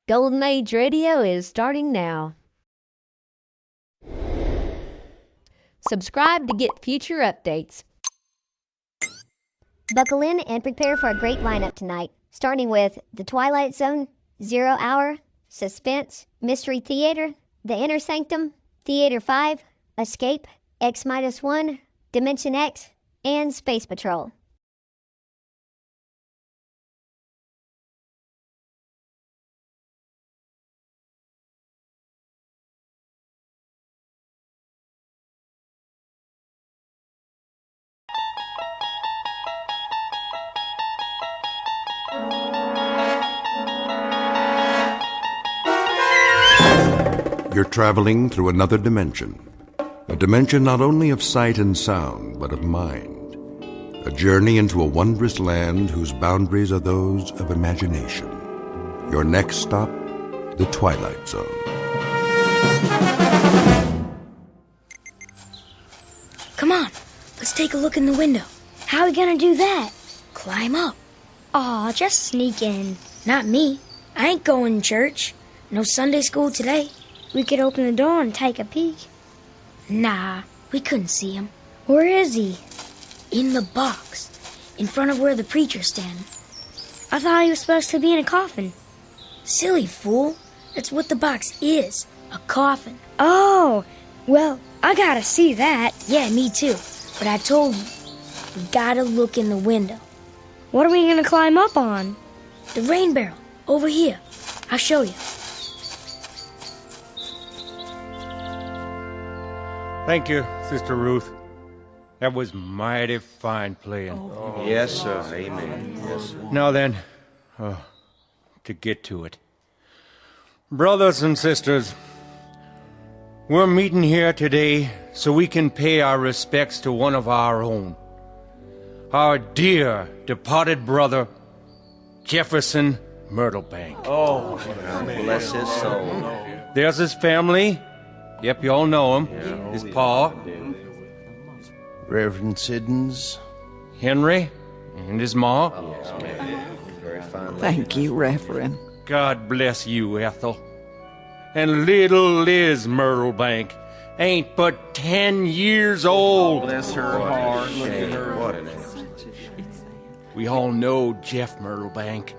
Golden Age Radio is starting now. Subscribe to get future updates. Buckle in and prepare for a great lineup tonight, starting with The Twilight Zone, ZeroHour, Suspense, Mystery Theater, The Inner Sanctum, Theater 5, Escape, X-1, Dimension X, and Space Patrol. You're traveling through another dimension. A dimension not only of sight and sound, but of mind. A journey into a wondrous land whose boundaries are those of imagination. Your next stop, the Twilight Zone. Come on, let's take a look in the window. How are we gonna do that? Climb up. Aw, just sneak in. Not me. I ain't going to church. No Sunday school today. We could open the door and take a peek. Nah, we couldn't see him. Where is he? In the box, in front of where the preacher's standing. I thought he was supposed to be in a coffin. Silly fool. That's what the box is, a coffin. Oh, well, I gotta see that. Yeah, me too. But I told you, we gotta look in the window. What are we gonna climb up on? The rain barrel, over here. I'll show you. Thank you, Sister Ruth. That was mighty fine playing. Yes, sir. Amen. Yes, sir. Now then, to get to it. Brothers and sisters, we're meeting here today so we can pay our respects to one of our own. Our dear departed brother, Jefferson Myrtlebank. Oh, bless his soul. There's his family. Yep, you all know him. His pa, Reverend Siddons. Henry, and his ma. Very fine. Thank you, Reverend. God bless you, Ethel. And little Liz Myrtlebank ain't but 10 years old. Bless her heart. Look at her. What an We all know Jeff Myrtlebank.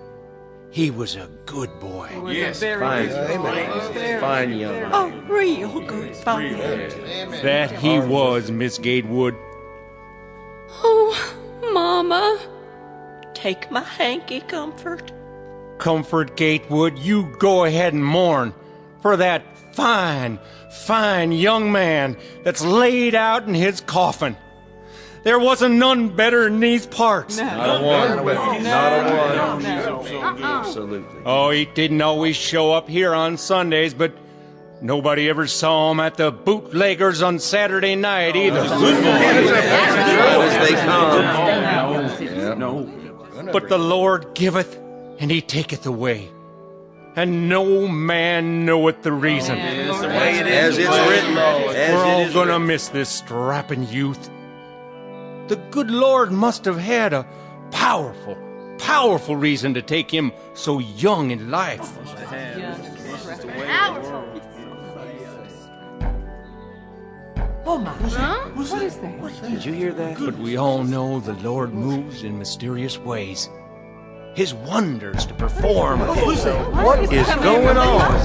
He was a good boy. Yes, fine. Fine young man. Oh, real good fun. That he was, Miss Gatewood. Oh, Mama. Take my hanky, Comfort. Comfort Gatewood, you go ahead and mourn for that fine, fine young man that's laid out in his coffin. There wasn't none better in these parts. Not a one. Not a one. Absolutely. Oh, he didn't always show up here on Sundays, but nobody ever saw him at the bootleggers on Saturday night either. As they come. But the Lord giveth, and he taketh away. And no man knoweth the reason. As it's written. We're all gonna miss this strapping youth. The good Lord must have had a powerful, powerful reason to take him so young in life. Oh, my. Huh? What is that? Did you hear that? But we all know the Lord moves in mysterious ways. His wonders to perform. What is going on?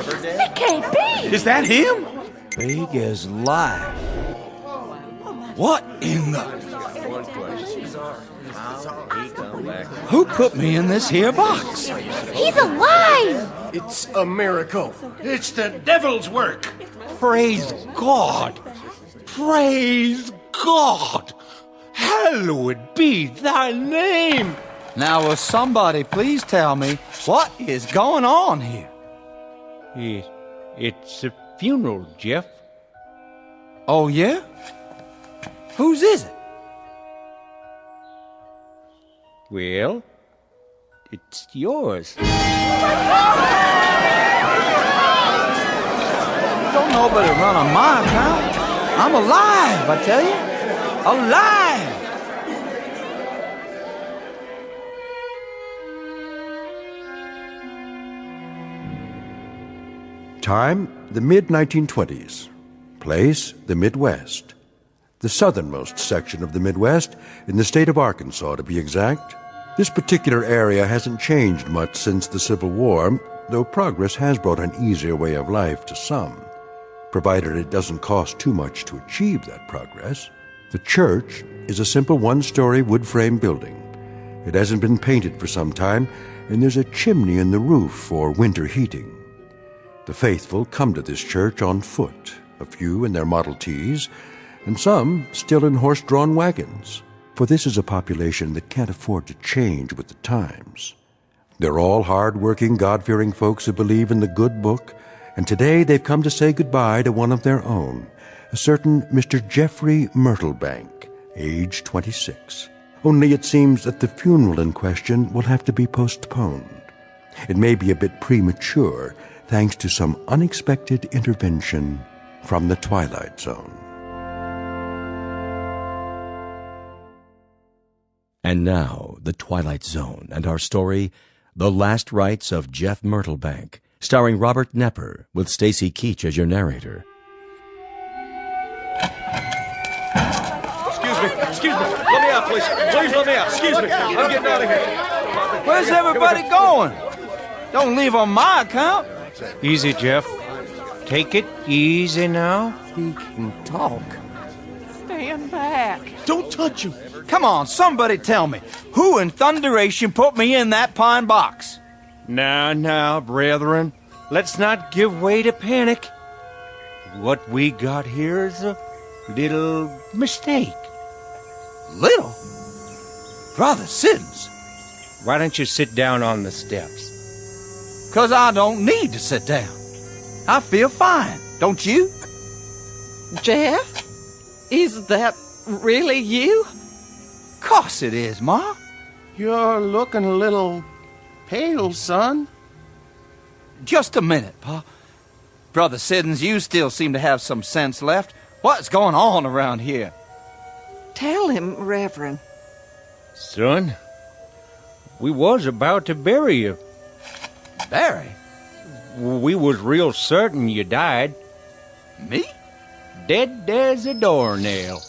It can't be. Is that him? Big as life. What in the... Who put me in this here box? He's alive! It's a miracle. It's the devil's work. Praise God! Praise God! Hallowed be thy name! Now, will somebody please tell me what is going on here? It's a funeral, Jeff. Oh, yeah? Whose is it? Well, it's yours. Don't nobody run on my account. I'm alive, I tell you. Alive! Time, the mid-1920s. Place, the Midwest. The southernmost section of the Midwest, in the state of Arkansas, to be exact. This particular area hasn't changed much since the Civil War, though progress has brought an easier way of life to some, provided it doesn't cost too much to achieve that progress. The church is a simple one-story wood-frame building. It hasn't been painted for some time, and there's a chimney in the roof for winter heating. The faithful come to this church on foot, a few in their Model Ts, and some still in horse-drawn wagons, for this is a population that can't afford to change with the times. They're all hard-working, God-fearing folks who believe in the good book, and today they've come to say goodbye to one of their own, a certain Mr. Jeffrey Myrtlebank, age 26. Only it seems that the funeral in question will have to be postponed. It may be a bit premature, thanks to some unexpected intervention from the Twilight Zone. And now, The Twilight Zone and our story, The Last Rites of Jeff Myrtlebank, starring Robert Nepper, with Stacy Keach as your narrator. Excuse me. Let me out, please. Please let me out. Excuse me. I'm getting out of here. Where's everybody going? Don't leave on my account. Easy, Jeff. Take it easy now. He can talk. Stand back. Don't touch him. Come on, somebody tell me, who in thunderation put me in that pine box? Now, brethren, let's not give way to panic. What we got here is a little mistake. Little? Brother Siddons. Why don't you sit down on the steps? 'Cause I don't need to sit down. I feel fine, don't you? Jeff? Is that really you? Course it is, Ma. You're looking a little pale, son. Just a minute, Pa. Brother Siddons, you still seem to have some sense left. What's going on around here? Tell him, Reverend. Son, we was about to bury you. Barry? We was real certain you died. Me? Dead as a doornail.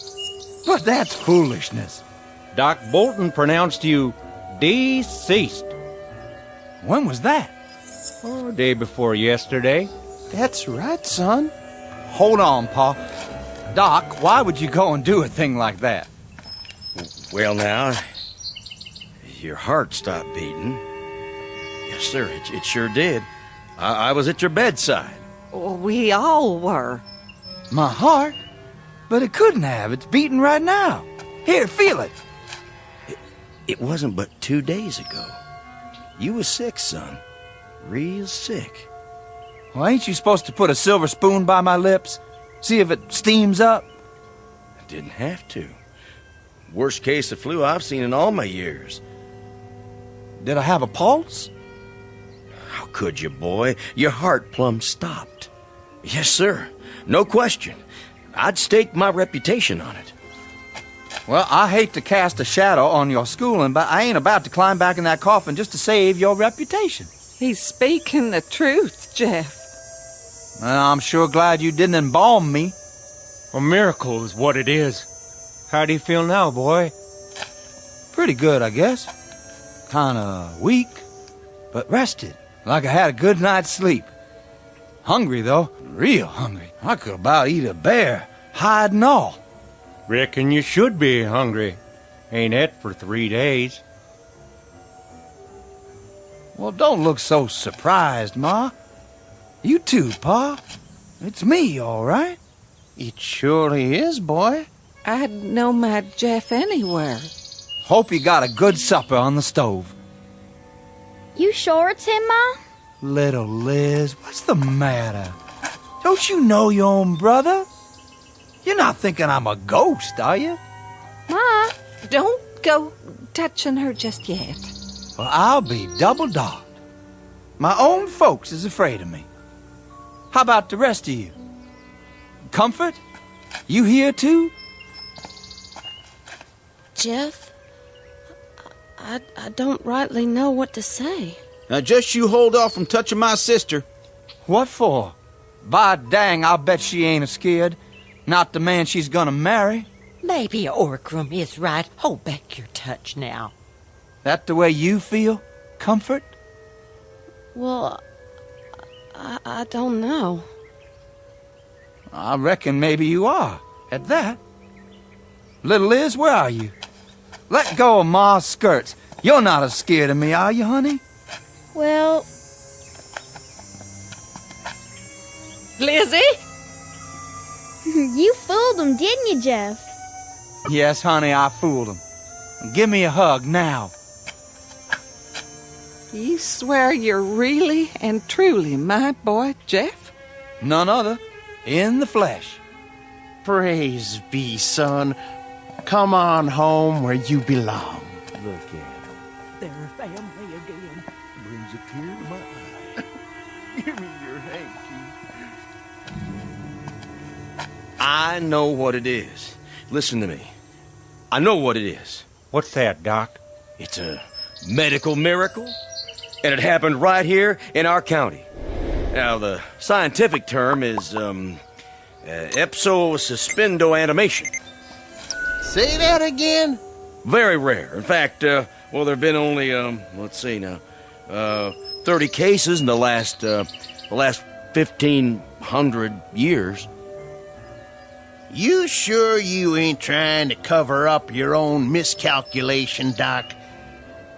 But that's foolishness. Doc Bolton pronounced you deceased. When was that? Oh, day before yesterday. That's right, son. Hold on, Pa. Doc, why would you go and do a thing like that? Well, now, your heart stopped beating. Yes, sir, it sure did. I was at your bedside. We all were. My heart? But it couldn't have. It's beating right now. Here, feel it. It wasn't but 2 days ago. You was sick, son. Real sick. Well, ain't you supposed to put a silver spoon by my lips? See if it steams up? I didn't have to. Worst case of flu I've seen in all my years. Did I have a pulse? How could you, boy? Your heart plumb stopped. Yes, sir. No question. I'd stake my reputation on it. Well, I hate to cast a shadow on your schooling, but I ain't about to climb back in that coffin just to save your reputation. He's speaking the truth, Jeff. Well, I'm sure glad you didn't embalm me. A miracle is what it is. How do you feel now, boy? Pretty good, I guess. Kinda weak, but rested, like I had a good night's sleep. Hungry, though, real hungry. I could about eat a bear, hide and all. Reckon you should be hungry. Ain't et for 3 days. Well, don't look so surprised, Ma. You too, Pa. It's me, all right? It surely is, boy. I'd know my Jeff anywhere. Hope you got a good supper on the stove. You sure it's him, Ma? Little Liz, what's the matter? Don't you know your own brother? You're not thinking I'm a ghost, are you? Ma, don't go touching her just yet. Well, I'll be double-dogged. My own folks is afraid of me. How about the rest of you? Comfort? You here too? Jeff, I don't rightly know what to say. Now just you hold off from touching my sister. What for? By dang, I'll bet she ain't scared. Not the man she's gonna marry. Maybe Orkram is right. Hold back your touch now. That the way you feel? Comfort? Well, I don't know. I reckon maybe you are, at that. Little Liz, where are you? Let go of Ma's skirts. You're not as scared of me, are you, honey? Well... Lizzie? You fooled him, didn't you, Jeff? Yes, honey, I fooled him. Give me a hug now. You swear you're really and truly my boy, Jeff? None other. In the flesh. Praise be, son. Come on home where you belong. Look at them. They're family again. Brings a tear to my eye. Give me your hanky. I know what it is. Listen to me. I know what it is. What's that, Doc? It's a medical miracle, and it happened right here in our county. Now, the scientific term is, ipso-suspendo animation. Say that again? Very rare. In fact, there have been only, let's see now, 30 cases in the last 1,500 years. You sure you ain't trying to cover up your own miscalculation, Doc?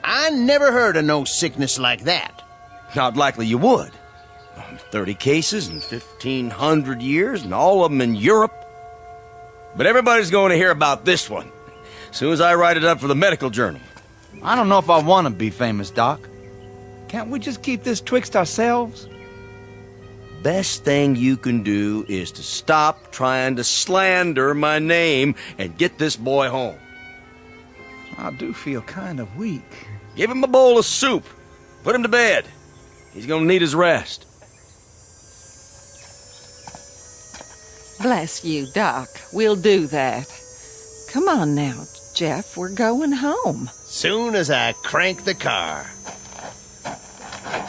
I never heard of no sickness like that. Not likely you would. 30 cases in 1,500 years, and all of them in Europe. But everybody's going to hear about this one as soon as I write it up for the medical journal. I don't know if I want to be famous, Doc. Can't we just keep this twixt ourselves? Best thing you can do is to stop trying to slander my name and get this boy home. I do feel kind of weak. Give him a bowl of soup. Put him to bed. He's going to need his rest. Bless you, Doc. We'll do that. Come on now, Jeff. We're going home. Soon as I crank the car.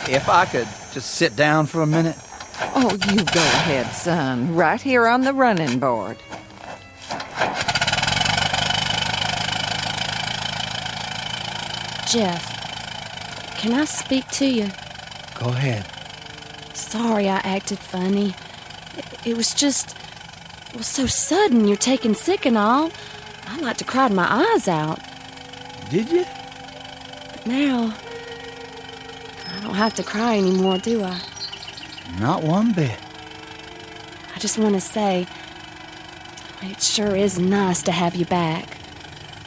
If I could just sit down for a minute. Oh, you go ahead, son. Right here on the running board. Jeff, can I speak to you? Go ahead. Sorry I acted funny. It was just... It was so sudden you're taking sick and all. I like to cry my eyes out. Did you? But now... I don't have to cry anymore, do I? Not one bit. I just want to say... It sure is nice to have you back.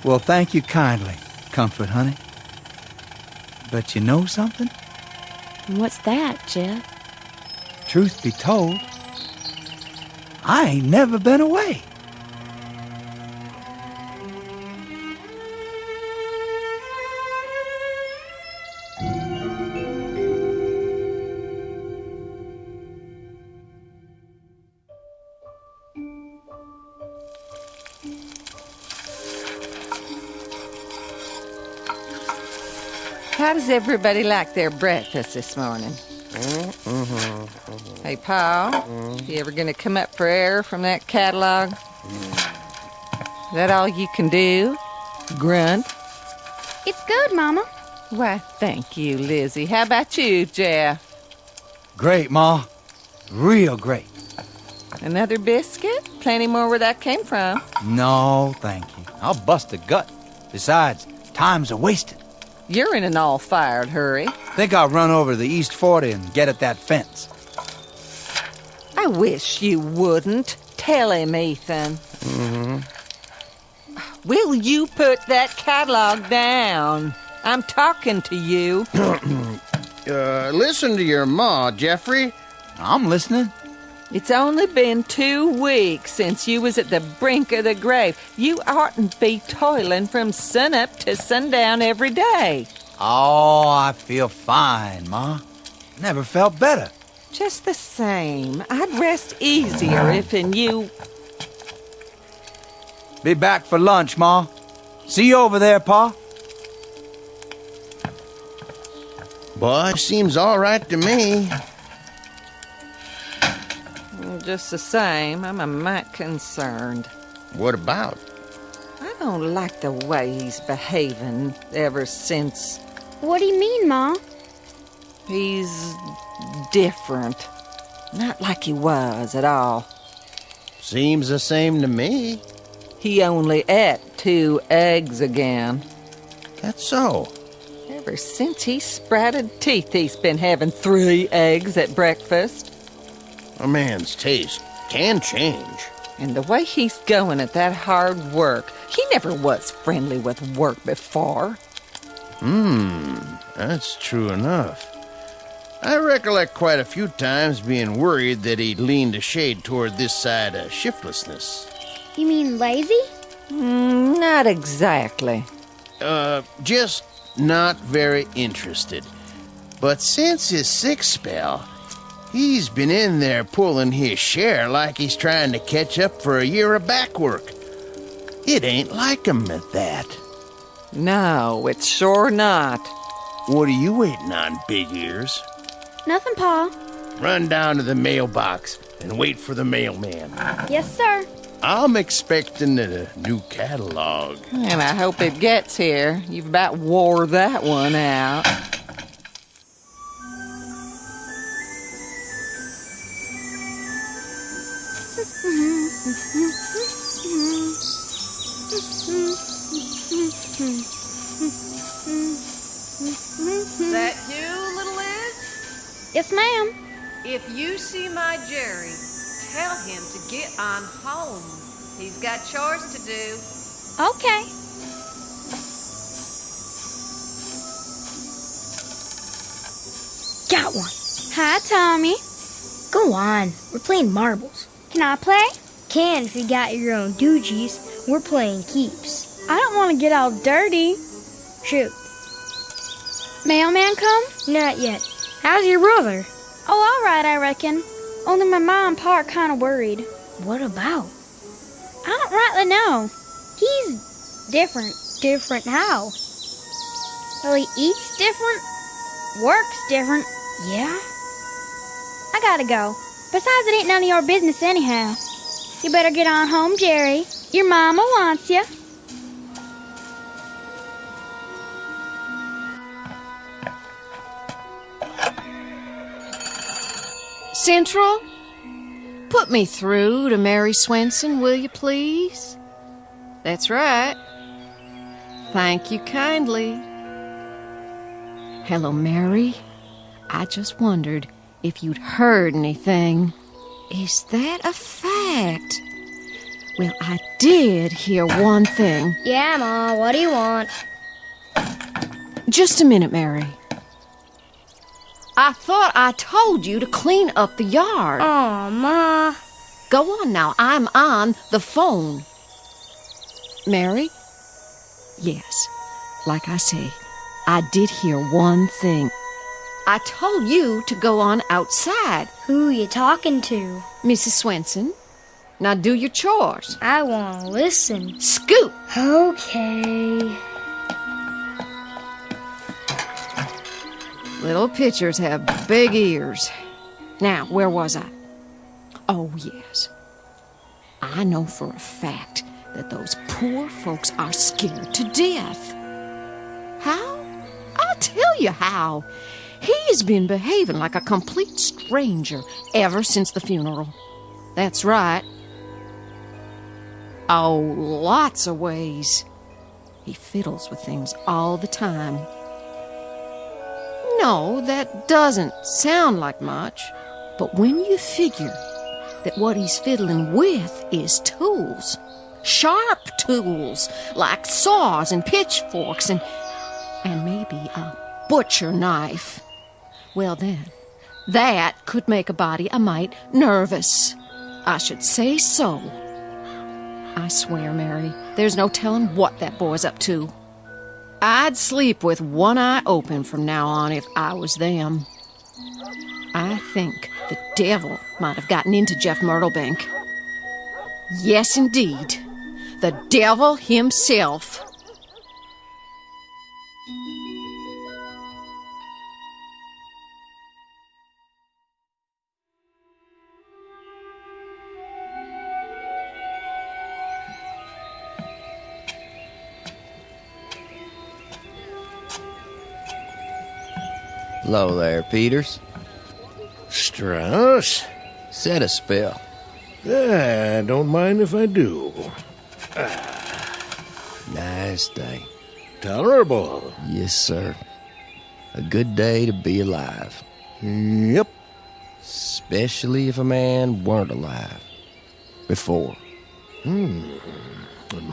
Well, thank you kindly, Comfort, honey. But you know something? What's that, Jeff? Truth be told, I ain't never been away. How does everybody like their breakfast this morning? Hey, Paul, you ever gonna come up for air from that catalog? Is that all you can do? Grunt? It's good, Mama. Why, thank you, Lizzie. How about you, Jeff? Great, Ma. Real great. Another biscuit? Plenty more where that came from. No, thank you. I'll bust a gut. Besides, time's a wasted. You're in an all-fired hurry. Think I'll run over to the East 40 and get at that fence. I wish you wouldn't. Tell him, Ethan. Will you put that catalog down? I'm talking to you. Listen to your ma, Jeffrey. I'm listening. It's only been 2 weeks since you was at the brink of the grave. You oughtn't be toiling from sunup to sundown every day. Oh, I feel fine, Ma. Never felt better. Just the same, I'd rest easier if in you... Be back for lunch, Ma. See you over there, Pa. Boy, seems all right to me. Just the same, I'm a mite concerned. What about? I don't like the way he's behaving ever since. What do you mean, Ma? He's different. Not like he was at all. Seems the same to me. He only ate 2 eggs again. That's so. Ever since he sprouted teeth, he's been having 3 eggs at breakfast. A man's taste can change. And the way he's going at that hard work, he never was friendly with work before. That's true enough. I recollect quite a few times being worried that he'd leaned a shade toward this side of shiftlessness. You mean lazy? Not exactly. Just not very interested. But since his sick spell, he's been in there pulling his share like he's trying to catch up for a year of back work. It ain't like him at that. No, it's sure not. What are you waiting on, Big Ears? Nothing, Pa. Run down to the mailbox and wait for the mailman. Yes, sir. I'm expecting a new catalog. And I hope it gets here. You've about wore that one out. That you, little Liz? Yes, ma'am. If you see my Jerry, tell him to get on home. He's got chores to do. Okay. Got one. Hi, Tommy. Go on. We're playing marbles. Can I play? Can if you got your own doogies. We're playing keeps. I don't want to get all dirty. Shoot. Mailman come? Not yet. How's your brother? Oh, all right, I reckon. Only my mom and pa are kind of worried. What about? I don't rightly know. He's different. Different how? Well, he eats different, works different. Yeah? I gotta go. Besides, it ain't none of your business anyhow. You better get on home, Jerry. Your mama wants you. Central? Put me through to Mary Swenson, will you please? That's right. Thank you kindly. Hello, Mary. I just wondered if you'd heard anything. Is that a fact? Well, I did hear one thing. Yeah, Ma, what do you want? Just a minute, Mary. I thought I told you to clean up the yard. Aw, Ma. Go on now, I'm on the phone. Mary? Yes, like I say, I did hear one thing. I told you to go on outside. Who you talking to? Mrs. Swenson. Now do your chores. I want to listen. Scoot. Okay. Little pitchers have big ears. Now, where was I? Oh, yes. I know for a fact that those poor folks are scared to death. How? I'll tell you how. He's been behaving like a complete stranger ever since the funeral. That's right. Oh, lots of ways. He fiddles with things all the time. No, that doesn't sound like much. But when you figure that what he's fiddling with is tools, sharp tools, like saws and pitchforks and maybe a butcher knife, well then, that could make a body a mite nervous. I should say so. I swear, Mary, there's no telling what that boy's up to. I'd sleep with one eye open from now on if I was them. I think the devil might have gotten into Jeff Myrtlebank. Yes, indeed. the devil himself. Hello there, Peters. Strauss? Set a spell. Don't mind if I do. Nice day. Tolerable. Yes, sir. A good day to be alive. Yep. Especially if a man weren't alive. Before. And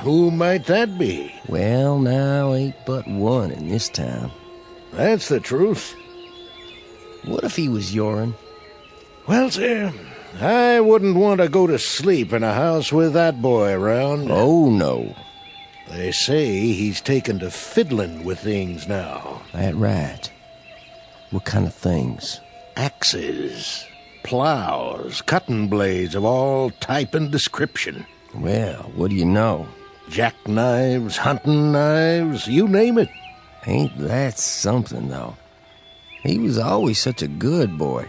who might that be? Well, now ain't but one in this town. That's the truth. What if he was your'n? Well, sir, I wouldn't want to go to sleep in a house with that boy around. Oh, no. They say he's taken to fiddling with things now. That right. What kind of things? Axes, plows, cutting blades of all type and description. Well, what do you know? Jackknives, hunting knives, you name it. Ain't that something, though? He was always such a good boy.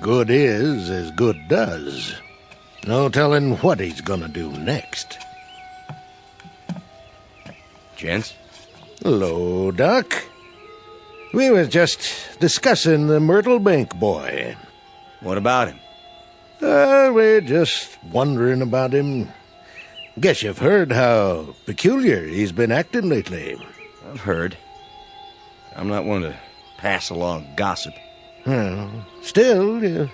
Good is as good does. No telling what he's gonna do next. Gents? Hello, Doc. We was just discussing the Myrtle Bank boy. What about him? We're just wondering about him. Guess you've heard how peculiar he's been acting lately. I've heard. I'm not one to pass along gossip. Still, you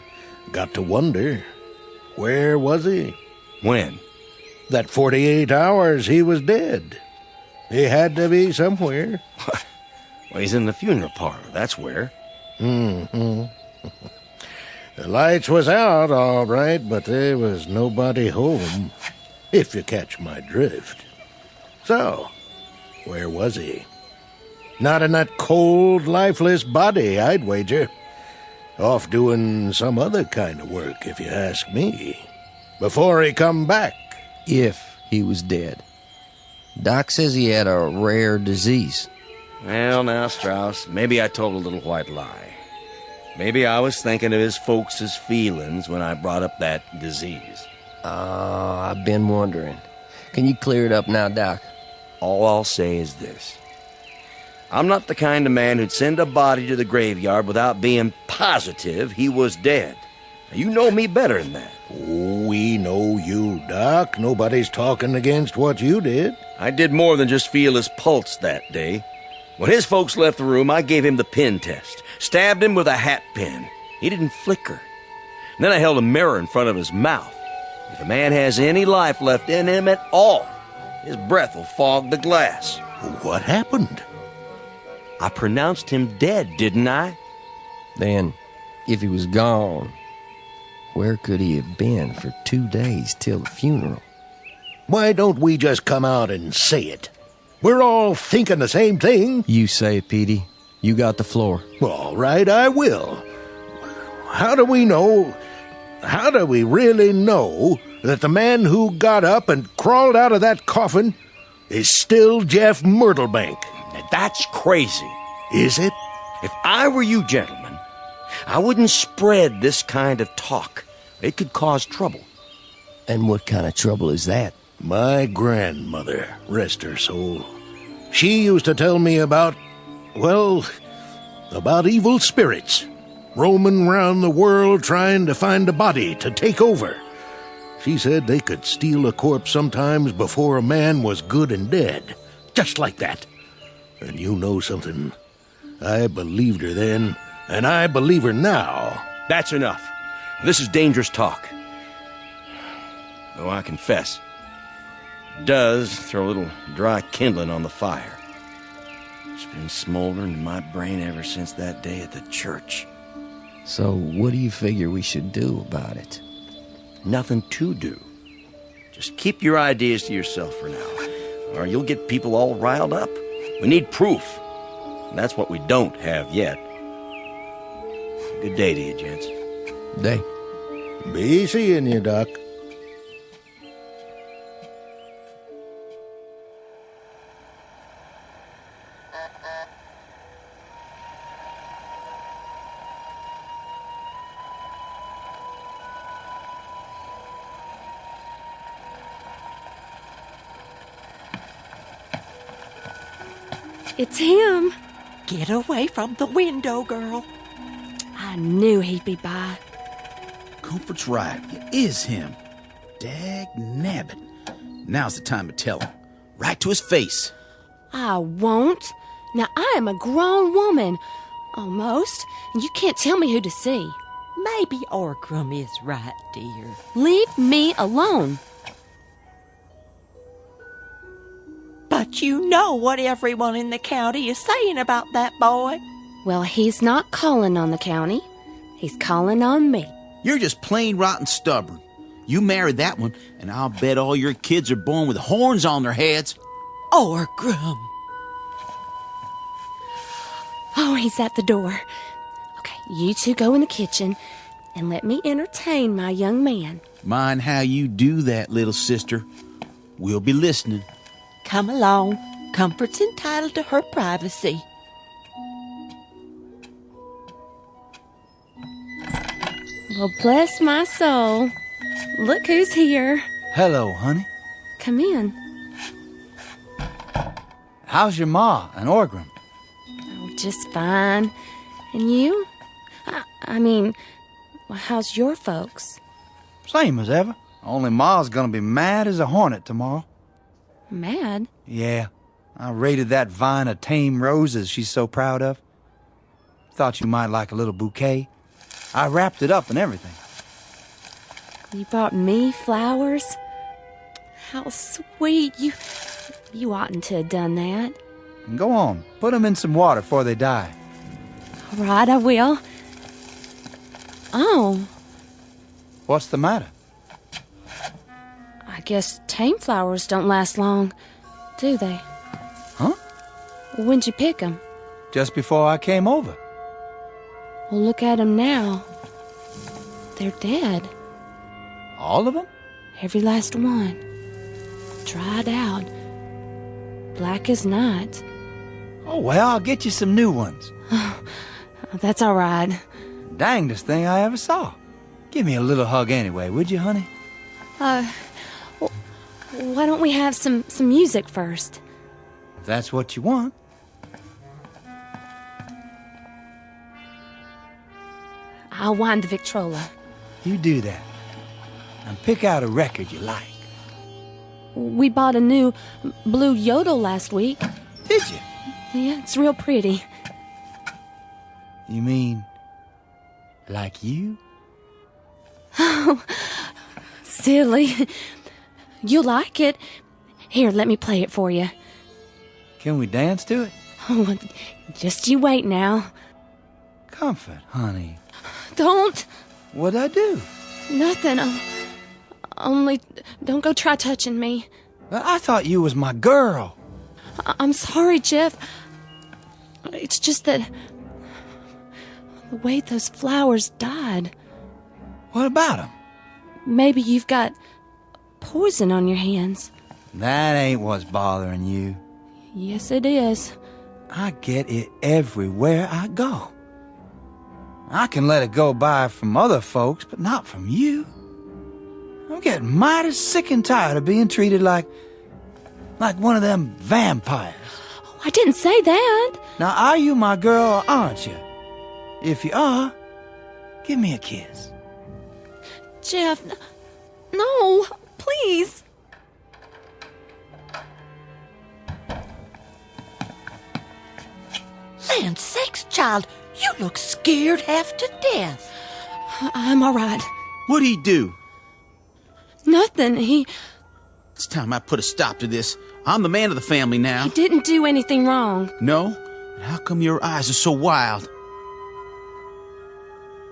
got to wonder. Where was he? When? That 48 hours he was dead. He had to be somewhere. Well, he's in the funeral parlor, that's where. The lights was out, all right, but there was nobody home, if you catch my drift. So, where was he? Not in that cold, lifeless body, I'd wager. Off doing some other kind of work, if you ask me. Before he come back. If he was dead. Doc says he had a rare disease. Well, now, Strauss, maybe I told a little white lie. Maybe I was thinking of his folks' feelings when I brought up that disease. I've been wondering. Can you clear it up now, Doc? All I'll say is this. I'm not the kind of man who'd send a body to the graveyard without being positive he was dead. Now, you know me better than that. Oh, we know you, Doc. Nobody's talking against what you did. I did more than just feel his pulse that day. When his folks left the room, I gave him the pin test. Stabbed him with a hat pin. He didn't flicker. And then I held a mirror in front of his mouth. If a man has any life left in him at all, his breath will fog the glass. What happened? I pronounced him dead, didn't I? Then, if he was gone, where could he have been for 2 days till the funeral? Why don't we just come out and say it? We're all thinking the same thing. You say it, Petey. You got the floor. All right, I will. How do we really know that the man who got up and crawled out of that coffin is still Jeff Myrtlebank? That's crazy. Is it? If I were you, gentlemen, I wouldn't spread this kind of talk. It could cause trouble. And what kind of trouble is that? My grandmother, rest her soul, she used to tell me about evil spirits roaming round the world trying to find a body to take over. She said they could steal a corpse sometimes before a man was good and dead. Just like that. And you know something? I believed her then, and I believe her now. That's enough. This is dangerous talk. Though I confess, it does throw a little dry kindling on the fire. It's been smoldering in my brain ever since that day at the church. So what do you figure we should do about it? Nothing to do. Just keep your ideas to yourself for now, or you'll get people all riled up. We need proof. And that's what we don't have yet. Good day to you, gents. Day. Be seeing you, Doc. It's him. Get away from the window, girl. I knew he'd be by. Comfort's right. It is him. Dag nabbit. Now's the time to tell him. Right to his face. I won't. Now, I am a grown woman. Almost. And you can't tell me who to see. Maybe Orgrim is right, dear. Leave me alone. But you know what everyone in the county is saying about that boy. Well, he's not calling on the county. He's calling on me. You're just plain rotten stubborn. You marry that one, and I'll bet all your kids are born with horns on their heads. Orgrim. Oh, he's at the door. Okay, you two go in the kitchen and let me entertain my young man. Mind how you do that, little sister. We'll be listening. Come along. Comfort's entitled to her privacy. Well, bless my soul. Look who's here. Hello, honey. Come in. How's your ma and Orgrim? Oh, just fine. And you? I mean, well, how's your folks? Same as ever. Only ma's gonna be mad as a hornet tomorrow. Mad? Yeah. I raided that vine of tame roses she's so proud of. Thought you might like a little bouquet. I wrapped it up and everything. You brought me flowers? How sweet. You oughtn't to have done that. Go on. Put them in some water before they die. All right, I will. Oh. What's the matter? I guess tame flowers don't last long, do they? Huh? When'd you pick them? Just before I came over. Well, look at them now. They're dead. All of them? Every last one. Dried out. Black as night. Oh, well, I'll get you some new ones. That's all right. Dangest thing I ever saw. Give me a little hug anyway, would you, honey? Well, why don't we have some music first? If that's what you want. I'll wind the Victrola. You do that. And pick out a record you like. We bought a new blue yodel last week. Did you? Yeah, it's real pretty. You mean, like you? Oh, silly. You'll like it. Here, let me play it for you. Can we dance to it? Oh, just you wait now. Comfort, honey. Don't. What'd I do? Nothing. Only don't go try touching me. I thought you was my girl. I'm sorry, Jeff. It's just that the way those flowers died. What about them? Maybe you've got poison on your hands. That ain't what's bothering you. Yes, it is. I get it everywhere I go. I can let it go by from other folks, but not from you. I'm getting mighty sick and tired of being treated like one of them vampires. Oh, I didn't say that. Now, are you my girl or aren't you? If you are, give me a kiss. Jeff, no, please. Land sakes, child, you look scared half to death. I'm all right. What'd he do? Nothing. It's time I put a stop to this. I'm the man of the family now. He didn't do anything wrong. No? How come your eyes are so wild?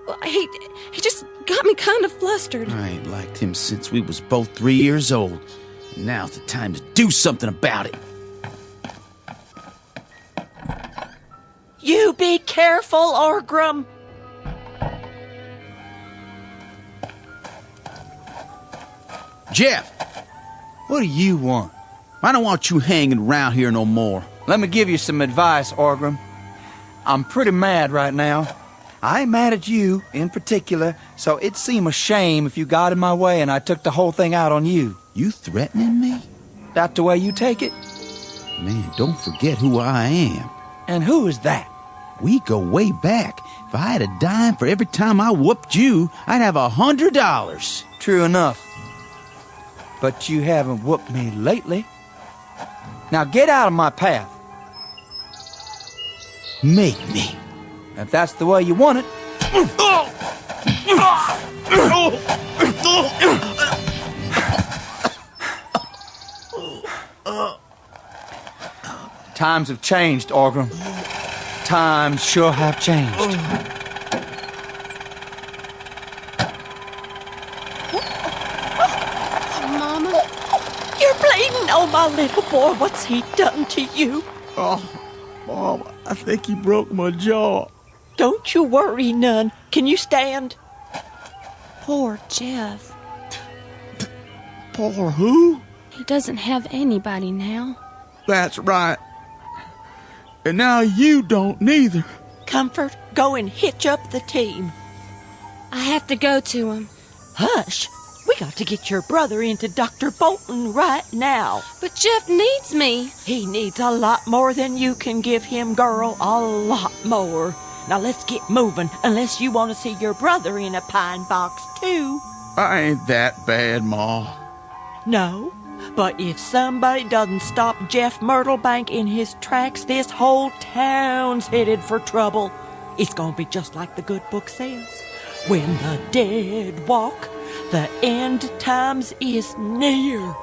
Well, he just got me kind of flustered. I ain't liked him since we was both 3 years old. And now's the time to do something about it. You be careful, Orgrim. Jeff! What do you want? I don't want you hanging around here no more. Let me give you some advice, Orgrim. I'm pretty mad right now. I ain't mad at you in particular, so it'd seem a shame if you got in my way and I took the whole thing out on you. You threatening me? That the way you take it? Man, don't forget who I am. And who is that? We go way back. If I had a dime for every time I whooped you, I'd have $100. True enough. But you haven't whooped me lately. Now get out of my path. Make me. If that's the way you want it. Times have changed, Orgram. Times sure have changed. Mama? You're bleeding. Oh, my little boy, what's he done to you? Oh, Mom, I think he broke my jaw. Don't you worry none. Can you stand? Poor Jeff. Poor who? He doesn't have anybody now. That's right. And now you don't neither. Comfort, go and hitch up the team. I have to go to him. Hush. We got to get your brother into Dr. Bolton right now. But Jeff needs me. He needs a lot more than you can give him, girl. A lot more. Now let's get moving, unless you want to see your brother in a pine box, too. I ain't that bad, Ma. No, but if somebody doesn't stop Jeff Myrtlebank in his tracks, this whole town's headed for trouble. It's gonna be just like the good book says. When the dead walk, the end times is near.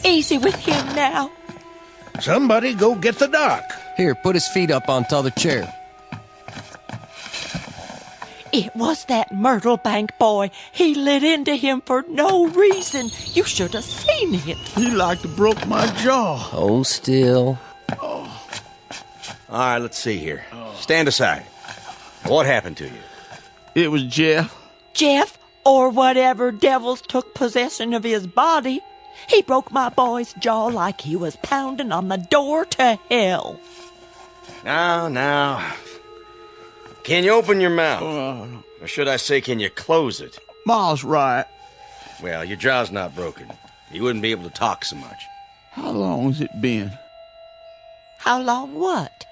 Easy with him now. Somebody go get the doc. Here, put his feet up on t'other chair. It was that Myrtlebank boy. He lit into him for no reason. You should have seen it. He like to broke my jaw. Hold still. All right, let's see here. Stand aside. What happened to you? It was Jeff. Jeff, or whatever devils took possession of his body. He broke my boy's jaw like he was pounding on the door to hell. Now. Can you open your mouth? Or should I say, can you close it? Ma's right. Well, your jaw's not broken. You wouldn't be able to talk so much. How long has it been? How long what?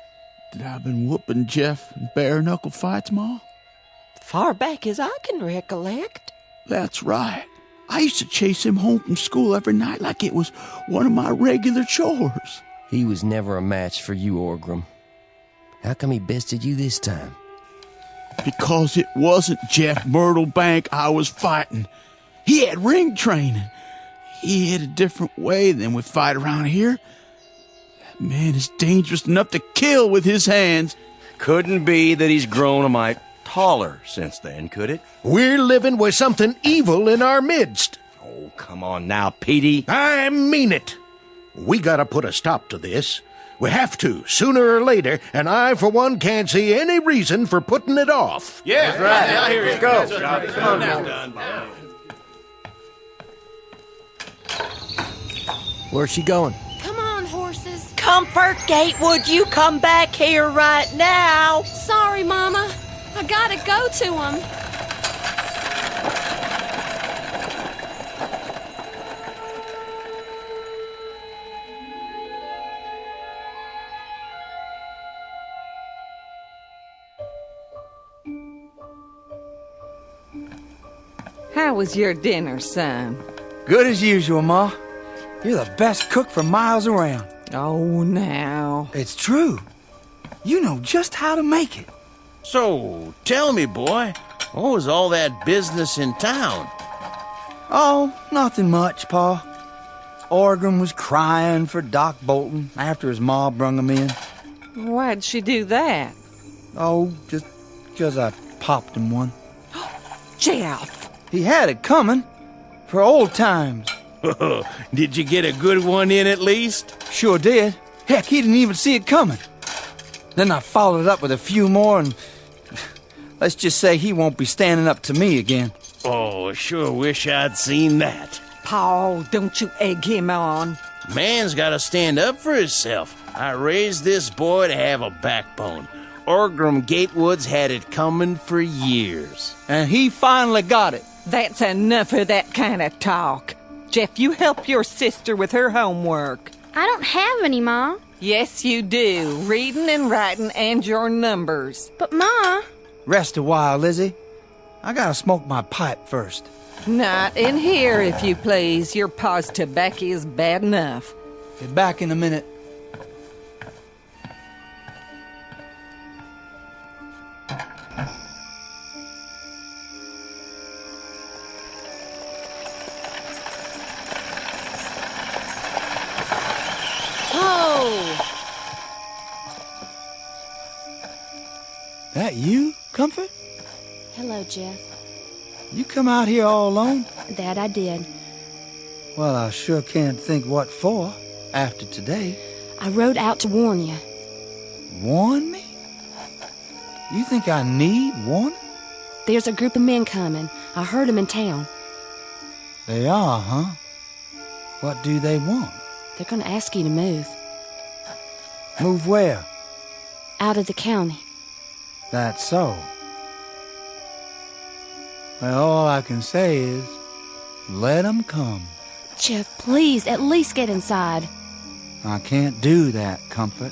That I've been whooping Jeff in bare-knuckle fights, Ma? Far back as I can recollect. That's right. I used to chase him home from school every night like it was one of my regular chores. He was never a match for you, Orgram. How come he bested you this time? Because it wasn't Jeff Myrtlebank I was fighting. He had ring training. He hit a different way than we fight around here. That man is dangerous enough to kill with his hands. Couldn't be that he's grown a mite taller since then, could it? We're living with something evil in our midst. Oh, come on now, Petey. I mean it. We gotta put a stop to this. We have to, sooner or later, and I, for one, can't see any reason for putting it off. Yeah, that's right. Now, here Let's go. Come on now. Where's she going? Come on, horses. Comfort, Gatewood, you come back here right now. Sorry, Mama. I gotta go to him. How was your dinner, son? Good as usual, Ma. You're the best cook for miles around. Oh, now. It's true. You know just how to make it. So, tell me, boy, what was all that business in town? Oh, nothing much, Pa. Orgram was crying for Doc Bolton after his ma brung him in. Why'd she do that? Oh, just 'cause I popped him one. Jeff! He had it coming. For old times. Did you get a good one in at least? Sure did. Heck, he didn't even see it coming. Then I followed up with a few more, and let's just say he won't be standing up to me again. Oh, sure wish I'd seen that. Paul, don't you egg him on. Man's gotta stand up for himself. I raised this boy to have a backbone. Orgrim Gatewood's had it coming for years. And he finally got it. That's enough of that kind of talk. Jeff, you help your sister with her homework. I don't have any, Ma. Yes, you do. Reading and writing and your numbers. But, Ma... Rest a while, Lizzie. I gotta smoke my pipe first. Not in here, if you please. Your pa's tobacco is bad enough. Be back in a minute. That you, Comfort? Hello, Jeff. You come out here all alone? That I did. Well, I sure can't think what for, after today. I rode out to warn you. Warn me? You think I need warning? There's a group of men coming. I heard them in town. They are, huh? What do they want? They're going to ask you to move. Move where? Out of the county. That's so. Well, all I can say is, let 'em come. Jeff, please, at least get inside. I can't do that, Comfort.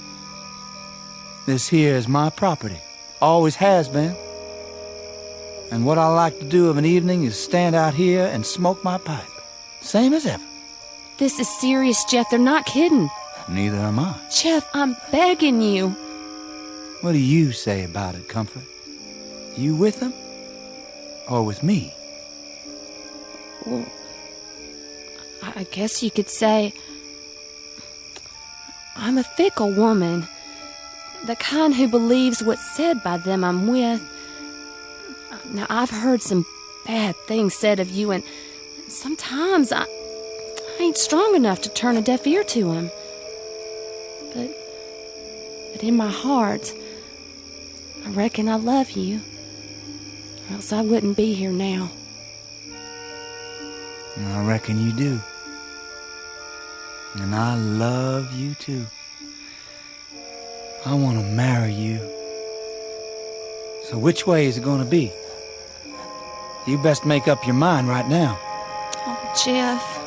This here is my property. Always has been. And what I like to do of an evening is stand out here and smoke my pipe. Same as ever. This is serious, Jeff. They're not kidding. Neither am I. Jeff, I'm begging you. What do you say about it, Comfort? You with them? Or with me? Well, I guess you could say I'm a fickle woman. The kind who believes what's said by them I'm with. Now, I've heard some bad things said of you, and sometimes I ain't strong enough to turn a deaf ear to them. But in my heart, I reckon I love you, or else I wouldn't be here now. I reckon you do. And I love you too. I want to marry you. So which way is it going to be? You best make up your mind right now. Oh, Jeff.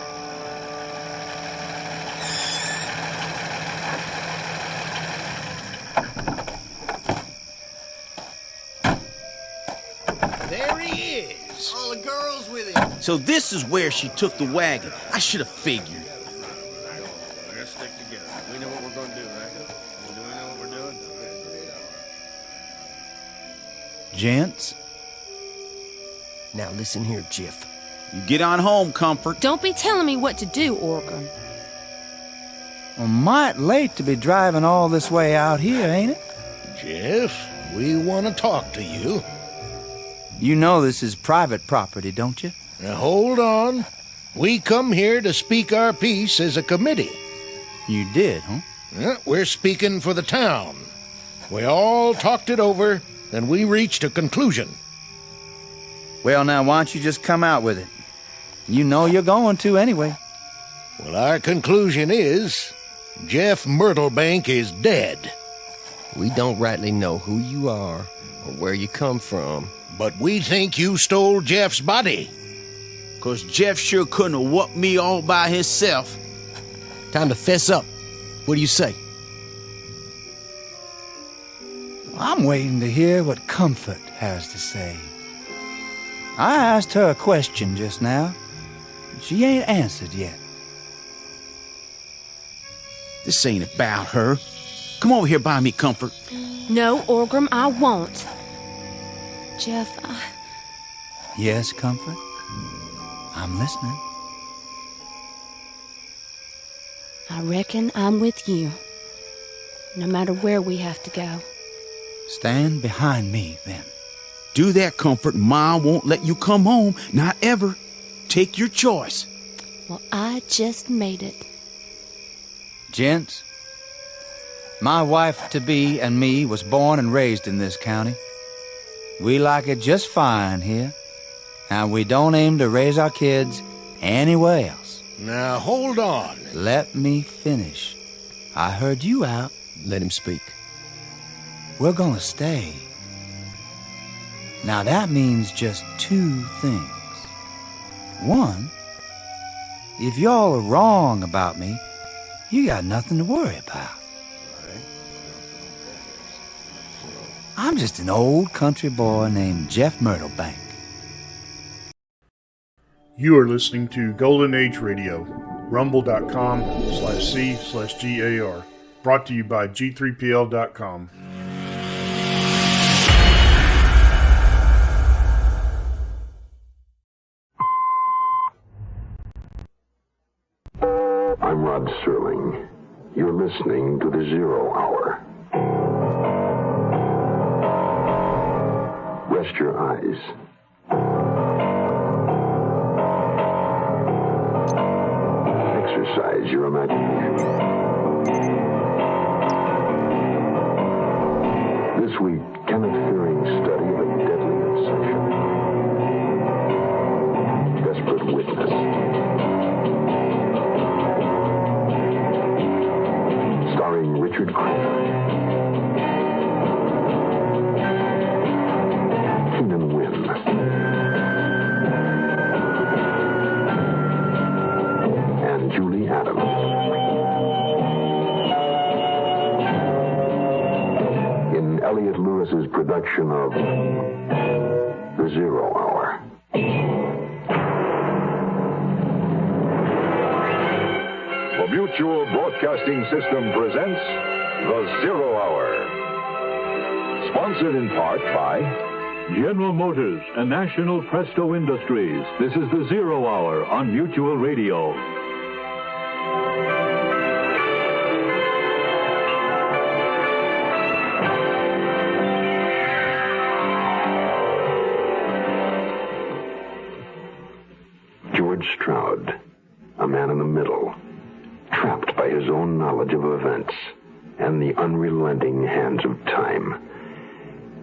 There he is. All the girls with him. So this is where she took the wagon. I should have figured. Let's stick together. We know what we're going to do, right? Do we know what we're doing? Gents? Now listen here, Jeff. You get on home, Comfort. Don't be telling me what to do, Orgrim. Well, might late to be driving all this way out here, ain't it? Jeff, we want to talk to you. You know this is private property, don't you? Now hold on. We come here to speak our piece as a committee. You did, huh? Yeah, we're speaking for the town. We all talked it over, and we reached a conclusion. Well, now, why don't you just come out with it? You know you're going to anyway. Well, our conclusion is Jeff Myrtlebank is dead. We don't rightly know who you are or where you come from. But we think you stole Jeff's body. 'Cause Jeff sure couldn't have whooped me all by himself. Time to fess up. What do you say? I'm waiting to hear what Comfort has to say. I asked her a question just now. She ain't answered yet. This ain't about her. Come over here by me, Comfort. No, Orgrim, I won't. Jeff, Yes, Comfort? I'm listening. I reckon I'm with you, no matter where we have to go. Stand behind me, then. Do that, Comfort. Ma won't let you come home. Not ever. Take your choice. Well, I just made it. Gents, my wife-to-be and me was born and raised in this county. We like it just fine here, and we don't aim to raise our kids anywhere else. Now, hold on. Let me finish. I heard you out. Let him speak. we're gonna stay. Now that means just two things. One, if y'all are wrong about me, you got nothing to worry about. I'm just an old country boy named Jeff Myrtlebank. You are listening to Golden Age Radio, rumble.com/C/GAR. Brought to you by G3PL.com. I'm Rod Serling. You're listening to the Zero Hour. Rest your eyes. Exercise your imagination. This week, Kenneth Fearing's study of a deadly obsession. Desperate Witness. Starring Richard Crenna. Keenan Wynn. And Julie Adams. In Elliot Lewis's production of The Zero Hour. The Mutual Broadcasting System presents The Zero Hour. Sponsored in part by General Motors and National Presto Industries. This is The Zero Hour on Mutual Radio. George Stroud, a man in the middle, trapped by his own knowledge of events and the unrelenting hands of time.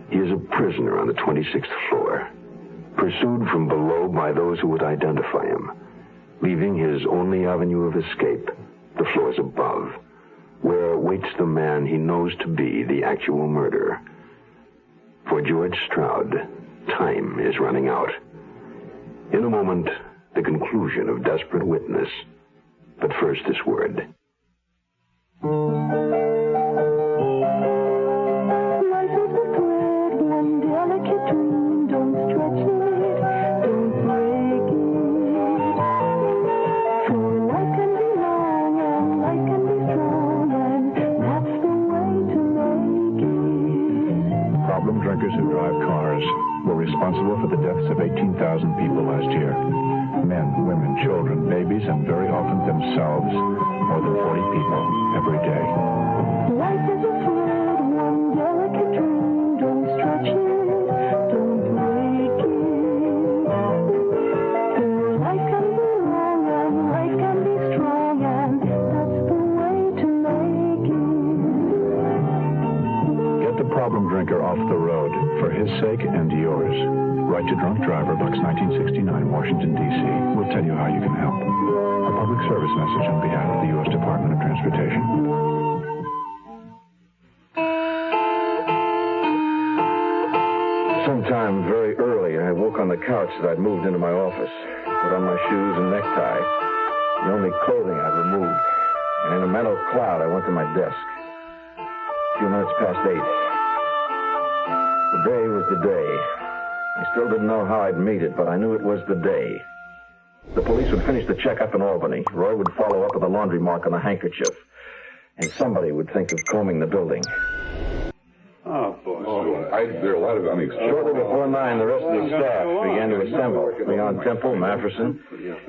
He is a prisoner on the 26th floor, pursued from below by those who would identify him, leaving his only avenue of escape, the floors above, where waits the man he knows to be the actual murderer. For George Stroud, time is running out. In a moment, the conclusion of Desperate Witness. But first, this word. Problem drinkers who drive cars were responsible for the deaths of 18,000 people last year. Men, women, children, babies, and very often themselves. More than 40 people every day. Life is a thread, one delicate dream. Don't stretch it, don't break it. Life can be long and life can be strong, and that's the way to make it. Get the problem drinker off the road for his sake and yours. Write to Drunk Driver, Box 1969, Washington, D.C. We'll tell you how you can help. A public service message on behalf of the U.S. Department of Transportation. Sometime very early, I woke on the couch that I'd moved into my office, put on my shoes and necktie, the only clothing I'd removed, and in a mental cloud, I went to my desk. A few minutes past 8. The day was the day. I still didn't know how I'd meet it, but I knew it was the day. The police would finish the checkup in Albany. Roy would follow up with a laundry mark on the handkerchief. And somebody would think of combing the building. Oh, boy. There are a lot of unexpected... Shortly before 9, the rest of the staff began to assemble. Leon Temple, Mafferson,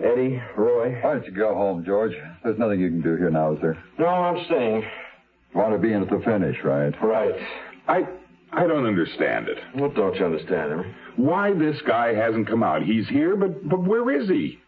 Eddie, Roy. Why don't you go home, George? There's nothing you can do here now, is there? No, I'm staying. You want to be in at the finish, right? Right. I don't understand it. What don't you understand, Henry? Why this guy hasn't come out? He's here, but where is he?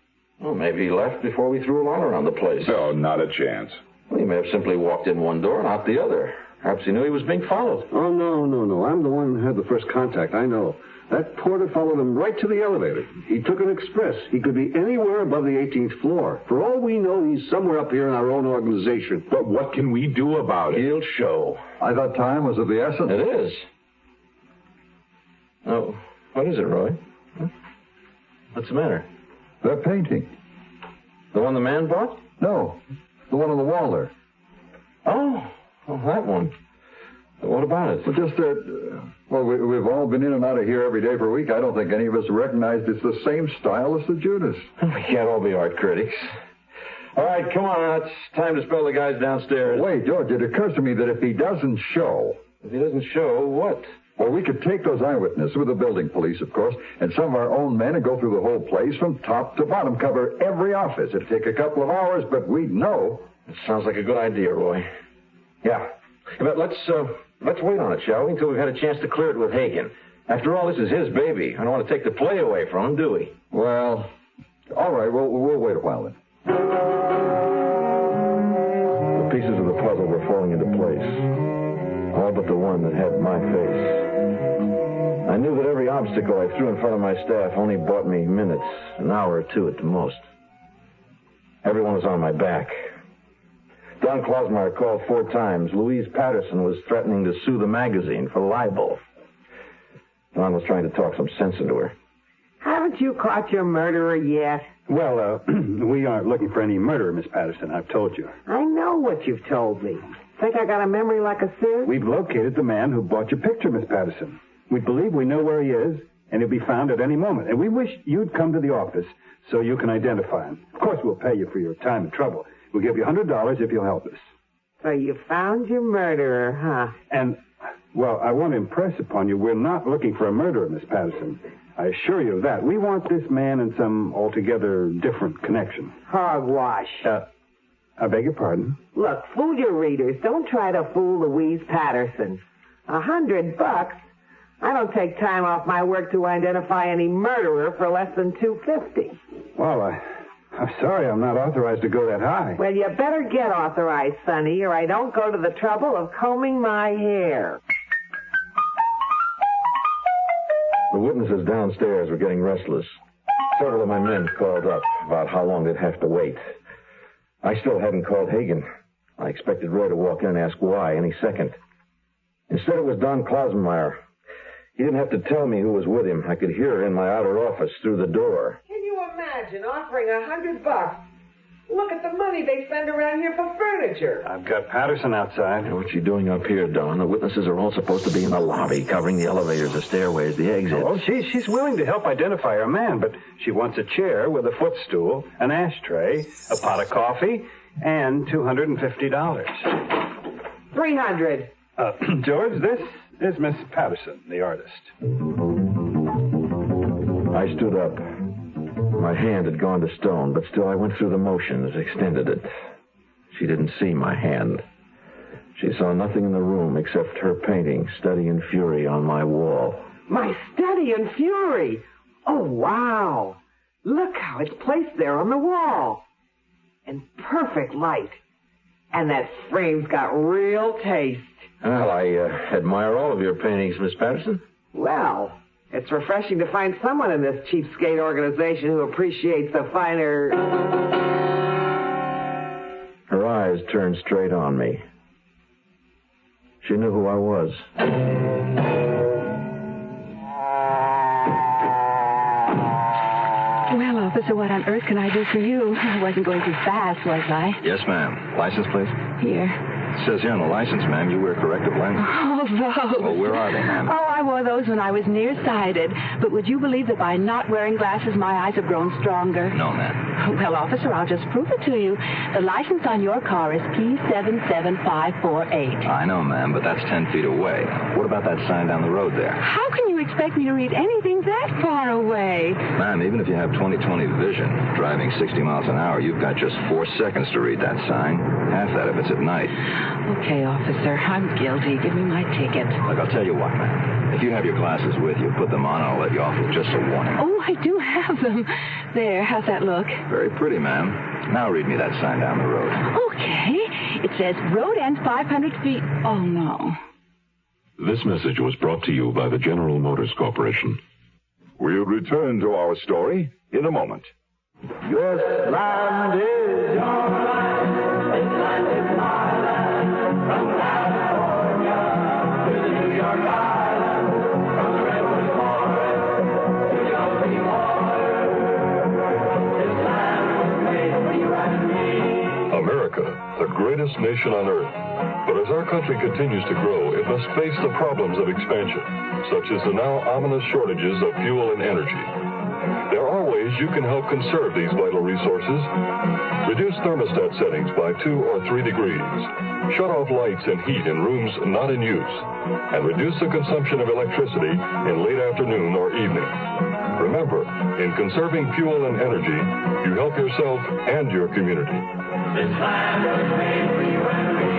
Well, maybe he left before we threw a line around the place. No, not a chance. Well, he may have simply walked in one door and out the other. Perhaps he knew he was being followed. Oh, no. I'm the one who had the first contact. I know. That porter followed him right to the elevator. He took an express. He could be anywhere above the 18th floor. For all we know, he's somewhere up here in our own organization. But what can we do about it? He'll show. I thought time was of the essence. It is. Oh, what is it, Roy? Huh? What's the matter? That painting. The one the man bought? No, the one on the wall there. Oh, that one. What about it? Well, just that, we've all been in and out of here every day for a week. I don't think any of us recognized it's the same style as the Judas. We can't all be art critics. All right, come on now. It's time to spell the guys downstairs. Wait, George, it occurs to me that if he doesn't show... If he doesn't show, what? Well, we could take those eyewitnesses with the building police, of course, and some of our own men and go through the whole place from top to bottom, cover every office. It'd take a couple of hours, but we'd know. It sounds like a good idea, Roy. Yeah. But let's wait on it, shall we, until we've had a chance to clear it with Hagen. After all, this is his baby. I don't want to take the play away from him, do we? Well, all right, we'll wait a while then. The pieces of the puzzle were falling into place. All but the one that had my face. I knew that every obstacle I threw in front of my staff only bought me minutes, an hour or two at the most. Everyone was on my back. Don Klosmeyer called 4 times. Louise Patterson was threatening to sue the magazine for libel. Don was trying to talk some sense into her. Haven't you caught your murderer yet? Well, we aren't looking for any murderer, Miss Patterson. I've told you. I know what you've told me. Think I got a memory like a sieve? We've located the man who bought your picture, Miss Patterson. We believe we know where he is, and he'll be found at any moment. And we wish you'd come to the office so you can identify him. Of course, we'll pay you for your time and trouble. We'll give you $100 if you'll help us. So you found your murderer, huh? And, well, I want to impress upon you, we're not looking for a murderer, Miss Patterson. I assure you of that. We want this man in some altogether different connection. Hogwash. I beg your pardon? Look, fool your readers. Don't try to fool Louise Patterson. $100? I don't take time off my work to identify any murderer for less than $250. Well, I'm sorry I'm not authorized to go that high. Well, you better get authorized, Sonny, or I don't go to the trouble of combing my hair. The witnesses downstairs were getting restless. Several of my men called up about how long they'd have to wait. I still hadn't called Hagen. I expected Roy to walk in and ask why any second. Instead, it was Don Klosmeyer. He didn't have to tell me who was with him. I could hear her in my outer office through the door. Can you imagine offering $100? Look at the money they spend around here for furniture. I've got Patterson outside. What's she doing up here, Don? The witnesses are all supposed to be in the lobby, covering the elevators, the stairways, the exits. Oh, she's willing to help identify her man, but she wants a chair with a footstool, an ashtray, a pot of coffee, and $250. $300. George, this is Miss Patterson, the artist. I stood up. My hand had gone to stone, but still I went through the motions, extended it. She didn't see my hand. She saw nothing in the room except her painting, Study in Fury, on my wall. My Study in Fury! Oh, wow! Look how it's placed there on the wall. In perfect light. And that frame's got real taste. Well, I admire all of your paintings, Miss Patterson. Well, it's refreshing to find someone in this cheapskate organization who appreciates the finer... Her eyes turned straight on me. She knew who I was. Well, officer, what on earth can I do for you? I wasn't going too fast, was I? Yes, ma'am. License, please. Here. It says here on the license, ma'am, you wear corrective lenses. Oh, those. Well, where are they, ma'am? Oh, I wore those when I was nearsighted. But would you believe that by not wearing glasses, my eyes have grown stronger? No, ma'am. Well, officer, I'll just prove it to you. The license on your car is P77548. I know, ma'am, but that's 10 feet away. What about that sign down the road there? How can you expect me to read anything that far away? Ma'am, even if you have 20/20 vision, driving 60 miles an hour, you've got just 4 seconds to read that sign. Half that if it's at night. Okay, officer, I'm guilty. Give me my ticket. Look, I'll tell you what, ma'am. If you have your glasses with you, put them on and I'll let you off with just a warning. Oh, I do have them. There, how's that look? Very pretty, ma'am. Now read me that sign down the road. Okay. It says road end 500 feet. Oh, no. This message was brought to you by the General Motors Corporation. We'll return to our story in a moment. This land is your land. This land is my land. From California to the New York Island. From the redwood forest to the ocean water. This land was made for you and me. America, the greatest nation on earth. But as our country continues to grow, it must face the problems of expansion, such as the now ominous shortages of fuel and energy. There are ways you can help conserve these vital resources. Reduce thermostat settings by 2 or 3 degrees. Shut off lights and heat in rooms not in use. And reduce the consumption of electricity in late afternoon or evening. Remember, in conserving fuel and energy, you help yourself and your community. This land was made for you and me.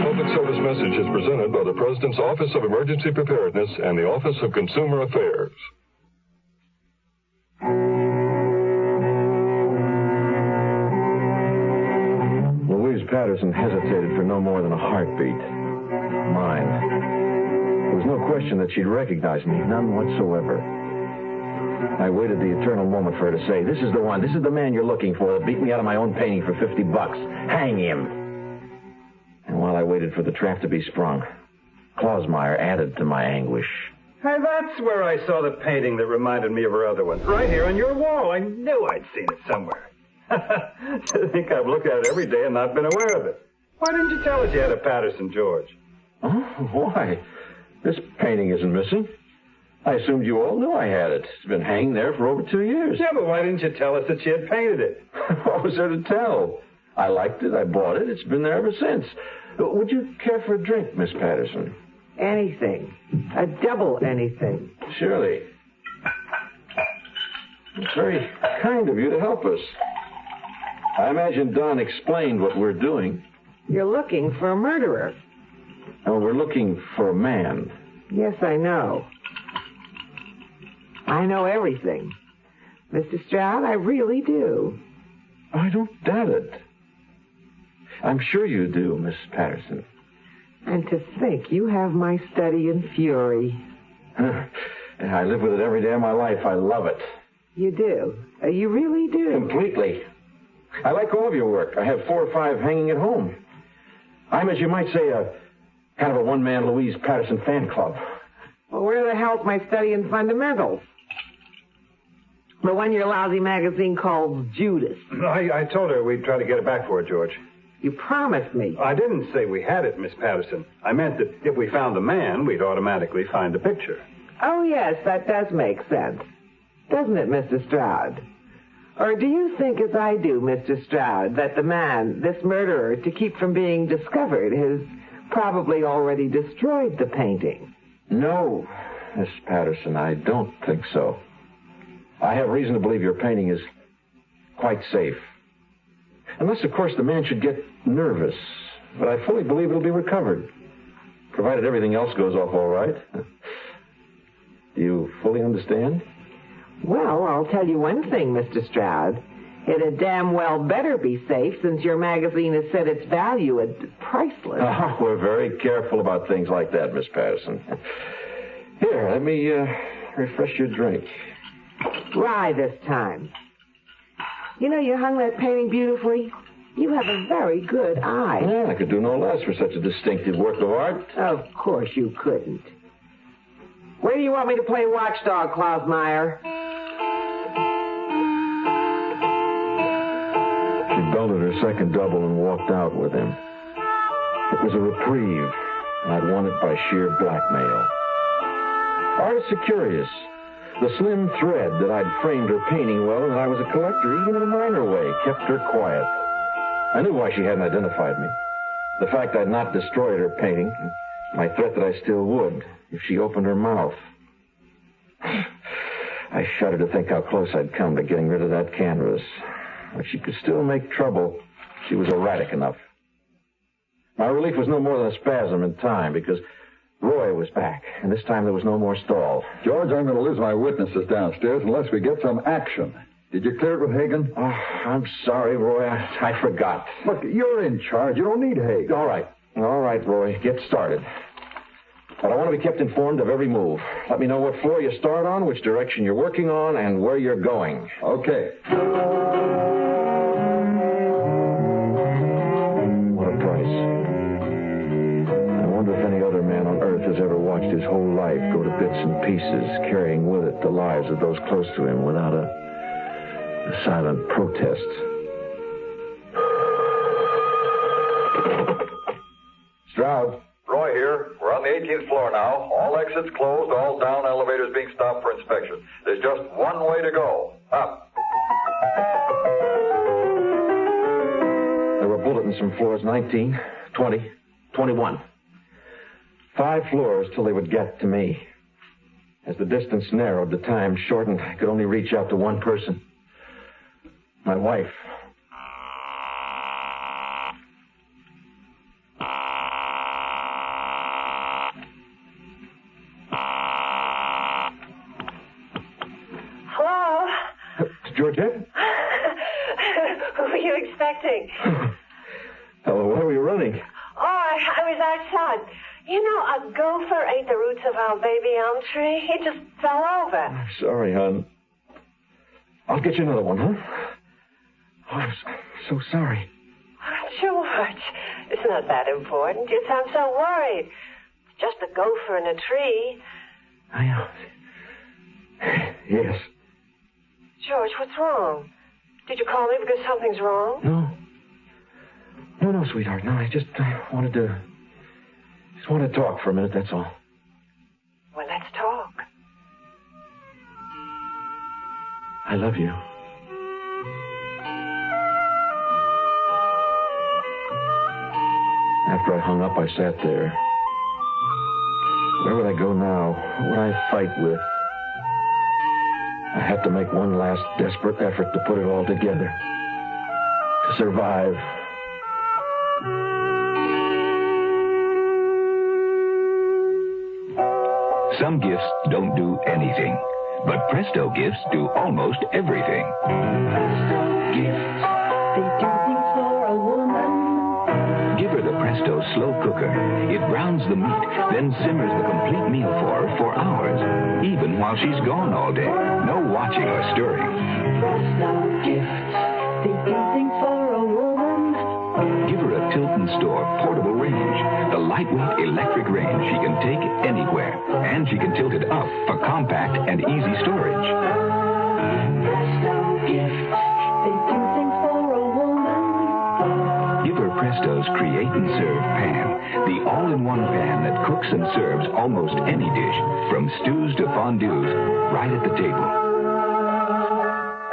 Public service message is presented by the President's Office of Emergency Preparedness and the Office of Consumer Affairs. Louise Patterson hesitated for no more than a heartbeat. Mine. There was no question that she'd recognize me, none whatsoever. I waited the eternal moment for her to say, "This is the one, this is the man you're looking for that beat me out of my own painting for $50. Hang him." And while I waited for the trap to be sprung, Klausmeyer added to my anguish. Hey, that's where I saw the painting that reminded me of her other one. Right here on your wall. I knew I'd seen it somewhere. I think I've looked at it every day and not been aware of it. Why didn't you tell us you had a Patterson, George? Oh, why? This painting isn't missing. I assumed you all knew I had it. It's been hanging there for over 2 years. Yeah, but why didn't you tell us that she had painted it? What was there to tell? I liked it. I bought it. It's been there ever since. Would you care for a drink, Miss Patterson? Anything. A double anything. Surely. It's very kind of you to help us. I imagine Don explained what we're doing. You're looking for a murderer. Oh, we're looking for a man. Yes, I know. I know everything. Mr. Stroud, I really do. I don't doubt it. I'm sure you do, Miss Patterson. And to think you have my study in fury. I live with it every day of my life. I love it. You do? You really do? Completely. I like all of your work. I have 4 or 5 hanging at home. I'm, as you might say, a kind of a one-man Louise Patterson fan club. Well, where the hell's my study in fundamentals? The one your lousy magazine calls Judas. I told her we'd try to get it back for her, George. You promised me. I didn't say we had it, Miss Patterson. I meant that if we found the man, we'd automatically find the picture. Oh, yes, that does make sense. Doesn't it, Mr. Stroud? Or do you think, as I do, Mr. Stroud, that the man, this murderer, to keep from being discovered, has probably already destroyed the painting? No, Miss Patterson, I don't think so. I have reason to believe your painting is quite safe. Unless, of course, the man should get nervous. But I fully believe it'll be recovered, provided everything else goes off all right. Do you fully understand? Well, I'll tell you one thing, Mr. Stroud. It'd damn well better be safe since your magazine has set its value at priceless. Oh, we're very careful about things like that, Miss Patterson. Here, let me refresh your drink. Rye this time. You know, you hung that painting beautifully. You have a very good eye. Yeah, I could do no less for such a distinctive work of art. Of course you couldn't. Where do you want me to play watchdog, Klausmeyer? She belted her second double and walked out with him. It was a reprieve, and I'd won it by sheer blackmail. Artists are curious. The slim thread that I'd framed her painting well and that I was a collector, even in a minor way, kept her quiet. I knew why she hadn't identified me. The fact I'd not destroyed her painting, my threat that I still would if she opened her mouth. I shudder to think how close I'd come to getting rid of that canvas. But she could still make trouble. She was erratic enough. My relief was no more than a spasm in time because Roy was back, and this time there was no more stall. George, I'm going to lose my witnesses downstairs unless we get some action. Did you clear it with Hagen? Oh, I'm sorry, Roy. I forgot. Look, you're in charge. You don't need Hagen. All right, Roy. Get started. But I want to be kept informed of every move. Let me know what floor you start on, which direction you're working on, and where you're going. Okay. What a price. I wonder if any other man on Earth has ever watched his whole life go to bits and pieces, carrying with it the lives of those close to him without a silent protest. Stroud. Roy here. We're on the 18th floor now. All exits closed, all down elevators being stopped for inspection. There's just one way to go. Up. There were bulletins from floors 19, 20, 21. 5 floors till they would get to me. As the distance narrowed, the time shortened. I could only reach out to one person. My wife. Hello? Georgette? Who are you expecting? Hello, why were you running? Oh, I was outside. You know, a gopher ate the roots of our baby elm tree. It just fell over. Sorry, hon. I'll get you another one, huh? Oh, I'm so sorry. George, it's not that important. You sound so worried. It's just a gopher in a tree. I know. Yes. George, what's wrong? Did you call me because something's wrong? No, sweetheart. No, I wanted to talk for a minute, that's all. Well, let's talk. I love you. After I hung up, I sat there. Where would I go now? Who would I fight with? I had to make one last desperate effort to put it all together. To survive. Some gifts don't do anything, but Presto gifts do almost everything. Presto gifts, they do things for a woman. Give her the Presto slow cooker. It browns the meat, then simmers the complete meal for her for hours, even while she's gone all day. No watching or stirring. Presto gifts, they do things for a woman. Give her a Tilton Store portable range, the lightweight electric range she can take anywhere, and she can tilt it up for compact and easy storage. Presto gifts, they do things for a woman. Give her Presto's Create and Serve pan, the all-in-one pan that cooks and serves almost any dish, from stews to fondues, right at the table.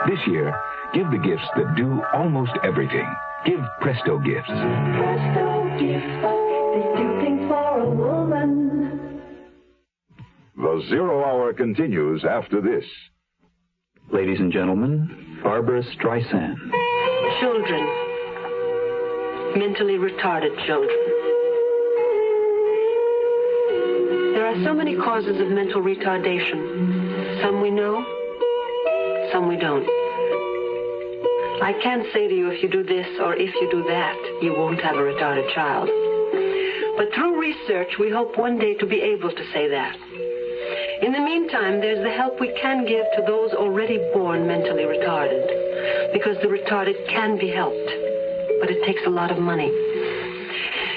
This year, give the gifts that do almost everything. Give Presto gifts. Presto gifts, they do things for a woman. The Zero Hour continues after this. Ladies and gentlemen, Barbara Streisand. Children. Mentally retarded children. There are so many causes of mental retardation. Some we know, some we don't. I can't say to you, if you do this or if you do that, you won't have a retarded child. But through research, we hope one day to be able to say that. In the meantime, there's the help we can give to those already born mentally retarded, because the retarded can be helped, but it takes a lot of money.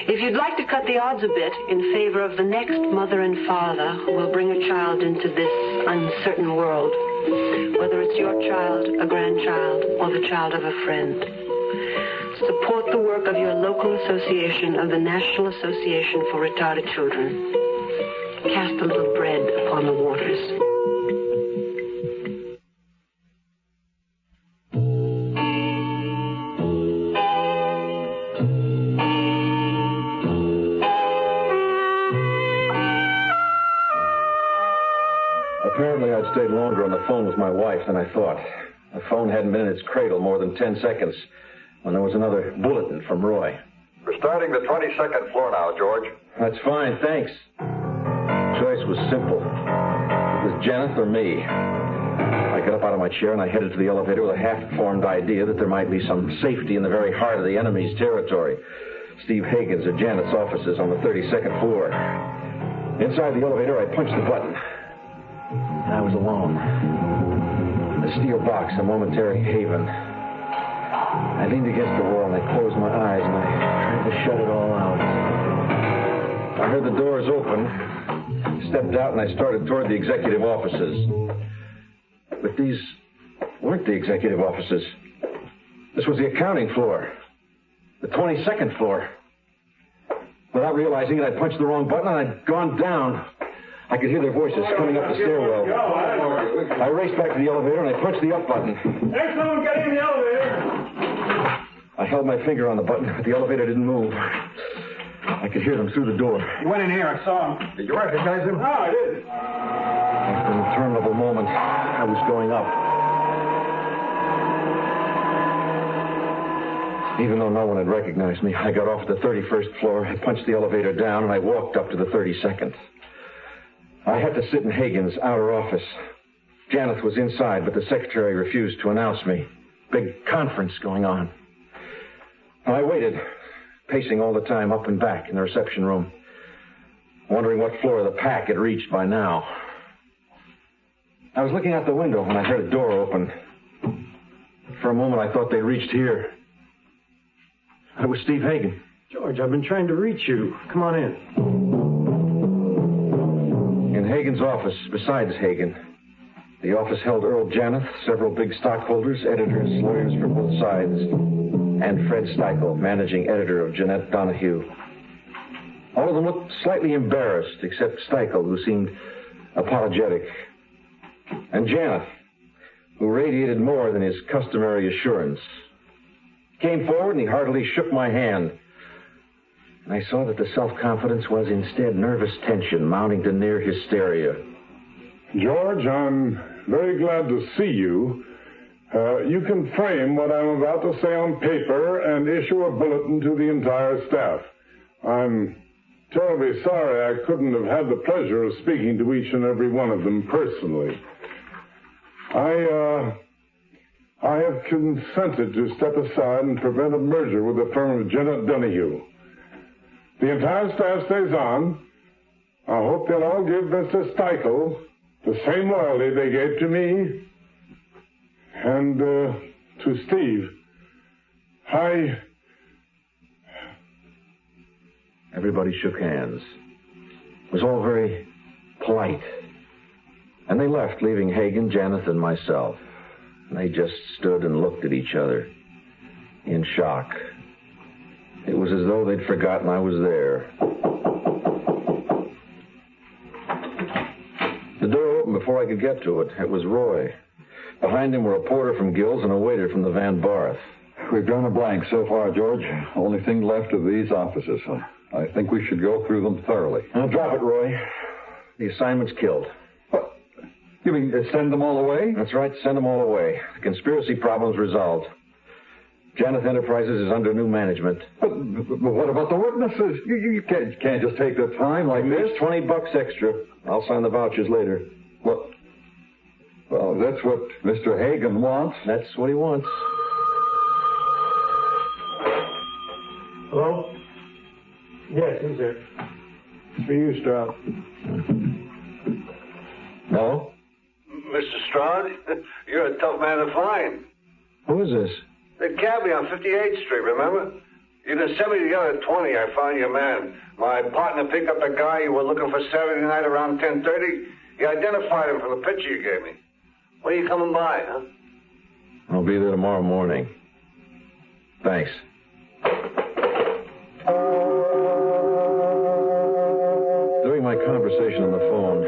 If you'd like to cut the odds a bit in favor of the next mother and father who will bring a child into this uncertain world, whether it's your child, a grandchild, or the child of a friend, support the work of your local association of the National Association for Retarded Children. Cast a little bread upon the waters. Apparently, I'd stayed longer on the phone with my wife than I thought. The phone hadn't been in its cradle more than 10 seconds when there was another bulletin from Roy. We're starting the 22nd floor now, George. That's fine, thanks. Choice was simple. It was Janet or me. I got up out of my chair and I headed to the elevator with a half-formed idea that there might be some safety in the very heart of the enemy's territory. Steve Hagen's at Janet's offices on the 32nd floor. Inside the elevator, I punched the button. And I was alone. The steel box, a momentary haven. I leaned against the wall and I closed my eyes and I tried to shut it all out. I heard the doors open, stepped out, and I started toward the executive offices. But these weren't the executive offices. This was the accounting floor, the 22nd floor. Without realizing it, I punched the wrong button and I'd gone down. I could hear their voices coming up the stairwell. I raced back to the elevator and I punched the up button. Hey, someone get in the elevator! I held my finger on the button, but the elevator didn't move. I could hear them through the door. He went in here, I saw him. Did you recognize him? No, I didn't. After an interminable moment, I was going up. Even though no one had recognized me, I got off at the 31st floor, I punched the elevator down, and I walked up to the 32nd. I had to sit in Hagen's outer office. Janeth was inside, but the secretary refused to announce me. Big conference going on. I waited, pacing all the time up and back in the reception room, wondering what floor the pack had reached by now. I was looking out the window when I heard a door open. For a moment, I thought they'd reached here. It was Steve Hagen. George, I've been trying to reach you. Come on in. In Hagen's office, besides Hagen, the office held Earl Janeth, several big stockholders, editors, lawyers for both sides, and Fred Steichel, managing editor of Jeanette Donahue. All of them looked slightly embarrassed, except Steichel, who seemed apologetic, and Janeth, who radiated more than his customary assurance. Came forward and he heartily shook my hand. And I saw that the self-confidence was instead nervous tension mounting to near hysteria. George, I'm very glad to see you. You can frame what I'm about to say on paper and issue a bulletin to the entire staff. I'm terribly sorry I couldn't have had the pleasure of speaking to each and every one of them personally. I have consented to step aside and prevent a merger with the firm of Jeanette Donahue. The entire staff stays on. I hope they'll all give Mr. Steichel the same loyalty they gave to me and to Steve. Everybody shook hands. It was all very polite. And they left, leaving Hagen, Janeth, and myself. And they just stood and looked at each other in shock. It was as though they'd forgotten I was there. The door opened before I could get to it. It was Roy. Behind him were a porter from Gill's and a waiter from the Van Barth. We've drawn a blank so far, George. Only thing left of these offices. I think we should go through them thoroughly. Now, drop it, Roy. The assignment's killed. What? You mean send them all away? That's right, send them all away. The conspiracy problem's resolved. Janeth Enterprises is under new management. But what about the witnesses? You can't just take the time like this. $20 extra. I'll sign the vouchers later. What? Well, that's what Mr. Hagen wants. That's what he wants. Hello? Yes, who's there? It's for you, Stroud. No? Mr. Stroud, you're a tough man to find. Who is this? The cabbie on 58th Street, remember? You done sent me together at 20. I found your man. My partner picked up the guy you were looking for Saturday night around 10:30. He identified him from the picture you gave me. When are you coming by, huh? I'll be there tomorrow morning. Thanks. During my conversation on the phone,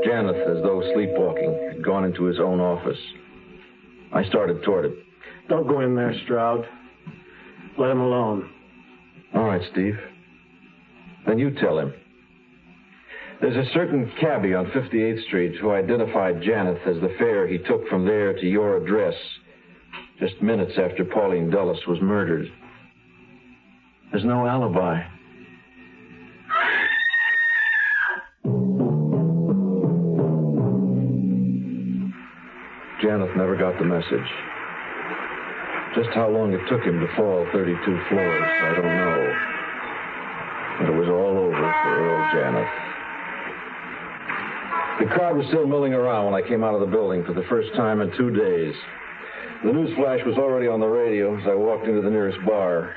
Janeth, as though sleepwalking, had gone into his own office. I started toward it. Don't go in there, Stroud. Let him alone. All right, Steve. Then you tell him. There's a certain cabbie on 58th Street who identified Janeth as the fare he took from there to your address just minutes after Pauline Dulles was murdered. There's no alibi. Janeth never got the message. Just how long it took him to fall 32 floors, I don't know. But it was all over for Earl Janeth. The crowd was still milling around when I came out of the building for the first time in 2 days. The news flash was already on the radio as I walked into the nearest bar.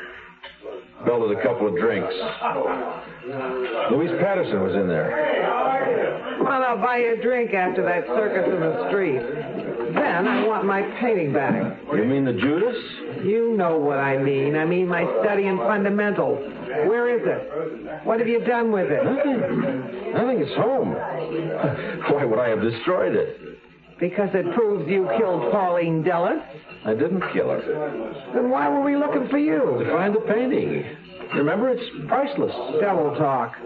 Belted a couple of drinks. Louise Patterson was in there. Well, I'll buy you a drink after that circus in the street. Then I want my painting back. You mean the Judas? You know what I mean. I mean my study in fundamentals. Where is it? What have you done with it? Nothing. It's home. Why would I have destroyed it? Because it proves you killed Pauline Della. I didn't kill her. Then why were we looking for you? To find the painting. Remember, it's priceless. Double talk.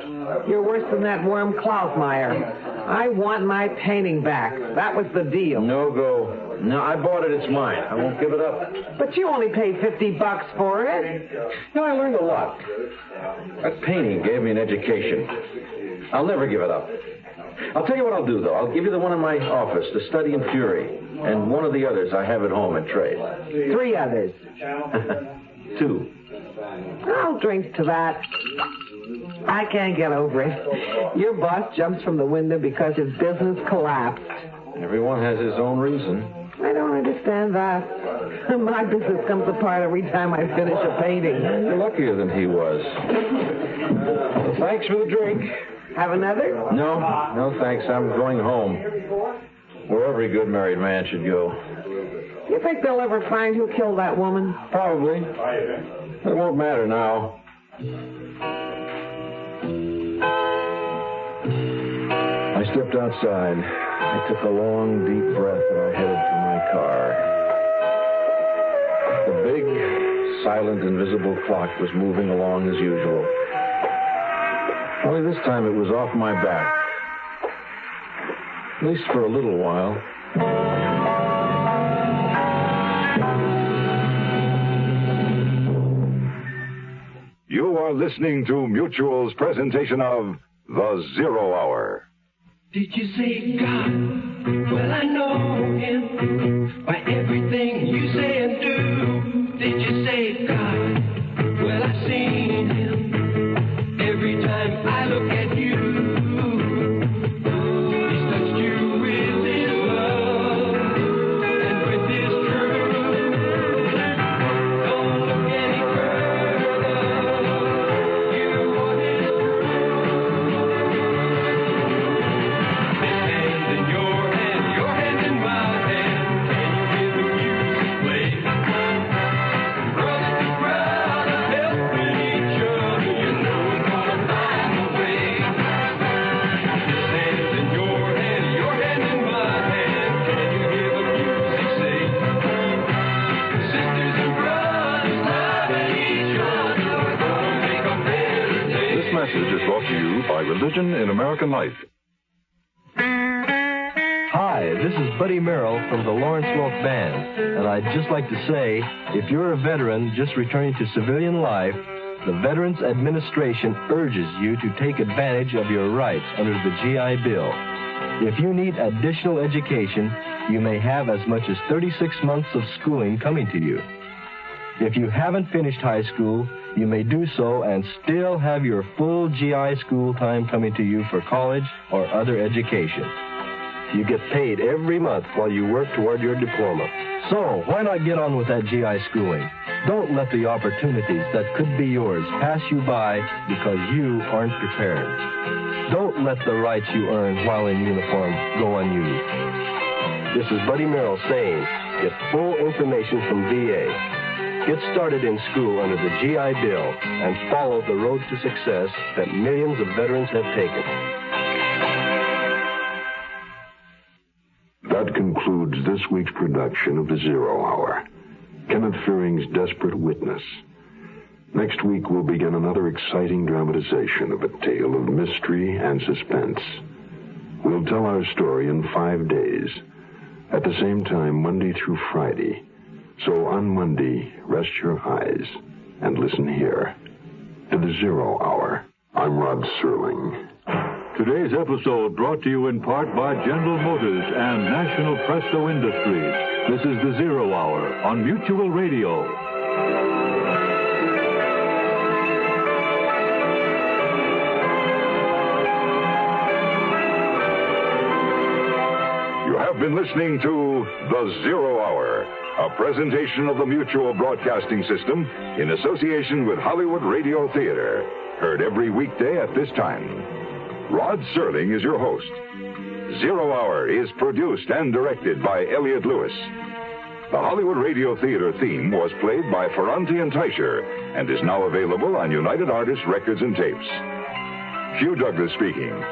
You're worse than that worm Klausmeyer. I want my painting back. That was the deal. No go. No, I bought it. It's mine. I won't give it up. But you only paid $50 for it. No, I learned a lot. That painting gave me an education. I'll never give it up. I'll tell you what I'll do, though. I'll give you the one in my office, the Study in Fury, and one of the others I have at home in trade. 3 others. 2. I'll drink to that. I can't get over it. Your boss jumps from the window because his business collapsed. Everyone has his own reason. I don't understand that. My business comes apart every time I finish a painting. You're luckier than he was. Well, thanks for the drink. Have another? No, thanks. I'm going home. Where every good married man should go. You think they'll ever find who killed that woman? Probably. It won't matter now. I stepped outside. I took a long, deep breath, and I headed for my car. The big, silent, invisible clock was moving along as usual. Only this time it was off my back. At least for a little while. You are listening to Mutual's presentation of The Zero Hour. Did you say God? Well, I know him by everything you say and do. Did you say God? Well, I've seen him every time I look at you. He's touched you with his love and with his truth. Don't look any further. You want his truth. His hand in your hand in my hand. Can you hear the music play? Brother to brother, helping each other. You know we're gonna find a way. His hand in your hand in my hand. Can you hear the music say? Sisters and brothers loving each other. We're gonna make a better day. This message is brought to you by Religion in American Life. Hi, this is Buddy Merrill from the Lawrence Welk Band, and I'd just like to say, if you're a veteran just returning to civilian life, the Veterans Administration urges you to take advantage of your rights under the GI Bill. If you need additional education, you may have as much as 36 months of schooling coming to you. If you haven't finished high school, you may do so and still have your full GI school time coming to you for college or other education. You get paid every month while you work toward your diploma. So, why not get on with that GI schooling? Don't let the opportunities that could be yours pass you by because you aren't prepared. Don't let the rights you earn while in uniform go unused. This is Buddy Merrill saying, get full information from VA. Get started in school under the GI Bill and follow the road to success that millions of veterans have taken. That concludes this week's production of The Zero Hour, Kenneth Fearing's Desperate Witness. Next week, we'll begin another exciting dramatization of a tale of mystery and suspense. We'll tell our story in 5 days, at the same time, Monday through Friday. So on Monday, rest your eyes and listen here to The Zero Hour. I'm Rod Serling. Today's episode brought to you in part by General Motors and National Presto Industries. This is The Zero Hour on Mutual Radio. have been listening to The Zero Hour, a presentation of the Mutual Broadcasting System in association with Hollywood Radio Theater. Heard every weekday at this time. Rod Serling is your host. Zero Hour is produced and directed by Elliott Lewis. The Hollywood Radio Theater theme was played by Ferranti and Teicher and is now available on United Artists Records and Tapes. Hugh Douglas speaking.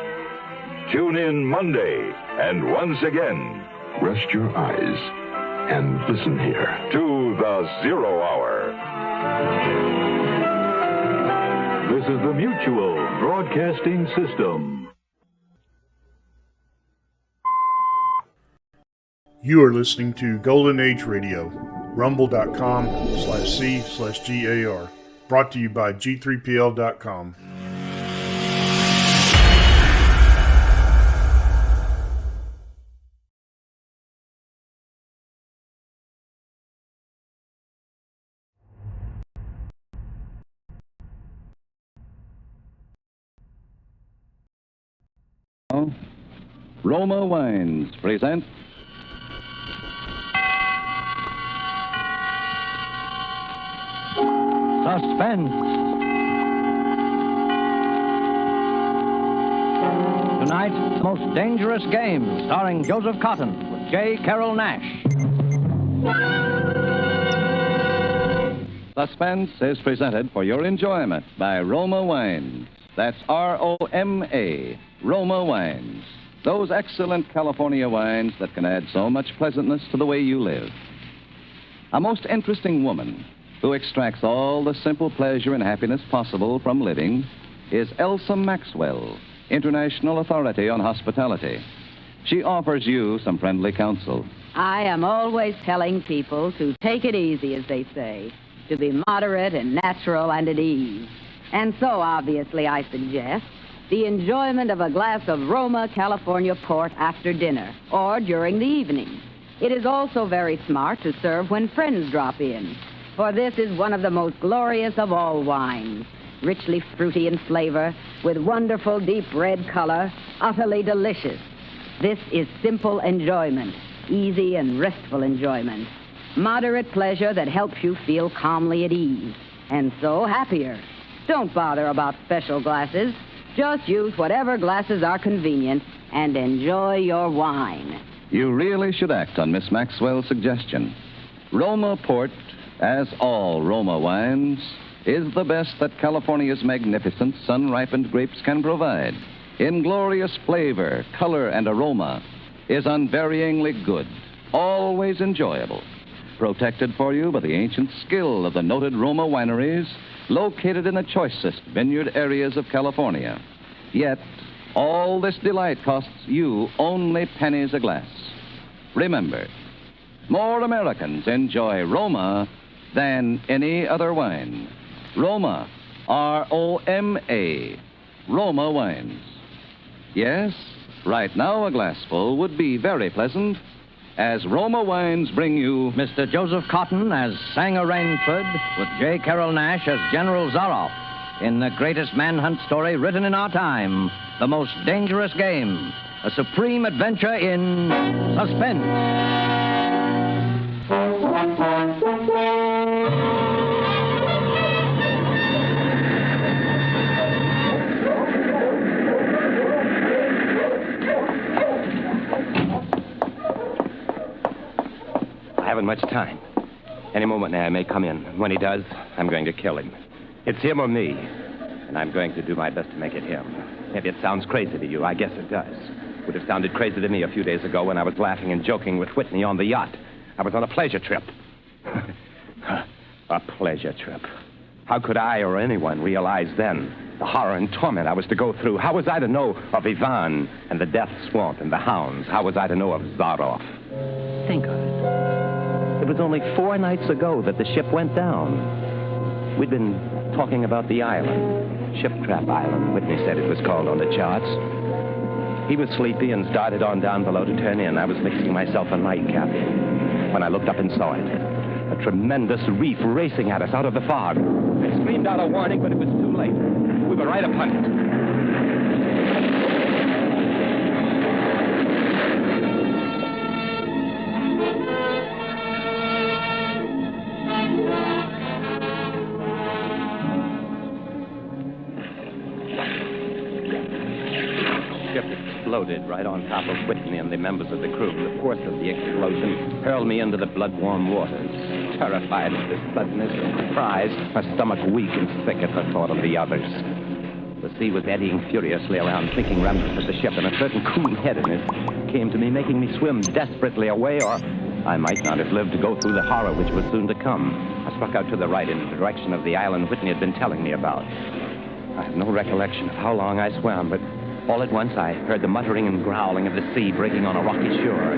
Tune in Monday, and once again, rest your eyes and listen here to The Zero Hour. This is the Mutual Broadcasting System. You are listening to Golden Age Radio, rumble.com/C/GAR, brought to you by G3PL.com. Roma Wines present Suspense. Tonight, The Most Dangerous Game, starring Joseph Cotton with J. Carroll Nash. Suspense is presented for your enjoyment by Roma Wines. That's R-O-M-A, Roma Wines. Those excellent California wines that can add so much pleasantness to the way you live. A most interesting woman who extracts all the simple pleasure and happiness possible from living is Elsa Maxwell, International Authority on Hospitality. She offers you some friendly counsel. I am always telling people to take it easy, as they say, to be moderate and natural and at ease. And so, obviously, I suggest the enjoyment of a glass of Roma California port after dinner or during the evening. It is also very smart to serve when friends drop in, for this is one of the most glorious of all wines, richly fruity in flavor, with wonderful deep red color, utterly delicious. This is simple enjoyment, easy and restful enjoyment, moderate pleasure that helps you feel calmly at ease, and so happier. Don't bother about special glasses. Just use whatever glasses are convenient and enjoy your wine. You really should act on Miss Maxwell's suggestion. Roma Port, as all Roma wines, is the best that California's magnificent sun-ripened grapes can provide. In glorious flavor, color, and aroma, is unvaryingly good, always enjoyable. Protected for you by the ancient skill of the noted Roma wineries, located in the choicest vineyard areas of California. Yet, all this delight costs you only pennies a glass. Remember, more Americans enjoy Roma than any other wine. Roma, R-O-M-A, Roma wines. Yes, right now a glassful would be very pleasant, as Roma Wines bring you Mr. Joseph Cotton as Sanger Rainsford with J. Carroll Nash as General Zaroff in the greatest manhunt story written in our time, The Most Dangerous Game, a supreme adventure in suspense. I haven't much time. Any moment now, I may come in. When he does, I'm going to kill him. It's him or me. And I'm going to do my best to make it him. Maybe it sounds crazy to you. I guess it does. Would have sounded crazy to me a few days ago when I was laughing and joking with Whitney on the yacht. I was on a pleasure trip. A pleasure trip. How could I or anyone realize then the horror and torment I was to go through? How was I to know of Ivan and the Death Swamp and the hounds? How was I to know of Zaroff? Think of it. It was only 4 nights ago that the ship went down. We'd been talking about the island. Ship Trap Island, Whitney said it was called on the charts. He was sleepy and started on down below to turn in. I was mixing myself a nightcap when I looked up and saw it. A tremendous reef racing at us out of the fog. I screamed out a warning, but it was too late. We were right upon it. exploded right on top of Whitney and the members of the crew. The force of the explosion hurled me into the blood-warm waters. Terrified at this suddenness and surprise, my stomach weak and sick at the thought of the others. The sea was eddying furiously around sinking remnants of the ship, and a certain cool-headedness came to me, making me swim desperately away, or I might not have lived to go through the horror which was soon to come. I struck out to the right in the direction of the island Whitney had been telling me about. I have no recollection of how long I swam, but all at once I heard the muttering and growling of the sea breaking on a rocky shore.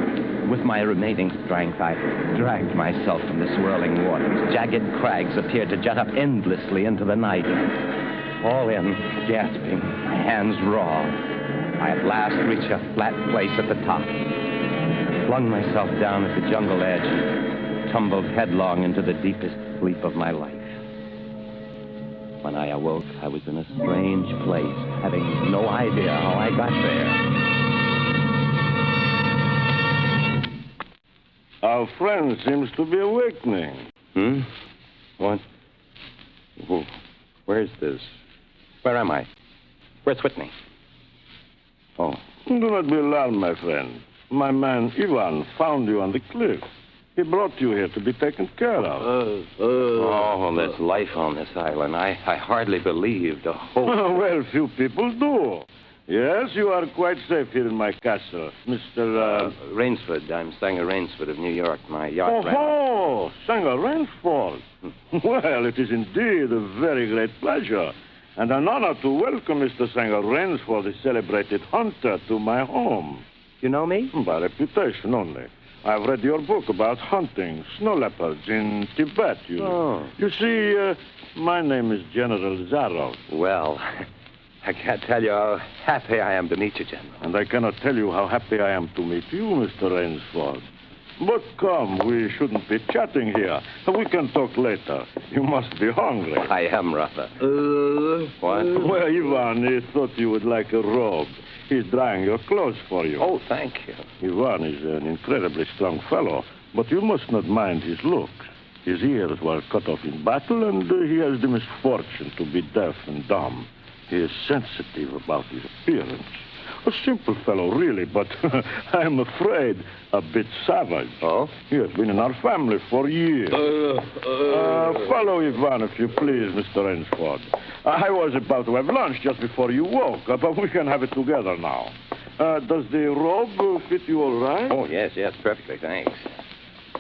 With my remaining strength, I dragged myself from the swirling waters. Jagged crags appeared to jut up endlessly into the night. All in, gasping, my hands raw, I at last reached a flat place at the top. Flung myself down at the jungle edge and tumbled headlong into the deepest sleep of my life. When I awoke, I was in a strange place, having no idea how I got there. Our friend seems to be awakening. What? Where's this? Where am I? Where's Whitney? Oh. Do not be alarmed, my friend. My man Ivan found you on the cliff. He brought you here to be taken care of. Oh, there's life on this island. I hardly believed a hope. Well, few people do. Yes, you are quite safe here in my castle, Mr. Rainsford. I'm Sanger Rainsford of New York. My yacht ran. Oh, Sanger Rainsford. Well, it is indeed a very great pleasure and an honor to welcome Mr. Sanger Rainsford, the celebrated hunter, to my home. You know me? By reputation only. I've read your book about hunting snow leopards in Tibet. You see, my name is General Zarov. Well, I can't tell you how happy I am to meet you, General. And I cannot tell you how happy I am to meet you, Mr. Rainsford. But come, we shouldn't be chatting here. We can talk later. You must be hungry. I am, rather. What? Well, Ivan, he thought you would like a robe. He's drying your clothes for you. Oh, thank you. Ivan is an incredibly strong fellow, but you must not mind his looks. His ears were cut off in battle, and he has the misfortune to be deaf and dumb. He is sensitive about his appearance. A simple fellow, really, but I'm afraid a bit savage. Oh? He has been in our family for years. Follow Ivan, if you please, Mr. Rainsford. I was about to have lunch just before you woke, but we can have it together now. Does the robe fit you all right? Oh, yes, perfectly, thanks.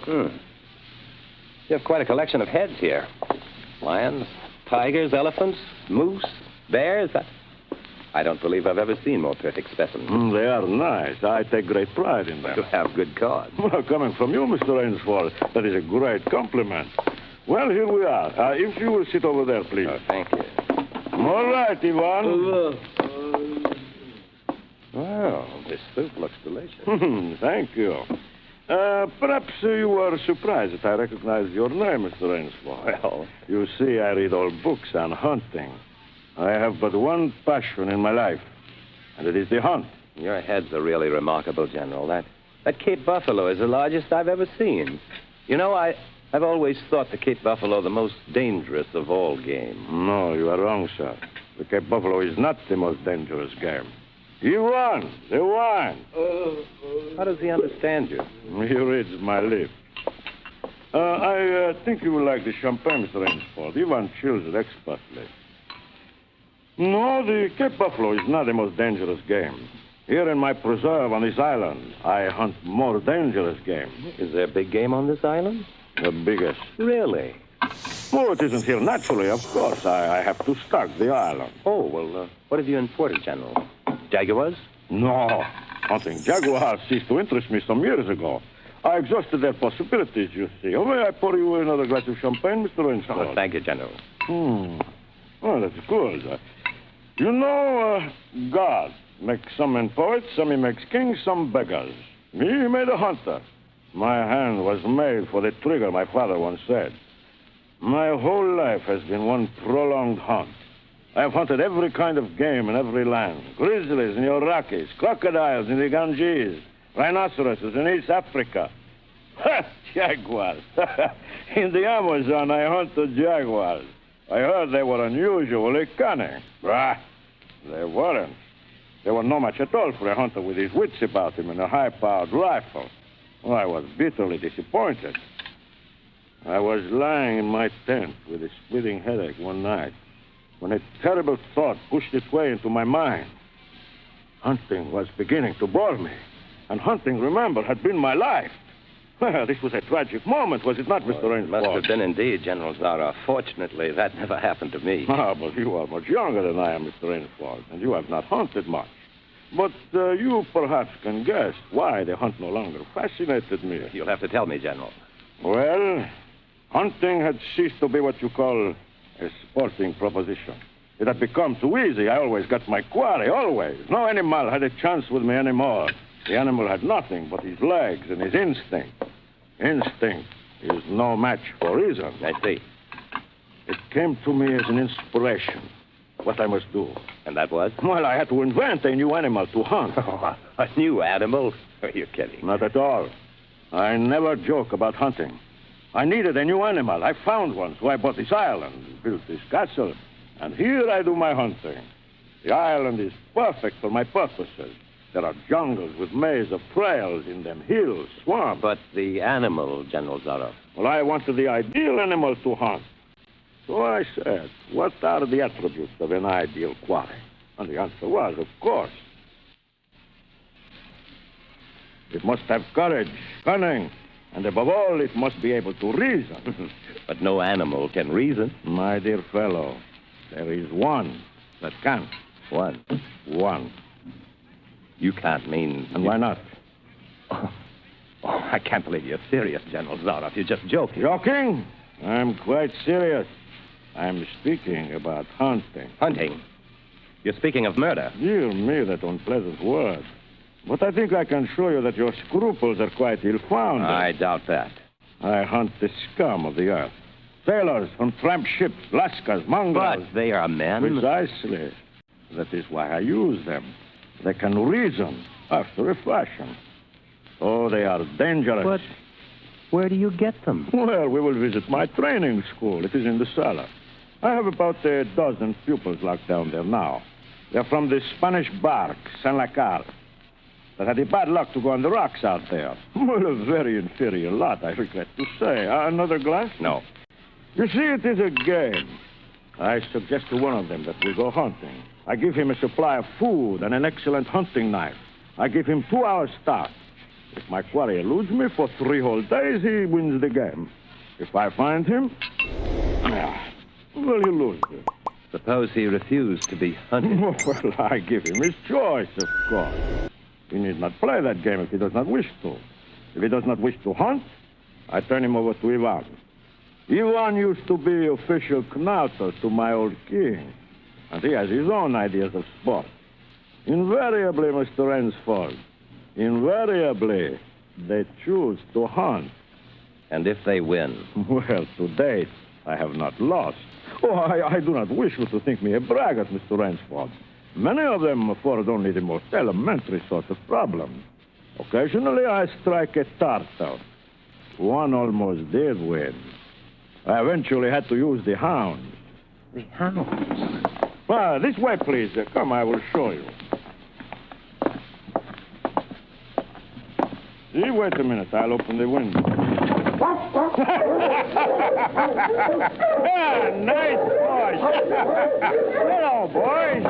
You have quite a collection of heads here. Lions, tigers, elephants, moose, bears. I don't believe I've ever seen more perfect specimens. They are nice. I take great pride in them. You have good cause. Well, coming from you, Mr. Rainsford, that is a great compliment. Well, here we are. If you will sit over there, please. Oh, thank you. All right, Ivan. Well, this soup looks delicious. Thank you. Perhaps you were surprised that I recognized your name, Mr. Rainsford. Well, you see, I read old books on hunting. I have but one passion in my life, and it is the hunt. Your heads are really remarkable, General. That Cape Buffalo is the largest I've ever seen. You know, I've always thought the Cape Buffalo the most dangerous of all game. No, you are wrong, sir. The Cape Buffalo is not the most dangerous game. You won. The wine. How does he understand you? He reads my lips. I think you will like the champagne, Mr. Rainsford. Ivan chills it expertly. No, the Cape Buffalo is not the most dangerous game. Here in my preserve on this island, I hunt more dangerous game. Is there big game on this island? The biggest. Really? Oh, it isn't here naturally, of course. I have to stock the island. Oh, well, what have you imported, General? Jaguars? No. Hunting jaguars ceased to interest me some years ago. I exhausted their possibilities, you see. Oh, may I pour you another glass of champagne, Mr. Rainsford? Oh, thank you, General. Oh, that's good. You know, God makes some men poets, some he makes kings, some beggars. Me, he made a hunter. My hand was made for the trigger, my father once said. My whole life has been one prolonged hunt. I have hunted every kind of game in every land. Grizzlies in the Rockies, crocodiles in the Ganges, rhinoceroses in East Africa. Jaguars. In the Amazon, I hunted jaguars. I heard they were unusually cunning. Bah, they weren't. They were no match at all for a hunter with his wits about him and a high-powered rifle. Well, I was bitterly disappointed. I was lying in my tent with a splitting headache one night when a terrible thought pushed its way into my mind. Hunting was beginning to bore me, and hunting, remember, had been my life. Well, this was a tragic moment, was it not, Mr. Rainsford? Must have been indeed, General Zaroff. Fortunately, that never happened to me. Ah, but you are much younger than I am, Mr. Rainsford, and you have not hunted much. But you perhaps can guess why the hunt no longer fascinated me. You'll have to tell me, General. Well, hunting had ceased to be what you call a sporting proposition. It had become too easy. I always got my quarry, always. No animal had a chance with me anymore. The animal had nothing but his legs and his instinct. Instinct is no match for reason. I see. It came to me as an inspiration, what I must do. And that was? Well, I had to invent a new animal to hunt. Oh, a new animal? Are you kidding? Not at all. I never joke about hunting. I needed a new animal. I found one, so I bought this island, built this castle, and here I do my hunting. The island is perfect for my purposes. There are jungles with maze of trails in them, hills, swamps. But the animal, General Zaroff. Well, I wanted the ideal animal to hunt. So I said, what are the attributes of an ideal quarry? And the answer was, of course, it must have courage, cunning, and above all, it must be able to reason. But no animal can reason. My dear fellow, there is one that can. One? One. You can't mean... And why not? Oh, I can't believe you're serious, General Zaroff. You're just joking. Joking? I'm quite serious. I'm speaking about hunting. Hunting? You're speaking of murder. Dear me, that unpleasant word. But I think I can show you that your scruples are quite ill-founded. I doubt that. I hunt the scum of the earth. Sailors on tramp ships, lascars, mongrels. But they are men. Precisely. That is why I use them. They can reason after a fashion. Oh, they are dangerous. But where do you get them? Well, we will visit my training school. It is in the cellar. I have about a dozen pupils locked down there now. They're from the Spanish bark, San Lacar, that had the bad luck to go on the rocks out there. Well, a very inferior lot, I regret to say. Another glass? No. You see, it is a game. I suggest to one of them that we go hunting. I give him a supply of food and an excellent hunting knife. I give him 2 hours start. If my quarry eludes me for 3 whole days, he wins the game. If I find him, well, he loses. Suppose he refused to be hunted. Well, I give him his choice, of course. He need not play that game if he does not wish to. If he does not wish to hunt, I turn him over to Ivan. Ivan used to be official knauter to my old king, and he has his own ideas of sport. Invariably, Mr. Rainsford, invariably, they choose to hunt. And if they win? Well, to date, I have not lost. Oh, I do not wish you to think me a braggart, Mr. Rainsford. Many of them afford only the most elementary sort of problem. Occasionally, I strike a tartar. One almost did win. I eventually had to use the hound. The hounds? Well, this way, please. Come, I will show you. See, wait a minute. I'll open the window. Nice boys. Hello, boys.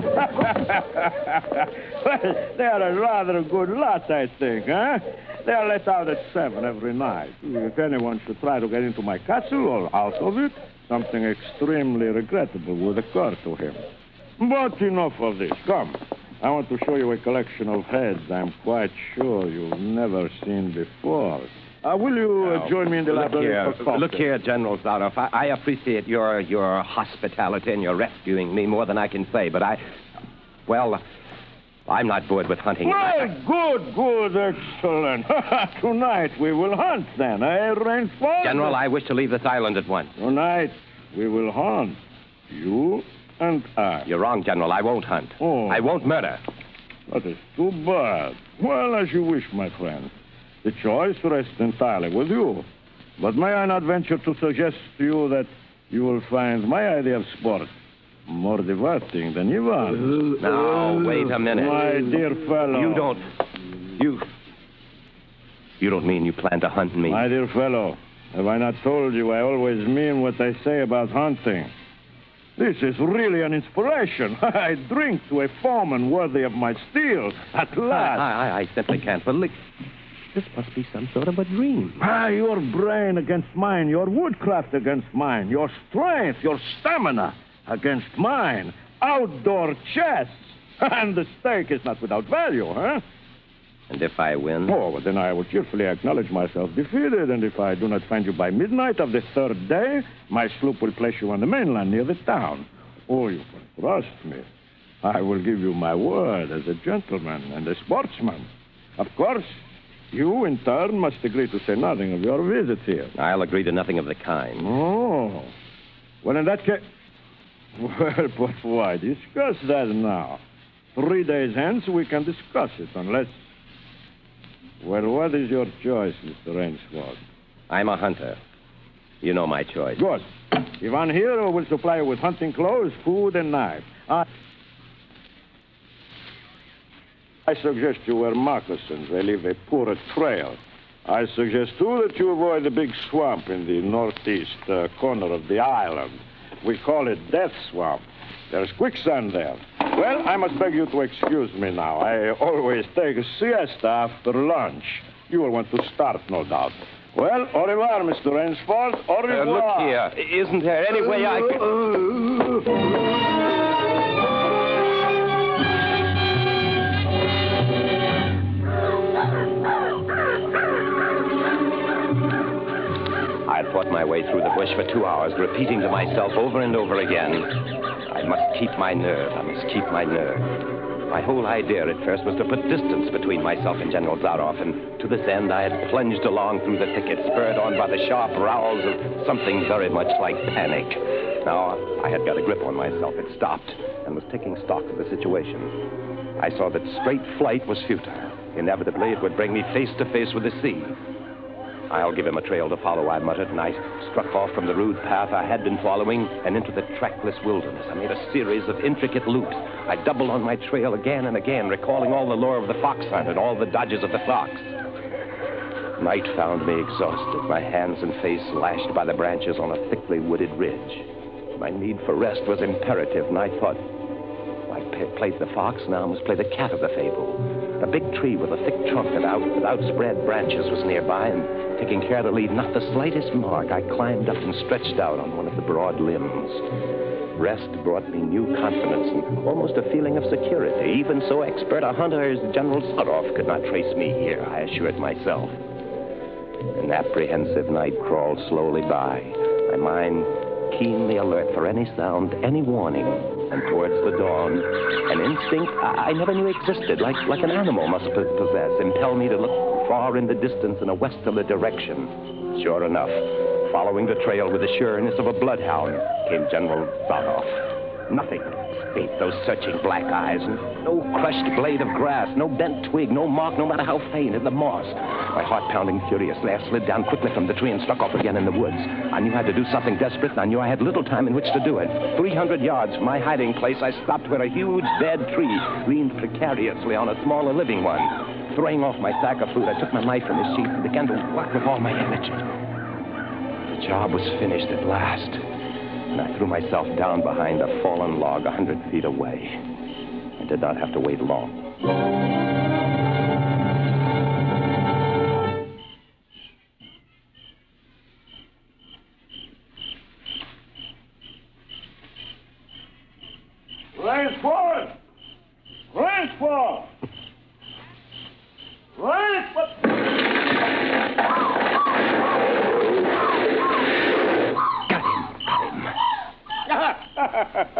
Well, they are a rather good lot, I think, huh? They are let out at 7 every night. If anyone should try to get into my castle or out of it, something extremely regrettable would occur to him. But enough of this. Come. I want to show you a collection of heads I'm quite sure you've never seen before. Will you join me in the library for coffee? Look here, General Zaroff. I appreciate your hospitality and your rescuing me more than I can say, but I'm not bored with hunting. Well, good, excellent. Tonight we will hunt then, eh, Rainsford? General, I wish to leave this island at once. Tonight we will hunt. You and I. You're wrong, General. I won't hunt. Oh. I won't murder. That is too bad. Well, as you wish, my friend. The choice rests entirely with you. But may I not venture to suggest to you that you will find my idea of sport More diverting than Ivan. Now, wait a minute. My dear fellow. You don't mean you plan to hunt me? My dear fellow, have I not told you I always mean what I say about hunting? This is really an inspiration. I drink to a foeman worthy of my steel. At last. I simply can't believe... This must be some sort of a dream. Your brain against mine, your woodcraft against mine, your strength, your stamina against mine. Outdoor chess. And the stake is not without value, huh? And if I win? Oh, well, then I will cheerfully acknowledge myself defeated, and if I do not find you by midnight of the third day, my sloop will place you on the mainland near the town. Oh, you can trust me. I will give you my word as a gentleman and a sportsman. Of course, you, in turn, must agree to say nothing of your visit here. I'll agree to nothing of the kind. Oh. Well, in that case... Well, but why discuss that now? 3 days hence, we can discuss it, unless... Well, what is your choice, Mr. Rainsford? I'm a hunter. You know my choice. Good. Ivan here will supply you with hunting clothes, food, and knife. I suggest you wear moccasins. They leave a poorer trail. I suggest, too, that you avoid the big swamp in the northeast corner of the island. We call it Death Swamp. There's quicksand there. Well, I must beg you to excuse me now. I always take a siesta after lunch. You will want to start, no doubt. Well, au revoir, Mr. Rainsford. Au revoir. Look here. Isn't there any way I can... I fought my way through the bush for 2 hours, repeating to myself over and over again, I must keep my nerve. I must keep my nerve. My whole idea at first was to put distance between myself and General Zaroff, and to this end I had plunged along through the thicket, spurred on by the sharp rowels of something very much like panic. Now, I had got a grip on myself. It stopped, and was taking stock of the situation. I saw that straight flight was futile. Inevitably, it would bring me face to face with the sea. I'll give him a trail to follow, I muttered, and I struck off from the rude path I had been following and into the trackless wilderness. I made a series of intricate loops. I doubled on my trail again and again, recalling all the lore of the fox hunt and all the dodges of the fox. Night found me exhausted, my hands and face lashed by the branches on a thickly wooded ridge. My need for rest was imperative, and I thought, I played the fox, now I must play the cat of the fable. A big tree with a thick trunk and outspread branches was nearby, and taking care to leave not the slightest mark, I climbed up and stretched out on one of the broad limbs. Rest brought me new confidence and almost a feeling of security. Even so expert a hunter as General Zaroff could not trace me here, I assured myself. An apprehensive night crawled slowly by, my mind keenly alert for any sound, any warning. And towards the dawn, an instinct I never knew existed, like an animal must possess, impel me to look far in the distance in a westerly direction. Sure enough, following the trail with the sureness of a bloodhound, came General Zaroff. Nothing escaped those searching black eyes. No crushed blade of grass, no bent twig, no mark, no matter how faint, in the moss. My heart pounding furiously, I slid down quickly from the tree and struck off again in the woods. I knew I had to do something desperate, and I knew I had little time in which to do it. 300 yards from my hiding place, I stopped where a huge dead tree leaned precariously on a smaller living one. Throwing off my sack of food, I took my knife from his sheath and began to whack with all my energy. The job was finished at last, and I threw myself down behind a fallen log 100 feet away. I did not have to wait long. Rainsford! Rainsford! Rainsford!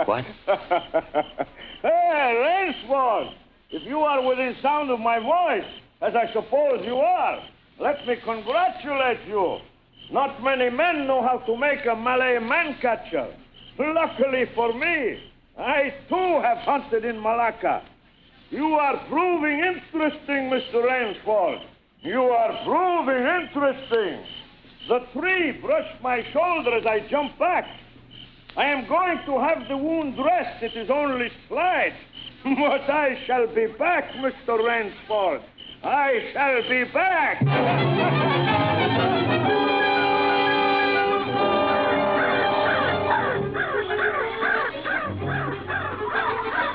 What? Hey, Rainsford! If you are within sound of my voice, as I suppose you are, let me congratulate you. Not many men know how to make a Malay man-catcher. Luckily for me, I too have hunted in Malacca. You are proving interesting, Mr. Rainsford. You are proving interesting. The tree brushed my shoulder as I jumped back. I am going to have the wound dressed. It is only slight. But I shall be back, Mr. Ransford. I shall be back.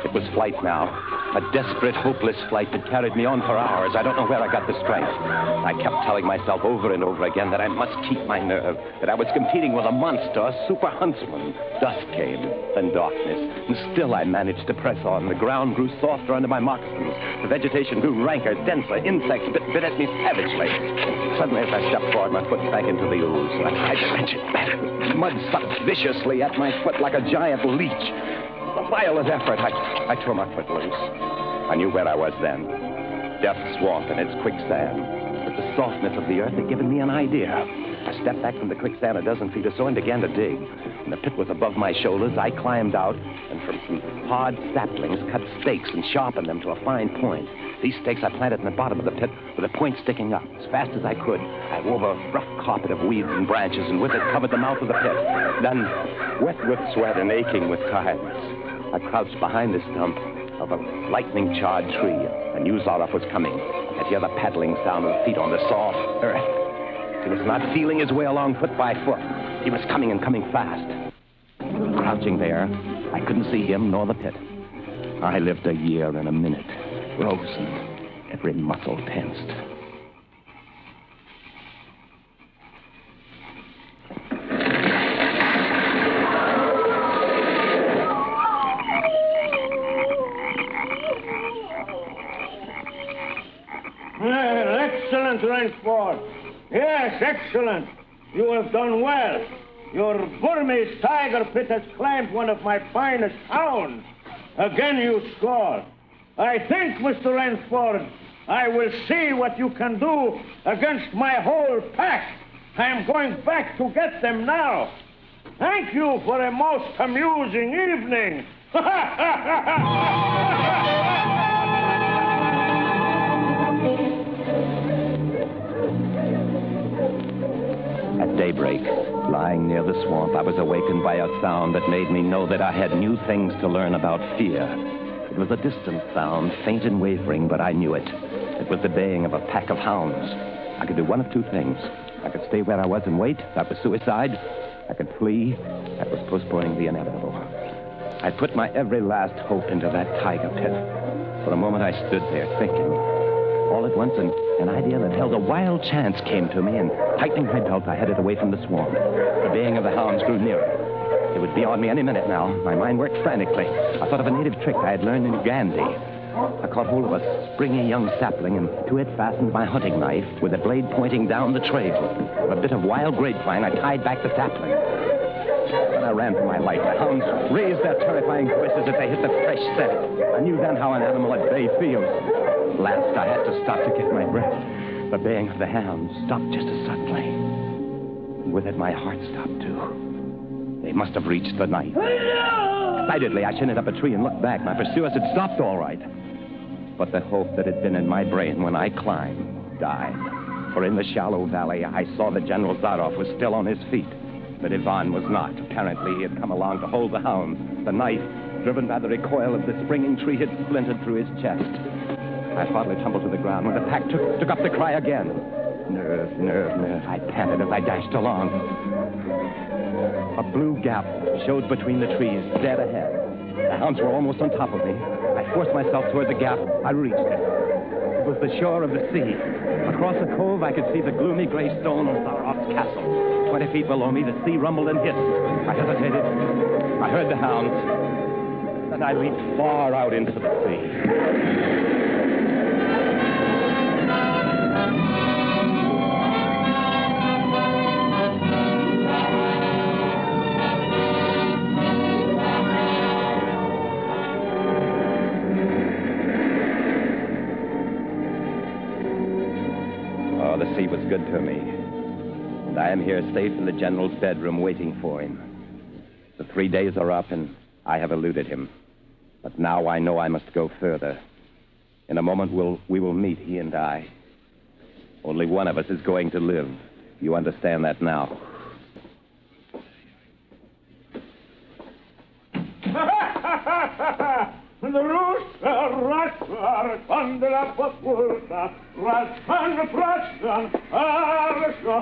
It was flight now. A desperate, hopeless flight that carried me on for hours. I don't know where I got the strength. I kept telling myself over and over again that I must keep my nerve, that I was competing with a monster, a super huntsman. Dusk came, then darkness, and still I managed to press on. The ground grew softer under my moccasins. The vegetation grew ranker, denser. Insects bit at me savagely. And suddenly, as I stepped forward, my foot sank into the ooze. I tried to wrench it back. Mud sucked viciously at my foot like a giant leech. With a violent effort, I tore my foot loose. I knew where I was then. Death Swamp and its quicksand. But the softness of the earth had given me an idea. I stepped back from the quicksand a dozen feet or so and began to dig. When the pit was above my shoulders, I climbed out and from some hard saplings cut stakes and sharpened them to a fine point. These stakes I planted in the bottom of the pit with a point sticking up. As fast as I could, I wove a rough carpet of weeds and branches and with it covered the mouth of the pit. Then, wet with sweat and aching with tiredness, I crouched behind the stump of a lightning-charred tree. I knew Zaroff was coming. I could hear the paddling sound of feet on the soft earth. He was not feeling his way along foot by foot. He was coming and coming fast. Crouching there, I couldn't see him nor the pit. I lived a year and a minute, frozen, every muscle tensed. Excellent, Ransford. Yes, excellent. You have done well. Your Burmese tiger pit has claimed one of my finest hounds. Again you scored. I think, Mr. Ransford, I will see what you can do against my whole pack. I am going back to get them now. Thank you for a most amusing evening. At daybreak, lying near the swamp, I was awakened by a sound that made me know that I had new things to learn about fear. It was a distant sound, faint and wavering, but I knew it. It was the baying of a pack of hounds. I could do one of two things. I could stay where I was and wait. That was suicide. I could flee. That was postponing the inevitable. I put my every last hope into that tiger pit. For a moment, I stood there thinking. All at once, an idea that held a wild chance came to me, and tightening my belt, I headed away from the swamp. The baying of the hounds grew nearer. It would be on me any minute now. My mind worked frantically. I thought of a native trick I had learned in Uganda. I caught hold of a springy young sapling, and to it fastened my hunting knife with the blade pointing down the trail. With a bit of wild grapevine, I tied back the sapling. Then I ran for my life. The hounds raised their terrifying voices as they hit the fresh scent. I knew then how an animal at bay feels. At last, I had to stop to get my breath. The baying of the hounds stopped just as suddenly. And with it, my heart stopped, too. They must have reached the night. Excitedly, I shinnied up a tree and looked back. My pursuers had stopped all right. But the hope that had been in my brain when I climbed died. For in the shallow valley, I saw that General Zaroff was still on his feet. But Ivan was not. Apparently, he had come along to hold the hounds. The knife, driven by the recoil of the springing tree, had splintered through his chest. I hardly tumbled to the ground when the pack took up the cry again. Nerve, nerve, nerve. I panted as I dashed along. A blue gap showed between the trees, dead ahead. The hounds were almost on top of me. I forced myself toward the gap. I reached it. It was the shore of the sea. Across the cove, I could see the gloomy gray stone of Zaroff's castle. 20 feet below me, the sea rumbled and hissed. I hesitated. I heard the hounds. Then I leaped far out into the sea. The sea was good to me. And I am here safe in the general's bedroom waiting for him. The 3 days are up and I have eluded him. But now I know I must go further. In a moment we will meet, he and I. Only one of us is going to live. You understand that now. Andrusa, Rasar, Pandela Papurta, Rasman, Prastan, Arso.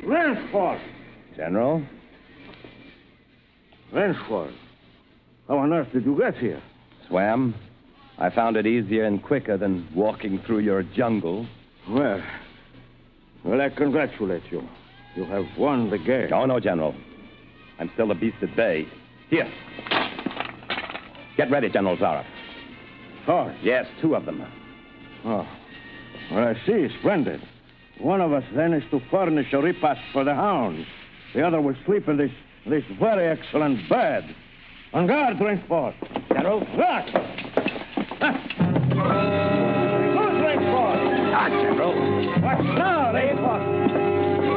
Rainsford. General? Rainsford. How on earth did you get here? Swam. I found it easier and quicker than walking through your jungle. Well, I congratulate you. You have won the game. Oh, no, General. I'm still a beast at bay. Here. Get ready, General Zaroff. Oh. Yes, 2 of them. Oh. Well, I see. Splendid. One of us then is to furnish a repast for the hounds. The other will sleep in this very excellent bed. On guard, Rainsford. General. Look! Good, Rainsford. Ah, General. What now, Rainsford?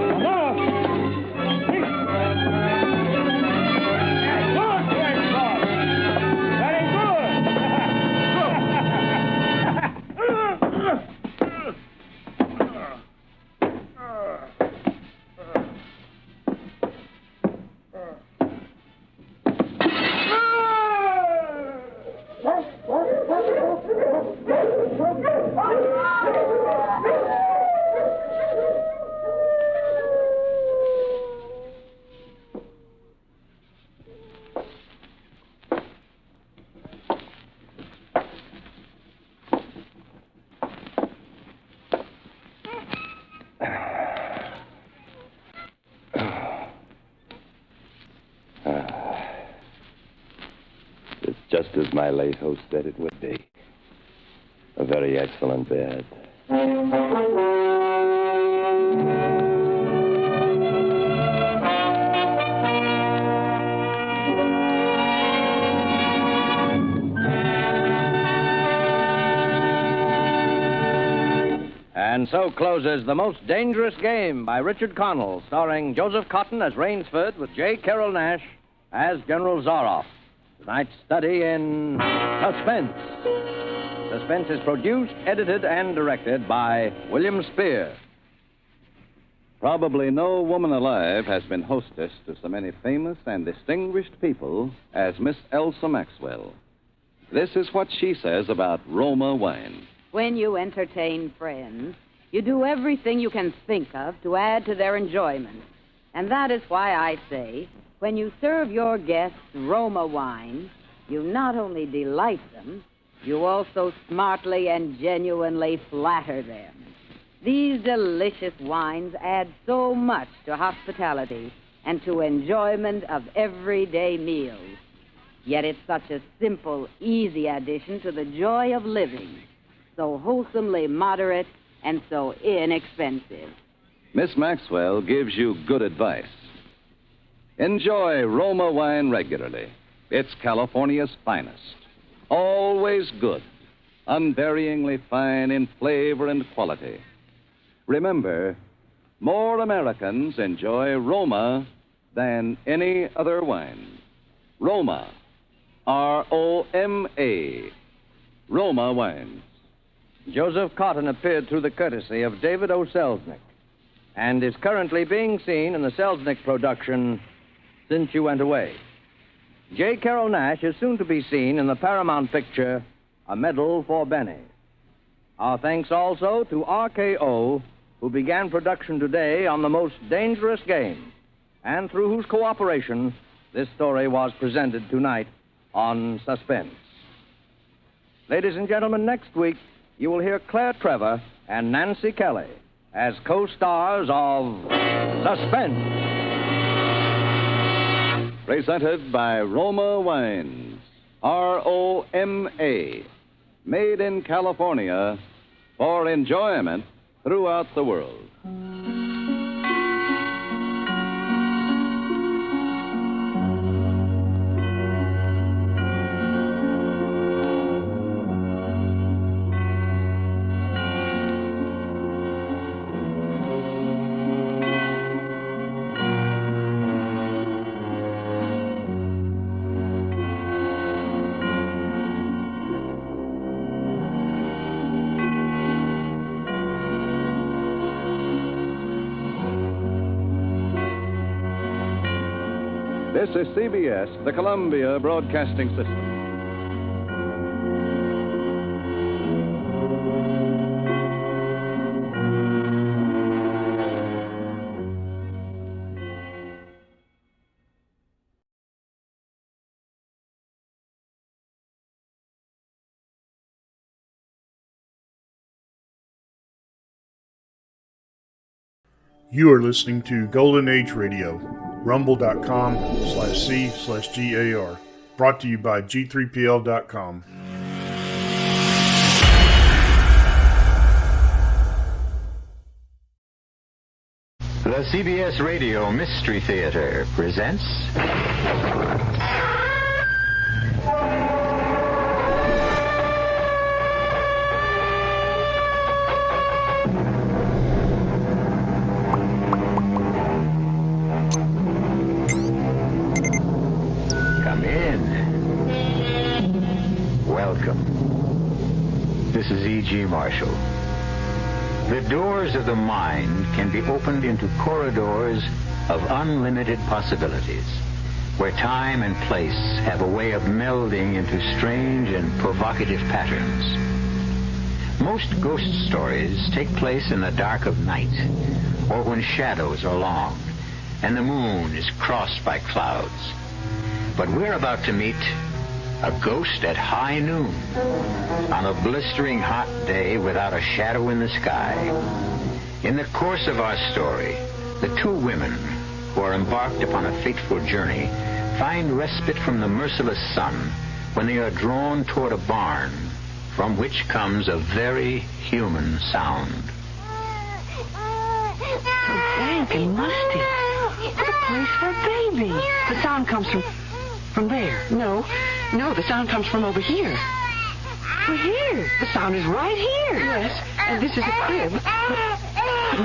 Come on. Good, Rainsford. Very It's just as my late host said it would be. A very excellent bed. And so closes The Most Dangerous Game by Richard Connell, starring Joseph Cotton as Rainsford with J. Carroll Nash as General Zaroff. Tonight's study in Suspense. Suspense is produced, edited, and directed by William Spear. Probably no woman alive has been hostess to so many famous and distinguished people as Miss Elsa Maxwell. This is what she says about Roma wine. When you entertain friends, you do everything you can think of to add to their enjoyment. And that is why I say, when you serve your guests Roma wine, you not only delight them, you also smartly and genuinely flatter them. These delicious wines add so much to hospitality and to enjoyment of everyday meals. Yet it's such a simple, easy addition to the joy of living. So wholesomely moderate and so inexpensive. Miss Maxwell gives you good advice. Enjoy Roma wine regularly. It's California's finest. Always good. Unvaryingly fine in flavor and quality. Remember, more Americans enjoy Roma than any other wine. Roma. R-O-M-A. Roma wines. Joseph Cotton appeared through the courtesy of David O. Selznick and is currently being seen in the Selznick production Since You Went Away. J. Carroll Nash is soon to be seen in the Paramount picture A Medal for Benny. Our thanks also to RKO, who began production today on The Most Dangerous Game, and through whose cooperation this story was presented tonight on Suspense. Ladies and gentlemen, next week you will hear Claire Trevor and Nancy Kelly as co-stars of Suspense. Presented by Roma Wines. R-O-M-A. Made in California for enjoyment throughout the world. This is CBS, the Columbia Broadcasting System. You are listening to Golden Age Radio, rumble.com/C/GAR. Brought to you by G3PL.com. The CBS Radio Mystery Theater presents... Come in. Welcome. This is E.G. Marshall. The doors of the mind can be opened into corridors of unlimited possibilities, where time and place have a way of melding into strange and provocative patterns. Most ghost stories take place in the dark of night, or when shadows are long and the moon is crossed by clouds. But we're about to meet a ghost at high noon, on a blistering hot day without a shadow in the sky. In the course of our story, the two women who are embarked upon a fateful journey find respite from the merciless sun when they are drawn toward a barn from which comes a very human sound. So dank and musty. What a place for a baby. The sound comes from there. No, the sound comes from over here. Well, here. The sound is right here. Yes, and this is a crib. But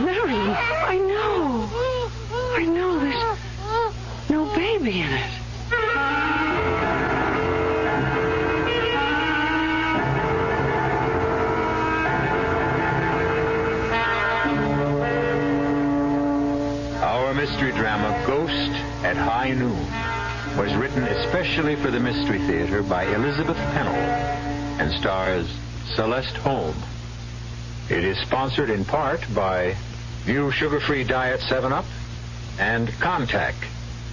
Marion, I know there's no baby in it. Our mystery drama, Ghost at High Noon, was written especially for the Mystery Theater by Elizabeth Pennell and stars Celeste Holm. It is sponsored in part by New Sugar-Free Diet 7-Up and Contact,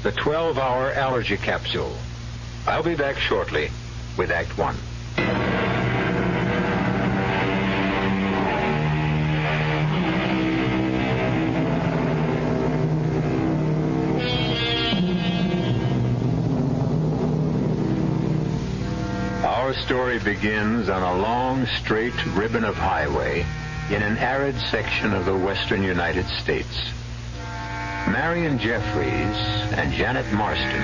the 12-hour allergy capsule. I'll be back shortly with Act 1. Our story begins on a long, straight ribbon of highway in an arid section of the western United States. Marion Jeffries and Janet Marston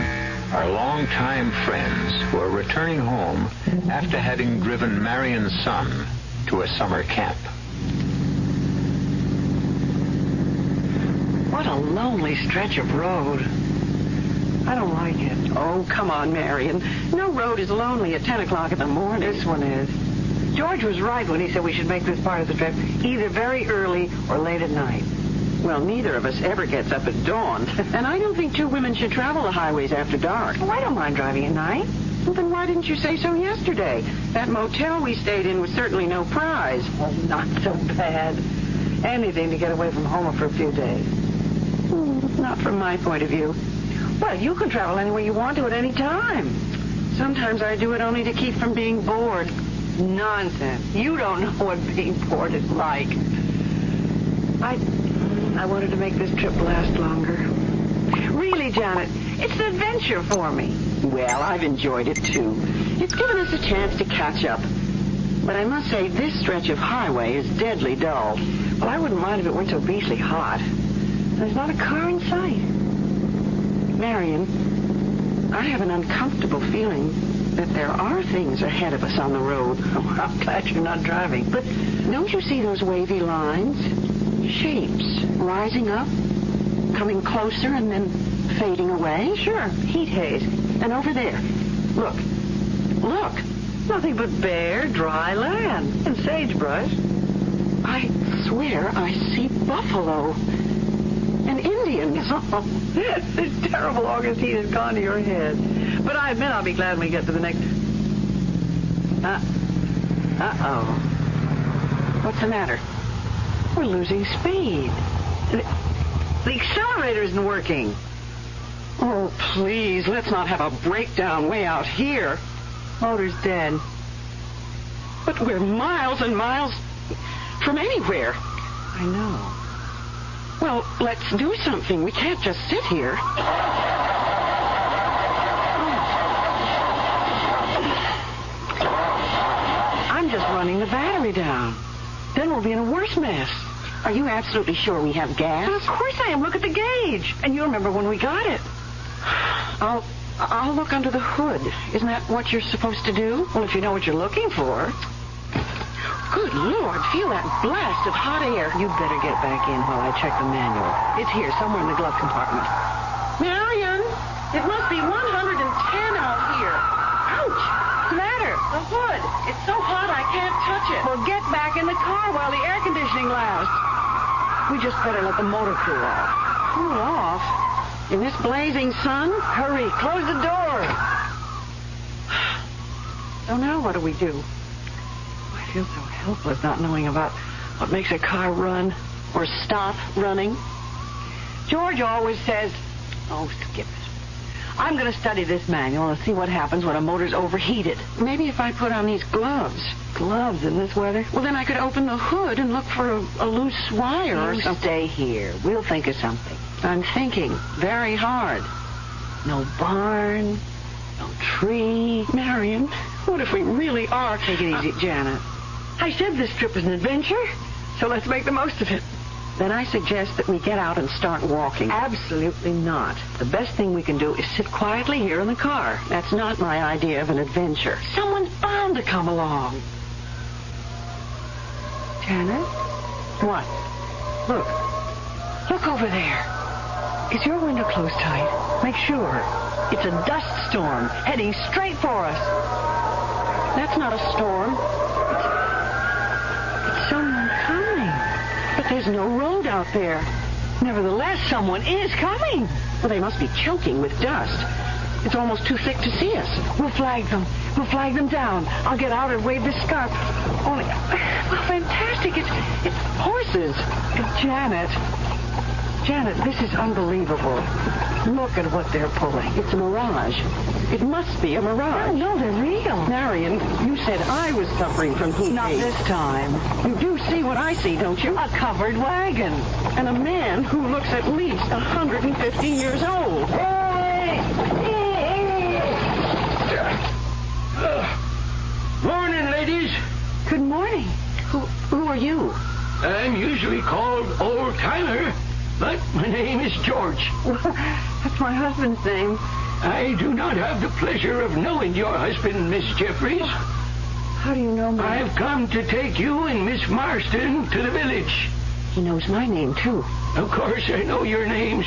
are longtime friends who are returning home after having driven Marion's son to a summer camp. What a lonely stretch of road. I don't like it. Oh, come on, Marion. No road is lonely at 10 o'clock in the morning. This one is. George was right when he said we should make this part of the trip either very early or late at night. Well, neither of us ever gets up at dawn. And I don't think two women should travel the highways after dark. Oh, I don't mind driving at night. Well, then why didn't you say so yesterday? That motel we stayed in was certainly no prize. Well, not so bad. Anything to get away from home for a few days. Not from my point of view. Well, you can travel anywhere you want to at any time. Sometimes I do it only to keep from being bored. Nonsense. You don't know what being bored is like. I wanted to make this trip last longer. Really, Janet, it's an adventure for me. Well, I've enjoyed it, too. It's given us a chance to catch up. But I must say, this stretch of highway is deadly dull. Well, I wouldn't mind if it weren't so beastly hot. There's not a car in sight. Marion, I have an uncomfortable feeling that there are things ahead of us on the road. Oh, I'm glad you're not driving. But don't you see those wavy lines? Shapes rising up, coming closer, and then fading away? Sure, heat haze. And over there, look. Nothing but bare, dry land and sagebrush. I swear I see buffalo. And and Indians. This terrible Augustine has gone to your head. But I admit I'll be glad when we get to the next... Uh-oh. What's the matter? We're losing speed. The accelerator isn't working. Oh, please, let's not have a breakdown way out here. Motor's dead. But we're miles and miles from anywhere. I know. Well, let's do something. We can't just sit here. I'm just running the battery down. Then we'll be in a worse mess. Are you absolutely sure we have gas? Well, of course I am. Look at the gauge. And you remember when we got it. I'll look under the hood. Isn't that what you're supposed to do? Well, if you know what you're looking for. Good Lord, feel that blast of hot air. You'd better get back in while I check the manual. It's here, somewhere in the glove compartment. Marion, it must be 110 out here. Ouch! What's the matter? The hood. It's so hot I can't touch it. Well, get back in the car while the air conditioning lasts. We just better let the motor cool off. Cool off? In this blazing sun? Hurry, close the door. So now what do we do? I feel so helpless not knowing about what makes a car run or stop running. George always says, oh, skip it. I'm going to study this manual and see what happens when a motor's overheated. Maybe if I put on these gloves. Gloves in this weather? Well, then I could open the hood and look for a loose wire or something. Stay here. We'll think of something. I'm thinking very hard. No barn, no tree. Marion, what if we really are? Take it easy, Janet. I said this trip was an adventure, so let's make the most of it. Then I suggest that we get out and start walking. Absolutely not. The best thing we can do is sit quietly here in the car. That's not my idea of an adventure. Someone's bound to come along. Janet? What? Look over there. Is your window closed tight? Make sure. It's a dust storm heading straight for us. That's not a storm. It's someone coming. But there's no road out there. Nevertheless, someone is coming. Well, they must be choking with dust. It's almost too thick to see us. We'll flag them. We'll flag them down. I'll get out and wave this scarf. Only, well, fantastic. It's horses. Janet, this is unbelievable. Look at what they're pulling. It's a mirage. It must be a mirage. No, they're real. Marion, you said I was suffering from heat. Not this time. You do see what I see, don't you? A covered wagon. And a man who looks at least 150 years old. Morning, ladies. Good morning. Who are you? I'm usually called Old Timer, but my name is George. That's my husband's name. I do not have the pleasure of knowing your husband, Miss Jeffries. How do you know me? I've come to take you and Miss Marston to the village. He knows my name, too. Of course, I know your names.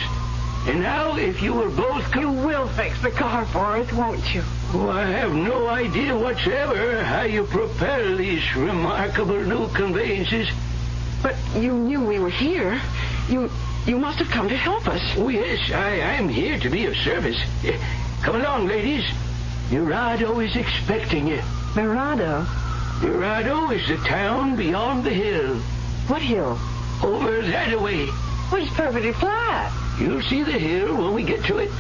And now, if you will both You will fix the car for us, won't you? Oh, I have no idea whatsoever how you propel these remarkable new conveyances. But you knew we were here. You must have come to help us. Oh, yes, I'm here to be of service. Come along, ladies. Murado is expecting you. Murado? Murado is the town beyond the hill. What hill? Over that way. Well, it's perfectly flat. You'll see the hill when we get to it.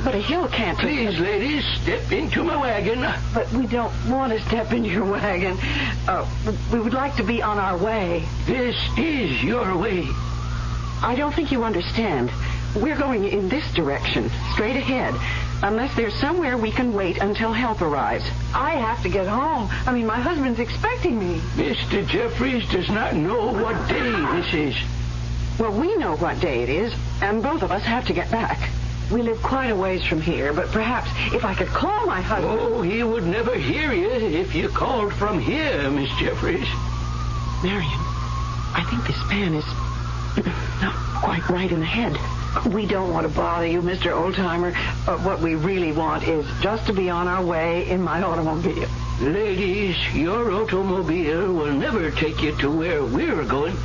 But a hill can't... Please, ladies, step into my wagon. But we don't want to step into your wagon. We would like to be on our way. This is your way. I don't think you understand. We're going in this direction, straight ahead, unless there's somewhere we can wait until help arrives. I have to get home. I mean, my husband's expecting me. Mr. Jeffries does not know what day this is. Well, we know what day it is, and both of us have to get back. We live quite a ways from here, but perhaps if I could call my husband... Oh, he would never hear you if you called from here, Miss Jeffries. Marion, I think this man is not quite right in the head. We don't want to bother you, Mr. Oldtimer. What we really want is just to be on our way in my automobile. Ladies, your automobile will never take you to where we're going.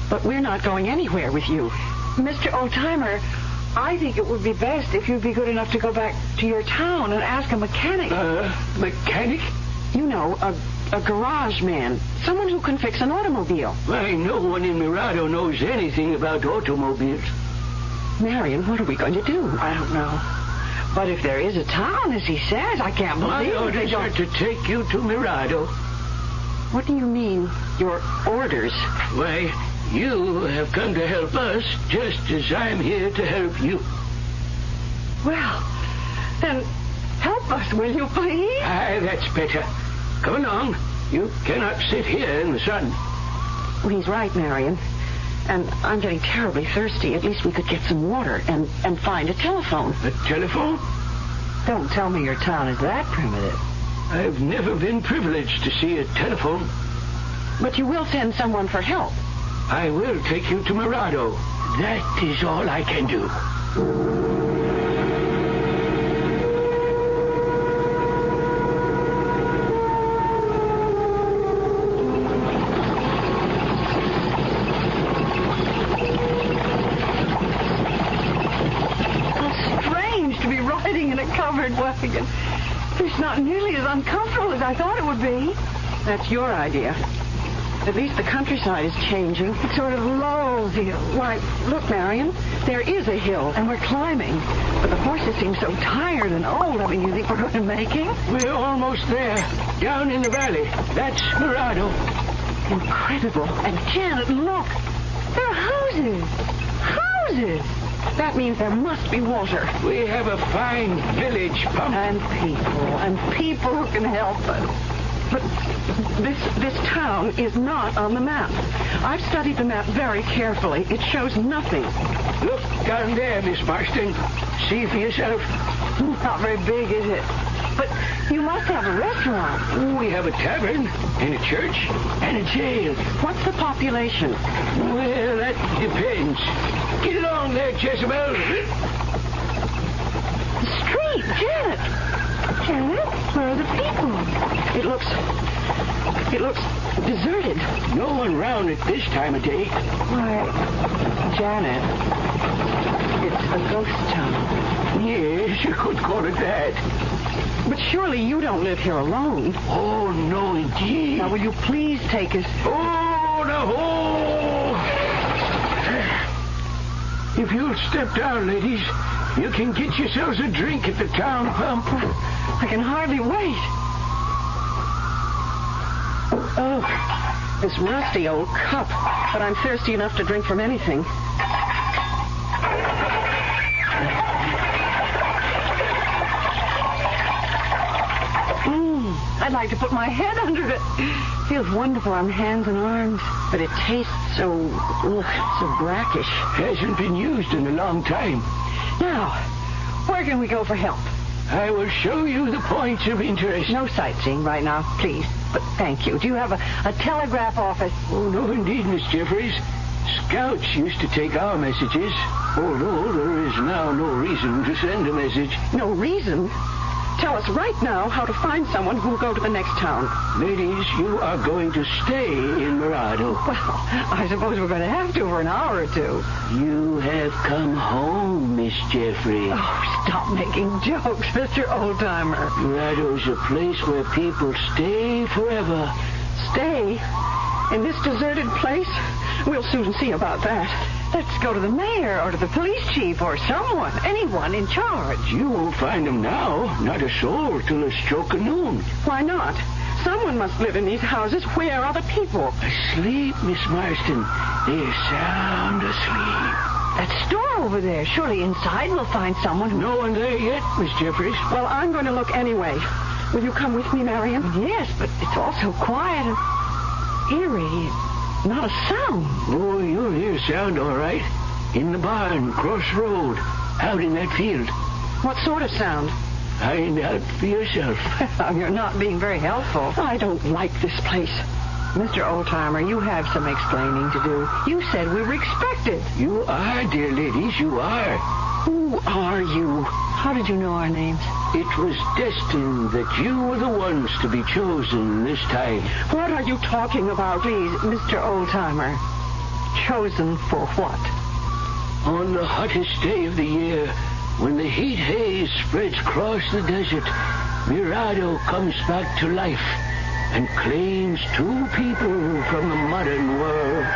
But we're not going anywhere with you. Mr. Oldtimer, I think it would be best if you'd be good enough to go back to your town and ask a mechanic. Mechanic? You know, a garage man. Someone who can fix an automobile. Why, no one in Mirado knows anything about automobiles. Marion, what are we going to do? I don't know. But if there is a town, as he says, I can't believe My orders are to take you to Mirado. What do you mean, your orders? Why, you have come to help us just as I'm here to help you. Well, then help us, will you, please? Aye, that's better. Come along. You cannot sit here in the sun. Well, he's right, Marion. And I'm getting terribly thirsty. At least we could get some water and find a telephone. A telephone? Don't tell me your town is that primitive. I've never been privileged to see a telephone. But you will send someone for help. I will take you to Mirado. That is all I can do. Wagon. It's not nearly as uncomfortable as I thought it would be. That's your idea. At least the countryside is changing. It sort of lulls you. Why, look, Marion, there is a hill, and we're climbing. But the horses seem so tired and old. I mean, you think we're going to make it? We're almost there. Down in the valley. That's Mirado. Incredible. And Janet, look. There are houses. Houses. That means there must be water. We have a fine village pump. And people who can help us. But this town is not on the map. I've studied the map very carefully. It shows nothing. Look down there, Miss Marston. See for yourself. Not very big, is it? But you must have a restaurant. We have a tavern, and a church, and a jail. What's the population? Well, that depends. Get along there, Jezebel. The street, Janet. Janet, where are the people? It looks deserted. No one round at this time of day. Why, Janet, it's a ghost town. Yes, you could call it that. But surely you don't live here alone. Oh, no, indeed. Now, will you please take us... Oh, no! If you'll step down, ladies, you can get yourselves a drink at the town pump. I can hardly wait. Oh, this rusty old cup. But I'm thirsty enough to drink from anything. I'd like to put my head under it. Feels wonderful on hands and arms. But it tastes so brackish. Hasn't been used in a long time. Now, where can we go for help? I will show you the points of interest. No sightseeing right now, please. But thank you. Do you have a telegraph office? Oh, no, indeed, Miss Jeffries. Scouts used to take our messages, although there is now no reason to send a message. No reason? Tell us right now how to find someone who will go to the next town. Ladies, you are going to stay in Mirado. Well, I suppose we're going to have to for an hour or two. You have come home, Miss Jeffries. Oh, stop making jokes, Mr. Oldtimer. Mirado's a place where people stay forever. Stay? In this deserted place? We'll soon see about that. Let's go to the mayor or to the police chief or someone, anyone in charge. You won't find them now. Not a soul till the stroke of noon. Why not? Someone must live in these houses. Where are the people? Asleep, Miss Marston. They're sound asleep. That store over there. Surely inside we'll find someone who... No one there yet, Miss Jeffries. Well, I'm going to look anyway. Will you come with me, Marion? Yes, but it's all so quiet and eerie. Not a sound. Oh, you'll hear sound, all right. In the barn, cross road, out in that field. What sort of sound? Find out for yourself. You're not being very helpful. I don't like this place. Mr. Oldtimer, you have some explaining to do. You said we were expected. You are, dear ladies, you are. Who are you? How did you know our names? It was destined that you were the ones to be chosen this time. What are you talking about, please, Mr. Oldtimer? Chosen for what? On the hottest day of the year, when the heat haze spreads across the desert, Mirado comes back to life and claims 2 people from the modern world.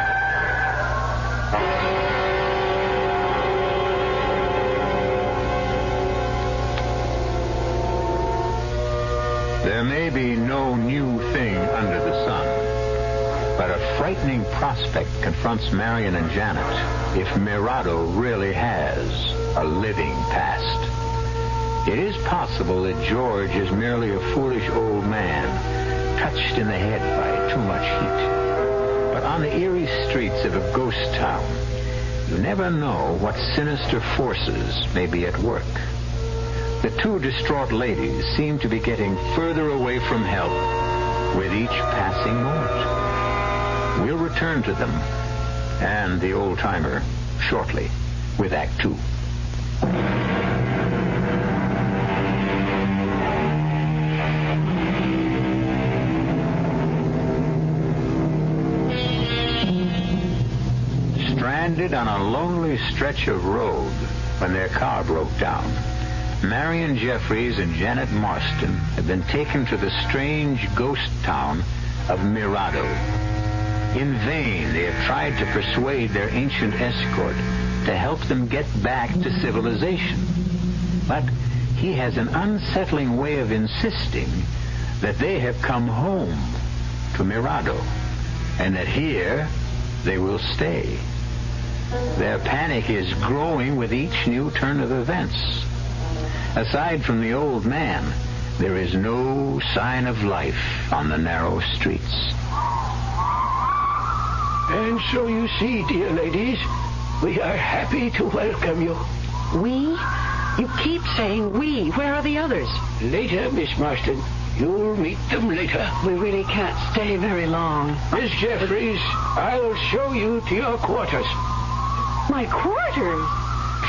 There may be no new thing under the sun, but a frightening prospect confronts Marion and Janet if Mirado really has a living past. It is possible that George is merely a foolish old man, touched in the head by too much heat. But on the eerie streets of a ghost town, you never know what sinister forces may be at work. The 2 distraught ladies seem to be getting further away from help with each passing moment. We'll return to them and the old-timer shortly with Act 2. Stranded on a lonely stretch of road when their car broke down, Marion Jeffries and Janet Marston have been taken to the strange ghost town of Mirado. In vain, they have tried to persuade their ancient escort to help them get back to civilization. But he has an unsettling way of insisting that they have come home to Mirado and that here they will stay. Their panic is growing with each new turn of events. Aside from the old man, there is no sign of life on the narrow streets. And so you see, dear ladies, we are happy to welcome you. We? You keep saying we. Where are the others? Later, Miss Marston. You'll meet them later. We really can't stay very long. Miss Jeffries, I'll show you to your quarters. My quarters?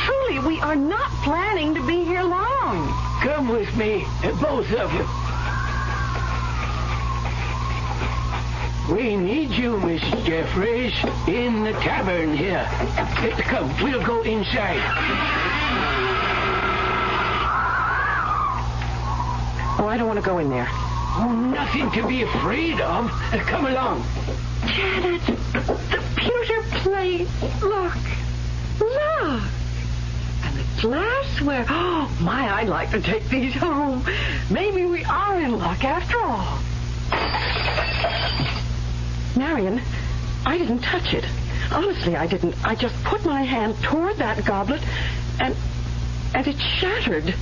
Truly, we are not planning to be here long. Come with me, both of you. We need you, Miss Jeffries, in the tavern here. Come, we'll go inside. Oh, I don't want to go in there. Oh, nothing to be afraid of. Come along. Janet, the pewter plates. Look. Look. And the glassware. Oh, my, I'd like to take these home. Maybe we are in luck after all. Marion, I didn't touch it. Honestly, I didn't. I just put my hand toward that goblet, and it shattered.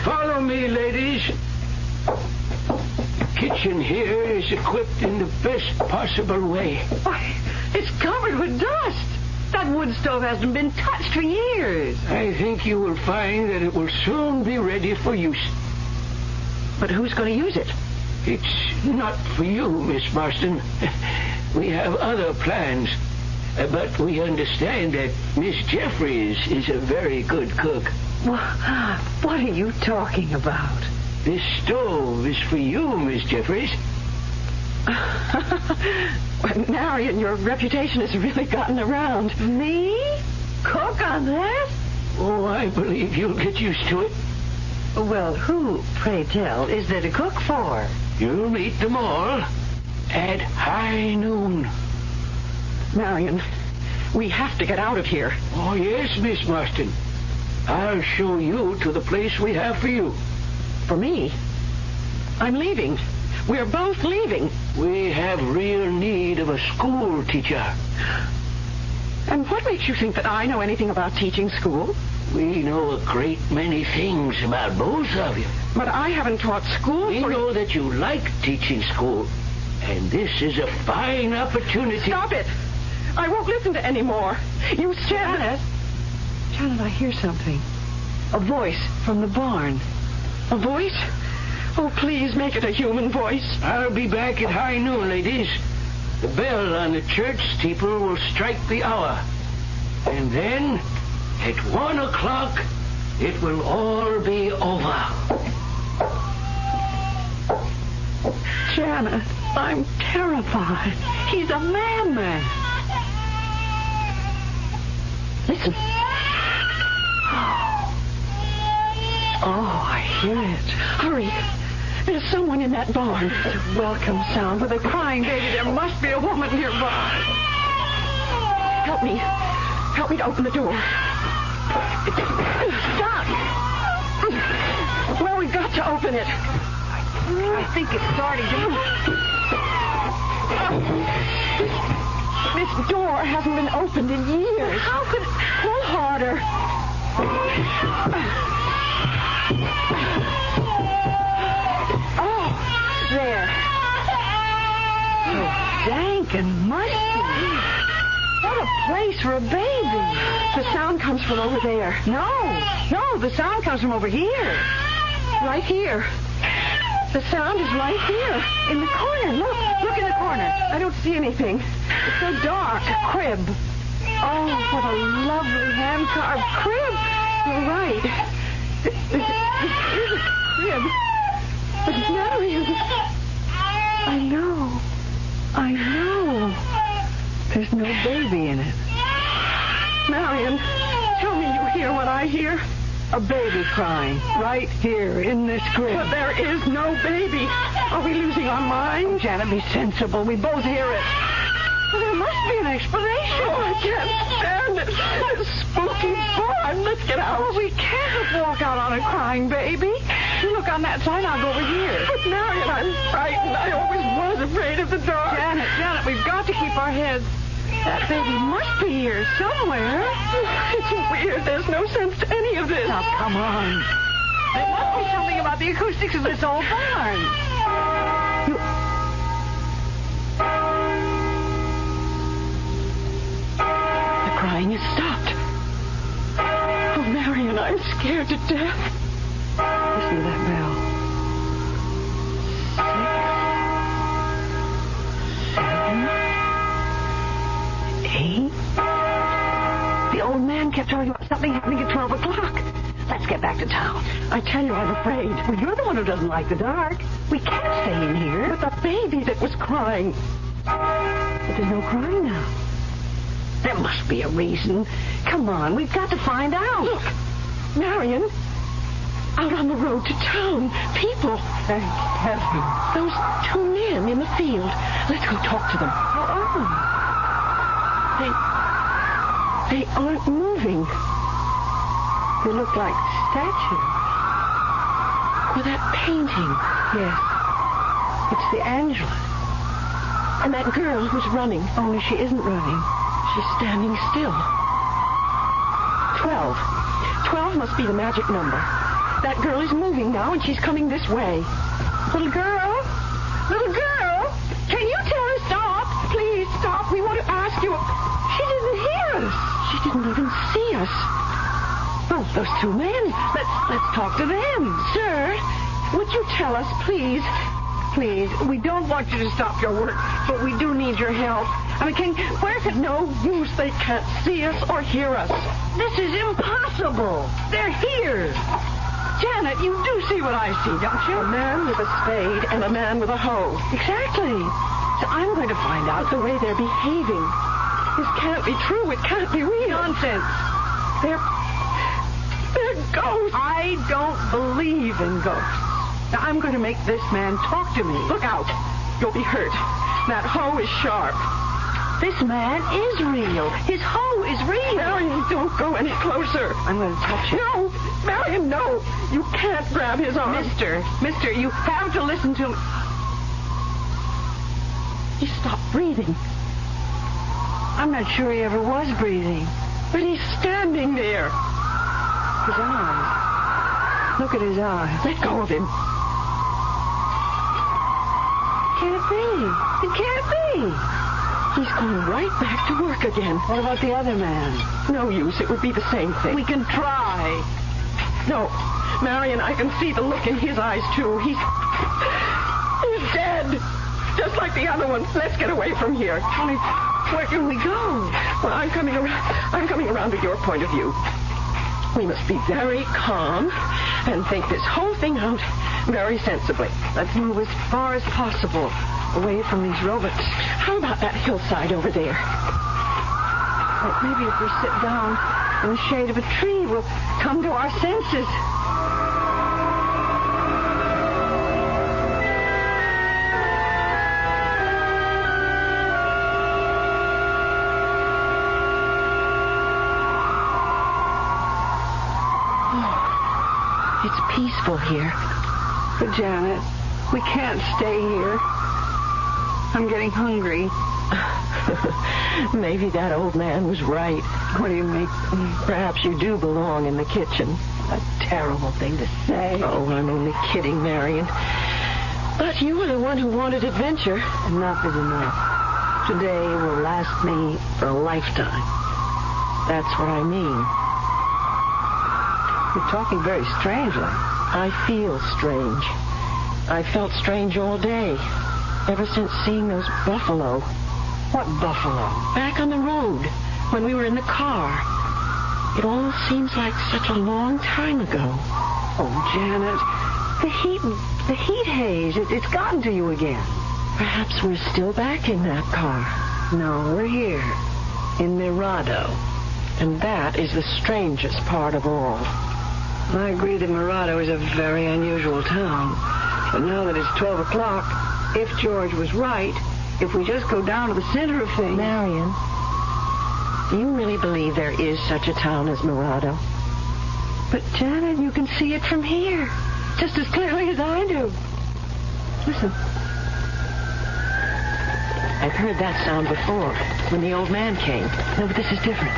Follow me, ladies. The kitchen here is equipped in the best possible way. Why, it's covered with dust. That wood stove hasn't been touched for years. I think you will find that it will soon be ready for use. But who's going to use it? It's not for you, Miss Marston. We have other plans. But we understand that Miss Jeffries is a very good cook. What are you talking about? This stove is for you, Miss Jeffries. Marion, your reputation has really gotten around. Me? Cook on that? Oh, I believe you'll get used to it. Well, who, pray tell, is there to cook for? You'll meet them all at high noon. Marion, we have to get out of here. Oh, yes, Miss Marston. I'll show you to the place we have for you. For me? I'm leaving. We're both leaving. We have real need of a school teacher. And what makes you think that I know anything about teaching school? We know a great many things about both of you. But I haven't taught school. We know that you like teaching school. And this is a fine opportunity. Stop it! I won't listen to any more. You said... Janet, I hear something. A voice from the barn. A voice? Oh, please make it a human voice. I'll be back at high noon, ladies. The bell on the church steeple will strike the hour. And then, at 1 o'clock, it will all be over. Janet, I'm terrified. He's a madman. Listen. hear it. Hurry. There's someone in that barn. It's a welcome sound with a crying baby. There must be a woman nearby. Help me. Help me to open the door. Stop. Well, we've got to open it. I think it's starting to... This door hasn't been opened in years. How could it... Pull harder. Oh, there. So dank and musty. What a place for a baby. The sound comes from over there. No, the sound comes from over here. Right here. The sound is right here. In the corner. Look in the corner. I don't see anything. It's so dark. A crib. Oh, what a lovely hand-carved crib. You're right. This is a crib. But Marion... I know. There's no baby in it. Marion, tell me you hear what I hear. A baby crying right here in this crib. But there is no baby. Are we losing our minds? Oh, Janet, be sensible. We both hear it. Well, there must be an explanation. Oh, I can't stand it. This spooky barn. Let's get out. Oh, we can't walk out on a crying baby. You look on that side, I'll go over here. But Marion, I'm frightened. I always was afraid of the dark. Janet, we've got to keep our heads. That baby must be here somewhere. It's weird. There's no sense to any of this. Now, come on. There must be something about the acoustics of this old barn. The crying has stopped. Oh, Marion, I'm scared to death. Listen to that bell. 6, 7, 8. The old man kept talking about something happening at 12 o'clock. Let's get back to town. I tell you, I'm afraid. Well, you're the one who doesn't like the dark. We can't stay in here. With a baby that was crying. But there's no crying now. There must be a reason. Come on, we've got to find out. Look, Marion, out on the road to town, people. Thank heaven. Those two men in the field. Let's go talk to them. How are they? They aren't moving. They look like statues. Or that painting. Yes. It's the Angela. And that girl who's running. Only she isn't running. She's standing still. 12. 12 must be the magic number. That girl is moving now, and she's coming this way. Little girl? Little girl? Can you tell her stop? Please stop. We want to ask you. She didn't hear us. She didn't even see us. Oh, those two men. Let's talk to them. Sir, would you tell us, please? Please, we don't want you to stop your work, but we do need your help. I mean, where's it no use? They can't see us or hear us. This is impossible. They're here. Janet, you do see what I see, don't you? A man with a spade and a man with a hoe. Exactly. So I'm going to find out the way they're behaving. This can't be true. It can't be real. Nonsense. They're ghosts. I don't believe in ghosts. Now, I'm going to make this man talk to me. Look out. You'll be hurt. That hoe is sharp. This man is real. His hoe is real. Marion, don't go any closer. I'm going to touch him. No, Marion, no. You can't grab his arm. Mister, you have to listen to me. He stopped breathing. I'm not sure he ever was breathing. But he's standing there. His eyes. Look at his eyes. Let go of him. Can't be. It can't be. He's going right back to work again. What about the other man? No use. It would be the same thing. We can try. No. Marion, I can see the look in his eyes, too. He's dead. Just like the other ones. Let's get away from here. Honey, where can we go? Well, I'm coming around to your point of view. We must be very calm and think this whole thing out very sensibly. Let's move as far as possible away from these robots. How about that hillside over there? Well, maybe if we sit down in the shade of a tree, we'll come to our senses. peaceful here. But, Janet, we can't stay here. I'm getting hungry. Maybe that old man was right. What do you mean? Perhaps you do belong in the kitchen. A terrible thing to say. Oh, I'm only kidding, Marion. But you were the one who wanted adventure. Enough is enough. Today will last me for a lifetime. That's what I mean. You're talking very strangely. I feel strange. I felt strange all day. Ever since seeing those buffalo. What buffalo? Back on the road, when we were in the car. It all seems like such a long time ago. Oh, Janet, the heat haze, it's gotten to you again. Perhaps we're still back in that car. No, we're here, in Mirado. And that is the strangest part of all. I agree that Mirado is a very unusual town. But now that it's 12 o'clock, if George was right, if we just go down to the center of things... Marion, do you really believe there is such a town as Mirado? But, Janet, you can see it from here, just as clearly as I do. Listen. I've heard that sound before, when the old man came. No, but this is different.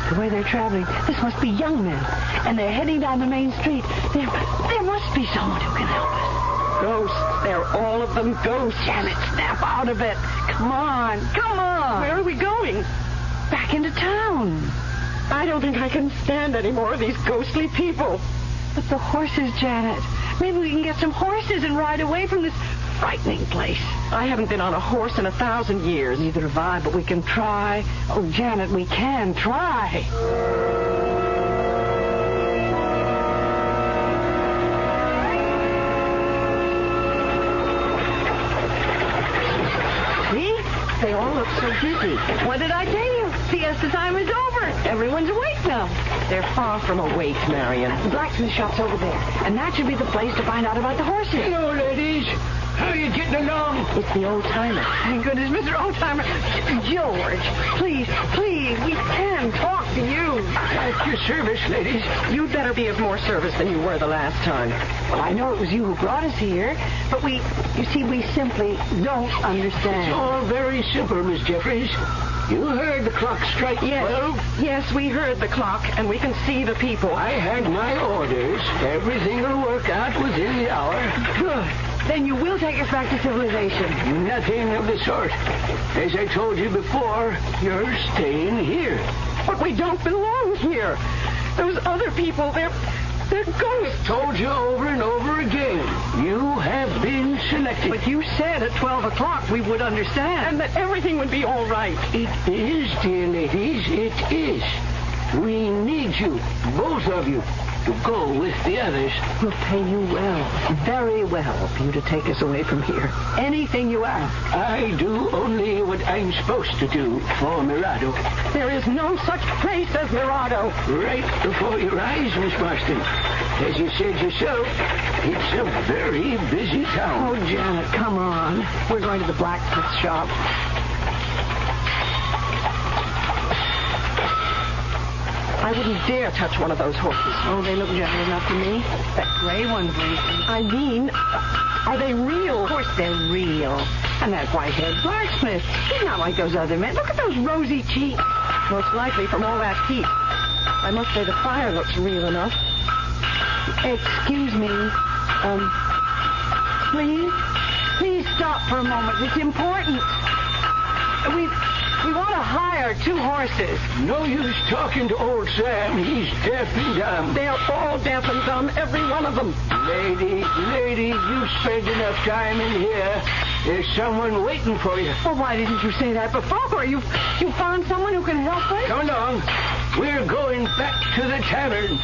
The way they're traveling, this must be young men. And they're heading down the main street. There must be someone who can help us. Ghosts. They're all of them ghosts. Janet, snap out of it. Come on. Where are we going? Back into town. I don't think I can stand any more of these ghostly people. But the horses, Janet. Maybe we can get some horses and ride away from this frightening place. I haven't been on a horse in 1,000 years. Neither have I, but we can try. Oh, Janet, we can try. See? They all look so busy. What did I tell you? Siesta time is over. Everyone's awake now. They're far from awake, Marion. The blacksmith shop's over there, and that should be the place to find out about the horses. Hello, ladies. How are you getting along? It's the old-timer. Thank goodness, Mr. Old-Timer. George, please, we can talk to you. At your service, ladies. You'd better be of more service than you were the last time. Well, I know it was you who brought us here, but we simply don't understand. It's all very simple, Miss Jeffries. You heard the clock strike 12? Yes, we heard the clock, and we can see the people. I had my orders. Everything will work out within the hour. Good. Then you will take us back to civilization. Nothing of the sort. As I told you before, you're staying here. But we don't belong here. Those other people, they're ghosts. Told you over and over again. You have been selected. But you said at 12 o'clock we would understand. And that everything would be all right. It is, dear ladies, it is. We need you, both of you, to go with the others. We'll pay you well, very well, for you to take us away from here. Anything you ask. I do only what I'm supposed to do for Mirado. There is no such place as Mirado. Right before your eyes, Miss Marston. As you said yourself, it's a very busy town. Oh, Janet, come on. We're going to the blacksmith shop. I wouldn't dare touch one of those horses. Oh, they look gentle enough to me. That gray one's racing. I mean, are they real? Of course they're real. And that white-haired blacksmith, he's not like those other men. Look at those rosy cheeks. Most likely from all that heat. I must say the fire looks real enough. Excuse me. Please stop for a moment. It's important. We want to hire 2 horses. No use talking to old Sam. He's deaf and dumb. They're all deaf and dumb, every one of them. Lady, you've spent enough time in here. There's someone waiting for you. Well, why didn't you say that before? You found someone who can help us? Come along. We're going back to the tavern.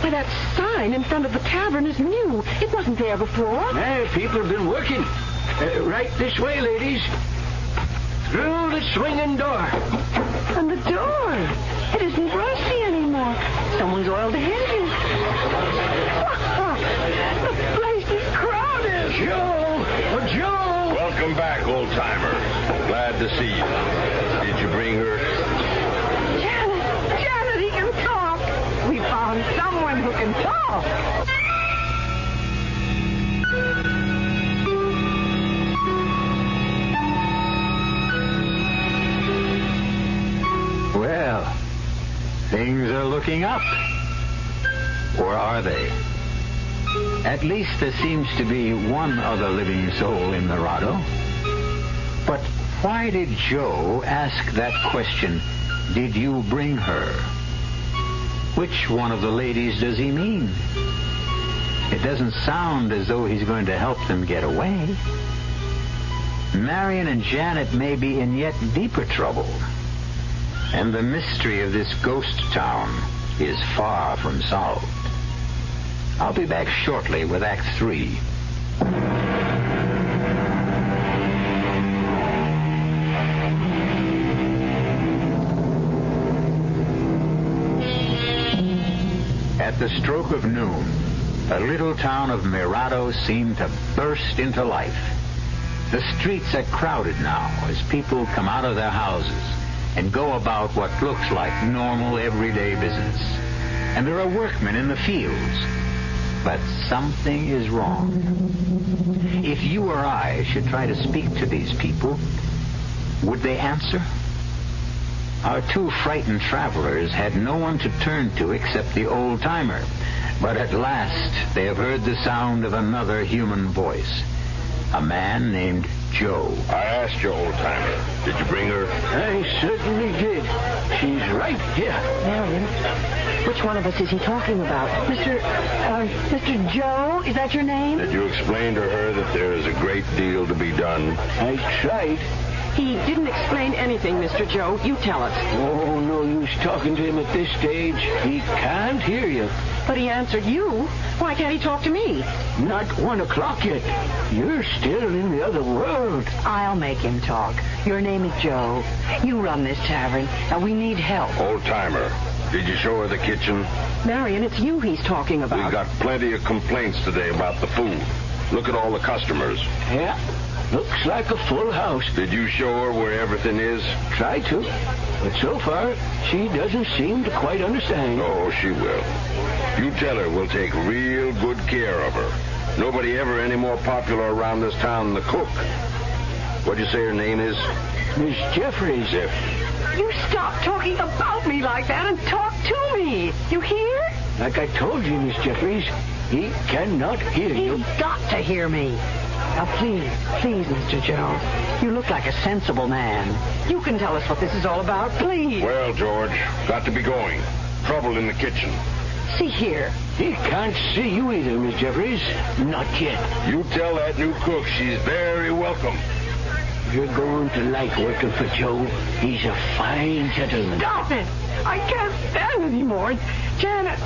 Why, that sign in front of the tavern is new. It wasn't there before. People have been working. Right this way, ladies. Through the swinging door. And the door. It isn't rusty anymore. Someone's oiled the hinges. The place is crowded. Joe! Welcome back, old-timer. Glad to see you. Did you bring her? Janet, he can talk. can talk. Well, things are looking up. Or are they? At least there seems to be one other living soul in Narado. But why did Joe ask that question, did you bring her? Which one of the ladies does he mean? It doesn't sound as though he's going to help them get away. Marion and Janet may be in yet deeper trouble. And the mystery of this ghost town is far from solved. I'll be back shortly with Act 3. At the stroke of noon, the little town of Mirado seemed to burst into life. The streets are crowded now as people come out of their houses and go about what looks like normal everyday business. And there are workmen in the fields. But something is wrong. If you or I should try to speak to these people, would they answer? Our two frightened travelers had no one to turn to except the old-timer. But at last, they have heard the sound of another human voice. A man named Joe. I asked you, old-timer, did you bring her? I certainly did. She's right here. Marion, which one of us is he talking about? Mr. Joe, is that your name? Did you explain to her that there is a great deal to be done? I tried. He didn't explain anything, Mr. Joe. You tell us. Oh, no use talking to him at this stage. He can't hear you. But he answered you. Why can't he talk to me? Not 1 o'clock yet. You're still in the other world. I'll make him talk. Your name is Joe. You run this tavern, and we need help. Old-timer, did you show her the kitchen? Marion, it's you he's talking about. We got plenty of complaints today about the food. Look at all the customers. Yeah, looks like a full house. Did you show her where everything is? Try to, but so far, she doesn't seem to quite understand. Oh, she will. You tell her we'll take real good care of her. Nobody ever any more popular around this town than the cook. What'd you say her name is? Miss Jeffries. You stop talking about me like that and talk to me. You hear? Like I told you, Miss Jeffries, he cannot hear you. He's got to hear me. Now, please, Mr. Joe. You look like a sensible man. You can tell us what this is all about, please. Well, George, got to be going. Trouble in the kitchen. See here. He can't see you either, Miss Jeffries. Not yet. You tell that new cook she's very welcome. You're going to like working for Joe. He's a fine gentleman. Stop it! I can't stand it anymore. Janet,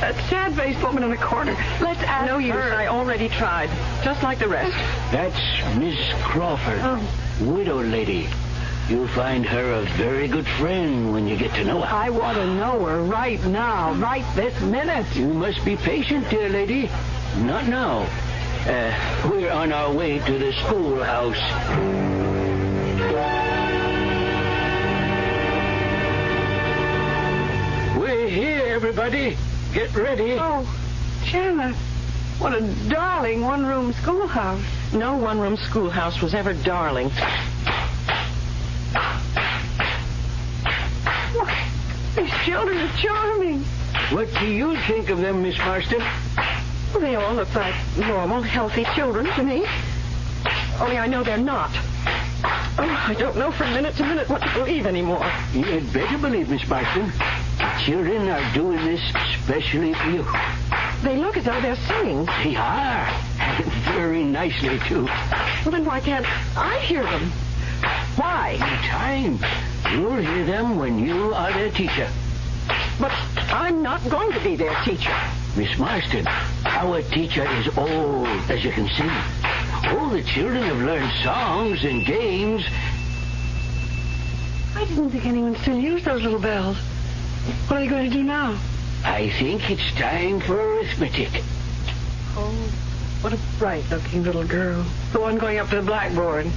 that sad-faced woman in the corner. Let's ask No use. her. I already tried. Just like the rest. That's Miss Crawford, widow lady. You'll find her a very good friend when you get to know her. I want to know her right now, right this minute. You must be patient, dear lady. Not now. We're on our way to the schoolhouse. We're here, everybody. Get ready. Oh, Janet, what a darling one-room schoolhouse. No one-room schoolhouse was ever darling. These children are charming. What do you think of them, Miss Marston? Well, they all look like normal, healthy children to me. Only I know they're not. Oh, I don't know from minute to minute what to believe anymore. You'd better believe, Miss Marston. The children are doing this especially for you. They look as though they're singing. They are. Very nicely, too. Well, then why can't I hear them? Why? In time. You'll hear them when you are their teacher. But I'm not going to be their teacher. Miss Marston, our teacher is old, as you can see. All the children have learned songs and games. I didn't think anyone still used those little bells. What are they going to do now? I think it's time for arithmetic. Oh, what a bright-looking little girl. The one going up to the blackboard.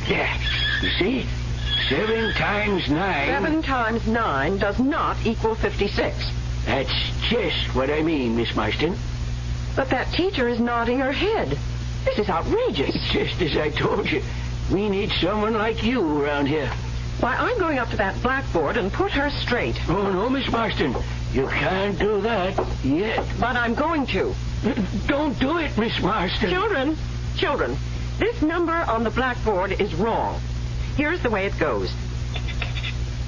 There. You see? 7 times 9. 7 times 9 does not equal 56. That's just what I mean, Miss Marston. But that teacher is nodding her head. This is outrageous. Just as I told you, we need someone like you around here. Why, I'm going up to that blackboard and put her straight. Oh, no, Miss Marston. You can't do that yet. But I'm going to. Don't do it, Miss Marston. Children, this number on the blackboard is wrong. Here's the way it goes.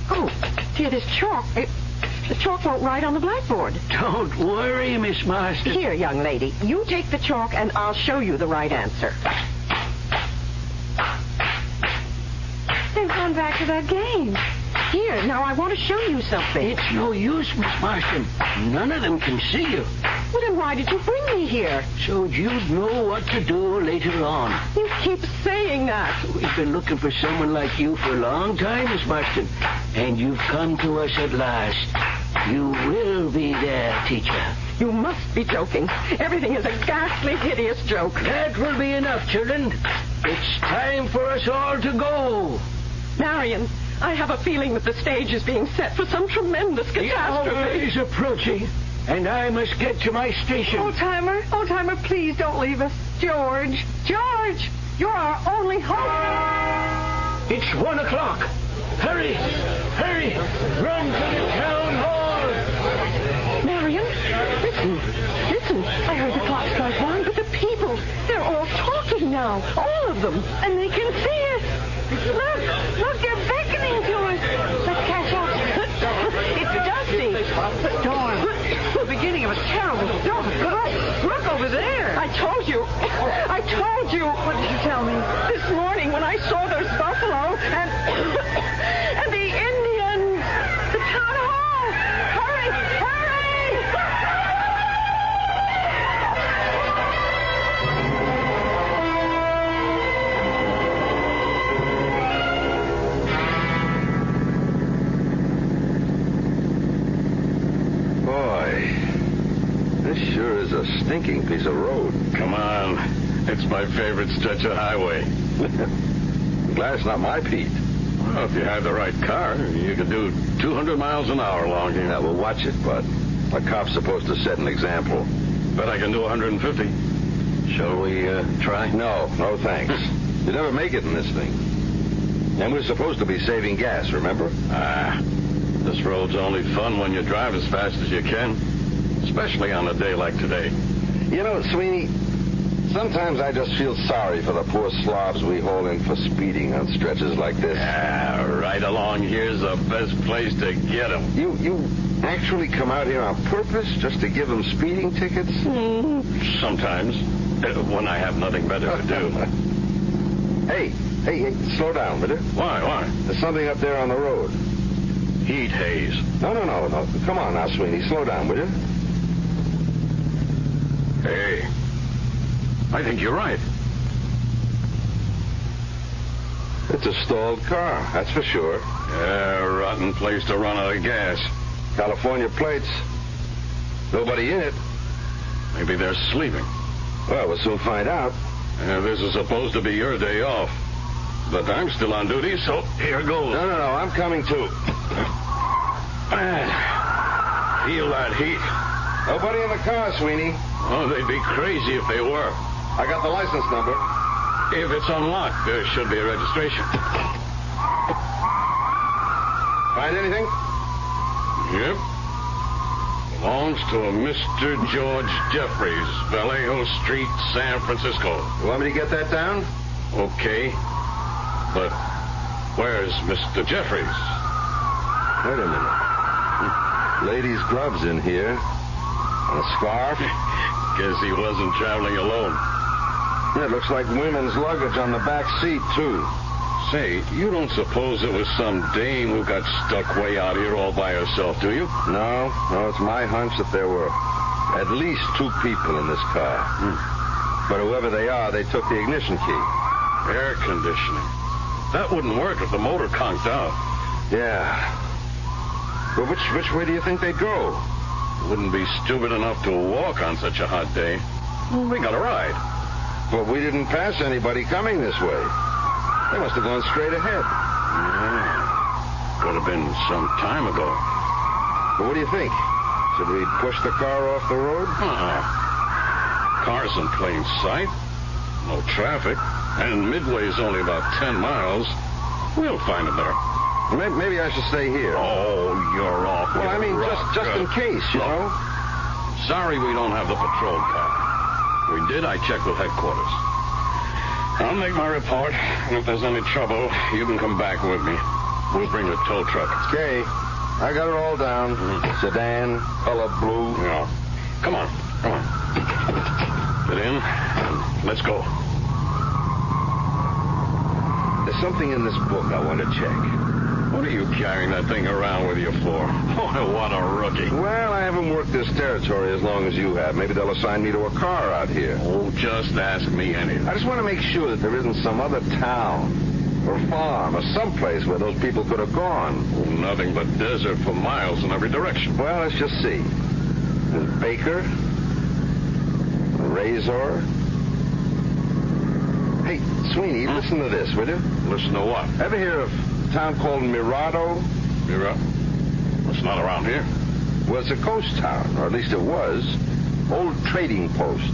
Oh, dear, this chalk, the chalk won't write on the blackboard. Don't worry, Miss Marston. Here, young lady, you take the chalk and I'll show you the right answer. They've gone back to that game. Here, now I want to show you something. It's no use, Miss Marston. None of them can see you. Well, then why did you bring me here? So you'd know what to do later on. You keep saying that. We've been looking for someone like you for a long time, Miss Marston. And you've come to us at last. You will be there, teacher. You must be joking. Everything is a ghastly, hideous joke. That will be enough, children. It's time for us all to go. Marion, I have a feeling that the stage is being set for some tremendous catastrophe. The hour is approaching, and I must get to my station. Old-timer, please don't leave us. George, you're our only hope. It's 1 o'clock. Hurry, run to the town hall. Marion, listen. I heard the clock strike 1, but the people, they're all talking now. All of them. And they can see us. Look, they're beckoning to us. Let's catch up. It's dusty. The storm. The beginning of a terrible storm. Look over there. I told you. What did you tell me? This morning when I saw those buffalo and the Indians. The town hall. Hurry. This sure is a stinking piece of road. Come on. It's my favorite stretch of highway. Glad it's not my Pete. Well, if you had the right car, you could do 200 miles an hour along here. Yeah, well, watch it, bud. A cop's supposed to set an example. Bet I can do 150. Shall we try? No, thanks. You'd never make it in this thing. And we're supposed to be saving gas, remember? This road's only fun when you drive as fast as you can. Especially on a day like today. You know, Sweeney, sometimes I just feel sorry for the poor slobs we haul in for speeding on stretches like this. Yeah, right along here's the best place to get them. You actually come out here on purpose just to give them speeding tickets? Sometimes, when I have nothing better to do. Hey, slow down, will you? Why? There's something up there on the road. Heat haze. No. Come on now, Sweeney. Slow down, will you? Hey, I think you're right. It's a stalled car, that's for sure. Yeah, rotten place to run out of gas. California plates. Nobody in it. Maybe they're sleeping. Well, we'll soon find out. This is supposed to be your day off. But I'm still on duty, so here goes. No, I'm coming too. Feel that heat. Nobody in the car, Sweeney. Oh, they'd be crazy if they were. I got the license number. If it's unlocked, there should be a registration. Find anything? Yep. Belongs to a Mr. George Jeffries, Vallejo Street, San Francisco. You want me to get that down? Okay. But where's Mr. Jeffries? Wait a minute. Ladies' gloves in here. And a scarf. Guess he wasn't traveling alone. Yeah, it looks like women's luggage on the back seat, too. Say, you don't suppose it was some dame who got stuck way out here all by herself, do you? No, it's my hunch that there were at least 2 people in this car. But whoever they are, they took the ignition key. Air conditioning. That wouldn't work if the motor conked out. Yeah. Well, which way do you think they'd go? Wouldn't be stupid enough to walk on such a hot day. We got a ride. But we didn't pass anybody coming this way. They must have gone straight ahead. Could have been some time ago. Well, what do you think? Should we push the car off the road? Car's in plain sight. No traffic. And Midway's only about 10 miles. We'll find it there. Maybe I should stay here. Oh, you're off. Well, I mean, just in case, you know. Sorry we don't have the patrol car. We did. I checked with headquarters. I'll make my report, and if there's any trouble, you can come back with me. We'll bring the tow truck. Okay. I got it all down. Sedan, color blue. Yeah. Come on. Get in, and let's go. There's something in this book I want to check. What are you carrying that thing around with you for? Oh, what a rookie. Well, I haven't worked this territory as long as you have. Maybe they'll assign me to a car out here. Oh, just ask me anything. I just want to make sure that there isn't some other town or farm or someplace where those people could have gone. Oh, nothing but desert for miles in every direction. Well, let's just see. There's Baker, Razor. Hey, Sweeney, listen to this, will you? Listen to what? Ever hear of a town called Mirado? Mirado? It's not around here. Well, it's a ghost town, or at least it was. Old trading post.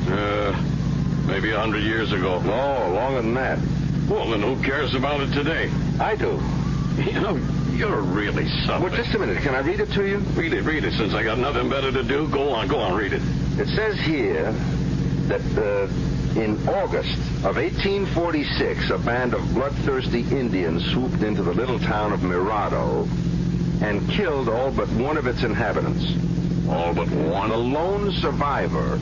Maybe 100 years ago. No, longer than that. Well, then who cares about it today? I do. You know, you're really something. Well, just a minute. Can I read it to you? Read it. Since I got nothing better to do, go on, read it. It says here that in August of 1846, a band of bloodthirsty Indians swooped into the little town of Mirado and killed all but one of its inhabitants. All but one? The lone survivor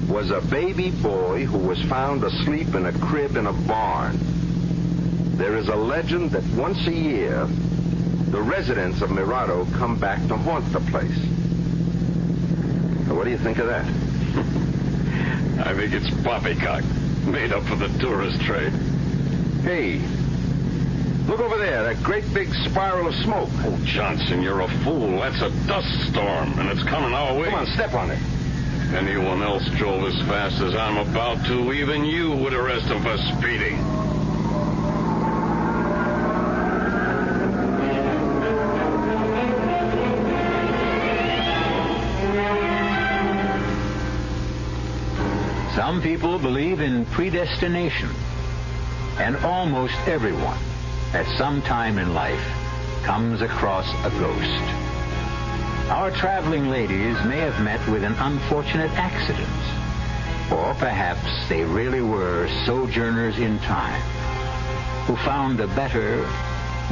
was a baby boy who was found asleep in a crib in a barn. There is a legend that once a year, the residents of Mirado come back to haunt the place. Now, what do you think of that? I think it's poppycock, made up for the tourist trade. Hey, look over there, that great big spiral of smoke. Oh, Johnson, you're a fool. That's a dust storm, and it's coming our way. Come on, step on it. If anyone else drove as fast as I'm about to, even you would arrest him for speeding. Some people believe in predestination, and almost everyone at some time in life comes across a ghost. Our traveling ladies may have met with an unfortunate accident, or perhaps they really were sojourners in time who found a better,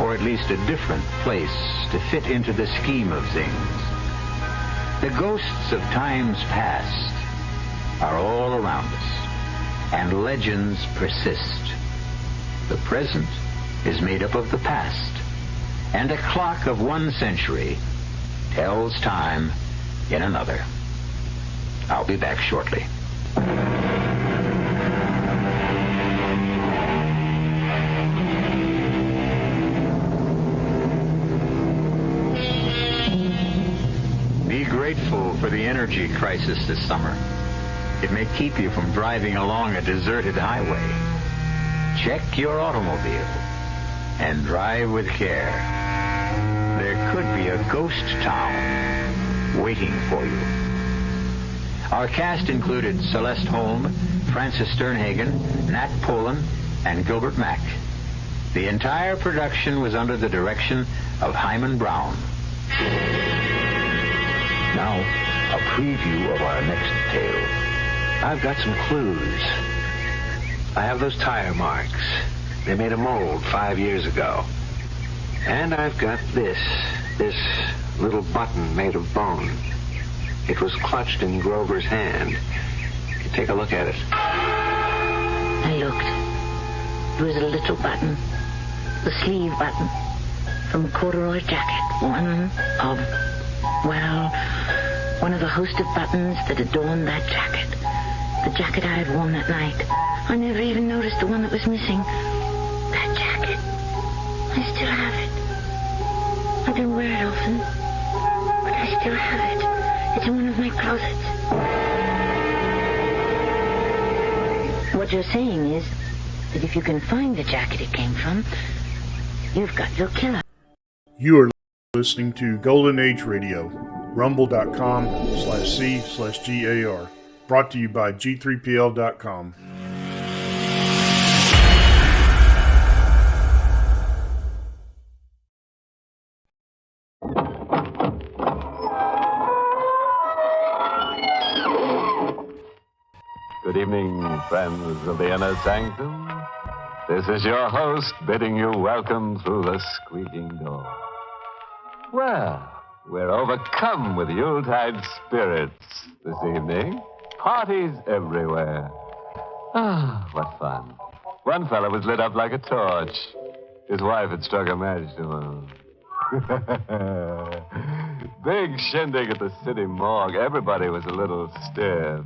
or at least a different place to fit into the scheme of things. The ghosts of times past are all around us, and legends persist. The present is made up of the past, and a clock of one century tells time in another. I'll be back shortly. Be grateful for the energy crisis this summer. It may keep you from driving along a deserted highway. Check your automobile and drive with care. There could be a ghost town waiting for you. Our cast included Celeste Holm, Francis Sternhagen, Nat Polan, and Gilbert Mack. The entire production was under the direction of Hyman Brown. Now, a preview of our next tale. I've got some clues. I have those tire marks. They made a mold 5 years ago. And I've got this little button made of bone. It was clutched in Grover's hand. Take a look at it. I looked. It was a little button. The sleeve button. From a corduroy jacket. One of the host of buttons that adorned that jacket. The jacket I had worn that night. I never even noticed the one that was missing. That jacket. I still have it. I don't wear it often, but I still have it. It's in one of my closets. What you're saying is that if you can find the jacket it came from, You've got your killer. You are listening to Golden Age Radio, rumble.com/C/GAR. Brought to you by G3PL.com. Good evening, friends of the inner sanctum. This is your host bidding you welcome through the squeaking door. Well, we're overcome with Yuletide spirits this evening. Parties everywhere. Ah, what fun. One fellow was lit up like a torch. His wife had struck a match to him. Big shindig at the city morgue. Everybody was a little stiff.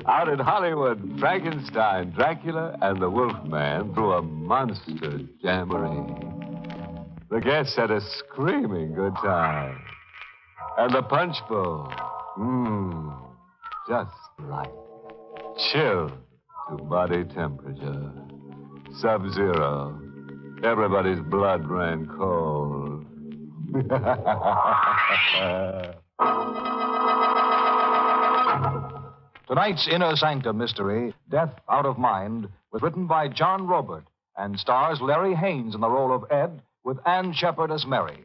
Out in Hollywood, Frankenstein, Dracula, and the Wolfman threw a monster jamboree. The guests had a screaming good time. And the punch bowl, just right. Chill to body temperature. Sub-zero. Everybody's blood ran cold. Tonight's Inner Sanctum Mystery, Death Out of Mind, was written by John Robert and stars Larry Haynes in the role of Ed with Ann Shepard as Mary.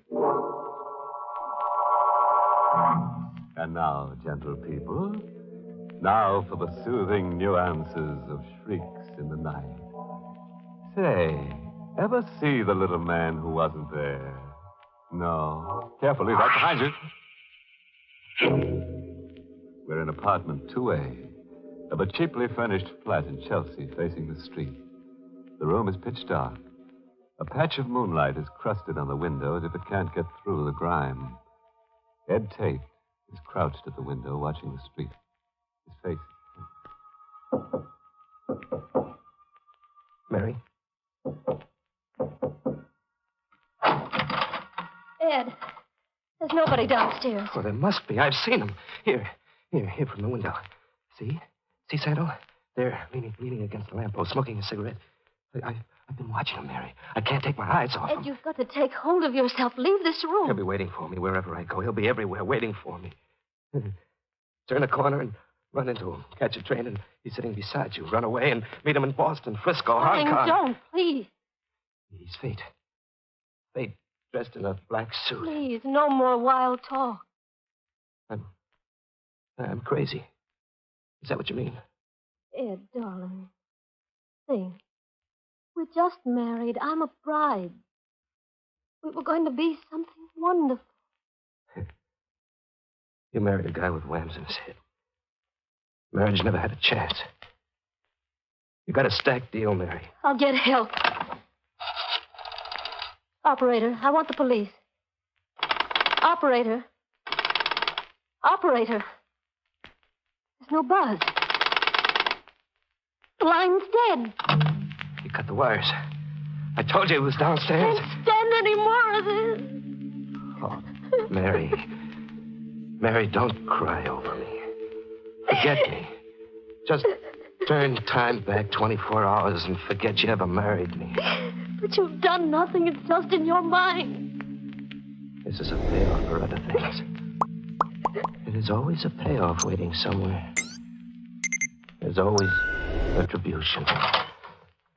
And now, gentle people, now for the soothing nuances of shrieks in the night. Say, ever see the little man who wasn't there? No. Carefully, right behind you. We're in apartment 2A of a cheaply furnished flat in Chelsea facing the street. The room is pitch dark. A patch of moonlight is crusted on the window as if it can't get through the grime. Ed Tate is crouched at the window watching the street. His face... Mary? Ed, there's nobody downstairs. Oh, there must be. I've seen him. Here from the window. See? See, Santo? There, leaning against the lamppost, smoking a cigarette. I've been watching him, Mary. I can't take my eyes off him. Ed, you've got to take hold of yourself. Leave this room. He'll be waiting for me wherever I go. He'll be everywhere waiting for me. Turn a corner and run into him. Catch a train and he's sitting beside you. Run away and meet him in Boston, Frisco, Hong Kong. Don't, please. He's Fate. Fate dressed in a black suit. Please, no more wild talk. I'm crazy. Is that what you mean? Ed, darling. Think. We're just married. I'm a bride. We were going to be something wonderful. You married a guy with whams in his head. Marriage never had a chance. You got a stacked deal, Mary. I'll get help. Operator, I want the police. Operator. There's no buzz. The line's dead. You cut the wires. I told you it was downstairs. I can't stand any more of this. Oh, Mary. Mary, don't cry over me. Forget me. Just turn time back 24 hours and forget you ever married me. But you've done nothing. It's just in your mind. This is a payoff for other things. There's always a payoff waiting somewhere. There's always retribution.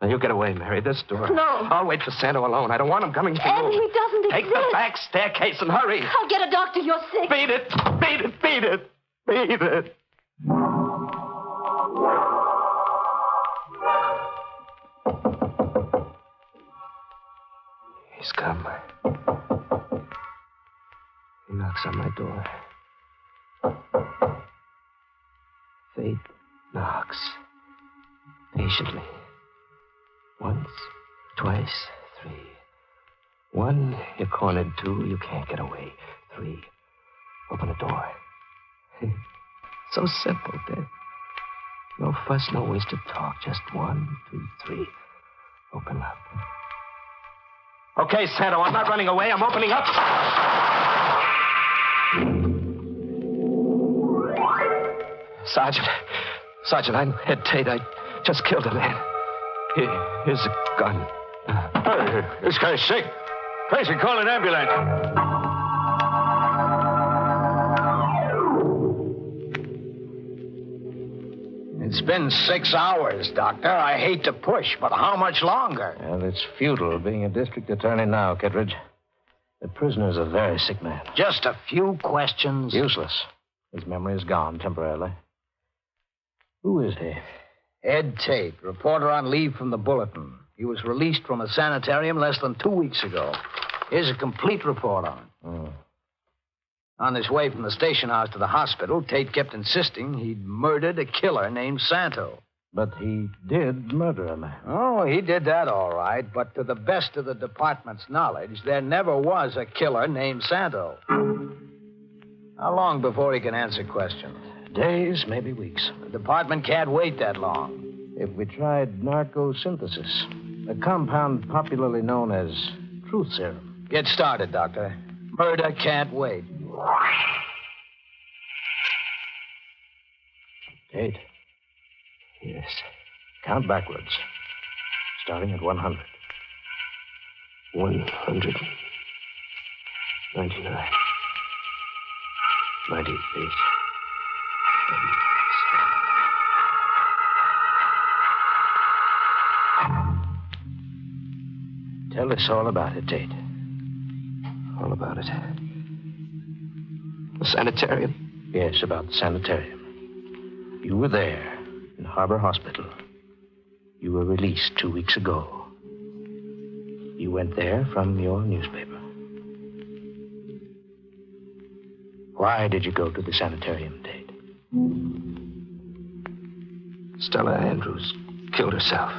Now, you get away, Mary. This door. No. I'll wait for Santa alone. I don't want him coming to Ed, you. he doesn't Take exist. the back staircase and hurry. I'll get a doctor. You're sick. Beat it. He's come. He knocks on my door. Fate knocks. Patiently. Once, twice, three. One, you're cornered. Two, you can't get away. Three, open the door. So simple, Dad. No fuss, no wasted talk. Just 1, 2, 3. Open up. Okay, Santo, I'm not running away. I'm opening up. Sergeant, I'm Ed Tate. I just killed a man. Here's a gun. This guy's sick. Tracy, call an ambulance. It's been 6 hours, Doctor. I hate to push, but how much longer? Well, it's futile being a district attorney now, Kittredge. The prisoner's a very sick man. Just a few questions. Useless. His memory is gone temporarily. Who is he? Ed Tate, reporter on leave from the Bulletin. He was released from a sanitarium less than 2 weeks ago. Here's a complete report on him. Oh. On his way from the station house to the hospital, Tate kept insisting he'd murdered a killer named Santo. But he did murder a man. Oh, he did that all right, but to the best of the department's knowledge, there never was a killer named Santo. How long before he can answer questions? Days, maybe weeks. The department can't wait that long. If we tried narcosynthesis, a compound popularly known as truth serum. Get started, Doctor. Murder can't wait. Tate. Yes. Count backwards. Starting at 100. 100. 99. 98. Tell us all about it, Tate. All about it. The sanitarium? Yes, about the sanitarium. You were there in Harbor Hospital. You were released 2 weeks ago. You went there from your newspaper. Why did you go to the sanitarium, Tate? Stella Andrews killed herself.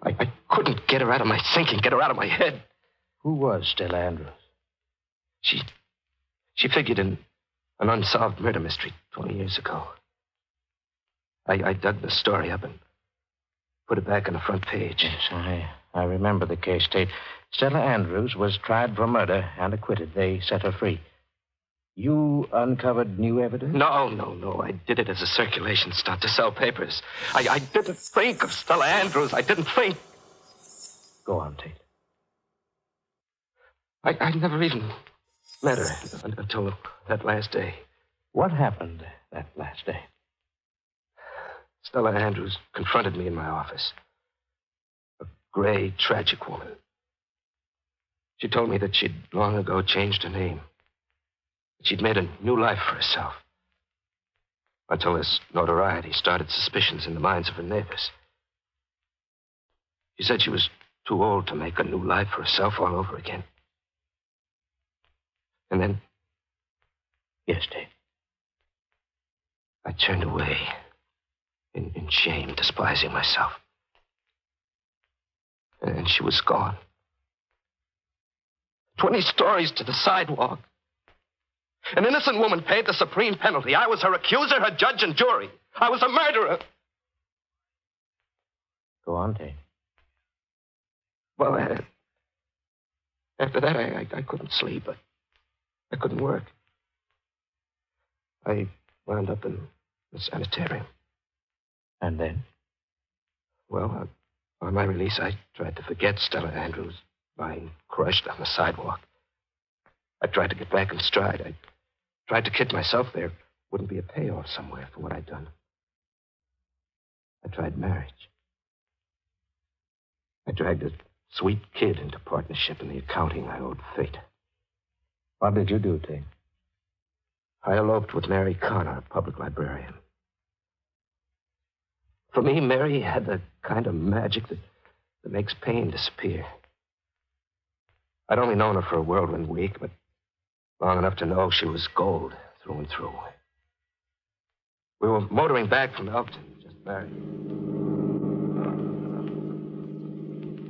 I couldn't get her out of my thinking, get her out of my head. Who was Stella Andrews? She figured in an unsolved murder mystery 20 years ago. I dug the story up and put it back on the front page. Yes, I remember the case, Tate. Stella Andrews was tried for murder and acquitted. They set her free. You uncovered new evidence? No. I did it as a circulation stunt to sell papers. I didn't think of Stella Andrews. I didn't think. Go on, Tate. I never even met her until that last day. What happened that last day? Stella Andrews confronted me in my office. A gray, tragic woman. She told me that she'd long ago changed her name. She'd made a new life for herself. Until this notoriety started suspicions in the minds of her neighbors. She said she was too old to make a new life for herself all over again. And then... Yes, Tate. I turned away in shame, despising myself. And she was gone. 20 stories to the sidewalk. An innocent woman paid the supreme penalty. I was her accuser, her judge, and jury. I was a murderer. Go on, Tate. Well, after that, I couldn't sleep. I couldn't work. I wound up in the sanitarium. And then? Well, on my release, I tried to forget Stella Andrews lying crushed on the sidewalk. I tried to get back in stride. I tried to kid myself there wouldn't be a payoff somewhere for what I'd done. I tried marriage. I dragged a sweet kid into partnership in the accounting I owed fate. What did you do, Tate? I eloped with Mary Connor, a public librarian. For me, Mary had the kind of magic that makes pain disappear. I'd only known her for a whirlwind week, but long enough to know she was gold through and through. We were motoring back from Elkton, just married.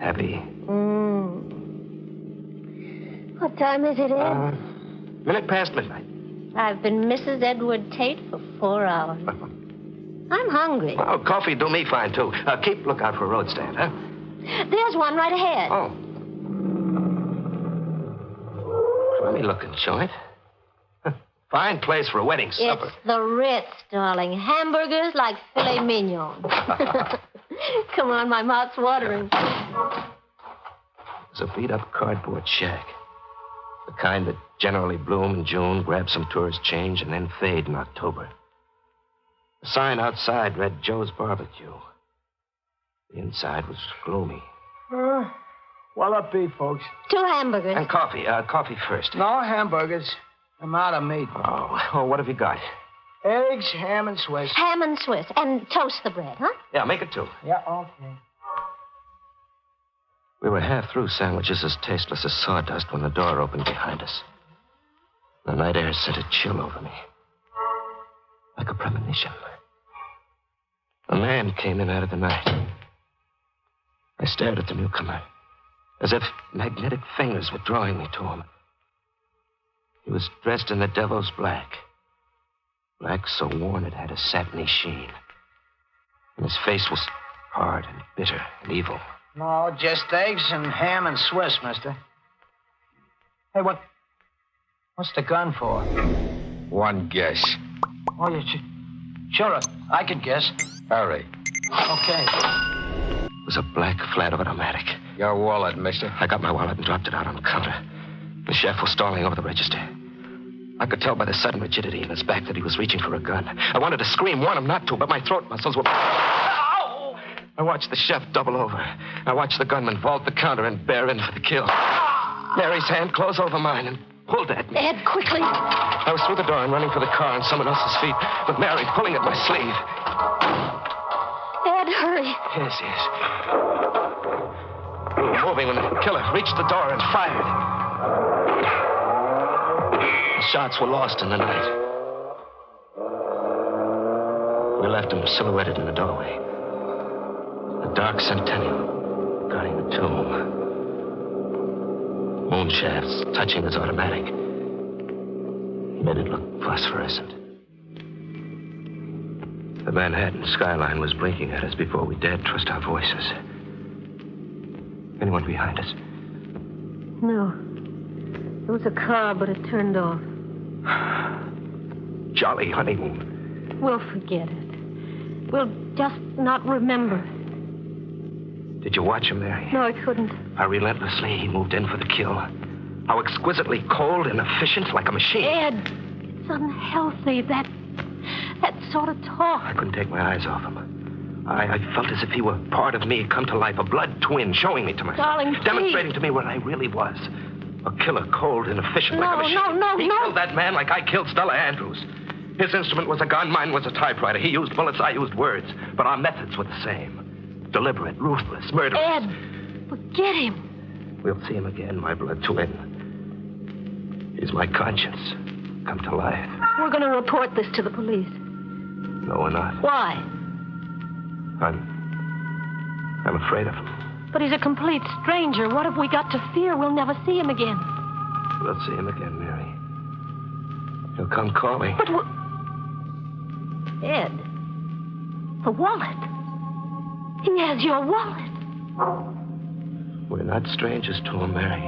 Happy. What time is it, Ed? Minute past midnight. I've been Mrs. Edward Tate for 4 hours. I'm hungry. Well, coffee do me fine, too. Keep lookout for a road stand, huh? There's one right ahead. Oh. Funny looking joint. Fine place for a wedding supper. It's the Ritz, darling. Hamburgers like filet mignon. Come on, my mouth's watering. It's a beat-up cardboard shack. The kind that generally bloom in June, grab some tourist change, and then fade in October. The sign outside read Joe's Barbecue. The inside was gloomy. What'll it be, folks? 2 hamburgers. And coffee. Coffee first. No hamburgers. I'm out of meat. Oh, what have you got? Eggs, ham, and Swiss. Ham and Swiss. And toast the bread, huh? Yeah, make it 2. Yeah, okay. We were half through sandwiches as tasteless as sawdust when the door opened behind us. The night air sent a chill over me. Like a premonition. A man came in out of the night. I stared at the newcomer, as if magnetic fingers were drawing me to him. He was dressed in the devil's black. Black so worn it had a satiny sheen. And his face was hard and bitter and evil. No, just eggs and ham and Swiss, mister. Hey, what's the gun for? One guess. Oh, sure, I could guess. Hurry. Okay. It was a black flat automatic. Your wallet, mister. I got my wallet and dropped it out on the counter. The chef was stalling over the register. I could tell by the sudden rigidity in his back that he was reaching for a gun. I wanted to scream, warn him not to, but my throat muscles were... Ow! I watched the chef double over. I watched the gunman vault the counter and bear in for the kill. Mary's hand closed over mine and pulled at me. Ed, quickly. I was through the door and running for the car on someone else's feet, with Mary pulling at my sleeve. Ed, hurry. Yes. We were moving when the killer reached the door and fired. The shots were lost in the night. We left him silhouetted in the doorway. A dark centennial guarding the tomb. Moon shafts touching his automatic made it look phosphorescent. The Manhattan skyline was blinking at us before we dared trust our voices. Anyone behind us? No. There was a car, but it turned off. Jolly honeymoon. We'll forget it. We'll just not remember. Did you watch him, Mary? No, I couldn't. How relentlessly he moved in for the kill. How exquisitely cold and efficient, like a machine. Ed, it's unhealthy, that sort of talk. I couldn't take my eyes off him. I felt as if he were part of me, come to life, a blood twin, showing me to myself. Darling, please. Demonstrating to me what I really was. A killer, cold and efficient like a machine. No. He killed that man like I killed Stella Andrews. His instrument was a gun, mine was a typewriter. He used bullets, I used words. But our methods were the same. Deliberate, ruthless, murderous. Ed, forget him. We'll see him again, my blood twin. He's my conscience, come to life. We're going to report this to the police. No, we're not. Why? I'm afraid of him. But he's a complete stranger. What have we got to fear? We'll never see him again. We'll see him again, Mary. He'll come calling. But Ed, the wallet. He has your wallet. We're not strangers to him, Mary.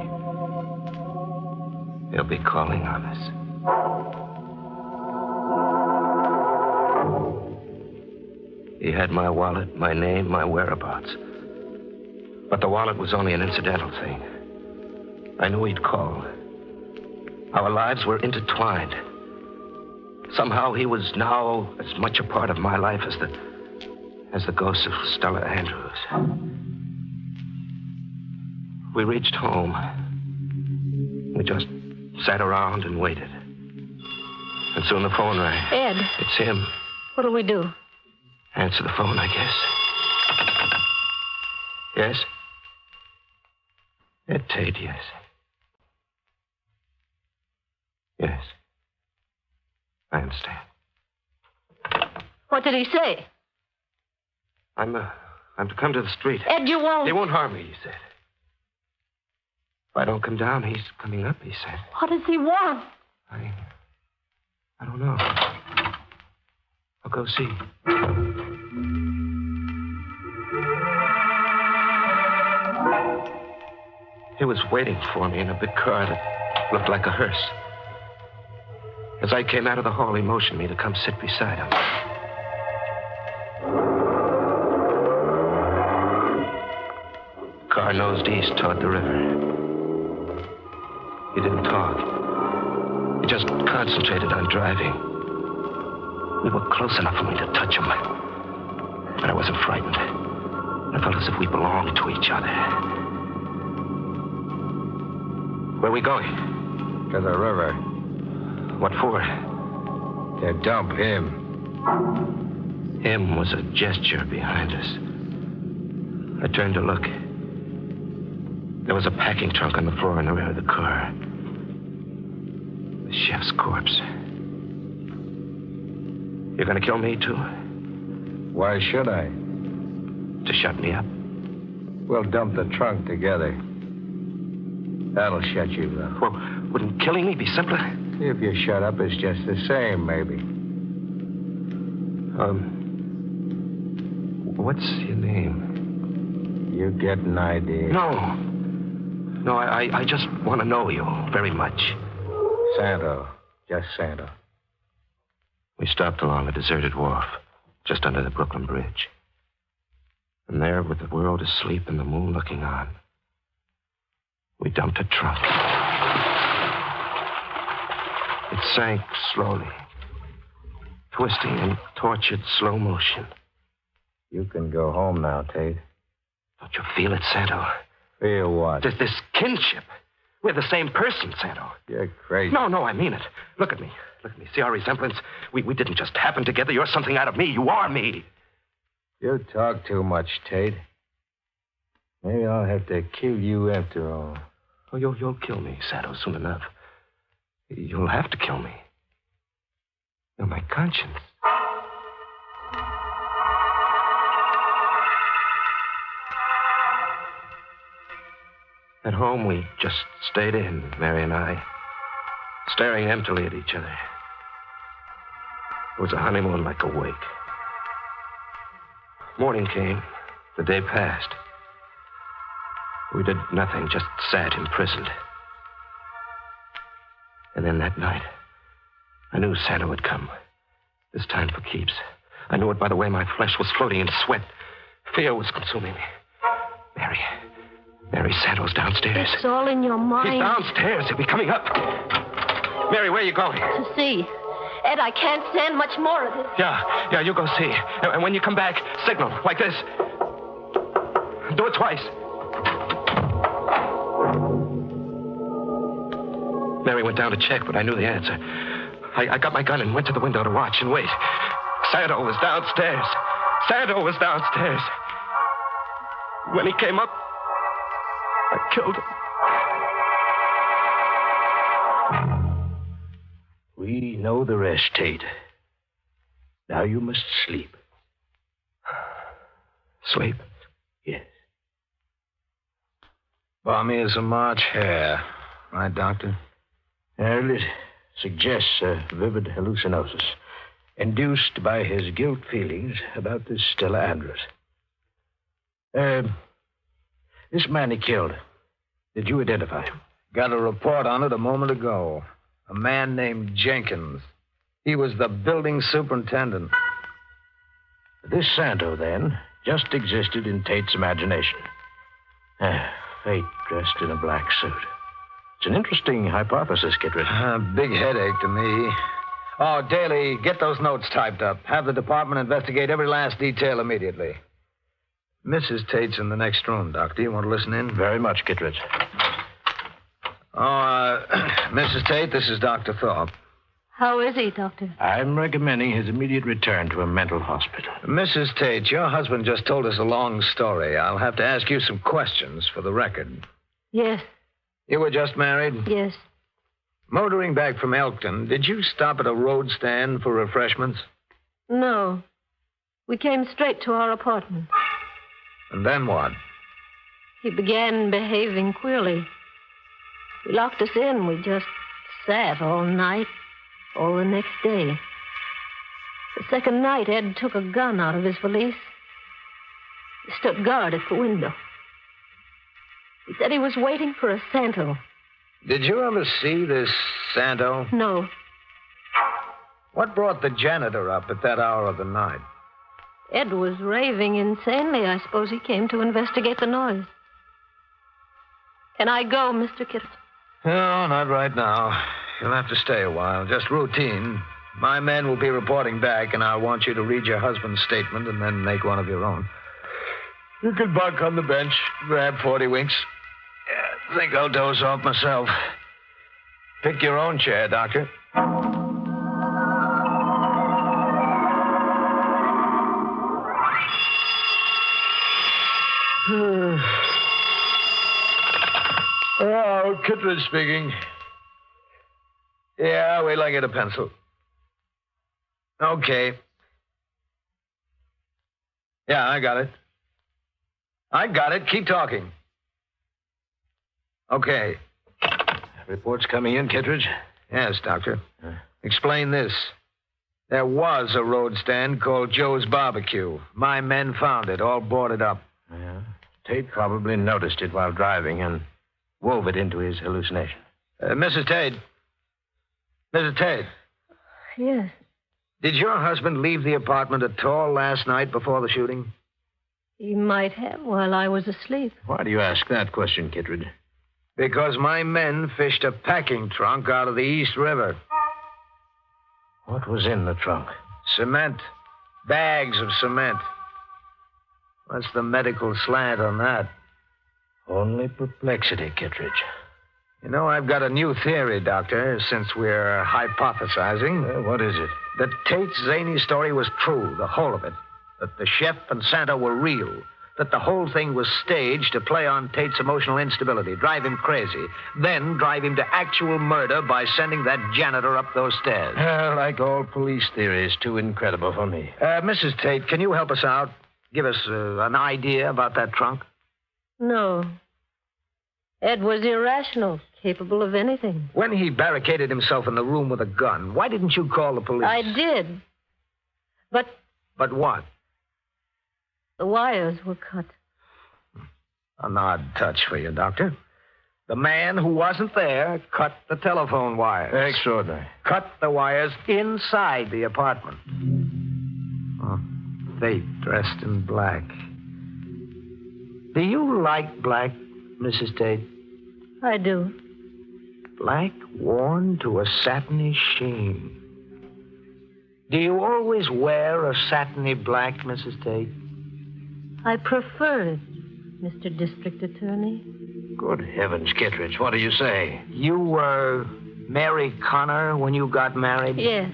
He'll be calling on us. He had my wallet, my name, my whereabouts. But the wallet was only an incidental thing. I knew he'd call. Our lives were intertwined. Somehow he was now as much a part of my life as the ghost of Stella Andrews. We reached home. We just sat around and waited. And soon the phone rang. Ed. It's him. What'll we do? Answer the phone, I guess. Yes? Ed Tate, yes. Yes. I understand. What did he say? I'm to come to the street. Ed, you won't. He won't harm me, he said. If I don't come down, he's coming up, he said. What does he want? I don't know. I'll go see. He was waiting for me in a big car that looked like a hearse. As I came out of the hall, he motioned me to come sit beside him. car nosed east toward the river. He didn't talk. He just concentrated on driving. We were close enough for me to touch him. But I wasn't frightened. I felt as if we belonged to each other. Where are we going? To the river. What for? To dump him. Him was a gesture behind us. I turned to look. There was a packing trunk on the floor in the rear of the car. The chef's corpse. You're gonna kill me, too? Why should I? To shut me up? We'll dump the trunk together. That'll shut you up. Well, wouldn't killing me be simpler? If you shut up, it's just the same, maybe. What's your name? You get an idea. No. No, I just want to know you very much. Santo. Just Santo. We stopped along a deserted wharf, just under the Brooklyn Bridge. And there, with the world asleep and the moon looking on, we dumped a trunk. It sank slowly, twisting in tortured slow motion. You can go home now, Tate. Don't you feel it, Santo? Feel what? This kinship. We're the same person, Santo. You're crazy. No, I mean it. Look at me. See our resemblance? We didn't just happen together. You're something out of me. You are me. You talk too much, Tate. Maybe I'll have to kill you after all. Oh, you'll kill me, Santo, soon enough. You'll have to kill me. You're my conscience. At home, we just stayed in, Mary and I, staring emptily at each other. It was a honeymoon like a wake. Morning came. The day passed. We did nothing, just sat imprisoned. And then that night, I knew Santa would come. This time for keeps. I knew it by the way my flesh was floating in sweat. Fear was consuming me. Mary, Santo's downstairs. It's all in your mind. He's downstairs. He'll be coming up. Mary, where are you going? To see. Ed, I can't stand much more of this. Yeah, you go see. And when you come back, signal, like this. Do it twice. Mary went down to check, but I knew the answer. I got my gun and went to the window to watch and wait. Santo was downstairs. When he came up, I killed him. We know the rest, Tate. Now you must sleep. Sleep? Yes. Balmy as a March hare. Right, Doctor? It suggests a vivid hallucinosis induced by his guilt feelings about this Stella Andrews. This man he killed, did you identify him? Got a report on it a moment ago. A man named Jenkins. He was the building superintendent. This Santo, then, just existed in Tate's imagination. Fate dressed in a black suit. It's an interesting hypothesis, Kittredge. Big headache to me. Oh, Daly, get those notes typed up. Have the department investigate every last detail immediately. Mrs. Tate's in the next room, Doctor. You want to listen in? Very much, Kittredge. Mrs. Tate, this is Dr. Thorpe. How is he, Doctor? I'm recommending his immediate return to a mental hospital. Mrs. Tate, your husband just told us a long story. I'll have to ask you some questions for the record. Yes. You were just married? Yes. Motoring back from Elkton, did you stop at a road stand for refreshments? No. We came straight to our apartment. And then what? He began behaving queerly. He locked us in. We just sat all night, all the next day. The second night, Ed took a gun out of his valise. He stood guard at the window. He said he was waiting for a Santo. Did you ever see this Santo? No. What brought the janitor up at that hour of the night? Ed was raving insanely. I suppose he came to investigate the noise. Can I go, Mr. Kittredge? No, not right now. You'll have to stay a while. Just routine. My men will be reporting back, and I want you to read your husband's statement and then make one of your own. You can bunk on the bench, grab 40 winks. I think I'll doze off myself. Pick your own chair, Doctor. Oh, Kittredge speaking. Yeah, wait till I get a pencil. Okay. Yeah, I got it. Keep talking. Okay. Reports coming in, Kittredge? Yes, Doctor. Explain this. There was a road stand called Joe's Barbecue. My men found it, all boarded up. Yeah. Tate probably noticed it while driving and wove it into his hallucination. Mrs. Tate. Mrs. Tate. Yes. Did your husband leave the apartment at all last night before the shooting? He might have while I was asleep. Why do you ask that question, Kittredge? Because my men fished a packing trunk out of the East River. What was in the trunk? Cement. Bags of cement. What's the medical slant on that? Only perplexity, Kittredge. You know, I've got a new theory, Doctor, since we're hypothesizing. What is it? That Tate's zany story was true, the whole of it. That the chef and Santa were real. That the whole thing was staged to play on Tate's emotional instability, drive him crazy, then drive him to actual murder by sending that janitor up those stairs. Like all police theories, too incredible for me. Mrs. Tate, can you help us out? Give us an idea about that trunk? No. Ed was irrational, capable of anything. When he barricaded himself in the room with a gun, why didn't you call the police? I did. But But what? the wires were cut. An odd touch for you, Doctor. The man who wasn't there cut the telephone wires. Extraordinary. Cut the wires inside the apartment. Oh, Fate dressed in black. Do you like black, Mrs. Tate? I do. Black worn to a satiny sheen. Do you always wear a satiny black, Mrs. Tate? I prefer it, Mr. District Attorney. Good heavens, Kittredge, what do you say? You were Mary Connor when you got married? Yes.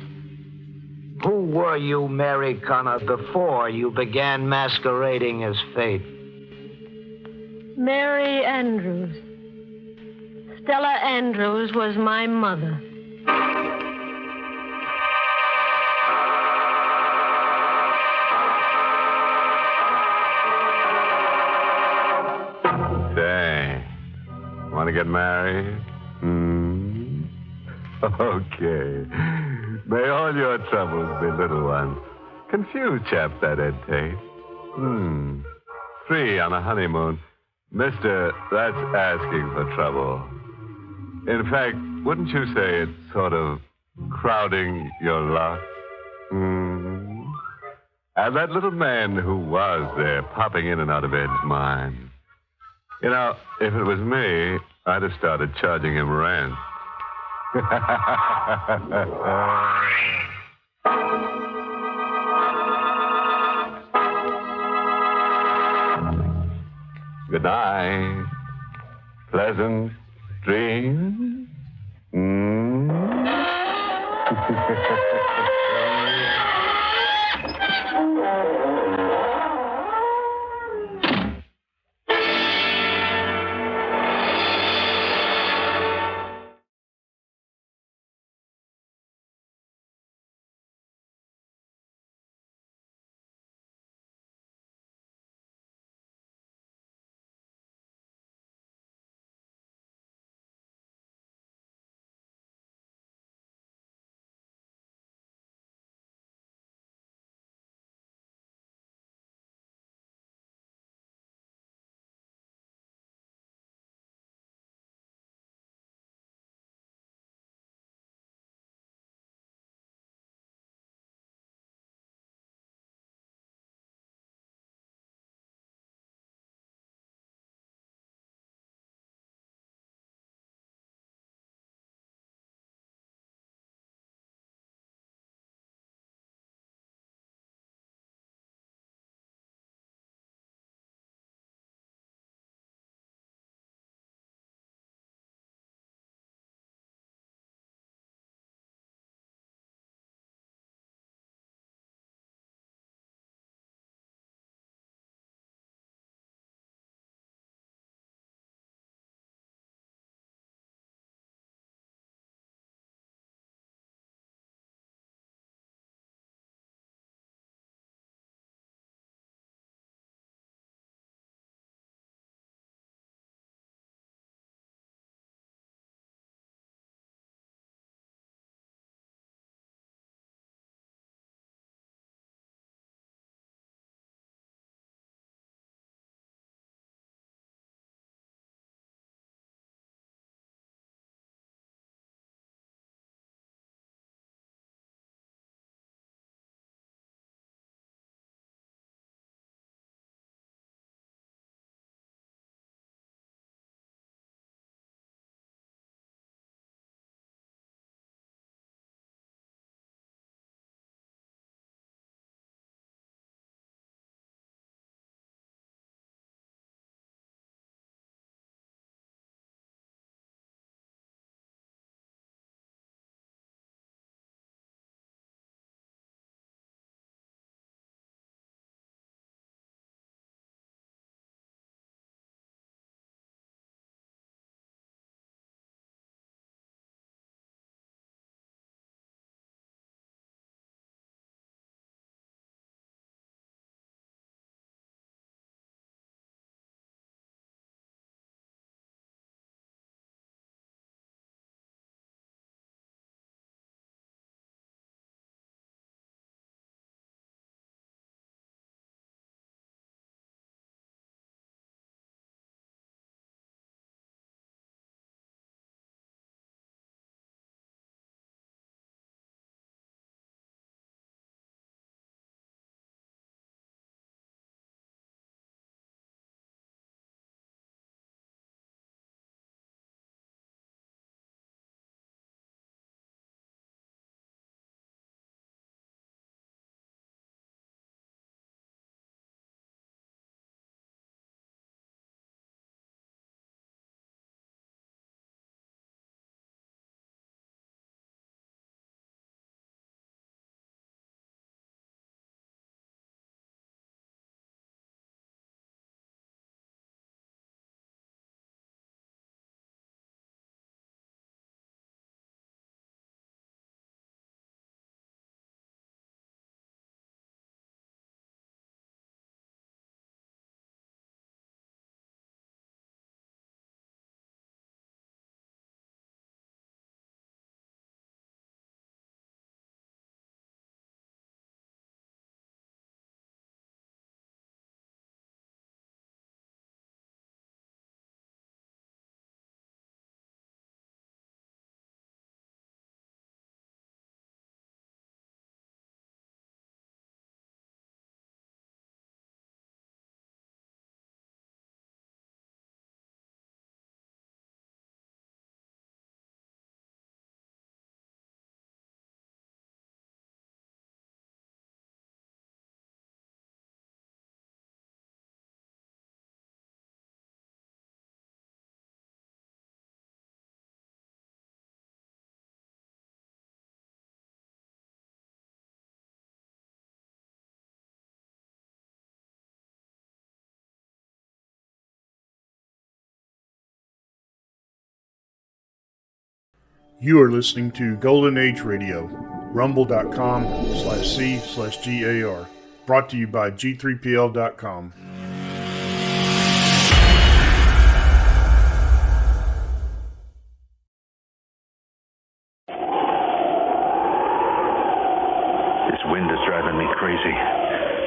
Who were you, Mary Connor, before you began masquerading as Fate? Mary Andrews. Stella Andrews was my mother. Say, want to get married? Okay. May all your troubles be little ones. Confused chap, that Ed Tate. 3 on a honeymoon. Mister, that's asking for trouble. In fact, wouldn't you say it's sort of crowding your luck? And that little man who was there, popping in and out of Ed's mind. You know, if it was me, I'd have started charging him rent. Good night. Pleasant dreams. You are listening to Golden Age Radio, rumble.com/C/GAR. Brought to you by G3PL.com. This wind is driving me crazy.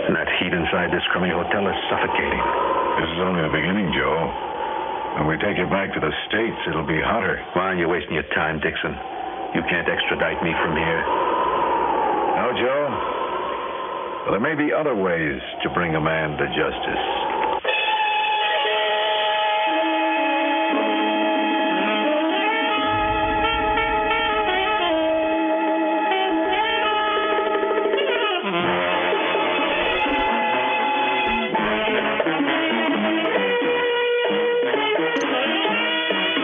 And that heat inside this crummy hotel is suffocating. This is only the beginning, Joe. When we take you back to the States, it'll be hotter. Why are you wasting your time, Dixon? You can't extradite me from here. No, Joe. Well, there may be other ways to bring a man to justice.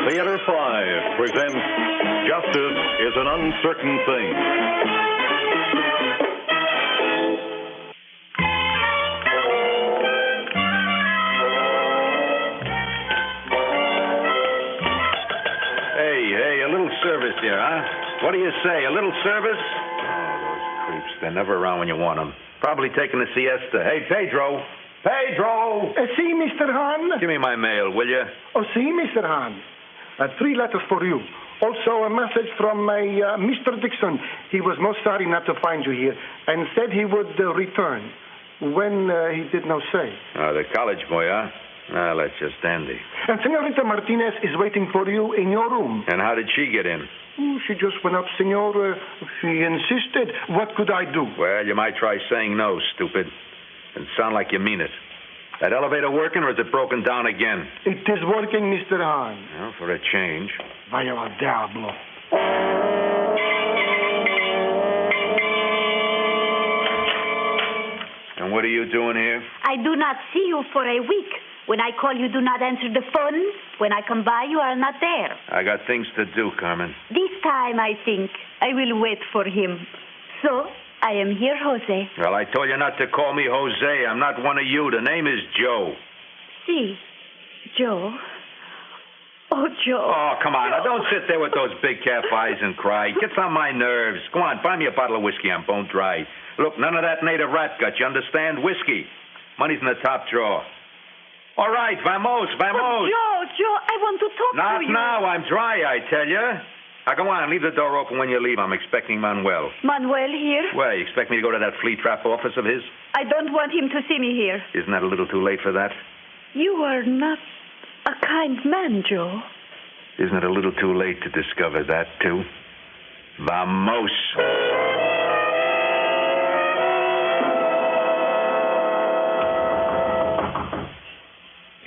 Theater 5 presents Justice is an Uncertain Thing. Hey, a little service here, huh? What do you say, a little service? Oh, those creeps. They're never around when you want them. Probably taking a siesta. Hey, Pedro! Pedro! See, Mr. Hahn? Give me my mail, will you? Oh, see, Mr. Hahn. 3 letters for you. Also a message from my Mr. Dixon. He was most sorry not to find you here and said he would return. When he did not say. Oh, the college boy, huh? Well, that's just dandy. And Senorita Martinez is waiting for you in your room. And how did she get in? Oh, she just went up, Senor. She insisted. What could I do? Well, you might try saying no, stupid. And sound like you mean it. That elevator working, or is it broken down again? It is working, Mr. Hahn. Well, for a change. Vaya al diablo. And what are you doing here? I do not see you for a week. When I call, you do not answer the phone. When I come by, you are not there. I got things to do, Carmen. This time, I think, I will wait for him. So, I am here, Jose. Well, I told you not to call me Jose. I'm not one of you. The name is Joe. See, Joe. Oh, Joe. Oh, come on. Now, don't sit there with those big calf eyes and cry. It gets on my nerves. Go on, buy me a bottle of whiskey. I'm bone dry. Look, none of that native rat gut, you understand? Whiskey. Money's in the top drawer. All right, vamos. Oh, Joe, I want to talk Not to you. now. I'm dry, I tell you. Now, go on. Leave the door open when you leave. I'm expecting Manuel. Manuel here? Well, you expect me to go to that flea trap office of his? I don't want him to see me here. Isn't that a little too late for that? You are not a kind man, Joe. Isn't it a little too late to discover that, too? Vamos.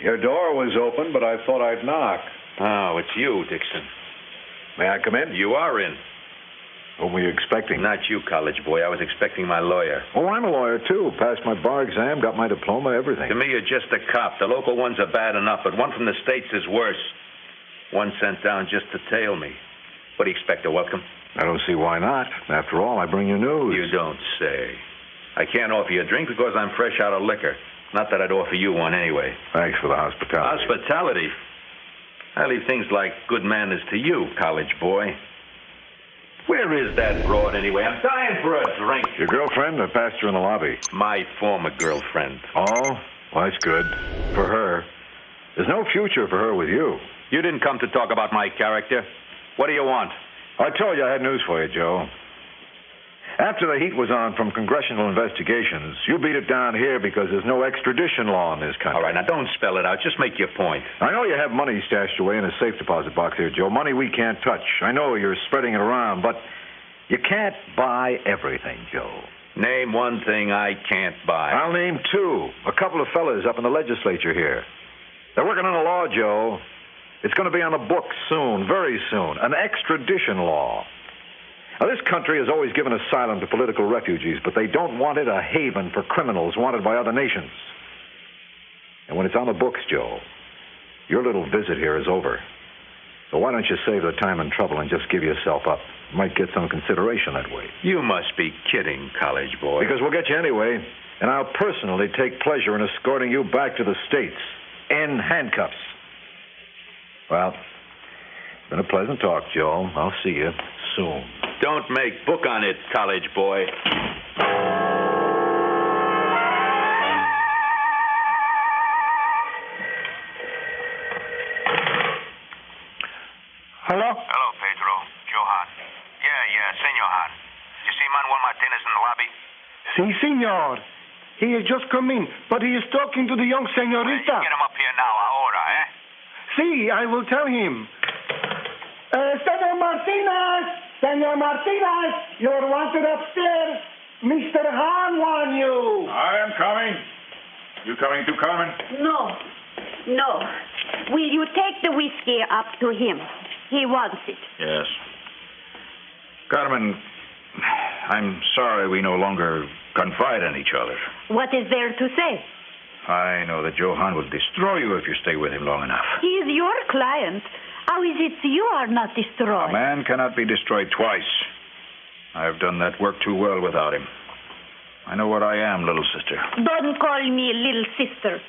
Your door was open, but I thought I'd knock. Oh, it's you, Dixon. May I come in? You are in. Whom were you expecting? Not you, college boy. I was expecting my lawyer. Oh, I'm a lawyer, too. Passed my bar exam, got my diploma, everything. To me, you're just a cop. The local ones are bad enough, but one from the States is worse. One sent down just to tail me. What do you expect, a welcome? I don't see why not. After all, I bring you news. You don't say. I can't offer you a drink because I'm fresh out of liquor. Not that I'd offer you one anyway. Thanks for the hospitality. Hospitality? I leave things like good manners to you, college boy. Where is that broad anyway? I'm dying for a drink. Your girlfriend? I passed her in the lobby. My former girlfriend. Oh? Well, that's good. For her. There's no future for her with you. You didn't come to talk about my character. What do you want? I told you I had news for you, Joe. After the heat was on from congressional investigations, you beat it down here because there's no extradition law in this country. All right, now don't spell it out. Just make your point. I know you have money stashed away in a safe deposit box here, Joe. Money we can't touch. I know you're spreading it around, but you can't buy everything, Joe. Name one thing I can't buy. I'll name two. A couple of fellas up in the legislature here. They're working on a law, Joe. It's going to be on the books soon, very soon. An extradition law. Now, this country has always given asylum to political refugees, but they don't want it a haven for criminals wanted by other nations. And when it's on the books, Joe, your little visit here is over. So why don't you save the time and trouble and just give yourself up? You might get some consideration that way. You must be kidding, college boy. Because we'll get you anyway, and I'll personally take pleasure in escorting you back to the States in handcuffs. Well, Been a pleasant talk, Joe. I'll see you soon. Don't make book on it, college boy. Hello? Hello, Pedro. Johan. Yeah, Senor Han. You see Manuel Martinez in the lobby? Si, senor. He has just come in, but he is talking to the young senorita. Get him up here now, ahora, eh? Si, I will tell him. Senor Martinez, you're wanted upstairs. Mr. Han wants you. I am coming. You coming too, Carmen? No. Will you take the whiskey up to him? He wants it. Yes. Carmen, I'm sorry we no longer confide in each other. What is there to say? I know that Johan will destroy you if you stay with him long enough. He is your client. How is it you are not destroyed? A man cannot be destroyed twice. I've done that work too well without him. I know what I am, little sister. Don't call me little sister.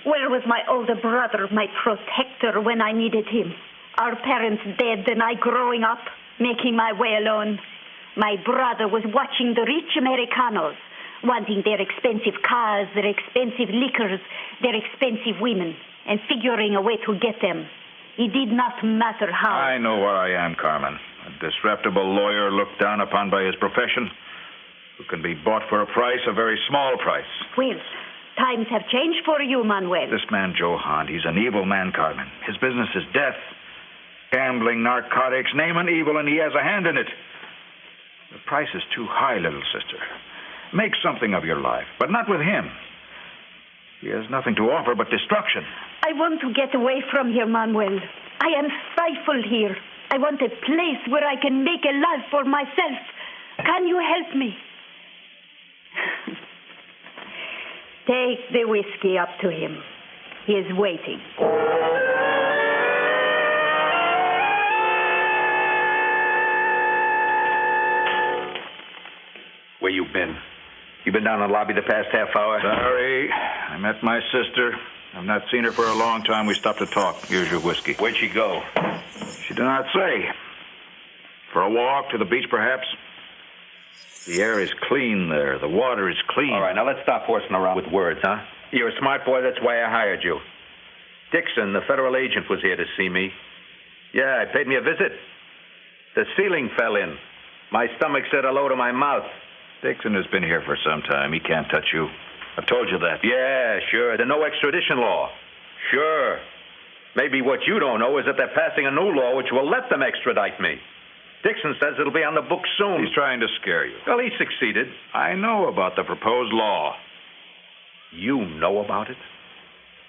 Where was my older brother, my protector, when I needed him? Our parents dead and I growing up, making my way alone. My brother was watching the rich Americanos, wanting their expensive cars, their expensive liquors, their expensive women, and figuring a way to get them. It did not matter how. I know where I am, Carmen. A disreputable lawyer looked down upon by his profession, who can be bought for a price, a very small price. Well, times have changed for you, Manuel. This man, Johan, he's an evil man, Carmen. His business is death. Gambling, narcotics, name an evil, and he has a hand in it. The price is too high, little sister. Make something of your life, but not with him. He has nothing to offer but destruction. I want to get away from here, Manuel. I am stifled here. I want a place where I can make a life for myself. Can you help me? Take the whiskey up to him. He is waiting. Where you been? You been down in the lobby the past half hour? Sorry. I met my sister. I've not seen her for a long time. We stopped to talk. Here's your whiskey. Where'd she go? She did not say. For a walk to the beach, perhaps? The air is clean there. The water is clean. All right, now let's stop horsing around with words, huh? You're a smart boy. That's why I hired you. Dixon, the federal agent, was here to see me. Yeah, he paid me a visit. The ceiling fell in. My stomach said hello to my mouth. Dixon has been here for some time. He can't touch you. I've told you that. Yeah, sure. The no extradition law. Sure. Maybe what you don't know is that they're passing a new law which will let them extradite me. Dixon says it'll be on the books soon. He's trying to scare you. Well, he succeeded. I know about the proposed law. You know about it?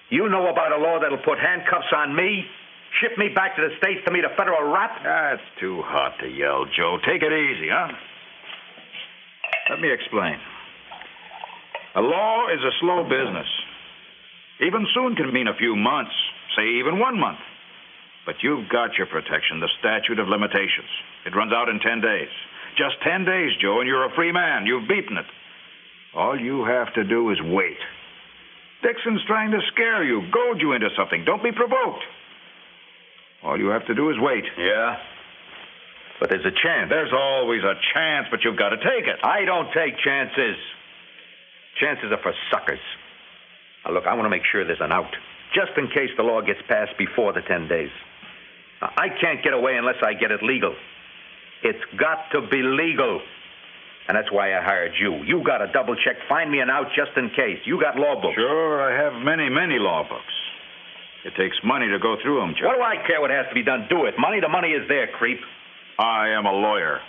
You know about a law that'll put handcuffs on me, ship me back to the States to meet a federal rap? That's too hot to yell, Joe. Take it easy, huh? Let me explain. A law is a slow business. Even soon can mean a few months, say even 1 month. But you've got your protection, the statute of limitations. It runs out in 10 days. Just 10 days, Joe, and you're a free man. You've beaten it. All you have to do is wait. Dixon's trying to scare you, goad you into something. Don't be provoked. All you have to do is wait. Yeah? But there's a chance. There's always a chance, but you've got to take it. I don't take chances. Chances are for suckers. Now, look, I want to make sure there's an out, just in case the law gets passed before the 10 days. Now, I can't get away unless I get it legal. It's got to be legal. And that's why I hired you. You got to double check, find me an out just in case. You got law books. Sure, I have many, many law books. It takes money to go through them, Joe. What do I care what has to be done? Do it. Money, the money is there, creep. I am a lawyer.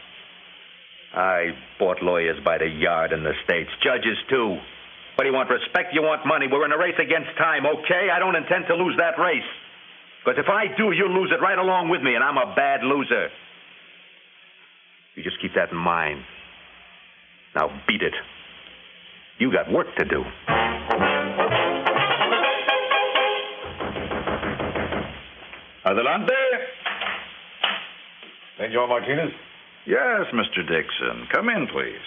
I bought lawyers by the yard in the States. Judges, too. What do you want? Respect? You want money? We're in a race against time, okay? I don't intend to lose that race. Because if I do, you'll lose it right along with me, and I'm a bad loser. You just keep that in mind. Now, beat it. You got work to do. Adelante. Senor Martinez? Yes, Mr. Dixon. Come in, please.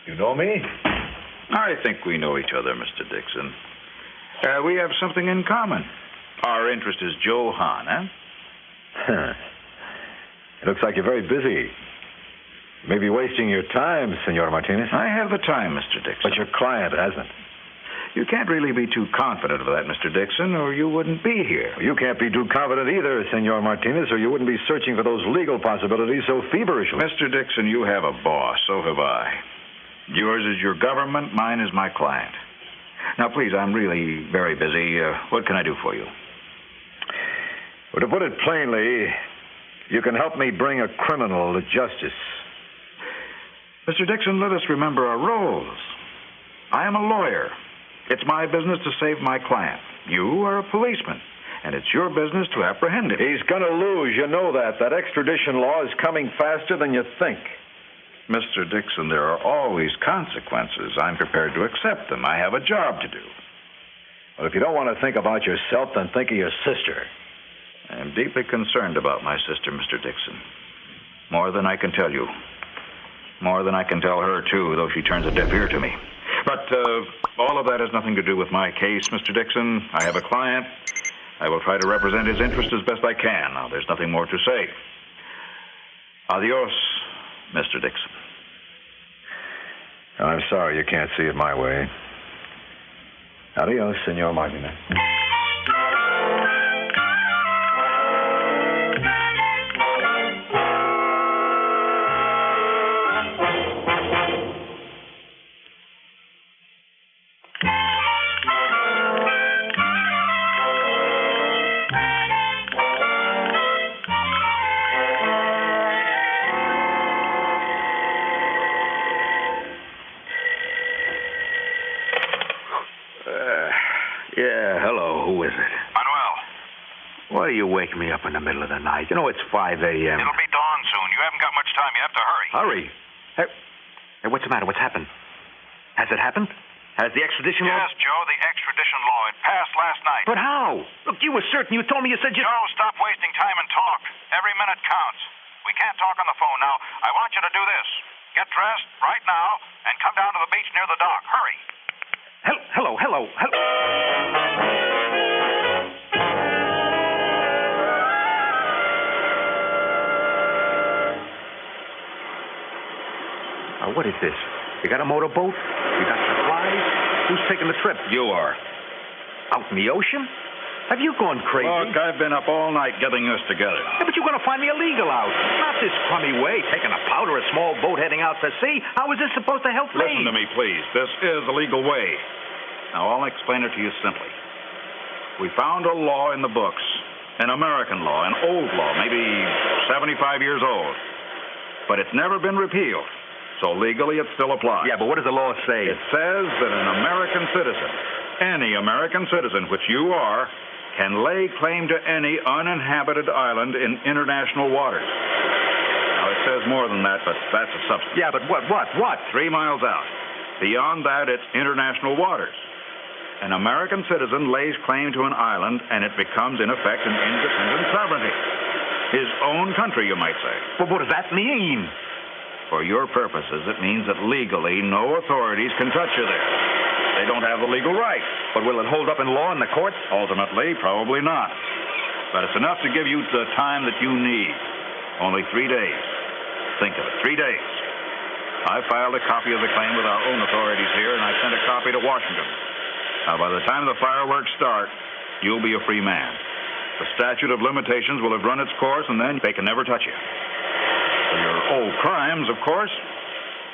You know me? I think we know each other, Mr. Dixon. We have something in common. Our interest is Joe Hahn, eh? It looks like you're very busy. You may be wasting your time, Senor Martinez. I have the time, Mr. Dixon. But your client hasn't. You can't really be too confident of that, Mr. Dixon, or you wouldn't be here. You can't be too confident either, Senor Martinez, or you wouldn't be searching for those legal possibilities so feverishly. Mr. Dixon, you have a boss. So have I. Yours is your government. Mine is my client. Now, please, I'm really very busy. What can I do for you? Well, to put it plainly, you can help me bring a criminal to justice. Mr. Dixon, let us remember our roles. I am a lawyer. It's my business to save my client. You are a policeman, and it's your business to apprehend him. He's going to lose. You know that. That extradition law is coming faster than you think. Mr. Dixon, there are always consequences. I'm prepared to accept them. I have a job to do. Well, if you don't want to think about yourself, then think of your sister. I am deeply concerned about my sister, Mr. Dixon. More than I can tell you. More than I can tell her, too, though she turns a deaf ear to me. But all of that has nothing to do with my case, Mr. Dixon. I have a client. I will try to represent his interest as best I can. Now, there's nothing more to say. Adios, Mr. Dixon. I'm sorry you can't see it my way. Adios, Senor Martinez. Yeah, hello. Who is it? Manuel. Why do you wake me up in the middle of the night? You know it's 5 a.m. It'll be dawn soon. You haven't got much time. You have to hurry. Hurry? Hey, what's the matter? What's happened? Has it happened? Has the extradition law... Yes, Joe, the extradition law. It passed last night. But how? Look, you were certain. You told me you said you... Joe, stop wasting time and talk. Every minute counts. We can't talk on the phone now. I want you to do this. Get dressed right now and come down to the beach near the dock. Hurry. Hello. What is this? You got a motorboat? You got supplies? Who's taking the trip? You are. Out in the ocean? Have you gone crazy? Look, I've been up all night getting this together. Yeah, but you're going to find me illegal out. Not this crummy way, taking a powder, a small boat heading out to sea. How is this supposed to help me? Listen to me, please. This is a legal way. Now, I'll explain it to you simply. We found a law in the books, an American law, an old law, maybe 75 years old. But it's never been repealed. So legally, it still applies. Yeah, but what does the law say? It says that an American citizen, any American citizen, which you are, can lay claim to any uninhabited island in international waters. Now, it says more than that, but that's a substance. Yeah, but what? 3 miles out. Beyond that, it's international waters. An American citizen lays claim to an island, and it becomes, in effect, an independent sovereignty. His own country, you might say. But what does that mean? For your purposes, it means that legally no authorities can touch you there. They don't have the legal right. But will it hold up in law in the courts? Ultimately, probably not. But it's enough to give you the time that you need. Only 3 days. Think of it, 3 days. I filed a copy of the claim with our own authorities here, and I sent a copy to Washington. Now, by the time the fireworks start, you'll be a free man. The statute of limitations will have run its course, and then they can never touch you. For your old crimes, of course.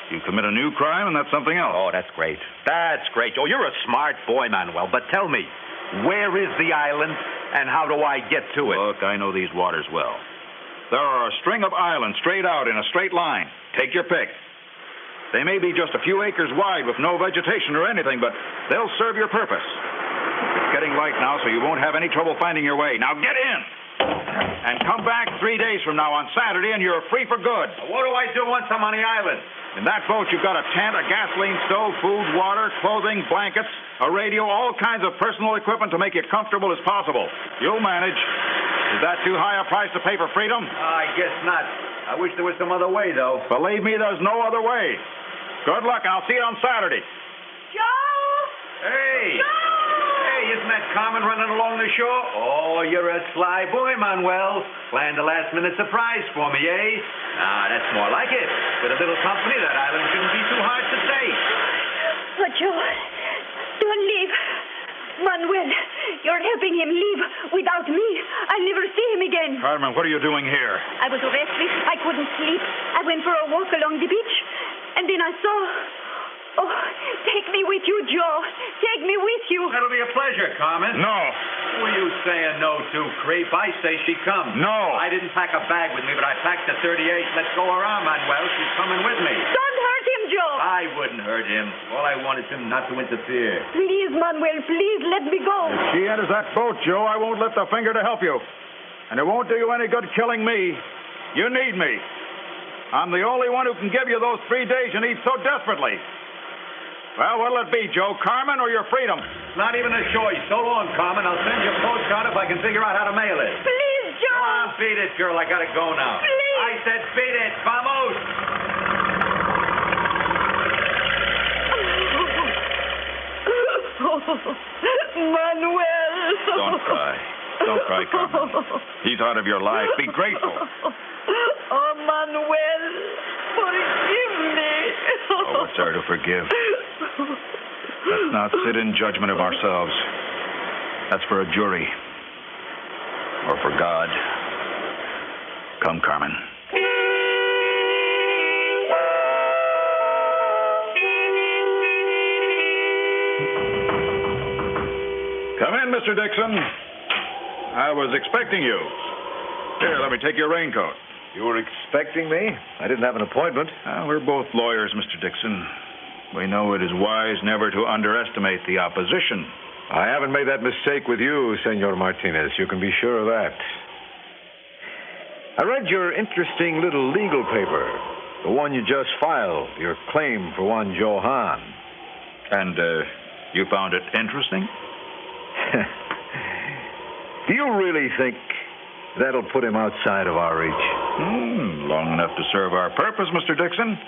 You commit a new crime, and that's something else. Oh, that's great. That's great. Oh, you're a smart boy, Manuel. But tell me, where is the island, and how do I get to it? Look, I know these waters well. There are a string of islands straight out in a straight line. Take your pick. They may be just a few acres wide with no vegetation or anything, but they'll serve your purpose. It's getting light now, so you won't have any trouble finding your way. Now get in! And come back 3 days from now on Saturday, and you're free for good. What do I do once I'm on the island? In that boat, you've got a tent, a gasoline stove, food, water, clothing, blankets, a radio, all kinds of personal equipment to make you comfortable as possible. You'll manage. Is that too high a price to pay for freedom? I guess not. I wish there was some other way, though. Believe me, there's no other way. Good luck. I'll see you on Saturday. Joe! Hey! Joe! Hey, isn't that Carmen running along the shore? Oh, you're a sly boy, Manuel. Planned a last-minute surprise for me, eh? Ah, that's more like it. With a little company, that island shouldn't be too hard to take. But Joe, don't leave. Manuel, you're helping him leave without me. I'll never see him again. Carmen, what are you doing here? I was restless. I couldn't sleep. I went for a walk along the beach, and then I saw... Oh, take me with you, Joe. Take me with you. That'll be a pleasure, Carmen. No. Who are you saying no to, creep? I say she comes. No. I didn't pack a bag with me, but I packed a 38. Let's go around, Manuel. She's coming with me. Don't hurt him, Joe. I wouldn't hurt him. All I want is him not to interfere. Please, Manuel, please let me go. If she enters that boat, Joe, I won't lift a finger to help you. And it won't do you any good killing me. You need me. I'm the only one who can give you those 3 days you need so desperately. Well, what'll it be, Joe? Carmen or your freedom? Not even a choice. So long, Carmen. I'll send you a postcard if I can figure out how to mail it. Please, Joe. Come on, beat it, girl. I gotta go now. Please. I said beat it. Vamos. Manuel. Don't cry. Don't cry, Carmen. He's out of your life. Be grateful. Oh, Manuel, forgive me. Oh, what's there to forgive? Let's not sit in judgment of ourselves. That's for a jury. Or for God. Come, Carmen. Come in, Mr. Dixon. I was expecting you. Here, let me take your raincoat. You were expecting me? I didn't have an appointment. We're both lawyers, Mr. Dixon. We know it is wise never to underestimate the opposition. I haven't made that mistake with you, Senor Martinez. You can be sure of that. I read your interesting little legal paper, the one you just filed, your claim for one Johan. And, you found it interesting? Do you really think that'll put him outside of our reach? Long enough to serve our purpose, Mr. Dixon.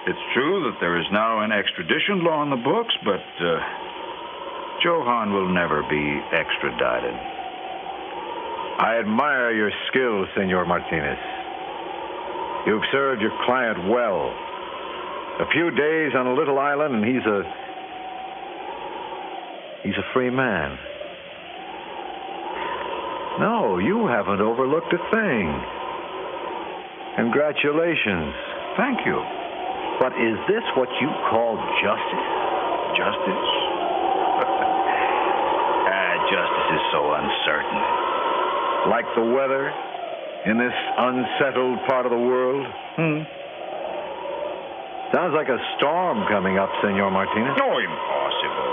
It's true that there is now an extradition law in the books, but Johan will never be extradited. I admire your skills, Senor Martinez. You've served your client well. A few days on a little island, and he's a free man. No, you haven't overlooked a thing. Congratulations. Thank you. But is this what you call justice? Justice? Justice is so uncertain. Like the weather in this unsettled part of the world? Sounds like a storm coming up, Senor Martinez. No, impossible.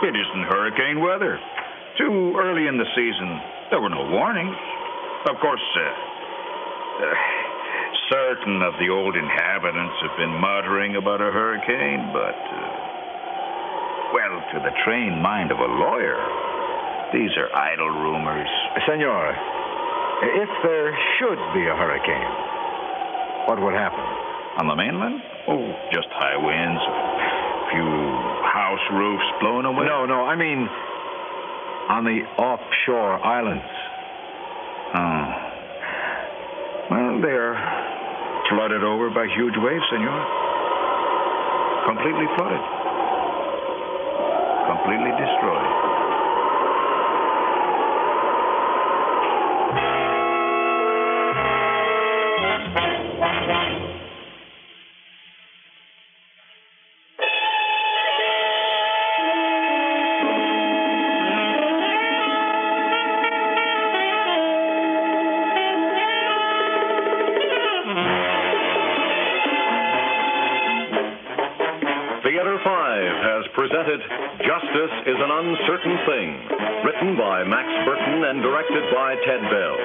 It isn't hurricane weather. Too early in the season. There were no warnings. Of course, certain of the old inhabitants have been muttering about a hurricane, but, well, to the trained mind of a lawyer, these are idle rumors. Senor, if there should be a hurricane, what would happen? On the mainland? Oh, just high winds, a few house roofs blown away. No, I mean on the offshore islands. Oh. Well, they're flooded over by huge waves, senor. Completely flooded. Completely destroyed. Presented Justice is an Uncertain Thing, written by Max Burton and directed by Ted Bell.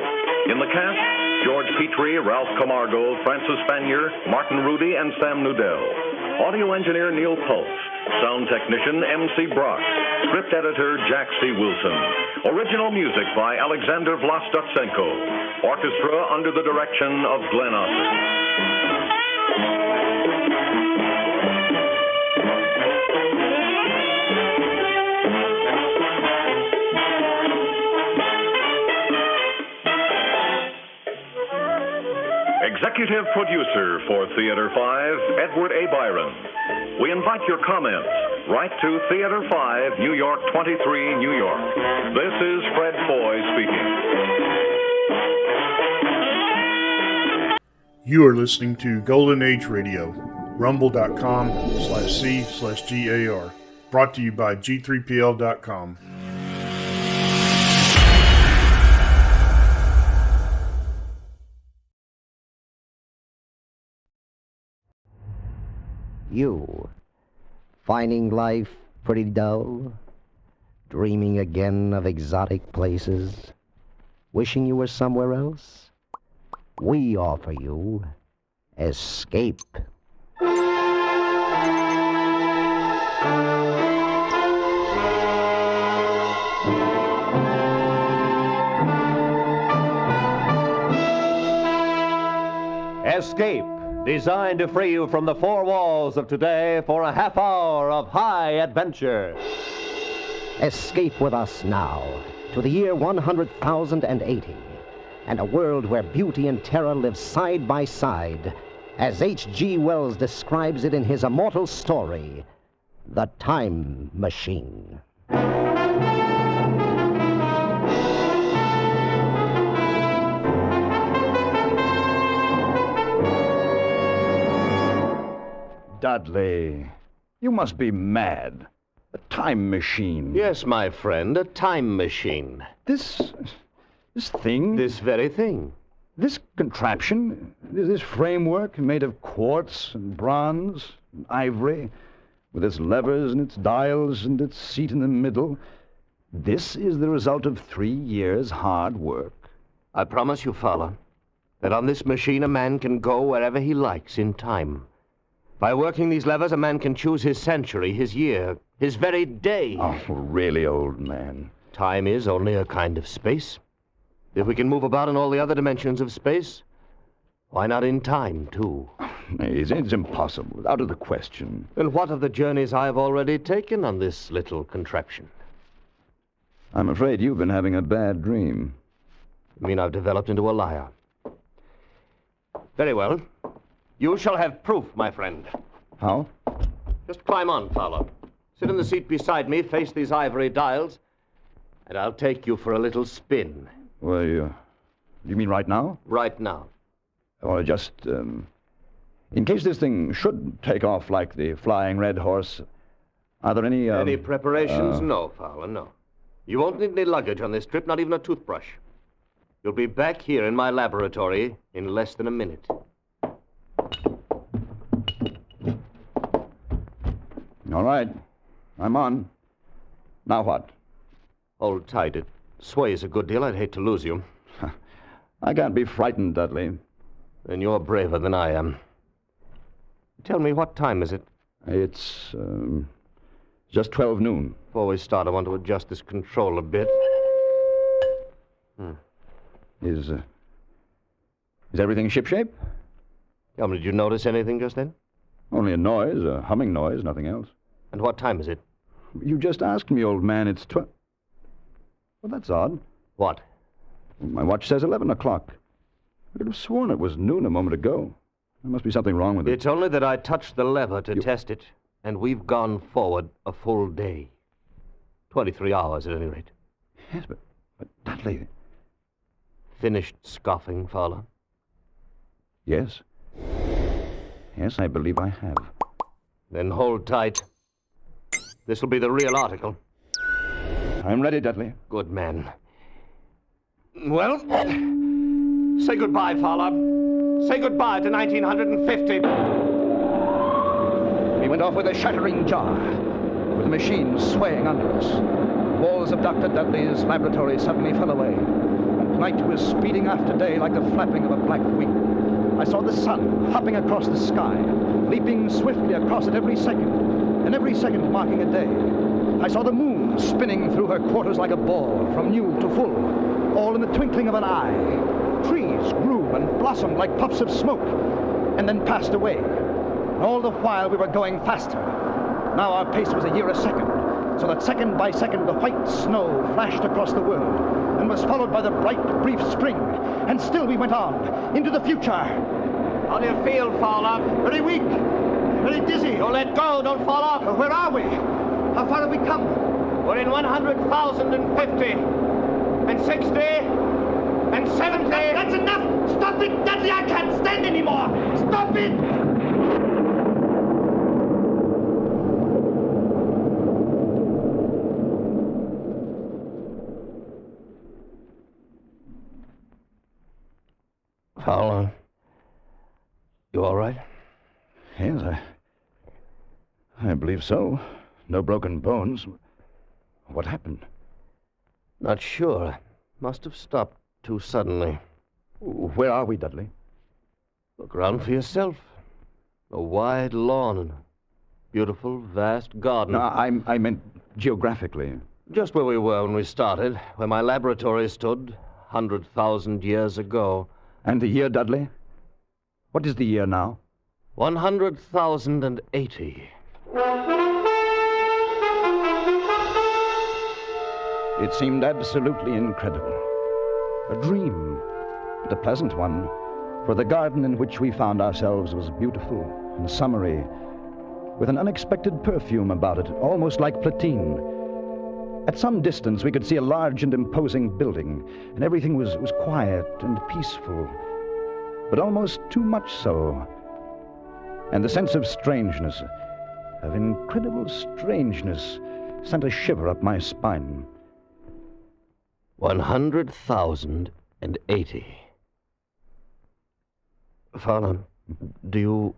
In the cast, George Petrie, Ralph Camargo, Francis Fanyer, Martin Rudy, and Sam Nudell. Audio engineer Neil Pulse. Sound technician M.C. Brock. Script editor Jack C. Wilson. Original music by Alexander Vlastotsenko. Orchestra under the direction of Glenn Osser. Executive producer for Theater 5, Edward A. Byron. We invite your comments. Write to Theater 5, New York 23, New York. This is Fred Foy speaking. You are listening to Golden Age Radio, rumble.com/C/GAR. Brought to you by G3PL.com. You, finding life pretty dull? Dreaming again of exotic places? Wishing you were somewhere else? We offer you escape. Escape, designed to free you from the four walls of today for a half hour of high adventure. Escape with us now to the year 100,080 and a world where beauty and terror live side by side, as H.G. Wells describes it in his immortal story, The Time Machine. Dudley, you must be mad. A time machine. Yes, my friend, a time machine. This thing? This very thing. This contraption, this framework made of quartz and bronze and ivory, with its levers and its dials and its seat in the middle, this is the result of 3 years' hard work. I promise you, Fowler, that on this machine a man can go wherever he likes in time. By working these levers, a man can choose his century, his year, his very day. Oh, really, old man. Time is only a kind of space. If we can move about in all the other dimensions of space, why not in time, too? It's impossible, out of the question. And what of the journeys I've already taken on this little contraption? I'm afraid you've been having a bad dream. You mean I've developed into a liar? Very well. You shall have proof, my friend. How? Just climb on, Fowler. Sit in the seat beside me, face these ivory dials, and I'll take you for a little spin. Well, you mean right now? Right now. Or just, in case this thing should take off like the Flying Red Horse, are there any, Any preparations? No, Fowler, no. You won't need any luggage on this trip, not even a toothbrush. You'll be back here in my laboratory in less than a minute. All right. I'm on. Now what? Hold tight. It sways a good deal. I'd hate to lose you. I can't be frightened, Dudley. Then you're braver than I am. Tell me, what time is it? It's, just 12 noon. Before we start, I want to adjust this control a bit. Is everything shipshape? Did you notice anything just then? Only a noise, a humming noise, nothing else. And what time is it? You just asked me, old man. It's 12. Well, that's odd. What? My watch says 11 o'clock. I could have sworn it was noon a moment ago. There must be something wrong with it. It's only that I touched the lever to test it, and we've gone forward a full day. 23 hours, at any rate. Yes, but Dudley... Finished scoffing, Fowler? Yes. Yes, I believe I have. Then hold tight. This'll be the real article. I'm ready, Dudley. Good man. Well, say goodbye, Fowler. Say goodbye to 1950. We went off with a shattering jar, with the machine swaying under us. The walls of Dr. Dudley's laboratory suddenly fell away, and night was speeding after day like the flapping of a black wing. I saw the sun hopping across the sky, leaping swiftly across it every second, and every second marking a day. I saw the moon spinning through her quarters like a ball, from new to full, all in the twinkling of an eye. Trees grew and blossomed like puffs of smoke, and then passed away. And all the while we were going faster. Now our pace was a year a second, so that second by second the white snow flashed across the world, and was followed by the bright, brief spring. And still we went on, into the future. How do you feel, Fowler? Very weak. Very dizzy. Don't let go. Don't fall off. Where are we? How far have we come? We're in 100,050 and 60 and 70. That's enough. Stop it, Dudley. I can't stand anymore. Stop it. Fowler, you all right? Yes, I believe so. No broken bones. What happened? Not sure. Must have stopped too suddenly. Where are we, Dudley? Look around for yourself. A wide lawn and a beautiful, vast garden. No, I meant geographically. Just where we were when we started, where my laboratory stood 100,000 years ago. And the year, Dudley? What is the year now? 100,080. It seemed absolutely incredible. A dream, but a pleasant one, for the garden in which we found ourselves was beautiful and summery, with an unexpected perfume about it, almost like platine. At some distance, we could see a large and imposing building, and everything was quiet and peaceful, but almost too much so. And the sense of strangeness, of incredible strangeness, sent a shiver up my spine. 100,080. Fowler, do you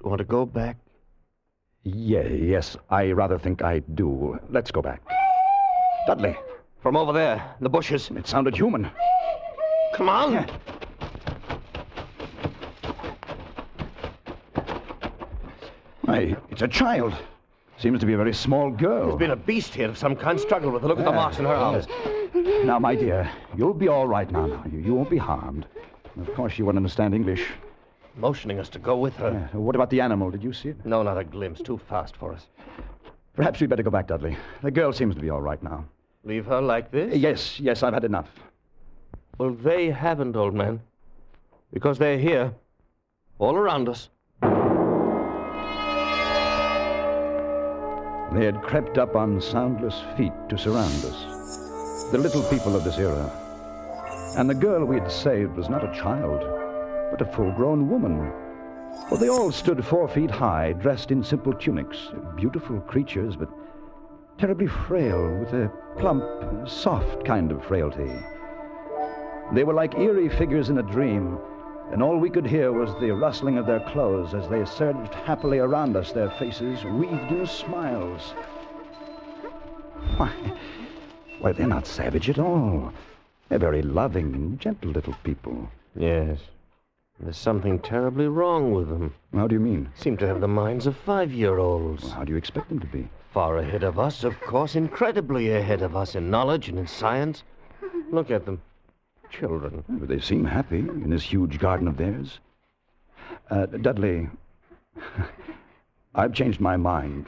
want to go back? Yes, I rather think I do. Let's go back. Dudley. From over there, in the bushes. It sounded human. Come on. Yeah. Why, it's a child. Seems to be a very small girl. There's been a beast here of some kind, struggled with. Look at the marks in her arms. Now, my dear, you'll be all right now. You won't be harmed. Of course, you won't understand English. Motioning us to go with her. Yeah. What about the animal? Did you see it? No, not a glimpse. Too fast for us. Perhaps we'd better go back, Dudley. The girl seems to be all right now. Leave her like this? Yes, I've had enough. Well, they haven't, old man. Because they're here. All around us. They had crept up on soundless feet to surround us. The little people of this era. And the girl we had saved was not a child, but a full-grown woman. Well, they all stood 4 feet high, dressed in simple tunics. Beautiful creatures, but terribly frail, with a plump, soft kind of frailty. They were like eerie figures in a dream, and all we could hear was the rustling of their clothes as they surged happily around us, their faces wreathed in smiles. Why, they're not savage at all. They're very loving and gentle little people. Yes. There's something terribly wrong with them. How do you mean? Seem to have the minds of 5-year-olds. Well, how do you expect them to be? Far ahead of us, of course, incredibly ahead of us in knowledge and in science. Look at them. Children. But they seem happy in this huge garden of theirs. Dudley, I've changed my mind.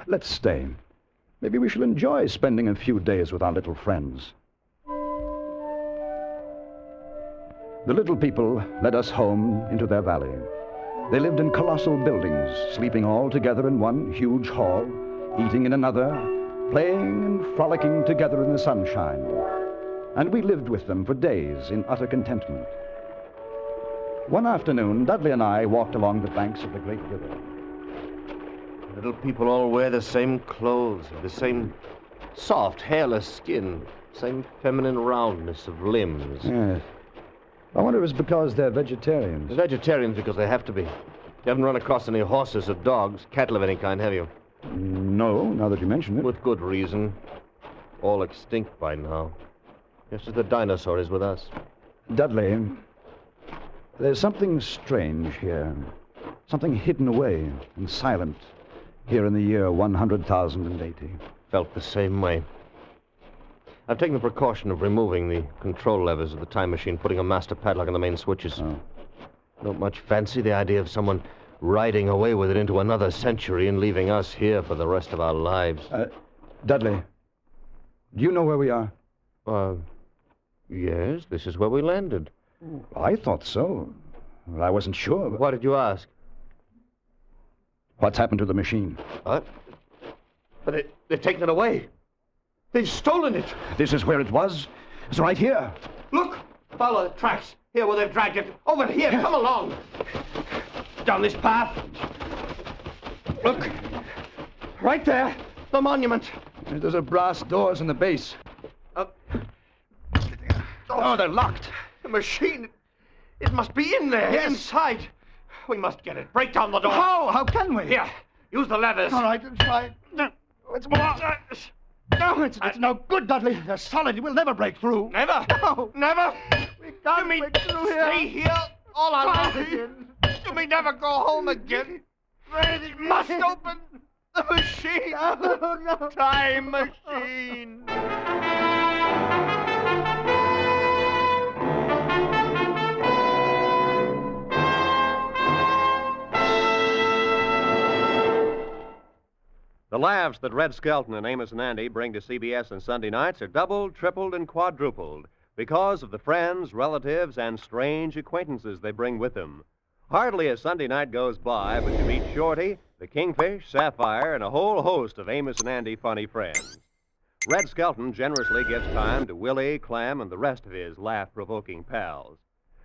Let's stay. Maybe we shall enjoy spending a few days with our little friends. The little people led us home into their valley. They lived in colossal buildings, sleeping all together in one huge hall, eating in another, playing and frolicking together in the sunshine. And we lived with them for days in utter contentment. One afternoon, Dudley and I walked along the banks of the great river. Little people all wear the same clothes, the same soft, hairless skin, same feminine roundness of limbs. Yes. I wonder if it's because they're vegetarians. They're vegetarians because they have to be. You haven't run across any horses or dogs, cattle of any kind, have you? No, now that you mention it. With good reason. All extinct by now. Just as the dinosaur is with us. Dudley, there's something strange here. Something hidden away and silent here in the year 100,080. Felt the same way. I've taken the precaution of removing the control levers of the time machine, putting a master padlock on the main switches. Oh. Don't much fancy the idea of someone riding away with it into another century and leaving us here for the rest of our lives. Dudley, do you know where we are? Yes, this is where we landed. I thought so. Well, I wasn't sure. What did you ask? What's happened to the machine? What? But they've taken it away. They've stolen it. This is where it was. It's right here. Look! Follow the tracks. Here where they've dragged it. Over here. Come along. Down this path. Look. Right there. The monument. There's a brass doors in the base. Oh, they're locked. The machine. It must be in there. Yes. Inside. We must get it. Break down the door. How? How can we? Here. Use the levers. All right, try. No, it's more. No, it's no good, Dudley. They're solid. We'll never break through. Never? No. Never? We can't break through here. Stay here all our lives. You may never go home again. It must open the machine. No. Time machine. The laughs that Red Skelton and Amos and Andy bring to CBS on Sunday nights are doubled, tripled, and quadrupled because of the friends, relatives, and strange acquaintances they bring with them. Hardly a Sunday night goes by but you meet Shorty, the Kingfish, Sapphire, and a whole host of Amos and Andy funny friends. Red Skelton generously gives time to Willie, Clem, and the rest of his laugh-provoking pals.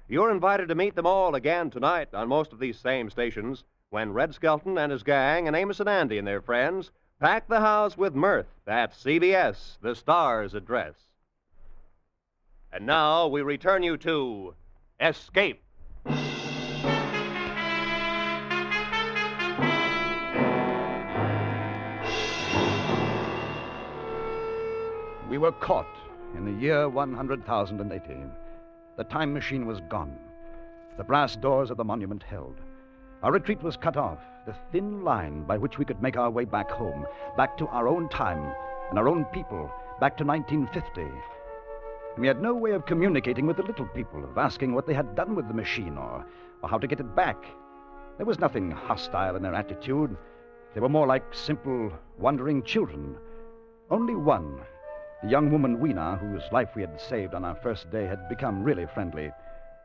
You're invited to meet them all again tonight on most of these same stations when Red Skelton and his gang and Amos and Andy and their friends pack the house with mirth at CBS, the Star's address. And now we return you to Escape. We were caught in the year 100,018. The time machine was gone. The brass doors of the monument held. Our retreat was cut off, the thin line by which we could make our way back home, back to our own time and our own people, back to 1950. We had no way of communicating with the little people, of asking what they had done with the machine or how to get it back. There was nothing hostile in their attitude. They were more like simple, wandering children. Only one, the young woman Weena, whose life we had saved on our first day, had become really friendly.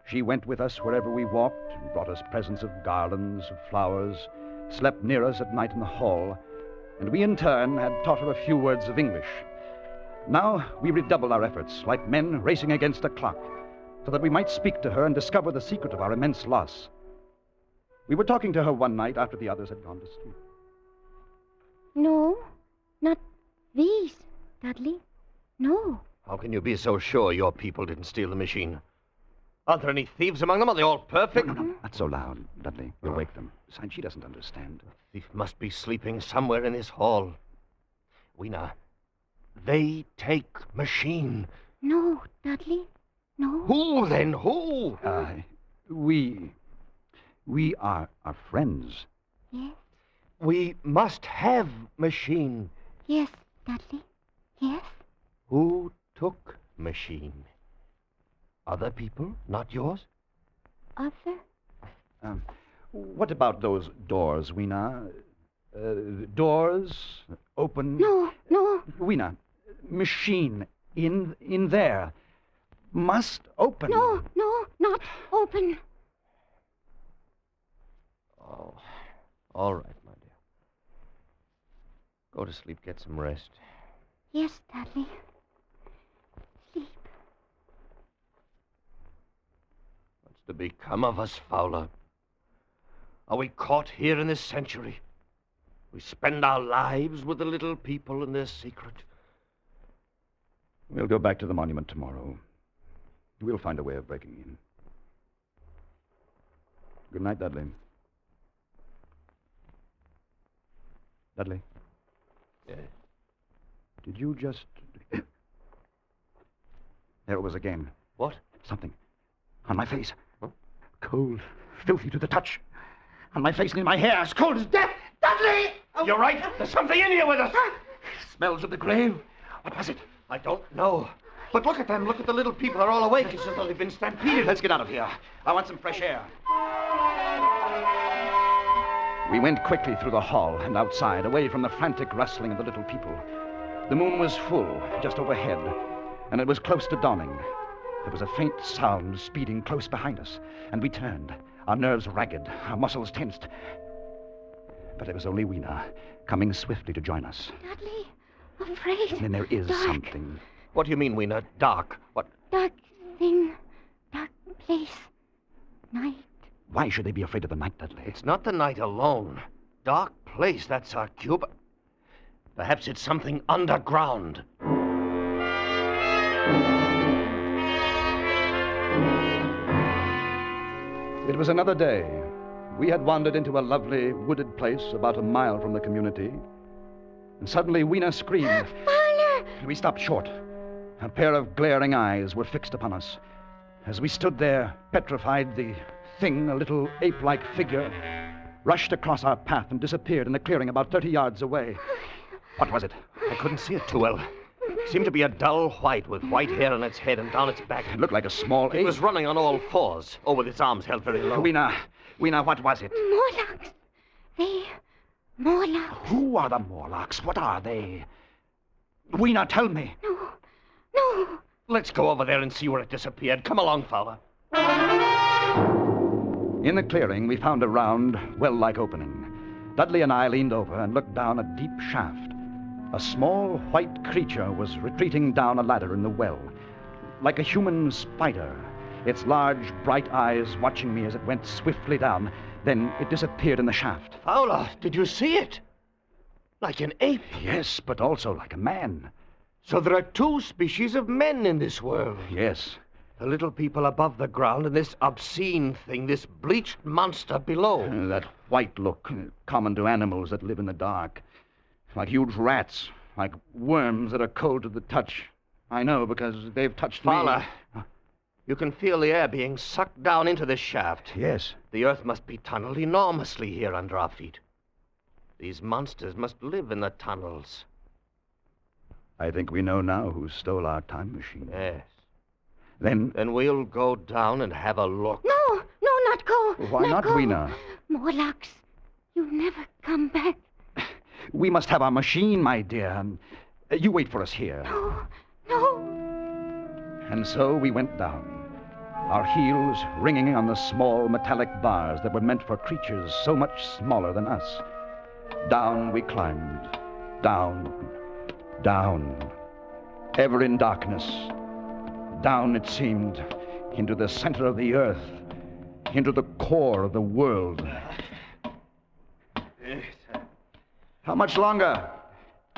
She went with us wherever we walked and brought us presents of garlands, of flowers, slept near us at night in the hall, and we in turn had taught her a few words of English. Now we redoubled our efforts, like men racing against a clock, so that we might speak to her and discover the secret of our immense loss. We were talking to her one night after the others had gone to sleep. No, not these, Dudley. No. How can you be so sure your people didn't steal the machine? Aren't there any thieves among them? Are they all perfect? No, not so loud, Dudley. You'll wake them. Besides, she doesn't understand. The thief must be sleeping somewhere in this hall. Weena, they take machine. No, Dudley. No. Who, then? Who? We are friends. Yes. We must have machine. Yes, Dudley. Yes. Who took machine? Other people, not yours? Other? What about those doors, Weena? Doors open? No. Weena, machine in there. Must open. No, not open. Oh, all right, my dear. Go to sleep, get some rest. Yes, Dudley. Sleep. What's to become of us, Fowler? Are we caught here in this century? We spend our lives with the little people and their secret. We'll go back to the monument tomorrow. We'll find a way of breaking in. Good night, Dudley. Dudley? Yes? Did you just... There it was again. What? Something. On my face. Huh? Cold. Filthy to the touch. On my face and in my hair. As cold as death. Dudley! Oh. You're right. There's something in here with us. Smells of the grave. What was it? I don't know. But look at them. Look at the little people. They're all awake. It's as though they've been stampeded. Let's get out of here. I want some fresh air. We went quickly through the hall and outside, away from the frantic rustling of the little people. The moon was full, just overhead, and it was close to dawning. There was a faint sound speeding close behind us, and we turned, our nerves ragged, our muscles tensed. But it was only Weena, coming swiftly to join us. Dudley, afraid. Then there is Dark. something. What do you mean, Weena? Dark? What? Dark thing. Dark place. Night. Why should they be afraid of the night, Dudley? It's not the night alone. Dark place, that's our cue, but perhaps it's something underground. It was another day. We had wandered into a lovely wooded place about a mile from the community. And suddenly Weena screamed. Father! We stopped short. A pair of glaring eyes were fixed upon us. As we stood there, petrified, the thing, a little ape-like figure, rushed across our path and disappeared in the clearing about 30 yards away. What was it? I couldn't see it too well. It seemed to be a dull white with white hair on its head and down its back. It looked like a small ape. It was running on all fours, with its arms held very low. Weena, what was it? Morlocks. Morlocks. Who are the Morlocks? What are they? Weena, tell me. No. Let's go over there and see where it disappeared. Come along, fella. In the clearing, we found a round, well-like opening. Dudley and I leaned over and looked down a deep shaft. A small white creature was retreating down a ladder in the well, like a human spider, its large, bright eyes watching me as it went swiftly down. Then it disappeared in the shaft. Fowler, did you see it? Like an ape? Yes, but also like a man. So there are two species of men in this world. Yes. The little people above the ground and this obscene thing, this bleached monster below. That white look, common to animals that live in the dark. Like huge rats, like worms that are cold to the touch. I know, because they've touched Fowler, me. you can feel the air being sucked down into this shaft. Yes. The earth must be tunneled enormously here under our feet. These monsters must live in the tunnels. I think we know now who stole our time machine. Yes. Then we'll go down and have a look. No, not go. Why not, Weena? Morlocks, you never come back. We must have our machine, my dear. You wait for us here. No. And so we went down, our heels ringing on the small metallic bars that were meant for creatures so much smaller than us. Down we climbed. Down. Ever in darkness. Down, it seemed, into the center of the earth, into the core of the world. How much longer?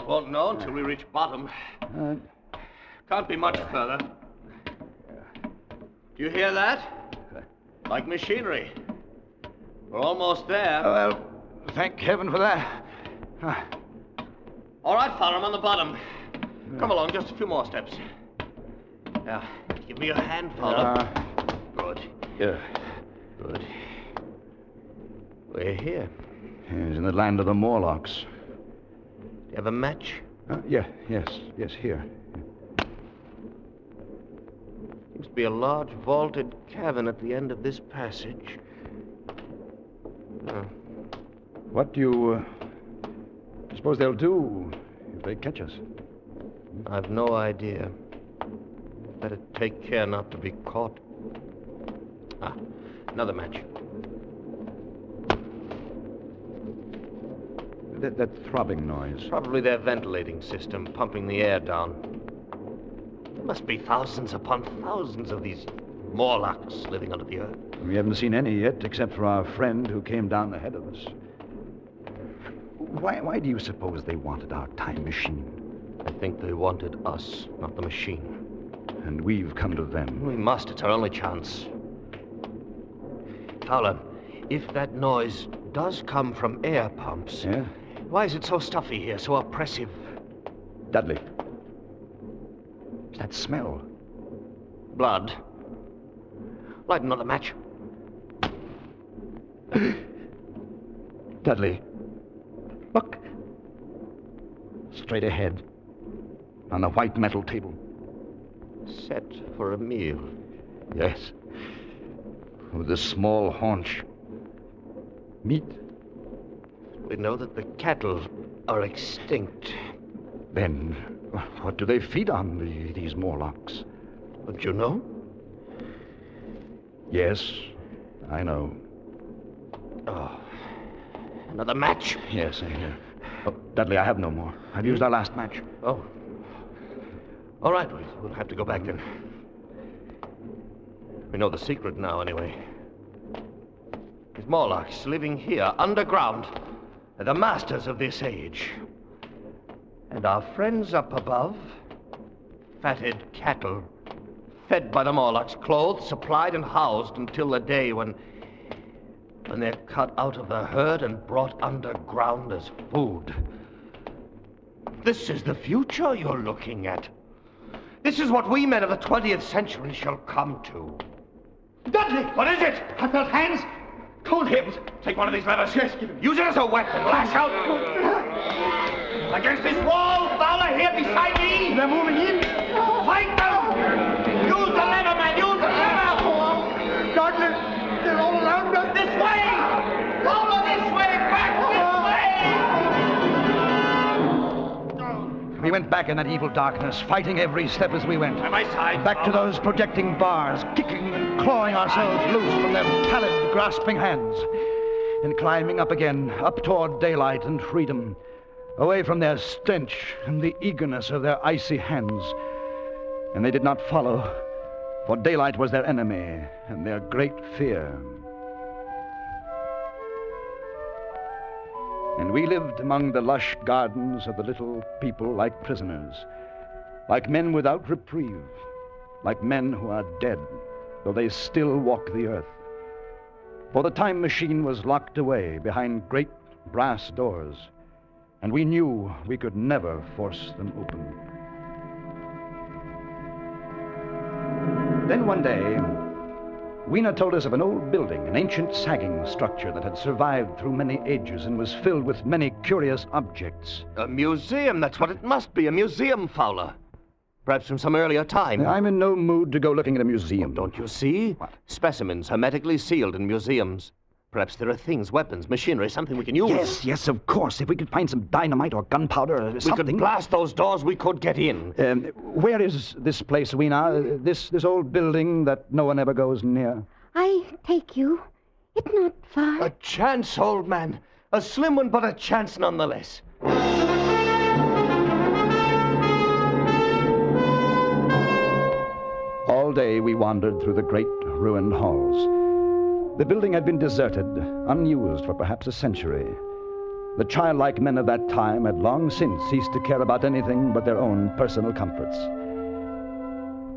Won't know until we reach bottom. Can't be much further. Do you hear that? Like machinery. We're almost there. Well, thank heaven for that. All right, fella, I'm on the bottom. Come along, just a few more steps. Now, give me your hand, fella. Good. Yeah. Good. We're here. He's in the land of the Morlocks. You have a match? Yes, here. Seems to be a large vaulted cavern at the end of this passage. What do you suppose they'll do if they catch us? I've no idea. Better take care not to be caught. Another match. That throbbing noise. Probably their ventilating system pumping the air down. There must be thousands upon thousands of these Morlocks living under the earth. We haven't seen any yet, except for our friend who came down ahead of us. Why do you suppose they wanted our time machine? I think they wanted us, not the machine. And we've come to them. We must. It's our only chance. Fowler, if that noise does come from air pumps... Yeah? Why is it so stuffy here, so oppressive? Dudley. That smell. Blood. Light another match. Dudley. Look. Straight ahead. On the white metal table. Set for a meal. Yes. With a small haunch. Meat. We know that the cattle are extinct. Then, what do they feed on, these Morlocks? Don't you know? Yes, I know. Oh. Another match? Yes, here. Oh, Dudley, I have no more. I've used our last match. Oh. All right, we'll have to go back then. We know the secret now, anyway. These Morlocks living here, underground, are the masters of this age. And our friends up above, fatted cattle, fed by the Morlocks, clothed, supplied, and housed until the day when they're cut out of the herd and brought underground as food. This is the future you're looking at. This is what we men of the 20th century shall come to. Dudley! What is it? I felt hands. Cold heavens. Take one of these levers. Yes, give it. Use it as a weapon. Lash out. Against this wall, Fowler, here beside me. They're moving in. Fight them! Use the lever, man. Use the lever! Gardner, they're all around us. This way! Fowler, this way! Back this way! We went back in that evil darkness, fighting every step as we went. By my side, back to those projecting bars, kicking and clawing ourselves loose from their pallid, grasping hands. And climbing up again, up toward daylight and freedom, away from their stench and the eagerness of their icy hands. And they did not follow, for daylight was their enemy and their great fear. And we lived among the lush gardens of the little people like prisoners, like men without reprieve, like men who are dead, though they still walk the earth. For the time machine was locked away behind great brass doors, and we knew we could never force them open. Then one day, Weena told us of an old building, an ancient sagging structure that had survived through many ages and was filled with many curious objects. A museum, that's what it must be, a museum, Fowler. Perhaps from some earlier time. I'm in no mood to go looking at a museum. Don't you see? What? Specimens hermetically sealed in museums. Perhaps there are things, weapons, machinery, something we can use. Yes, of course. If we could find some dynamite or gunpowder or something. We could blast those doors, we could get in. Where is this place, Weena? This old building that no one ever goes near? I take you. It's not far. A chance, old man. A slim one, but a chance nonetheless. All day we wandered through the great ruined halls. The building had been deserted, unused for perhaps a century. The childlike men of that time had long since ceased to care about anything but their own personal comforts.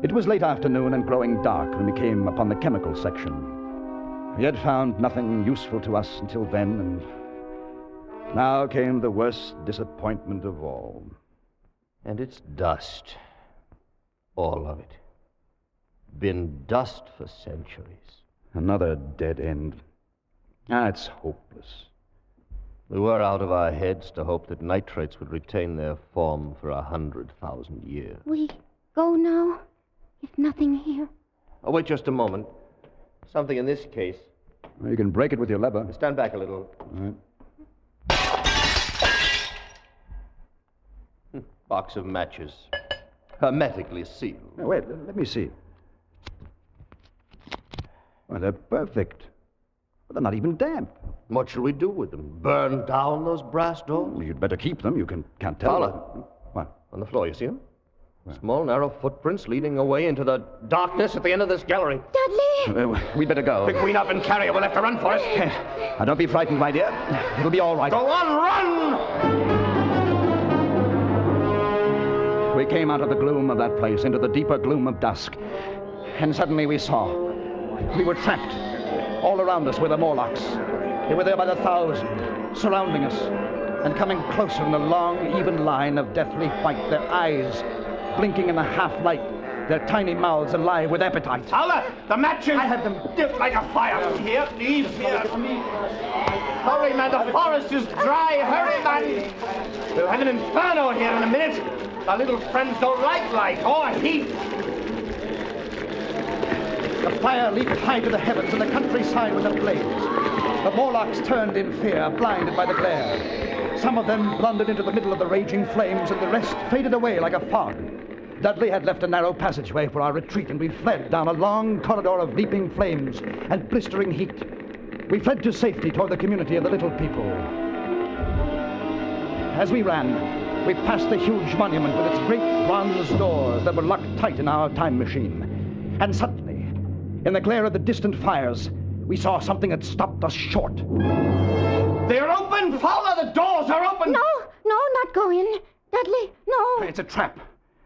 It was late afternoon and growing dark when we came upon the chemical section. We had found nothing useful to us until then, and now came the worst disappointment of all. And it's dust. All of it. Been dust for centuries. Another dead end. It's hopeless. We were out of our heads to hope that nitrates would retain their form for 100,000 years. We go now? There's nothing here. Oh, wait just a moment. Something in this case. Well, you can break it with your lever. Stand back a little. All right. Box of matches. Hermetically sealed. Now, wait, let me see. Well, they're perfect. But they're not even damp. What shall we do with them? Burn down those brass doors? Well, you'd better keep them. You can't tell. Fowler. What? On the floor, you see them? Where? Small, narrow footprints leading away into the darkness at the end of this gallery. Dudley! We'd better go. Pick Queen up and carry her. We'll have to run for us. Now, don't be frightened, my dear. It'll be all right. Go on, run! We came out of the gloom of that place into the deeper gloom of dusk. And suddenly we saw. We were trapped. All around us were the Morlocks. They were there by the thousand, surrounding us, and coming closer in a long, even line of deathly white, their eyes blinking in the half-light, their tiny mouths alive with appetite. Fowler, the matches! I have them dipped like a fire. Here, please, here. Hurry, man, the forest is dry. Hurry, man. We'll have an inferno here in a minute. Our little friends don't like light or heat. The fire leaped high to the heavens, and the countryside was ablaze. The Morlocks turned in fear, blinded by the glare. Some of them blundered into the middle of the raging flames, and the rest faded away like a fog. Dudley had left a narrow passageway for our retreat, and we fled down a long corridor of leaping flames and blistering heat. We fled to safety toward the community of the little people. As we ran, we passed the huge monument with its great bronze doors that were locked tight in our time machine. And suddenly, in the glare of the distant fires, we saw something that stopped us short. They're open! Fowler, the doors are open! No, not go in. Dudley, no. It's a trap.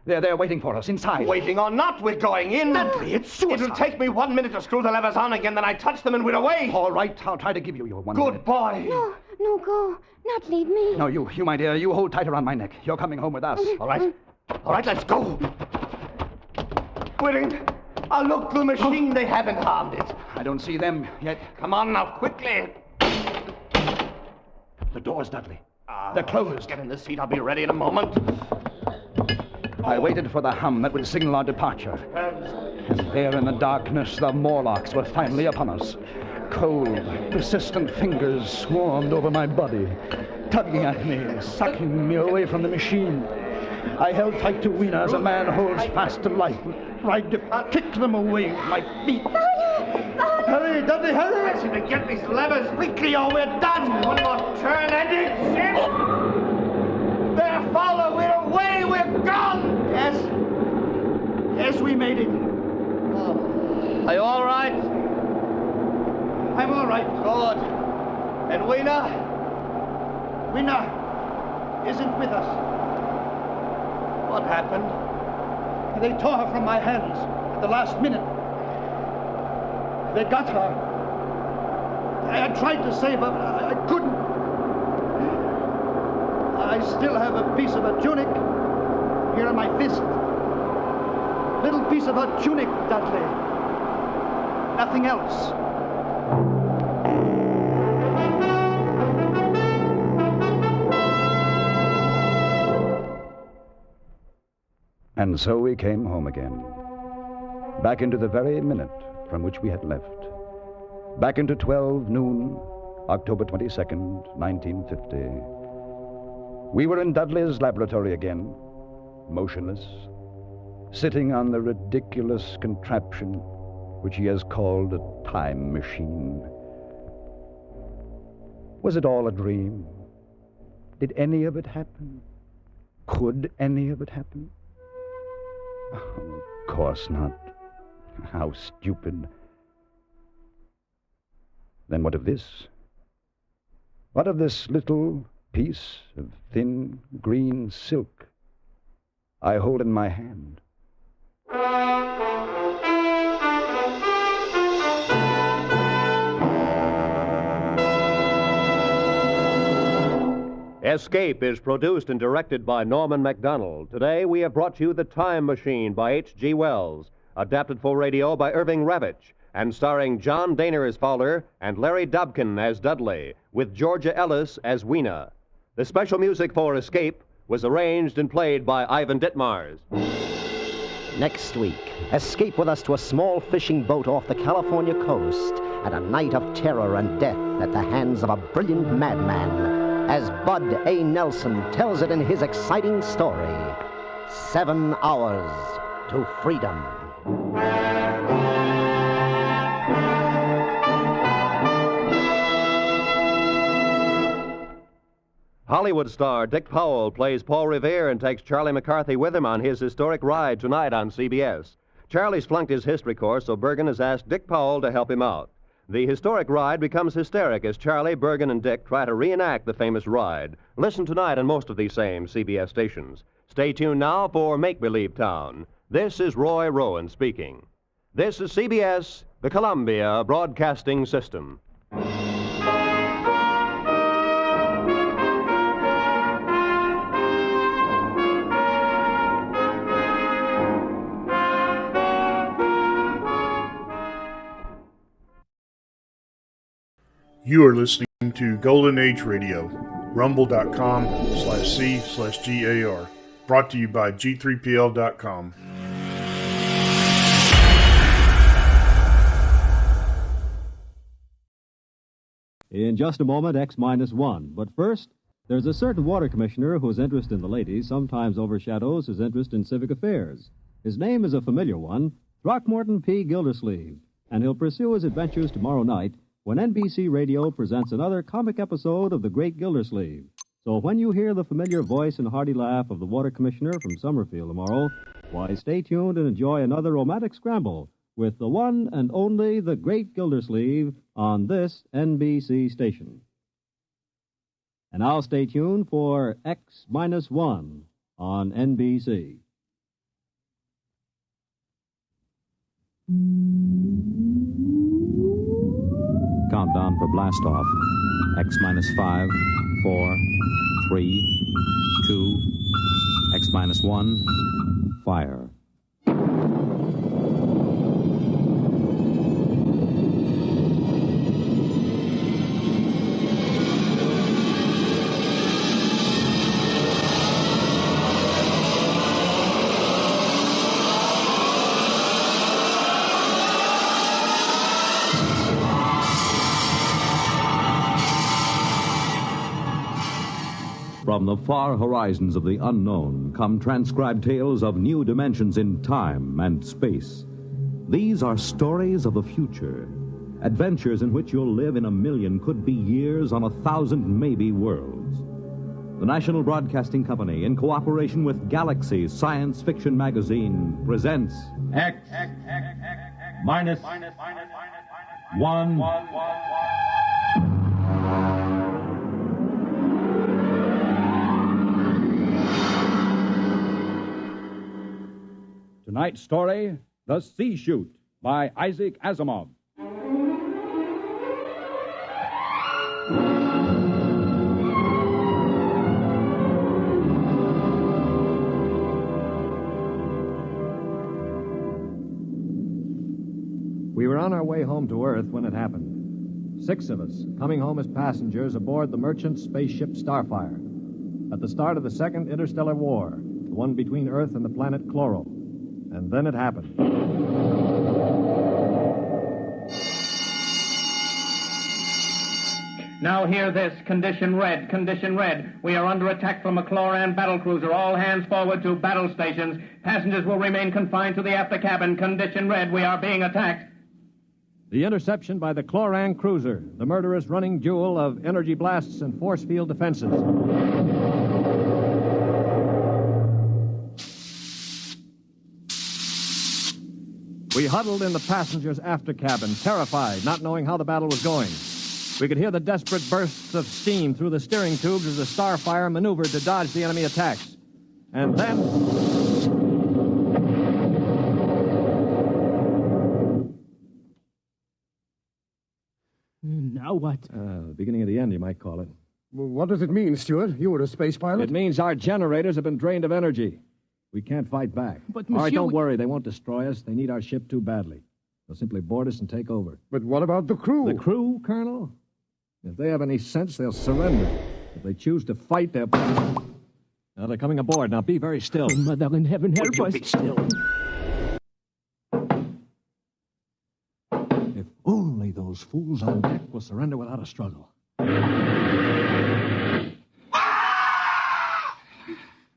They're there waiting for us inside. Waiting or not, we're going in. Dudley, it's suicide. It'll take me 1 minute to screw the levers on again, then I touch them and we're away. All right, I'll try to give you your 1 Good minute. boy. No, go. Not leave me. No, you, my dear, you hold tight around my neck. You're coming home with us. All right, let's go. We're in. Oh, look, the machine, they haven't harmed it. I don't see them yet. Come on now, quickly. The doors, Dudley. They're closed. Get in the seat. I'll be ready in a moment. I waited for the hum that would signal our departure. And there in the darkness, the Morlocks were finally upon us. Cold, persistent fingers swarmed over my body, tugging at me, sucking me away from the machine. I held tight to Weena as a man holds fast to life, tried to kick them away with my feet. Hurry, Dudley, hurry! I seem to get these levers quickly or we're done. One more turn and it's it. There, Fowler, we're away, we're gone. Yes, we made it. Are you all right? I'm all right. Good. And Weena? Weena isn't with us. What happened? They tore her from my hands at the last minute. They got her. I tried to save her, but I couldn't. I still have a piece of her tunic here in my fist. Little piece of her tunic, Dudley. Nothing else. And so we came home again. Back into the very minute from which we had left. Back into 12 noon, October 22nd, 1950. We were in Dudley's laboratory again, motionless, sitting on the ridiculous contraption which he has called a time machine. Was it all a dream? Did any of it happen? Could any of it happen? Oh, of course not. How stupid. Then what of this? What of this little piece of thin green silk I hold in my hand? Escape is produced and directed by Norman MacDonald. Today we have brought you The Time Machine by H.G. Wells, adapted for radio by Irving Ravitch, and starring John Daner as Fowler and Larry Dobkin as Dudley, with Georgia Ellis as Weena. The special music for Escape was arranged and played by Ivan Ditmars. Next week, escape with us to a small fishing boat off the California coast and a night of terror and death at the hands of a brilliant madman, as Bud A. Nelson tells it in his exciting story, 7 Hours to Freedom. Hollywood star Dick Powell plays Paul Revere and takes Charlie McCarthy with him on his historic ride tonight on CBS. Charlie's flunked his history course, so Bergen has asked Dick Powell to help him out. The historic ride becomes hysteric as Charlie, Bergen, and Dick try to reenact the famous ride. Listen tonight on most of these same CBS stations. Stay tuned now for Make Believe Town. This is Roy Rowan speaking. This is CBS, the Columbia Broadcasting System. You are listening to Golden Age Radio, rumble.com/C/GAR. Brought to you by G3PL.com. In just a moment, X-1. But first, There's a certain water commissioner whose interest in the ladies sometimes overshadows his interest in civic affairs. His name is a familiar one, Throckmorton P. Gildersleeve, and he'll pursue his adventures tomorrow night when NBC Radio presents another comic episode of The Great Gildersleeve. So when you hear the familiar voice and hearty laugh of the water commissioner from Summerfield tomorrow, why, stay tuned and enjoy another romantic scramble with the one and only The Great Gildersleeve on this NBC station. And now stay tuned for X-1 on NBC. Countdown for blast-off. X-5, 4, 3, 2, X-1, fire. From the far horizons of the unknown come transcribed tales of new dimensions in time and space. These are stories of the future, adventures in which you'll live in a million could-be years on 1,000 maybe worlds. The National Broadcasting Company, in cooperation with Galaxy Science Fiction Magazine, presents X-1. Tonight's story, The Sea Chute, by Isaac Asimov. We were on our way home to Earth when it happened. 6 of us, coming home as passengers aboard the merchant spaceship Starfire. At the start of the Second Interstellar War, the one between Earth and the planet Chloro. And then it happened. Now hear this. Condition red. Condition red. We are under attack from a Chloran battlecruiser. All hands forward to battle stations. Passengers will remain confined to the after cabin. Condition red. We are being attacked. The interception by the Chloran cruiser, the murderous running jewel of energy blasts and force field defenses. We huddled in the passengers' after cabin, terrified, not knowing how the battle was going. We could hear the desperate bursts of steam through the steering tubes as the Starfire maneuvered to dodge the enemy attacks. And then... Now what? The beginning of the end, you might call it. Well, what does it mean, Stuart? You were a space pilot? It means our generators have been drained of energy. We can't fight back. But, Monsieur... All right, don't worry. They won't destroy us. They need our ship too badly. They'll simply board us and take over. But what about the crew? The crew, Colonel? If they have any sense, they'll surrender. If they choose to fight, they'll... Now, they're coming aboard. Now, be very still. Oh, Mother in heaven, help us. Be still. If only those fools on deck will surrender without a struggle.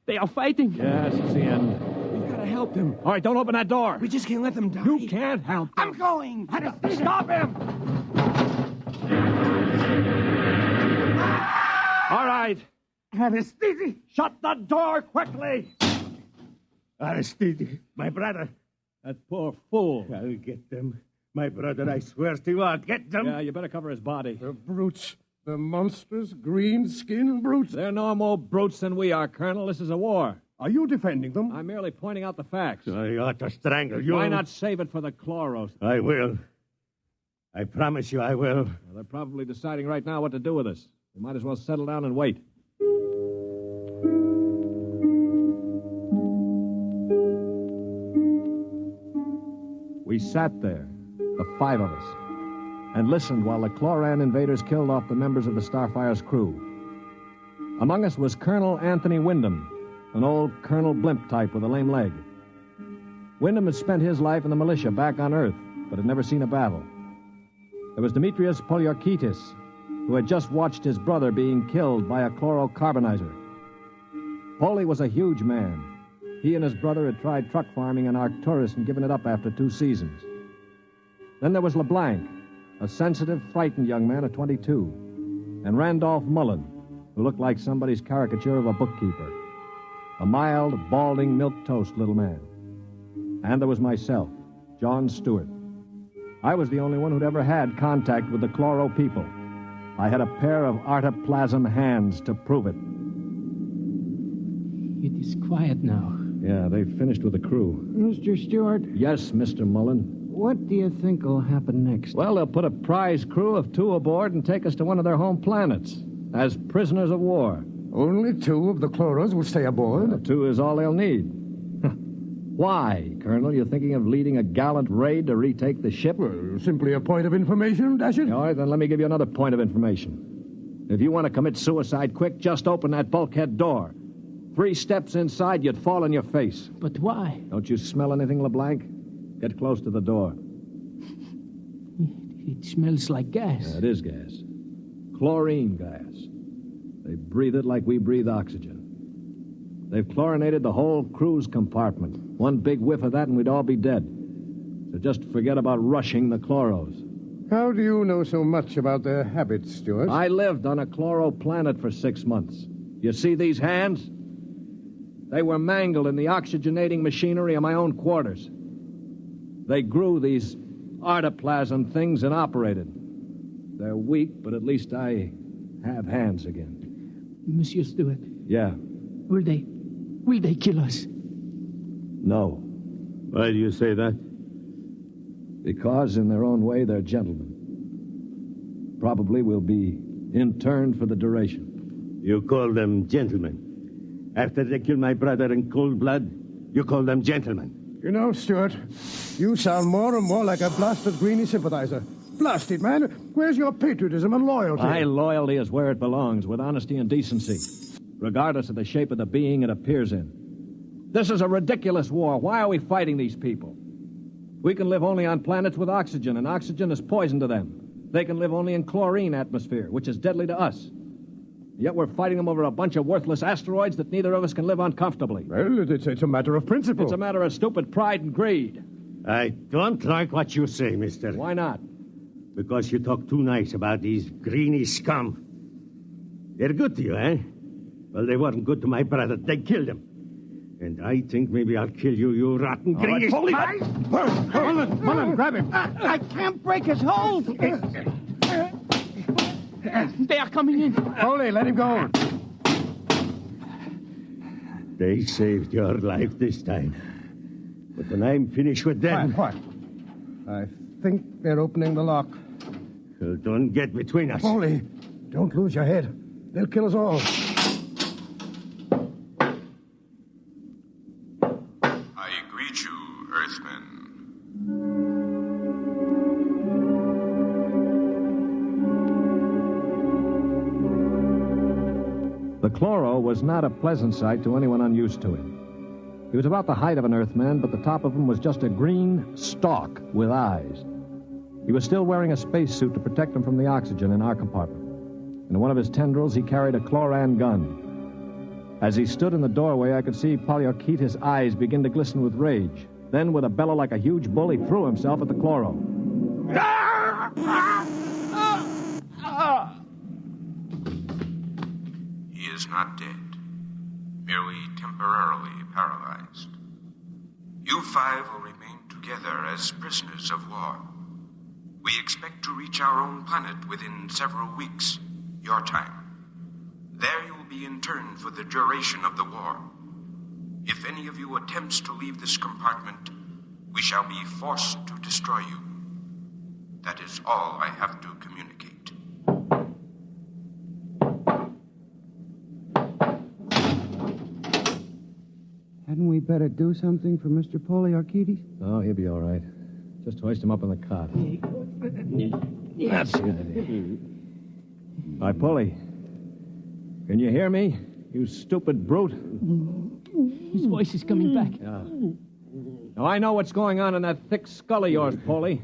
They are fighting. Yes, it's the end. We've got to help them. All right, don't open that door. We just can't let them die. You can't help them. I'm going. Stop him! All right. Aristide! Shut the door quickly! Aristide, my brother. That poor fool. I'll get them. My brother, I swear to you, I'll get them. Yeah, you better cover his body. The brutes. The monstrous green-skinned brutes. They're no more brutes than we are, Colonel. This is a war. Are you defending them? I'm merely pointing out the facts. I ought to strangle you. Why not save it for the Chloros? I will. I promise you I will. Well, they're probably deciding right now what to do with us. We might as well settle down and wait. We sat there, the 5 of us, and listened while the Chloran invaders killed off the members of the Starfire's crew. Among us was Colonel Anthony Wyndham, an old Colonel Blimp type with a lame leg. Wyndham had spent his life in the militia back on Earth, but had never seen a battle. There was Demetrius Poliorkitis, who who had just watched his brother being killed by a chlorocarbonizer. Poley was a huge man. He and his brother had tried truck farming in Arcturus and given it up after 2 seasons. Then there was LeBlanc, a sensitive, frightened young man of 22, and Randolph Mullen, who looked like somebody's caricature of a bookkeeper. A mild, balding, milquetoast little man. And there was myself, John Stewart. I was the only one who'd ever had contact with the Chloro people. I had a pair of artoplasm hands to prove it. It is quiet now. Yeah, they've finished with the crew. Mr. Stewart? Yes, Mr. Mullen. What do you think will happen next? Well, they'll put a prize crew of 2 aboard and take us to one of their home planets as prisoners of war. Only 2 of the Chloros will stay aboard? Well, 2 is all they'll need. Why, Colonel? You thinking of leading a gallant raid to retake the ship? Well, simply a point of information, Dasher. All right, then let me give you another point of information. If you want to commit suicide quick, just open that bulkhead door. 3 steps inside, you'd fall on your face. But why? Don't you smell anything, LeBlanc? Get close to the door. It smells like gas. Yeah, it is gas. Chlorine gas. They breathe it like we breathe oxygen. They've chlorinated the whole crew's compartment. 1 big whiff of that and we'd all be dead. So just forget about rushing the Chloros. How do you know so much about their habits, Stewart? I lived on a Chloro planet for 6 months. You see these hands? They were mangled in the oxygenating machinery of my own quarters. They grew these artoplasm things and operated. They're weak, but at least I have hands again. Monsieur Stewart. Yeah. Will they kill us? No. Why do you say that? Because in their own way, they're gentlemen. Probably will be interned for the duration. You call them gentlemen. After they killed my brother in cold blood, you call them gentlemen. You know, Stewart, you sound more and more like a blasted Greenie sympathizer. Blasted, man. Where's your patriotism and loyalty? My loyalty is where it belongs, with honesty and decency, regardless of the shape of the being it appears in. This is a ridiculous war. Why are we fighting these people? We can live only on planets with oxygen, and oxygen is poison to them. They can live only in chlorine atmosphere, which is deadly to us. Yet we're fighting them over a bunch of worthless asteroids that neither of us can live on comfortably. Well, it's a matter of principle. It's a matter of stupid pride and greed. I don't like what you say, mister. Why not? Because you talk too nice about these greeny scum. They're good to you, eh? Well, they weren't good to my brother. They killed him. And I think maybe I'll kill you, you rotten greeny... Mullen, grab him. I can't break his hold. They are coming in. Foley, let him go. They saved your life this time. But when I'm finished with them... Quiet. I think they're opening the lock. Well, don't get between us. Foley, don't lose your head. They'll kill us all. I greet you, Earthmen. The Chloro was not a pleasant sight to anyone unused to it. He was about the height of an Earthman, but the top of him was just a green stalk with eyes. He was still wearing a spacesuit to protect him from the oxygen in our compartment. In one of his tendrils, he carried a chloran gun. As he stood in the doorway, I could see Polyarcheta's eyes begin to glisten with rage. Then, with a bellow like a huge bull, he threw himself at the Chloro. He is not dead, merely temporarily paralyzed. You 5 will remain together as prisoners of war. We expect to reach our own planet within several weeks, your time. There you will be interned for the duration of the war. If any of you attempts to leave this compartment, we shall be forced to destroy you. That is all I have to communicate. Hadn't we better do something for Mr. Polyarchetes? Oh, he'll be all right. Just hoist him up on the cot. That's it. Hi, Polly. Can you hear me, you stupid brute? His voice is coming back. Yeah. Now, I know what's going on in that thick skull of yours, Polly.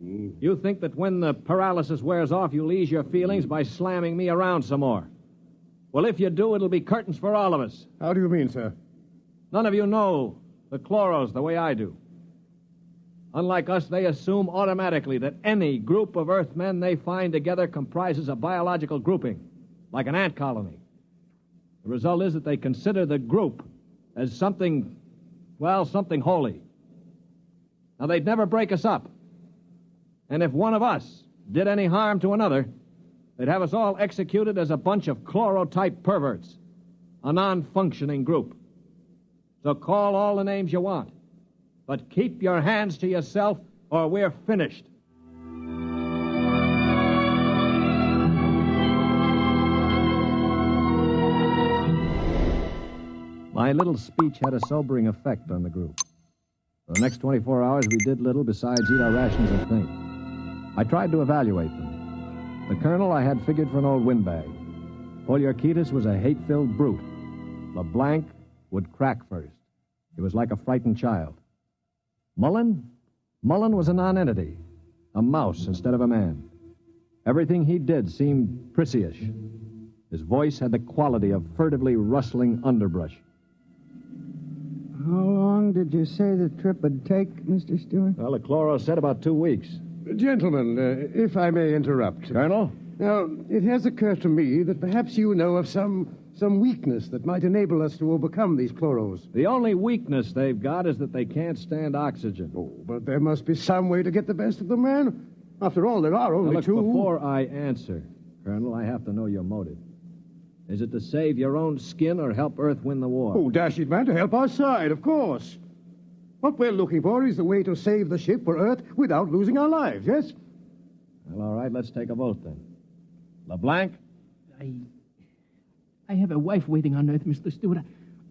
You think that when the paralysis wears off, you'll ease your feelings by slamming me around some more. Well, if you do, it'll be curtains for all of us. How do you mean, sir? None of you know the chloros the way I do. Unlike us, they assume automatically that any group of Earthmen they find together comprises a biological grouping, like an ant colony. The result is that they consider the group as something holy. Now, they'd never break us up. And if one of us did any harm to another, they'd have us all executed as a bunch of chlorotype perverts, a non-functioning group. So call all the names you want, but keep your hands to yourself or we're finished. My little speech had a sobering effect on the group. For the next 24 hours, we did little besides eat our rations and think. I tried to evaluate them. The colonel I had figured for an old windbag. Poliorketis was a hate-filled brute. LeBlanc would crack first. He was like a frightened child. Mullen was a nonentity, a mouse instead of a man. Everything he did seemed prissyish. His voice had the quality of furtively rustling underbrush. How long did you say the trip would take, Mr. Stewart? Well, the chloro said about 2 weeks. Gentlemen, if I may interrupt. Colonel? Now, it has occurred to me that perhaps you know of some weakness that might enable us to overcome these chloros. The only weakness they've got is that they can't stand oxygen. Oh, but there must be some way to get the best of them, man. After all, there are only two. Before I answer, Colonel, I have to know your motive. Is it to save your own skin or help Earth win the war? Oh, dash it, man, to help our side, of course. What we're looking for is the way to save the ship for Earth without losing our lives, yes? Well, all right, let's take a vote then. LeBlanc? I have a wife waiting on Earth, Mr. Stewart.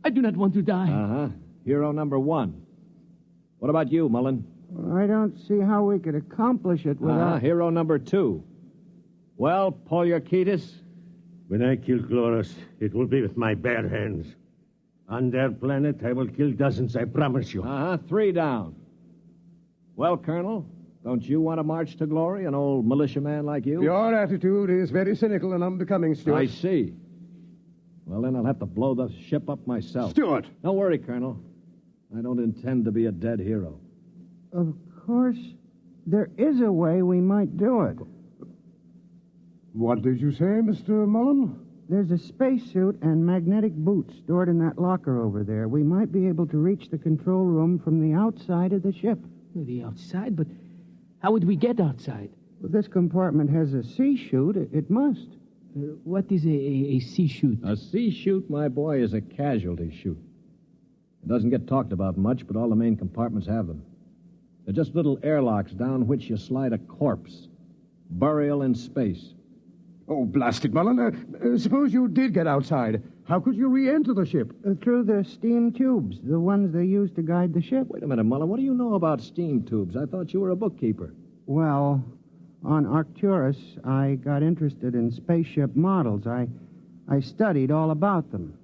I do not want to die. Uh-huh. Hero number 1. What about you, Mullen? I don't see how we could accomplish it without... Hero number 2. Well, Poliorketis? When I kill Chloros, it will be with my bare hands. On their planet, I will kill dozens, I promise you. 3 down. Well, Colonel, don't you want to march to glory, an old militiaman like you? Your attitude is very cynical and unbecoming, Stuart. I see. Well, then I'll have to blow the ship up myself. Stuart! Don't worry, Colonel. I don't intend to be a dead hero. Of course, there is a way we might do it. What did you say, Mr. Mullen? There's a spacesuit and magnetic boots stored in that locker over there. We might be able to reach the control room from the outside of the ship. The outside? But how would we get outside? Well, this compartment has a sea chute. It must. What is a sea chute? A sea chute, my boy, is a casualty chute. It doesn't get talked about much, but all the main compartments have them. They're just little airlocks down which you slide a corpse. Burial in space. Oh, blast it, Mullen. Suppose you did get outside. How could you re-enter the ship? Through the steam tubes, the ones they use to guide the ship. Wait a minute, Mullen. What do you know about steam tubes? I thought you were a bookkeeper. Well, on Arcturus, I got interested in spaceship models. I studied all about them.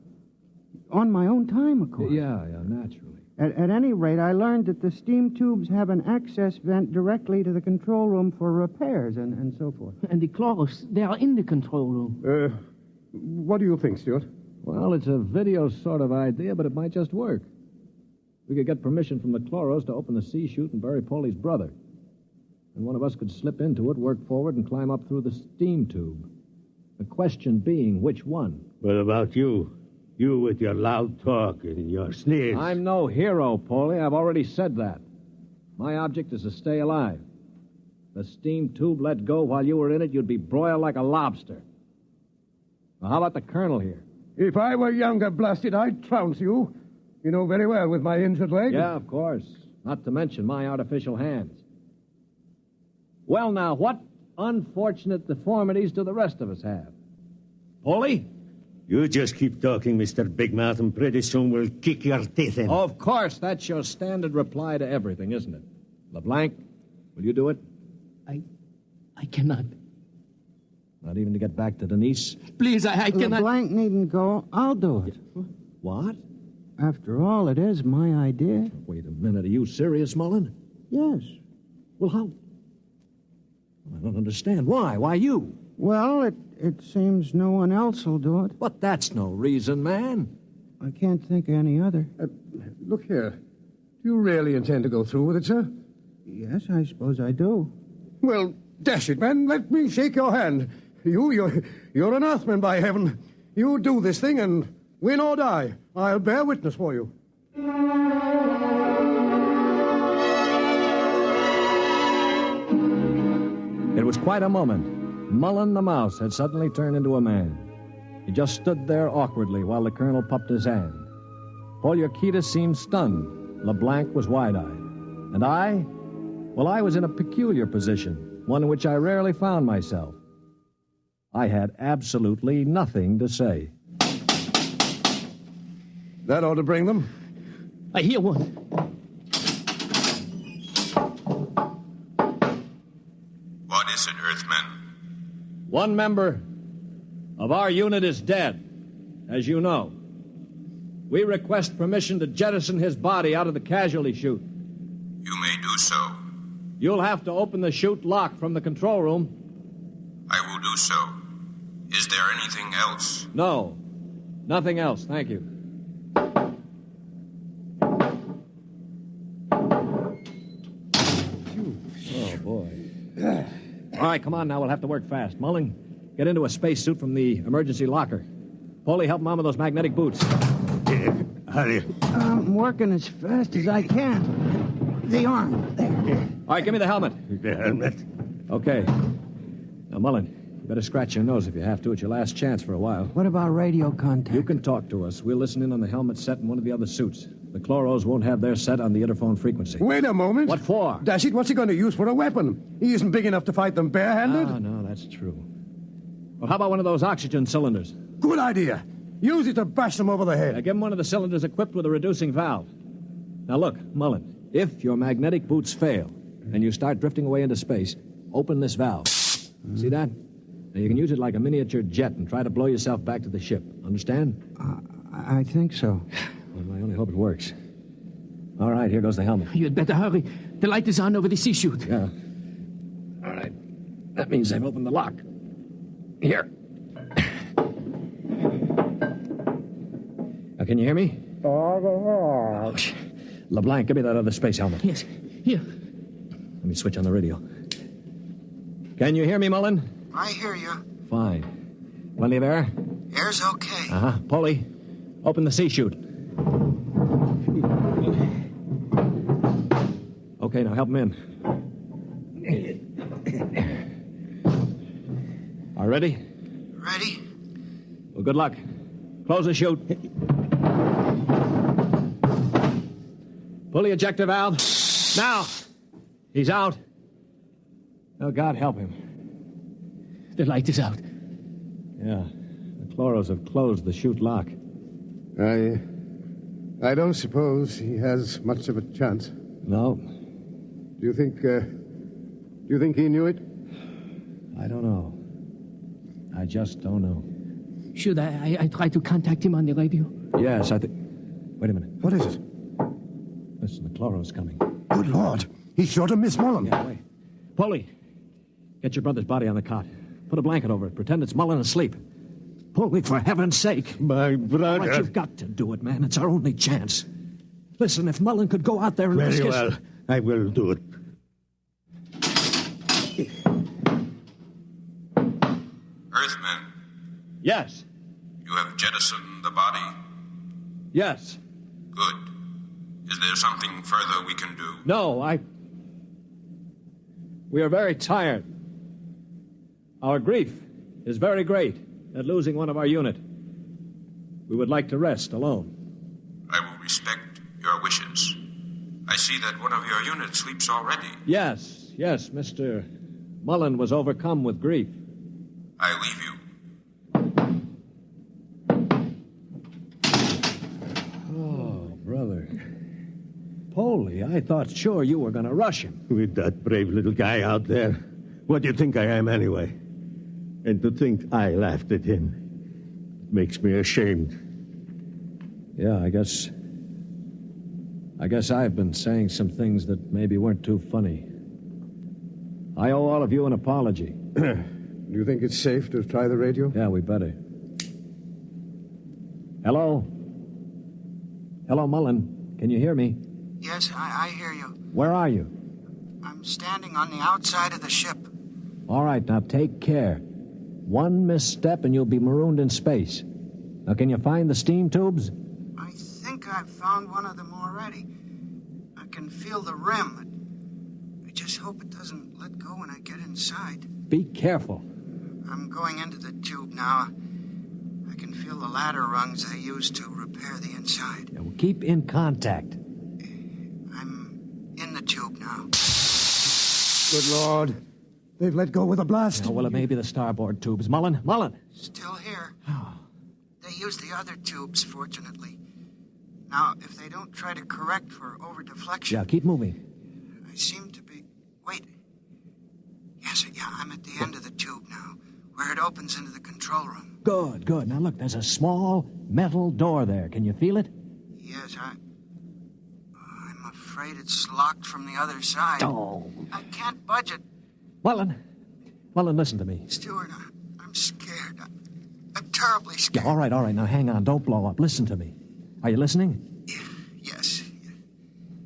On my own time, of course. Yeah, naturally. At any rate, I learned that the steam tubes have an access vent directly to the control room for repairs and so forth. And the chloros, they are in the control room. What do you think, Stuart? Well, it's a video sort of idea, but it might just work. We could get permission from the chloros to open the sea chute and bury Polly's brother. And one of us could slip into it, work forward, and climb up through the steam tube. The question being, which one? What about you? You with your loud talk and your sneers. I'm no hero, Paulie. I've already said that. My object is to stay alive. The steam tube let go while you were in it, you'd be broiled like a lobster. Now, how about the colonel here? If I were younger, blasted, I'd trounce you. You know very well with my injured leg. Yeah, of course. Not to mention my artificial hands. Well, now, what unfortunate deformities do the rest of us have? Paulie? You just keep talking, Mr. Big Mouth, and pretty soon we'll kick your teeth in. Of course, that's your standard reply to everything, isn't it? LeBlanc, will you do it? I cannot. Not even to get back to Denise? Please, I cannot. LeBlanc needn't go. I'll do it. What? After all, it is my idea. Wait a minute. Are you serious, Mullen? Yes. Well, don't understand. Why? Why you? Well, it seems no one else will do it. But that's no reason, man. I can't think of any other. Look here. Do you really intend to go through with it, sir? Yes, I suppose I do. Well, dash it, man. Let me shake your hand. You're an Earthman, by heaven. You do this thing and win or die. I'll bear witness for you. It was quite a moment. Mullen the mouse had suddenly turned into a man. He just stood there awkwardly while the colonel puffed his hand. Poliorketis seemed stunned. LeBlanc was wide-eyed. And I? Well, I was in a peculiar position, one in which I rarely found myself. I had absolutely nothing to say. That ought to bring them. I hear one. What is it, Earthman? One member of our unit is dead, as you know. We request permission to jettison his body out of the casualty chute. You may do so. You'll have to open the chute lock from the control room. I will do so. Is there anything else? No. Nothing else, thank you. Oh, boy. All right, come on now. We'll have to work fast. Mullen, get into a spacesuit from the emergency locker. Polly, help Mom with those magnetic boots. Hurry. I'm working as fast as I can. The arm. There. All right, give me the helmet. The helmet. Okay. Now, Mullen, you better scratch your nose if you have to. It's your last chance for a while. What about radio contact? You can talk to us. We'll listen in on the helmet set in one of the other suits. The Chloros won't have their set on the interphone frequency. Wait a moment. What for? Dash it, what's he going to use for a weapon? He isn't big enough to fight them barehanded. Oh, no, that's true. Well, how about one of those oxygen cylinders? Good idea. Use it to bash them over the head. Now, give him one of the cylinders equipped with a reducing valve. Now, look, Mullen, if your magnetic boots fail and you start drifting away into space, open this valve. See that? Now, you can use it like a miniature jet and try to blow yourself back to the ship. Understand? I think so. Well, I only hope it works. All right, here goes the helmet. You'd better hurry. The light is on over the sea chute. Yeah. All right. That means they've opened the lock. Here. Now, can you hear me? LeBlanc, give me that other space helmet. Yes, here. Let me switch on the radio. Can you hear me, Mullen? I hear you. Fine. Plenty of air? Air's okay. Uh-huh. Polly, open the sea chute. Okay, now help him in. Are ready? Ready? Well, good luck. Close the chute. Pull the ejector valve. Now! He's out. Oh, God help him. The light is out. Yeah. The Chloros have closed the chute lock. I don't suppose he has much of a chance. No. Do you think he knew it? I don't know. I just don't know. Should I try to contact him on the radio? Yes, I think... Wait a minute. What is it? Listen, the Chloros coming. Good Lord. He's sure to miss Mullen. Yeah, wait. Polly, get your brother's body on the cot. Put a blanket over it. Pretend it's Mullen asleep. Polly, for heaven's sake. My brother. All right, you've got to do it, man. It's our only chance. Listen, if Mullen could go out there and... Very well. I will do it. Earthman. Yes. You have jettisoned the body? Yes. Good. Is there something further we can do? No, We are very tired. Our grief is very great at losing one of our unit. We would like to rest alone. I will respect your wishes. I see that one of your units sleeps already. Yes, Mr. Mullen was overcome with grief. I leave you. Oh, brother. Polly, I thought sure you were going to rush him. With that brave little guy out there. What do you think I am, anyway? And to think I laughed at him makes me ashamed. Yeah, I guess I've been saying some things that maybe weren't too funny. I owe all of you an apology. Do you think it's safe to try the radio? Yeah, we better. Hello? Hello, Mullen. Can you hear me? Yes, I hear you. Where are you? I'm standing on the outside of the ship. All right, now take care. One misstep and you'll be marooned in space. Now, can you find the steam tubes? I think I've found one of them already. I can feel the rim. I just hope it doesn't let go when I get inside. Be careful. I'm going into the tube now. I can feel the ladder rungs they use to repair the inside. Yeah, well, keep in contact. I'm in the tube now. Good Lord. They've let go with a blast. Yeah, well, it may be the starboard tubes. Mullen! Still here. They use the other tubes, fortunately. Now, if they don't try to correct for overdeflection... Yeah, keep moving. I seem to be... Wait. Yes, I'm at the end of the tube now, where it opens into the control room. Good. Now, look, there's a small metal door there. Can you feel it? Yes, I'm afraid it's locked from the other side. Oh. I can't budge it. Mullen, listen to me. Stewart, I'm scared. I'm terribly scared. Yeah, all right. Now, hang on. Don't blow up. Listen to me. Are you listening? Yes.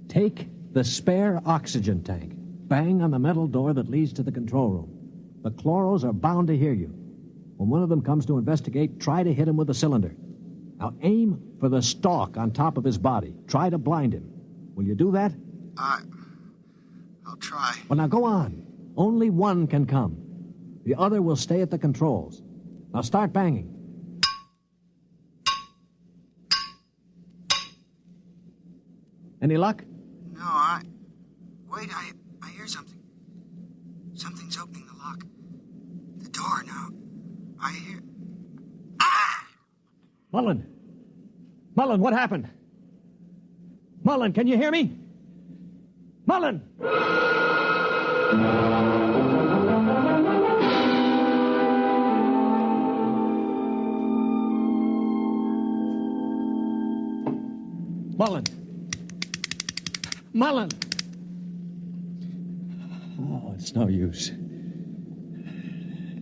Take the spare oxygen tank. Bang on the metal door that leads to the control room. The chloros are bound to hear you. When one of them comes to investigate, try to hit him with a cylinder. Now, aim for the stalk on top of his body. Try to blind him. Will you do that? I'll try. Well, now, go on. Only one can come. The other will stay at the controls. Now start banging. Any luck? No, Wait, I hear something. Something's opening the lock. The door now. I hear... Ah! Mullen, what happened? Mullen, can you hear me? Mullen! Mullen! Oh, it's no use.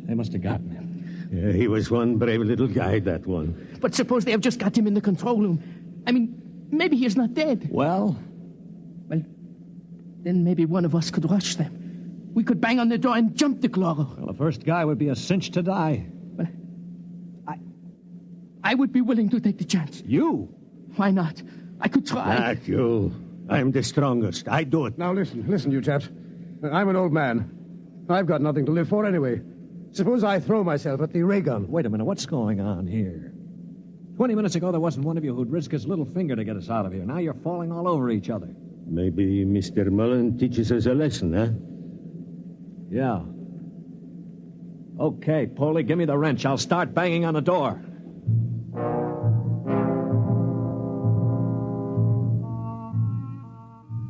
They must have gotten him. Yeah, he was one brave little guy, that one. But suppose they have just got him in the control room. I mean, maybe he's not dead. Well, then maybe one of us could rush them. We could bang on the door and jump the chloro. Well, the first guy would be a cinch to die. Well, I would be willing to take the chance. You? Why not? I could try. Not you. I'm the strongest. I do it. Now listen, you chaps. I'm an old man. I've got nothing to live for anyway. Suppose I throw myself at the ray gun. Wait a minute, what's going on here? 20 minutes ago, there wasn't one of you who'd risk his little finger to get us out of here. Now you're falling all over each other. Maybe Mr. Mullen teaches us a lesson, huh? Yeah. Okay, Polly, give me the wrench. I'll start banging on the door.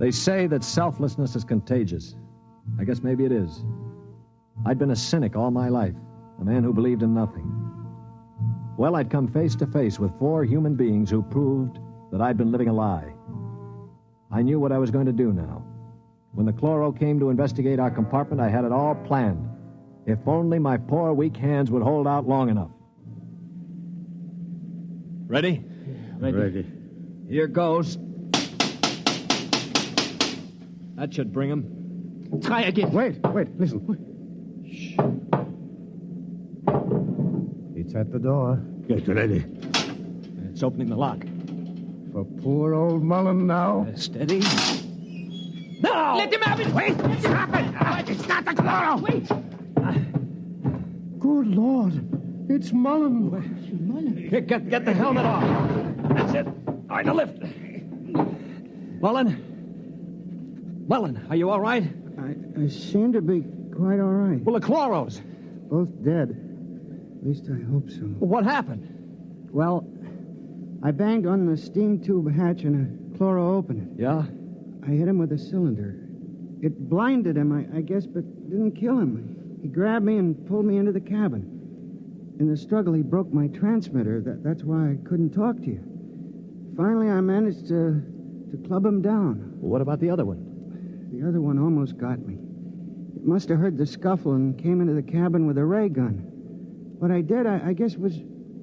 They say that selflessness is contagious. I guess maybe it is. I'd been a cynic all my life, a man who believed in nothing. Well, I'd come face to face with 4 human beings who proved that I'd been living a lie. I knew what I was going to do now. When the chloro came to investigate our compartment, I had it all planned. If only my poor, weak hands would hold out long enough. Ready? Ready. Here goes. That should bring him. Try again. Wait, listen. Shh. It's at the door. Get ready. It's opening the lock. For poor old Mullen now. Steady. No! Let him have it! Wait! Stop it! It's not the chloro! Wait! Good Lord. It's Mullen. Here, get the helmet off. That's it. All right, now lift. Mullen, are you all right? I seem to be quite all right. Well, the chloros. Both dead. At least I hope so. Well, what happened? Well, I banged on the steam tube hatch and a chloro opened it. Yeah? I hit him with a cylinder. It blinded him, I guess, but didn't kill him. He grabbed me and pulled me into the cabin. In the struggle, he broke my transmitter. That's why I couldn't talk to you. Finally, I managed to club him down. Well, what about the other one? The other one almost got me. It must have heard the scuffle and came into the cabin with a ray gun. What I did, I guess, was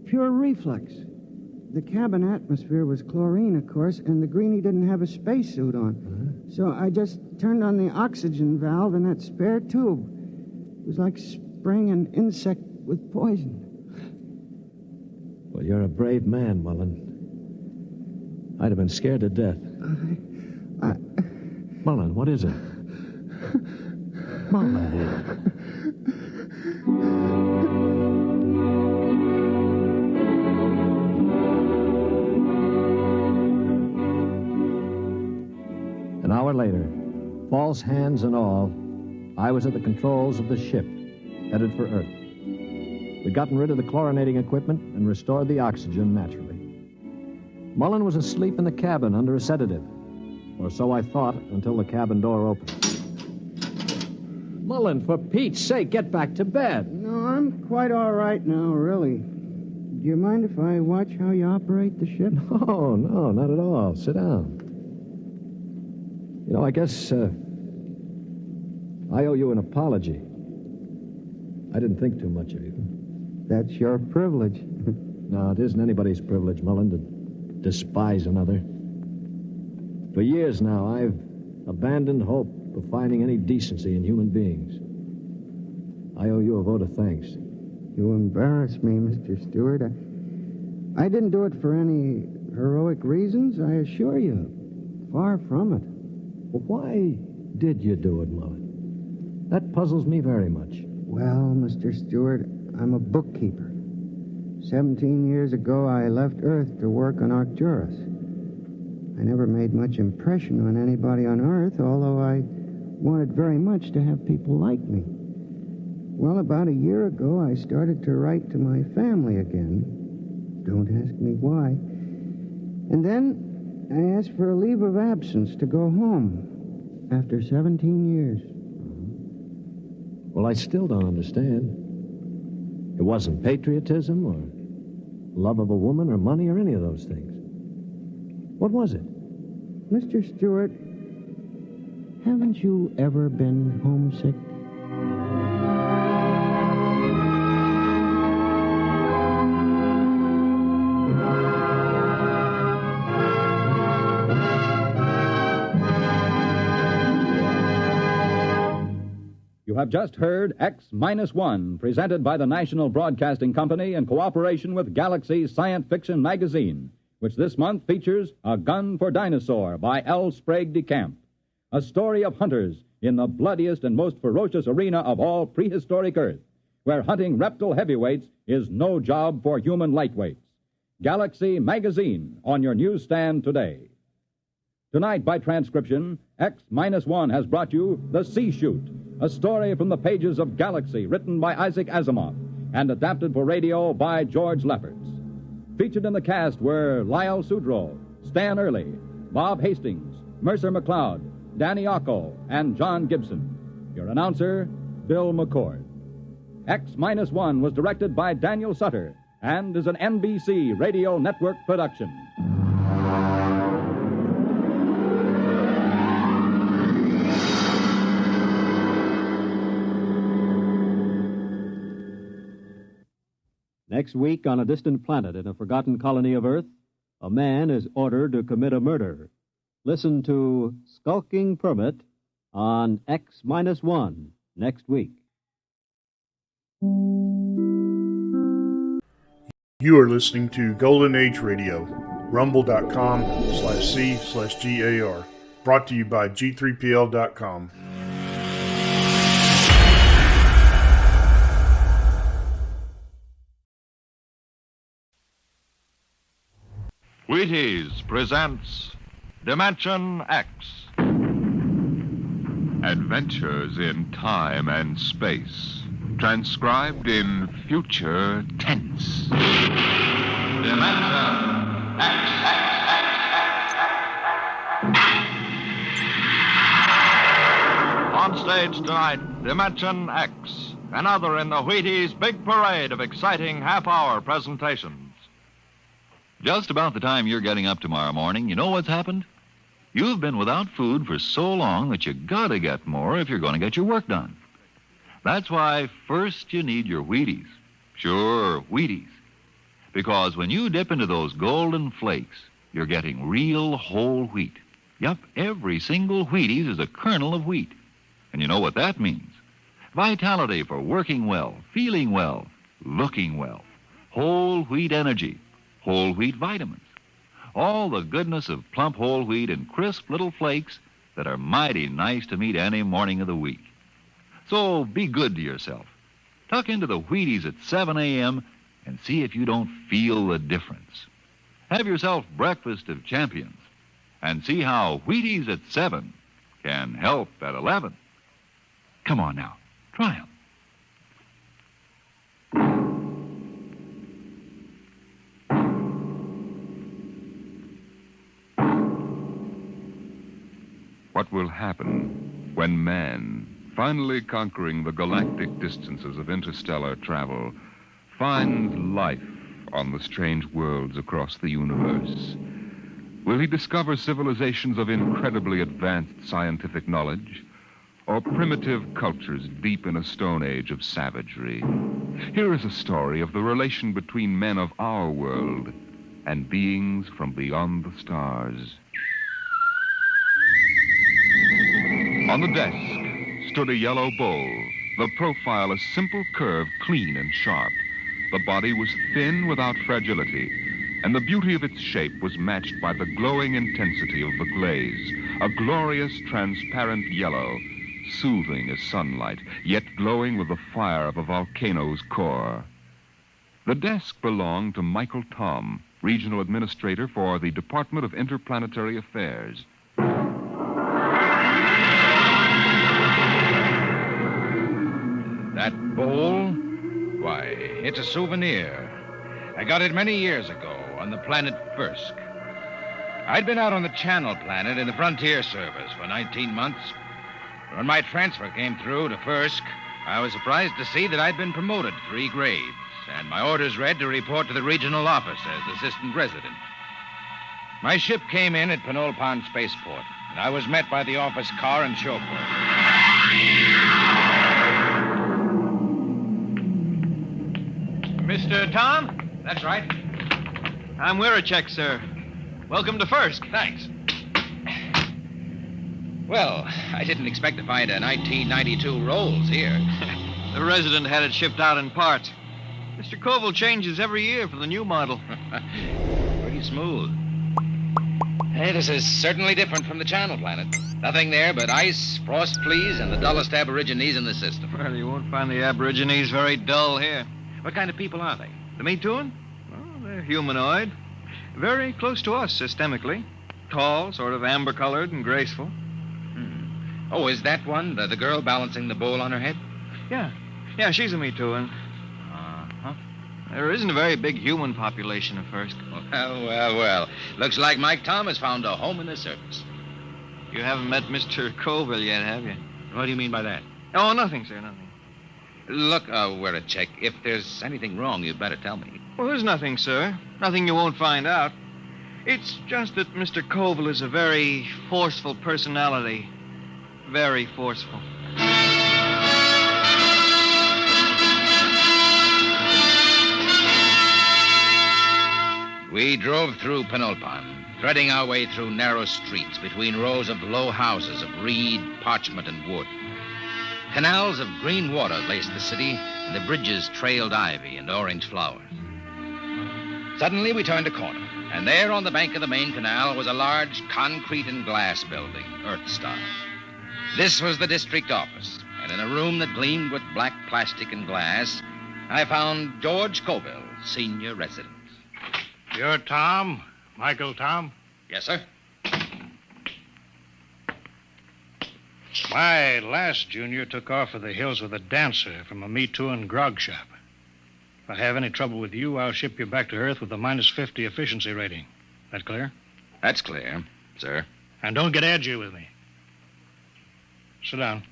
pure reflex. The cabin atmosphere was chlorine, of course, and the greenie didn't have a spacesuit on. So I just turned on the oxygen valve in that spare tube. It was like spraying an insect with poison. Well, you're a brave man, Mullen. I'd have been scared to death. Mullen, what is it? Mullen. An hour later, false hands and all, I was at the controls of the ship, headed for Earth. We'd gotten rid of the chlorinating equipment and restored the oxygen naturally. Mullen was asleep in the cabin under a sedative, or so I thought until the cabin door opened. Mullen, for Pete's sake, get back to bed. No, I'm quite all right now, really. Do you mind if I watch how you operate the ship? No, not at all. Sit down. You know, I guess I owe you an apology. I didn't think too much of you. That's your privilege. No, it isn't anybody's privilege, Mullen, to despise another. For years now, I've abandoned hope of finding any decency in human beings. I owe you a vote of thanks. You embarrass me, Mr. Stewart. I didn't do it for any heroic reasons, I assure you. Far from it. Well, why did you do it, Mullen? That puzzles me very much. Well, Mr. Stewart, I'm a bookkeeper. 17 years ago, I left Earth to work on Arcturus. I never made much impression on anybody on Earth, although I wanted very much to have people like me. Well, about a year ago, I started to write to my family again. Don't ask me why. And then I asked for a leave of absence to go home after 17 years. Well, I still don't understand. It wasn't patriotism or love of a woman or money or any of those things. What was it? Mr. Stewart, haven't you ever been homesick? You have just heard X-1, presented by the National Broadcasting Company in cooperation with Galaxy Science Fiction Magazine, which this month features A Gun for Dinosaur by L. Sprague de Camp, a story of hunters in the bloodiest and most ferocious arena of all prehistoric Earth, where hunting reptile heavyweights is no job for human lightweights. Galaxy Magazine on your newsstand today. Tonight, by transcription, X-1 has brought you The Sea Shoot, a story from the pages of Galaxy, written by Isaac Asimov and adapted for radio by George Lefferts. Featured in the cast were Lyle Sudrow, Stan Early, Bob Hastings, Mercer McLeod, Danny Ocko, and John Gibson. Your announcer, Bill McCord. X-1 was directed by Daniel Sutter and is an NBC Radio Network production. Next week, on a distant planet in a forgotten colony of Earth, a man is ordered to commit a murder. Listen to Skulking Permit on X-1 next week. You are listening to Golden Age Radio, rumble.com/C/GAR. Brought to you by G3PL.com. Wheaties presents Dimension X. Adventures in time and space, transcribed in future tense. Dimension X. On stage tonight, Dimension X, another in the Wheaties' big parade of exciting half-hour presentations. Just about the time you're getting up tomorrow morning, you know what's happened? You've been without food for so long that you gotta get more if you're going to get your work done. That's why first you need your Wheaties. Sure, Wheaties. Because when you dip into those golden flakes, you're getting real whole wheat. Yup, every single Wheaties is a kernel of wheat. And you know what that means. Vitality for working well, feeling well, looking well. Whole wheat energy, whole wheat vitamins. All the goodness of plump whole wheat in crisp little flakes that are mighty nice to meet any morning of the week. So be good to yourself. Tuck into the Wheaties at 7 a.m. and see if you don't feel the difference. Have yourself breakfast of champions and see how Wheaties at 7 can help at 11. Come on now, try 'em. What will happen when man, finally conquering the galactic distances of interstellar travel, finds life on the strange worlds across the universe? Will he discover civilizations of incredibly advanced scientific knowledge, or primitive cultures deep in a stone age of savagery? Here is a story of the relation between men of our world and beings from beyond the stars. On the desk stood a yellow bowl, the profile a simple curve, clean and sharp. The body was thin without fragility, and the beauty of its shape was matched by the glowing intensity of the glaze, a glorious transparent yellow, soothing as sunlight, yet glowing with the fire of a volcano's core. The desk belonged to Michael Tom, Regional Administrator for the Department of Interplanetary Affairs. That bowl? Why, it's a souvenir. I got it many years ago on the planet Fursk. I'd been out on the Channel Planet in the Frontier Service for 19 months. When my transfer came through to Fursk, I was surprised to see that I'd been promoted 3 grades, and my orders read to report to the regional office as assistant resident. My ship came in at Penolpon Spaceport, and I was met by the office car and chauffeur. Mr. Tom? That's right. I'm Wirachek, sir. Welcome to Fursk. Thanks. Well, I didn't expect to find a 1992 Rolls here. The resident had it shipped out in parts. Mr. Koval changes every year for the new model. Pretty smooth. Hey, this is certainly different from the Channel Planet. Nothing there but ice, frost fleas, and the dullest aborigines in the system. Well, you won't find the aborigines very dull here. What kind of people are they? The Mituan? Well, they're humanoid. Very close to us systemically. Tall, sort of amber-colored and graceful. Oh, is that one, the girl balancing the bowl on her head? Yeah. Yeah, she's a Mituan. Uh-huh. There isn't a very big human population at first. Well. Looks like Mike Tom has found a home in the service. You haven't met Mr. Koval yet, have you? What do you mean by that? Oh, nothing, sir, nothing. Look, Wirachek, if there's anything wrong, you'd better tell me. Well, there's nothing, sir. Nothing you won't find out. It's just that Mr. Koval is a very forceful personality. Very forceful. We drove through Penolpon, threading our way through narrow streets between rows of low houses of reed, parchment, and wood. Canals of green water laced the city, and the bridges trailed ivy and orange flowers. Suddenly, we turned a corner, and there on the bank of the main canal was a large concrete and glass building, Earth-style. This was the district office, and in a room that gleamed with black plastic and glass, I found George Koval, senior resident. You're Tom? Michael Tom? Yes, sir. My last junior took off for the hills with a dancer from a Mituan grog shop. If I have any trouble with you, I'll ship you back to Earth with a -50 efficiency rating. That clear? That's clear, sir. And don't get edgy with me. Sit down.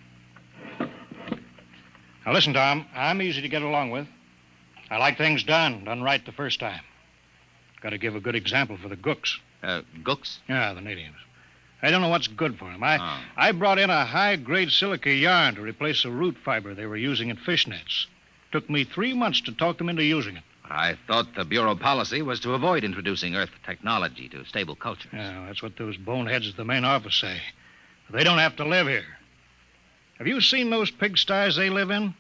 Now listen, Tom, I'm easy to get along with. I like things done right the first time. Got to give a good example for the Gooks. Gooks? Yeah, the natives. I don't know what's good for them. I brought in a high-grade silica yarn to replace the root fiber they were using in fish nets. Took me 3 months to talk them into using it. I thought the Bureau policy was to avoid introducing Earth technology to stable cultures. Yeah, that's what those boneheads at the main office say. They don't have to live here. Have you seen those pigsties they live in?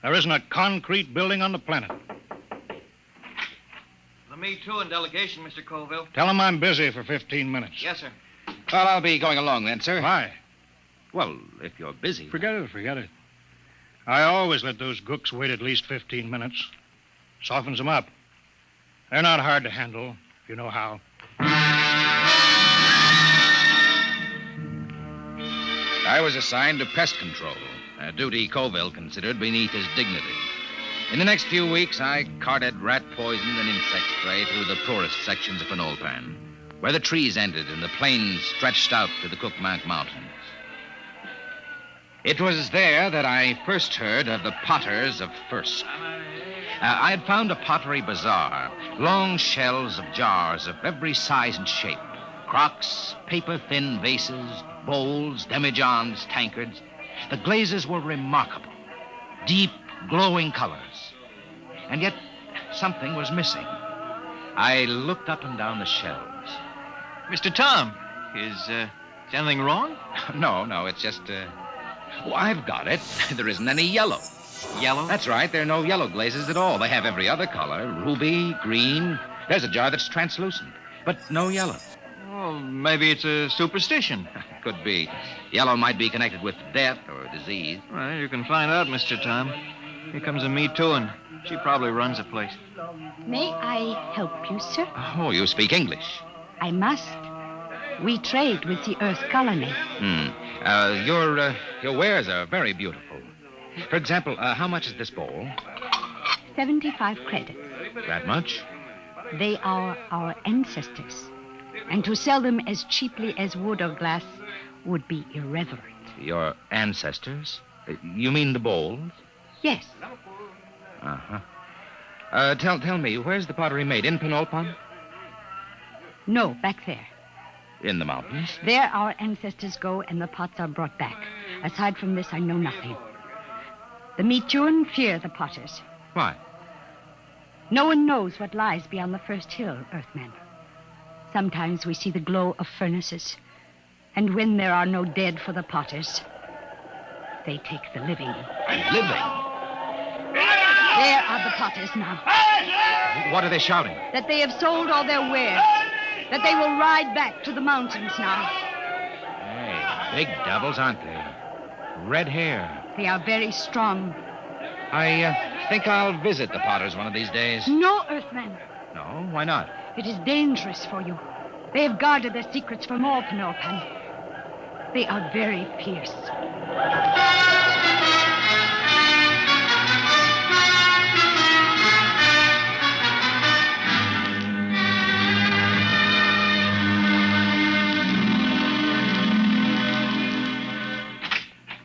There isn't a concrete building on the planet. The Me Too and delegation, Mr. Colville. Tell them I'm busy for 15 minutes. Yes, sir. Well, I'll be going along then, sir. Why? Well, if you're busy. Forget it. I always let those gooks wait at least 15 minutes. Softens them up. They're not hard to handle, if you know how. I was assigned to pest control, a duty Colville considered beneath his dignity. In the next few weeks, I carted rat poison and insect spray through the poorest sections of Penolpan, where the trees ended and the plains stretched out to the Cookmank Mountains. It was there that I first heard of the potters of First. I had found a pottery bazaar, long shelves of jars of every size and shape, crocks, paper-thin vases, bowls, demijohns, tankards. The glazes were remarkable, deep, glowing colors. And yet, something was missing. I looked up and down the shelves. Mr. Tom, is anything wrong? No, it's just, I've got it. There isn't any yellow. Yellow? That's right. There are no yellow glazes at all. They have every other color. Ruby, green. There's a jar that's translucent, but no yellow. Oh, maybe it's a superstition. Could be. Yellow might be connected with death or disease. Well, you can find out, Mr. Tom. Here comes a Me Too, and she probably runs the place. May I help you, sir? Oh, you speak English. I must. We trade with the Earth colony. Your wares are very beautiful. For example, how much is this bowl? 75 credits. That much? They are our ancestors. And to sell them as cheaply as wood or glass would be irreverent. Your ancestors? You mean the bowls? Yes. Uh-huh. Tell me, where's the pottery made? In Penolpan? No, back there. In the mountains? There our ancestors go and the pots are brought back. Aside from this, I know nothing. The Metuan fear the potters. Why? No one knows what lies beyond the first hill, Earthmen. Sometimes we see the glow of furnaces. And when there are no dead for the potters, they take the living. Living? There are the potters now. What are they shouting? That they have sold all their wares. That they will ride back to the mountains now. Hey, big devils, aren't they? Red hair. They are very strong. I think I'll visit the potters one of these days. No, Earthmen. No? Why not? It is dangerous for you. They have guarded their secrets from all Penolpan. They are very fierce.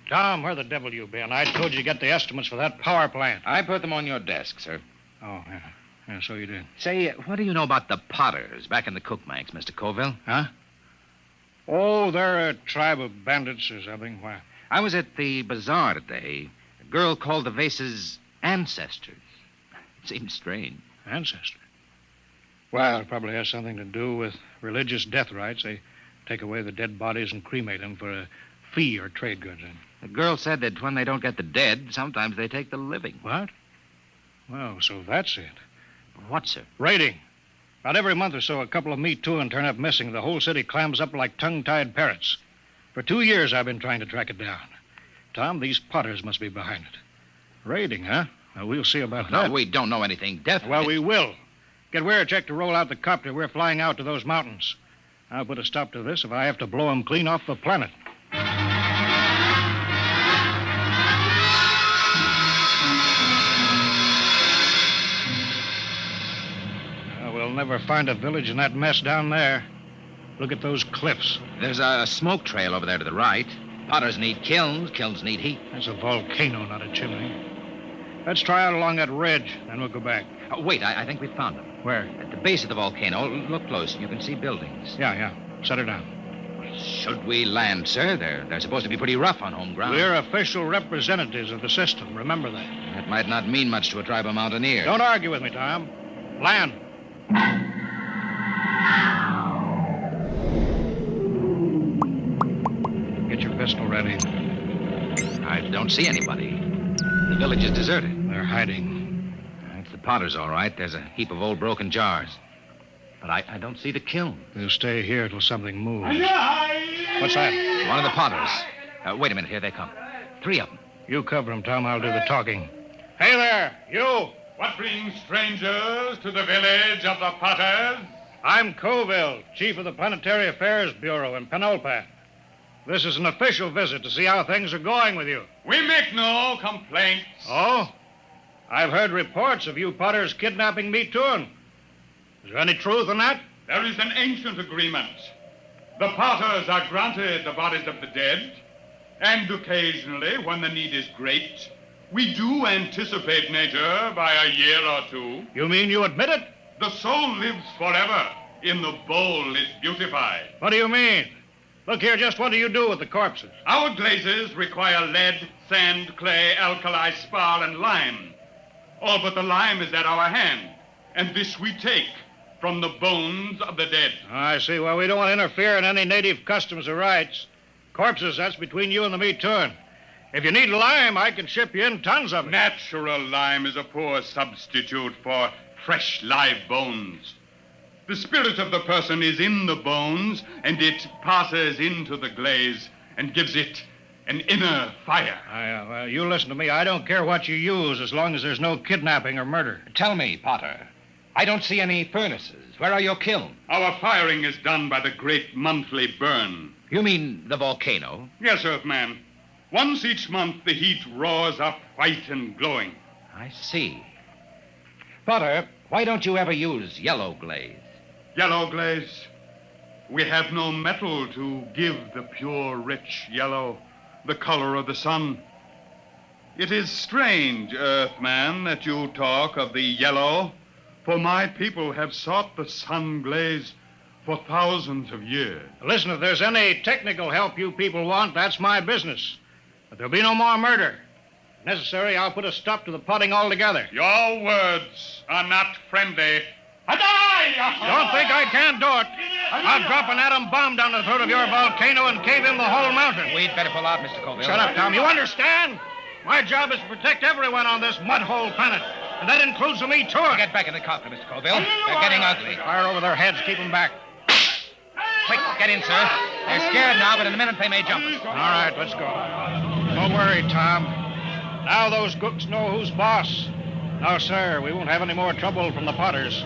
Tom, where the devil you been? I told you to get the estimates for that power plant. I put them on your desk, sir. Oh, yeah. Yeah, so you did. Say, what do you know about the potters back in the Cookmanks, Mr. Colville? Huh? Oh, they're a tribe of bandits or something. Why? I was at the bazaar today. A girl called the vases ancestors. It seemed strange. Ancestors? Well, it probably has something to do with religious death rites. They take away the dead bodies and cremate them for a fee or trade goods. The girl said that when they don't get the dead, sometimes they take the living. What? Well, so that's it. What, sir? Raiding. About every month or so, a couple of Me Too and turn up missing. The whole city clams up like tongue-tied parrots. For 2 years, I've been trying to track it down. Tom, these potters must be behind it. Raiding, huh? Well, we'll see about that. No, we don't know anything definite. Well, we will. Get Weircheck to roll out the copter. We're flying out to those mountains. I'll put a stop to this if I have to blow them clean off the planet. We'll never find a village in that mess down there. Look at those cliffs. There's a smoke trail over there to the right. Potters need kilns. Kilns need heat. That's a volcano, not a chimney. Let's try out along that ridge, then we'll go back. Oh, wait, I think we found them. Where? At the base of the volcano. Look close. You can see buildings. Yeah. Set her down. Should we land, sir? They're supposed to be pretty rough on home ground. We're official representatives of the system. Remember that. That might not mean much to a tribe of mountaineers. Don't argue with me, Tom. Land. Get your pistol ready. I don't see anybody. The village is deserted. They're hiding. It's the Potters, all right. There's a heap of old broken jars. But I don't see the kiln. We'll stay here till something moves. What's that? One of the Potters. Wait a minute. Here they come. 3 of them. You cover them, Tom. I'll do the talking. Hey there, you! What brings strangers to the village of the Potters? I'm Colville, chief of the Planetary Affairs Bureau in Penulpan. This is an official visit to see how things are going with you. We make no complaints. Oh? I've heard reports of you Potters kidnapping me, too. Is there any truth in that? There is an ancient agreement. The Potters are granted the bodies of the dead, and occasionally, when the need is great, we do anticipate nature by a year or 2. You mean you admit it? The soul lives forever. In the bowl it's beautified. What do you mean? Look here, just what do you do with the corpses? Our glazes require lead, sand, clay, alkali, spar, and lime. All but the lime is at our hand, and this we take from the bones of the dead. I see. Well, we don't want to interfere in any native customs or rights. Corpses, that's between you and the meat turn. If you need lime, I can ship you in tons of it. Natural lime is a poor substitute for fresh live bones. The spirit of the person is in the bones, and it passes into the glaze and gives it an inner fire. Well, you listen to me. I don't care what you use as long as there's no kidnapping or murder. Tell me, Potter. I don't see any furnaces. Where are your kilns? Our firing is done by the great monthly burn. You mean the volcano? Yes, Earthman. Once each month, the heat roars up white and glowing. I see. Potter, why don't you ever use yellow glaze? Yellow glaze? We have no metal to give the pure, rich yellow, the color of the sun. It is strange, Earthman, that you talk of the yellow, for my people have sought the sun glaze for thousands of years. Listen, if there's any technical help you people want, that's my business. But there'll be no more murder. If necessary, I'll put a stop to the potting altogether. Your words are not friendly. Don't think I can't do it. I'll drop an atom bomb down the throat of your volcano and cave in the whole mountain. We'd better pull out, Mr. Colville. Shut up, Tom. You understand? My job is to protect everyone on this mud-hole planet. And that includes me, too. Get back in the copter, Mr. Colville. They're getting ugly. Fire over their heads. Keep them back. Quick, get in, sir. They're scared now, but in a minute they may jump us. All right, let's go. Don't worry, Tom. Now those cooks know who's boss. Now, sir, we won't have any more trouble from the Potters.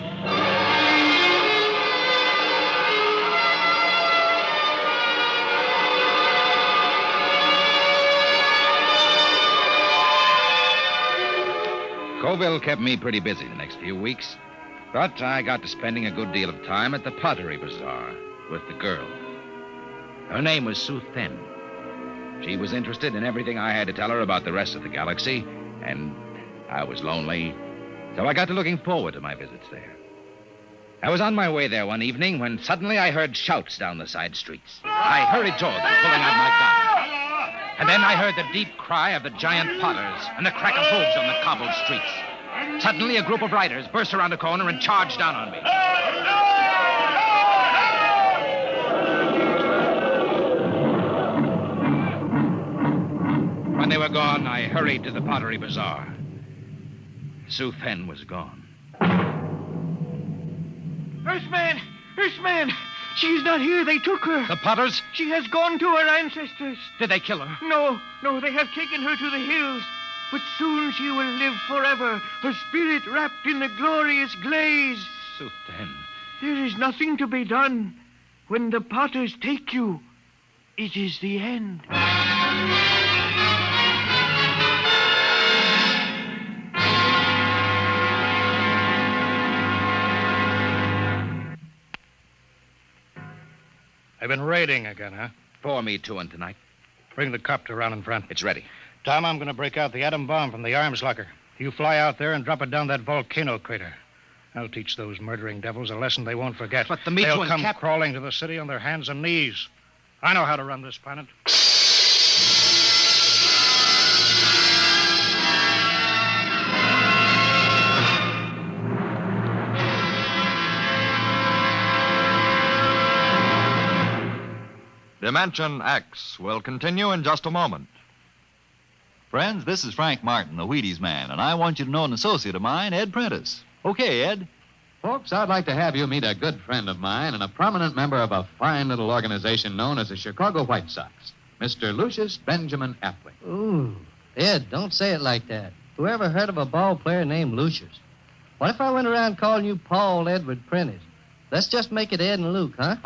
Colville kept me pretty busy the next few weeks, but I got to spending a good deal of time at the Pottery Bazaar with the girl. Her name was Sue Thin. She was interested in everything I had to tell her about the rest of the galaxy, and I was lonely, so I got to looking forward to my visits there. I was on my way there one evening when suddenly I heard shouts down the side streets. I hurried toward them, pulling out my gun. And then I heard the deep cry of the giant Potters and the crack of hooves on the cobbled streets. Suddenly, a group of riders burst around a corner and charged down on me. When they were gone, I hurried to the Pottery Bazaar. Sue Fenn was gone. Earthman! Earthman! She's not here. They took her. The Potters? She has gone to her ancestors. Did they kill her? No, they have taken her to the hills. But soon she will live forever, her spirit wrapped in the glorious glaze. Sue Fenn. There is nothing to be done. When the Potters take you, it is the end. They've been raiding again, huh? Pour me two in tonight. Bring the copter around in front. It's ready. Tom, I'm going to break out the atom bomb from the arms locker. You fly out there and drop it down that volcano crater. I'll teach those murdering devils a lesson they won't forget. But the meat They'll one, come crawling to the city on their hands and knees. I know how to run this planet. Dimension X will continue in just a moment. Friends, this is Frank Martin, the Wheaties man, and I want you to know an associate of mine, Ed Prentice. Okay, Ed. Folks, I'd like to have you meet a good friend of mine and a prominent member of a fine little organization known as the Chicago White Sox, Mr. Lucius Benjamin Appling. Ooh, Ed, don't say it like that. Whoever heard of a ball player named Lucius? What if I went around calling you Paul Edward Prentice? Let's just make it Ed and Luke, huh?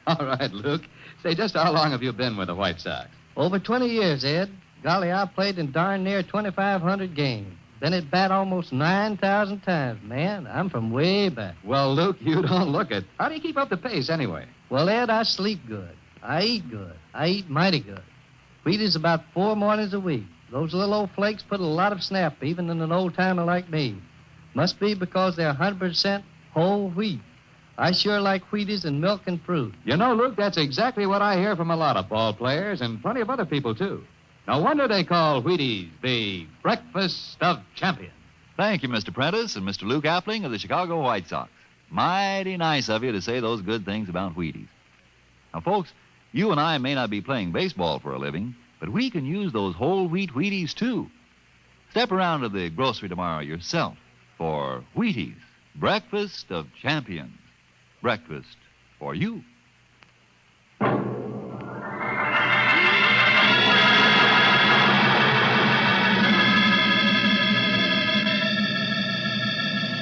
All right, Luke. Say, just how long have you been with the White Sox? Over 20 years, Ed. Golly, I played in darn near 2,500 games. Been at bat almost 9,000 times. Man, I'm from way back. Well, Luke, you don't look it. How do you keep up the pace, anyway? Well, Ed, I sleep good. I eat good. I eat mighty good. Wheaties about 4 mornings a week. Those little old flakes put a lot of snap, even in an old-timer like me. Must be because they're 100% whole wheat. I sure like Wheaties and milk and fruit. You know, Luke, that's exactly what I hear from a lot of ball players and plenty of other people, too. No wonder they call Wheaties the breakfast of champions. Thank you, Mr. Prentice and Mr. Luke Appling of the Chicago White Sox. Mighty nice of you to say those good things about Wheaties. Now, folks, you and I may not be playing baseball for a living, but we can use those whole wheat Wheaties, too. Step around to the grocery tomorrow yourself for Wheaties, breakfast of champions. Breakfast for you.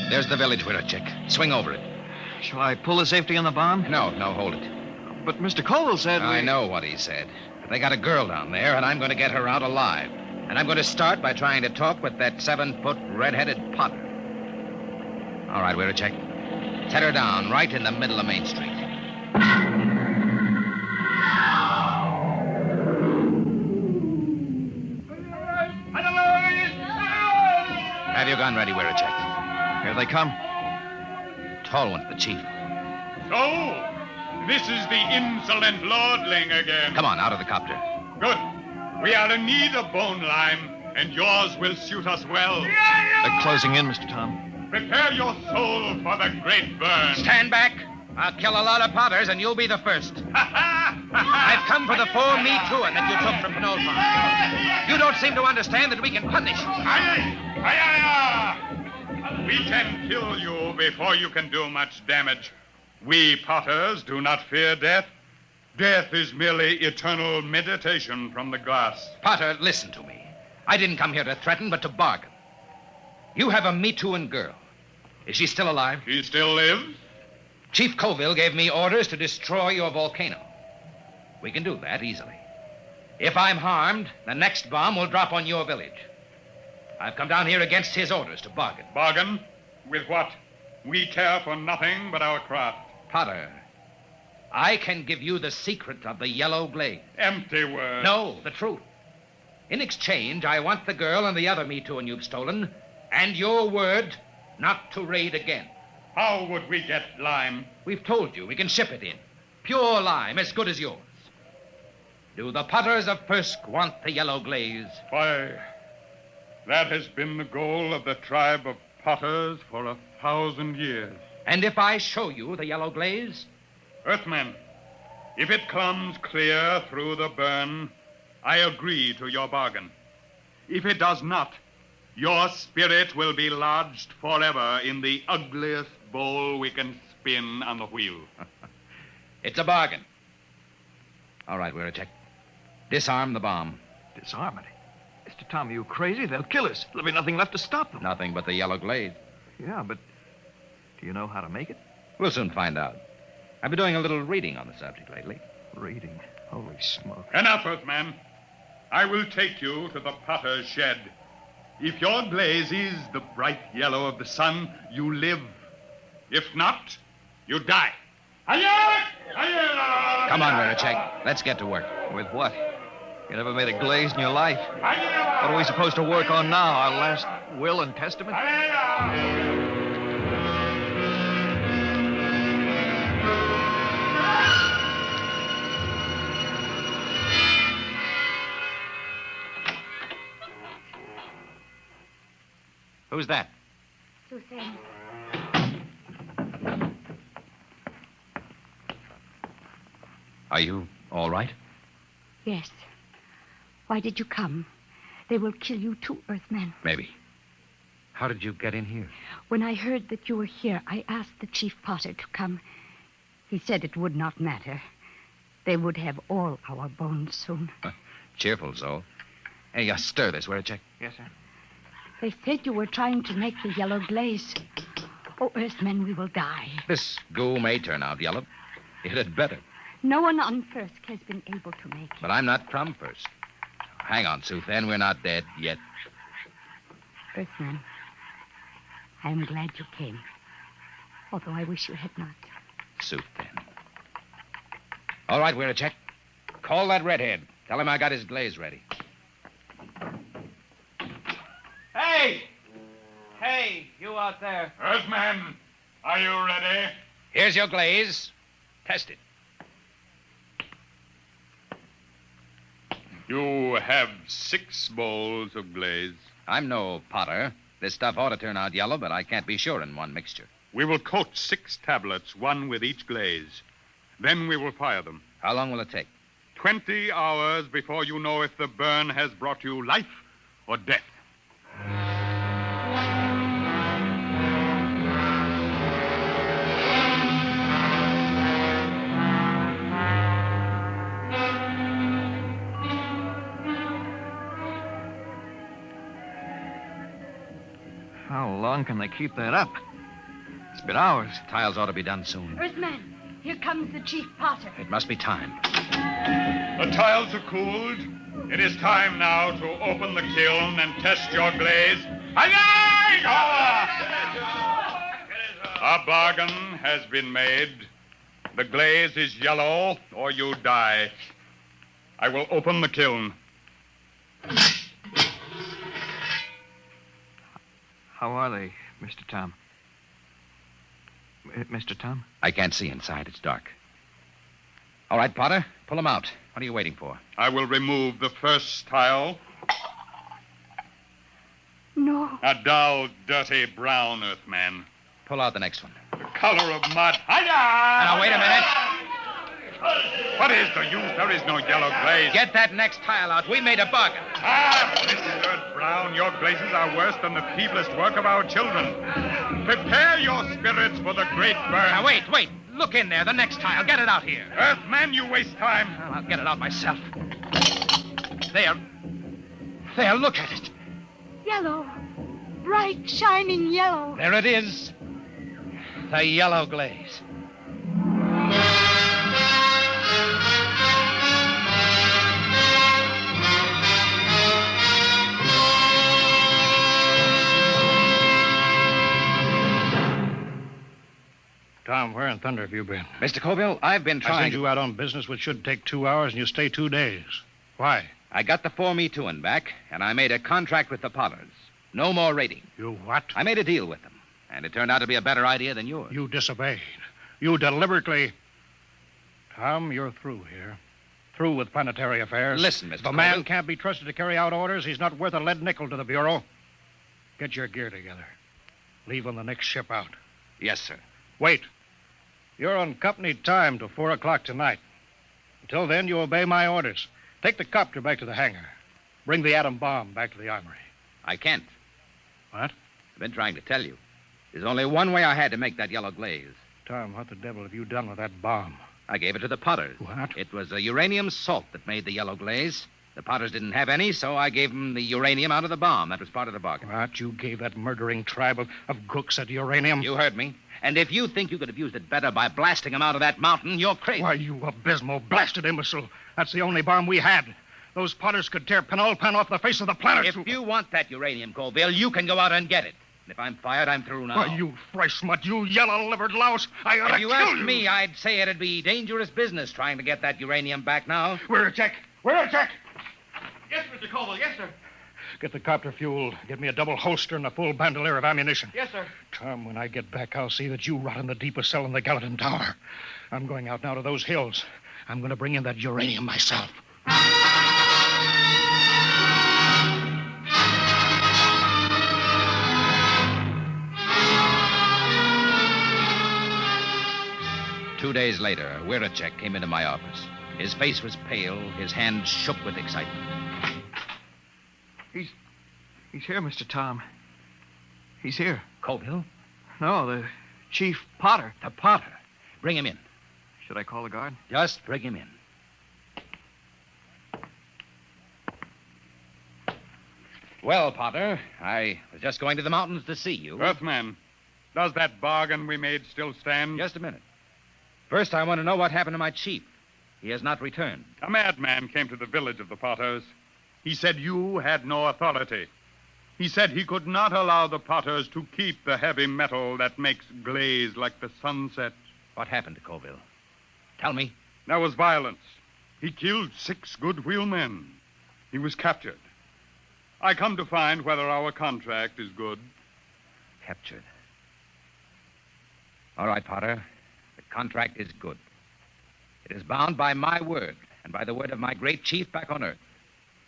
There's the village window, Chick. Swing over it. Shall I pull the safety on the bomb? No, hold it. But Mr. Cole said I know what he said. But they got a girl down there, and I'm going to get her out alive. And I'm going to start by trying to talk with that 7-foot red-headed Potter. All right, Weird Check. Set her down right in the middle of Main Street. Have your gun ready, Weird Check. Here they come. Tall one's the chief. So, this is the insolent lordling again. Come on, out of the copter. Good. We are in need of bone lime, and yours will suit us well. They're closing in, Mr. Tom. Prepare your soul for the great burn. Stand back. I'll kill a lot of Potters, and you'll be the first. I've come for the 4 Me Too-in that you took from Penolpon. You don't seem to understand that we can punish. We can kill you before you can do much damage. We Potters do not fear death. Death is merely eternal meditation from the glass. Potter, listen to me. I didn't come here to threaten, but to bargain. You have a Me Too-in girl. Is she still alive? She still lives. Chief Colville gave me orders to destroy your volcano. We can do that easily. If I'm harmed, the next bomb will drop on your village. I've come down here against his orders to bargain. Bargain? With what? We care for nothing but our craft. Potter, I can give you the secret of the yellow blaze. Empty words. No, the truth. In exchange, I want the girl and the other Me Too-in you've stolen, and your word not to raid again. How would we get lime? We've told you we can ship it in. Pure lime, as good as yours. Do the Potters of Persk want the yellow glaze? Why, that has been the goal of the tribe of Potters for 1,000 years. And if I show you the yellow glaze? Earthmen, if it comes clear through the burn, I agree to your bargain. If it does not, your spirit will be lodged forever in the ugliest bowl we can spin on the wheel. It's a bargain. All right, Weird Check. Disarm the bomb. Disarm it? Mr. Tom, are you crazy? They'll kill us. There'll be nothing left to stop them. Nothing but the yellow glaze. Yeah, but do you know how to make it? We'll soon find out. I've been doing a little reading on the subject lately. Reading? Holy smoke. Enough, Earthman. I will take you to the Potter's shed. If your glaze is the bright yellow of the sun, you live. If not, you die. Come on, Weird Check. Let's get to work. With what? You never made a glaze in your life. What are we supposed to work on now? Our last will and testament? Who's that? Suspense. Are you all right? Yes. Why did you come? They will kill you too, Earthman. Maybe. How did you get in here? When I heard that you were here, I asked the Chief Potter to come. He said it would not matter. They would have all our bones soon. Cheerful, Zoe. Hey, stir this, will you, Chick? Yes, sir. They said you were trying to make the yellow glaze. Oh, Earthmen, we will die. This goo may turn out yellow. It had better. No one on First has been able to make it. But I'm not from First. Hang on, Sue, then. We're not dead yet. Earthman, I am glad you came. Although I wish you had not. Sue, then. All right, we're a check. Call that redhead. Tell him I got his glaze ready. Hey! Hey, you out there. Earthman, are you ready? Here's your glaze. Test it. You have 6 bowls of glaze. I'm no potter. This stuff ought to turn out yellow, but I can't be sure in one mixture. We will coat 6 tablets, one with each glaze. Then we will fire them. How long will it take? 20 hours before you know if the burn has brought you life or death. How long can they keep that up? It's been hours. Tiles ought to be done soon. Earthman, here comes the Chief Potter. It must be time. The tiles are cooled. It is time now to open the kiln and test your glaze. A bargain has been made. The glaze is yellow, or you die. I will open the kiln. How are they, Mr. Tom? Mr. Tom? I can't see inside. It's dark. All right, Potter, pull them out. What are you waiting for? I will remove the first tile. No. A dull, dirty brown, Earthman. Pull out the next one. The color of mud. Now, wait a minute. What is the use? There is no yellow glaze. Get that next tile out. We made a bargain. Mr. Brown, your glazes are worse than the feeblest work of our children. Prepare your spirits for the great burn. Now, wait. Look in there. The next tile. Get it out here. Earthman, you waste time. Well, I'll get it out myself. There. Look at it. Yellow. Bright, shining yellow. There it is. The yellow glaze. Tom, where in thunder have you been? Mr. Colville, I've been I trying sent you out on business which should take 2 hours, and you stay 2 days. Why? I got the 4Me2 back, and I made a contract with the Potters. No more raiding. You what? I made a deal with them, and it turned out to be a better idea than yours. You disobeyed. You deliberately... Tom, you're through here. Through with planetary affairs. Listen, Mr. If a man Colville. can't be trusted to carry out orders, he's not worth a lead nickel to the Bureau. Get your gear together. Leave on the next ship out. Yes, sir. Wait. You're on company time till 4 o'clock tonight. Until then, you obey my orders. Take the copter back to the hangar. Bring the atom bomb back to the armory. I can't. What? I've been trying to tell you. There's only one way I had to make that yellow glaze. Tom, what the devil have you done with that bomb? I gave it to the Potters. What? It was a uranium salt that made the yellow glaze. The Potters didn't have any, so I gave them the uranium out of the bomb. That was part of the bargain. What? You gave that murdering tribe of gooks that uranium? You heard me. And if you think you could have used it better by blasting them out of that mountain, you're crazy. Why, you abysmal, blasted imbecile. That's the only bomb we had. Those Potters could tear Penulpan off the face of the planet. If you want that uranium, Colville, you can go out and get it. And if I'm fired, I'm through now. Why, you fresh smut, you yellow-livered louse. I ought to If you kill asked you. me, I'd say it'd be dangerous business trying to get that uranium back now. Where a check? Where a check? Yes, Mr. Colville. Yes, sir. Get the copter fuel. Get me a double holster and a full bandolier of ammunition. Yes, sir. Tom, when I get back, I'll see that you rot in the deepest cell in the Gallatin Tower. I'm going out now to those hills. I'm going to bring in that uranium myself. 2 days later, Wiracek came into my office. His face was pale, his hands shook with excitement. He's here, Mr. Tom. He's here. Colville? No, the Chief Potter. The Potter. Bring him in. Should I call the guard? Just bring him in. Well, Potter, I was just going to the mountains to see you. Earthman, does that bargain we made still stand? Just a minute. First, I want to know what happened to my chief. He has not returned. A madman came to the village of the Potters. He said you had no authority. He said he could not allow the Potters to keep the heavy metal that makes glaze like the sunset. What happened to Colville? Tell me. There was violence. He killed 6 good wheelmen. He was captured. I come to find whether our contract is good. Captured. All right, Potter. The contract is good. It is bound by my word and by the word of my great chief back on Earth.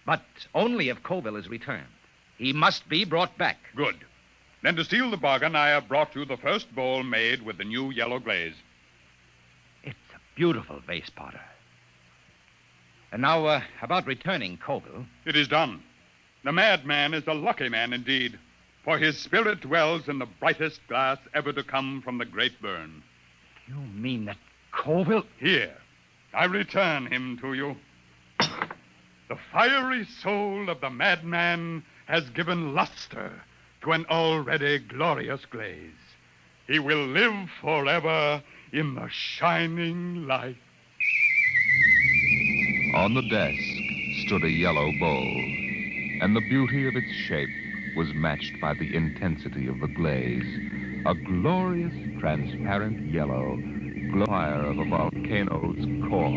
But only if Colville is returned. He must be brought back. Good. Then to seal the bargain, I have brought you the first bowl made with the new yellow glaze. It's a beautiful vase, Potter. And now, about returning Colville. It is done. The madman is a lucky man indeed, for his spirit dwells in the brightest glass ever to come from the great burn. You mean that Colville? Here, I return him to you. The fiery soul of the madman has given luster to an already glorious glaze. He will live forever in the shining light. On the desk stood a yellow bowl, and the beauty of its shape was matched by the intensity of the glaze. A glorious, transparent yellow, fire of a volcano's core.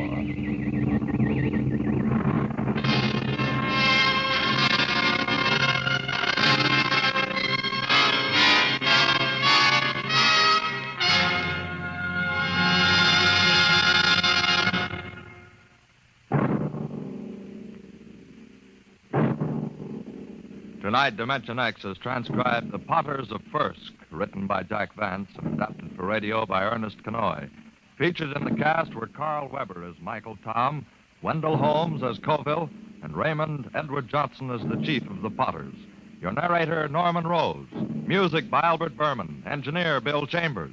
Tonight, Dimension X has transcribed The Potters of Fursk, written by Jack Vance and adapted for radio by Ernest Kenoy. Featured in the cast were Carl Weber as Michael Tom, Wendell Holmes as Colville, and Raymond Edward Johnson as the chief of the Potters. Your narrator, Norman Rose. Music by Albert Berman. Engineer, Bill Chambers.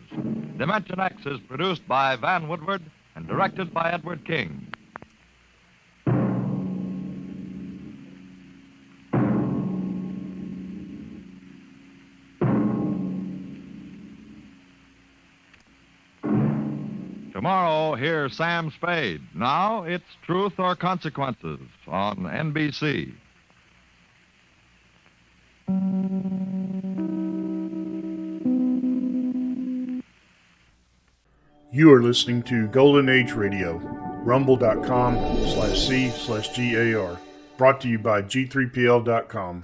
Dimension X is produced by Van Woodward and directed by Edward King. Tomorrow, hear Sam Spade. Now, it's Truth or Consequences on NBC. You are listening to Golden Age Radio, rumble.com/C/GAR. Brought to you by G3PL.com.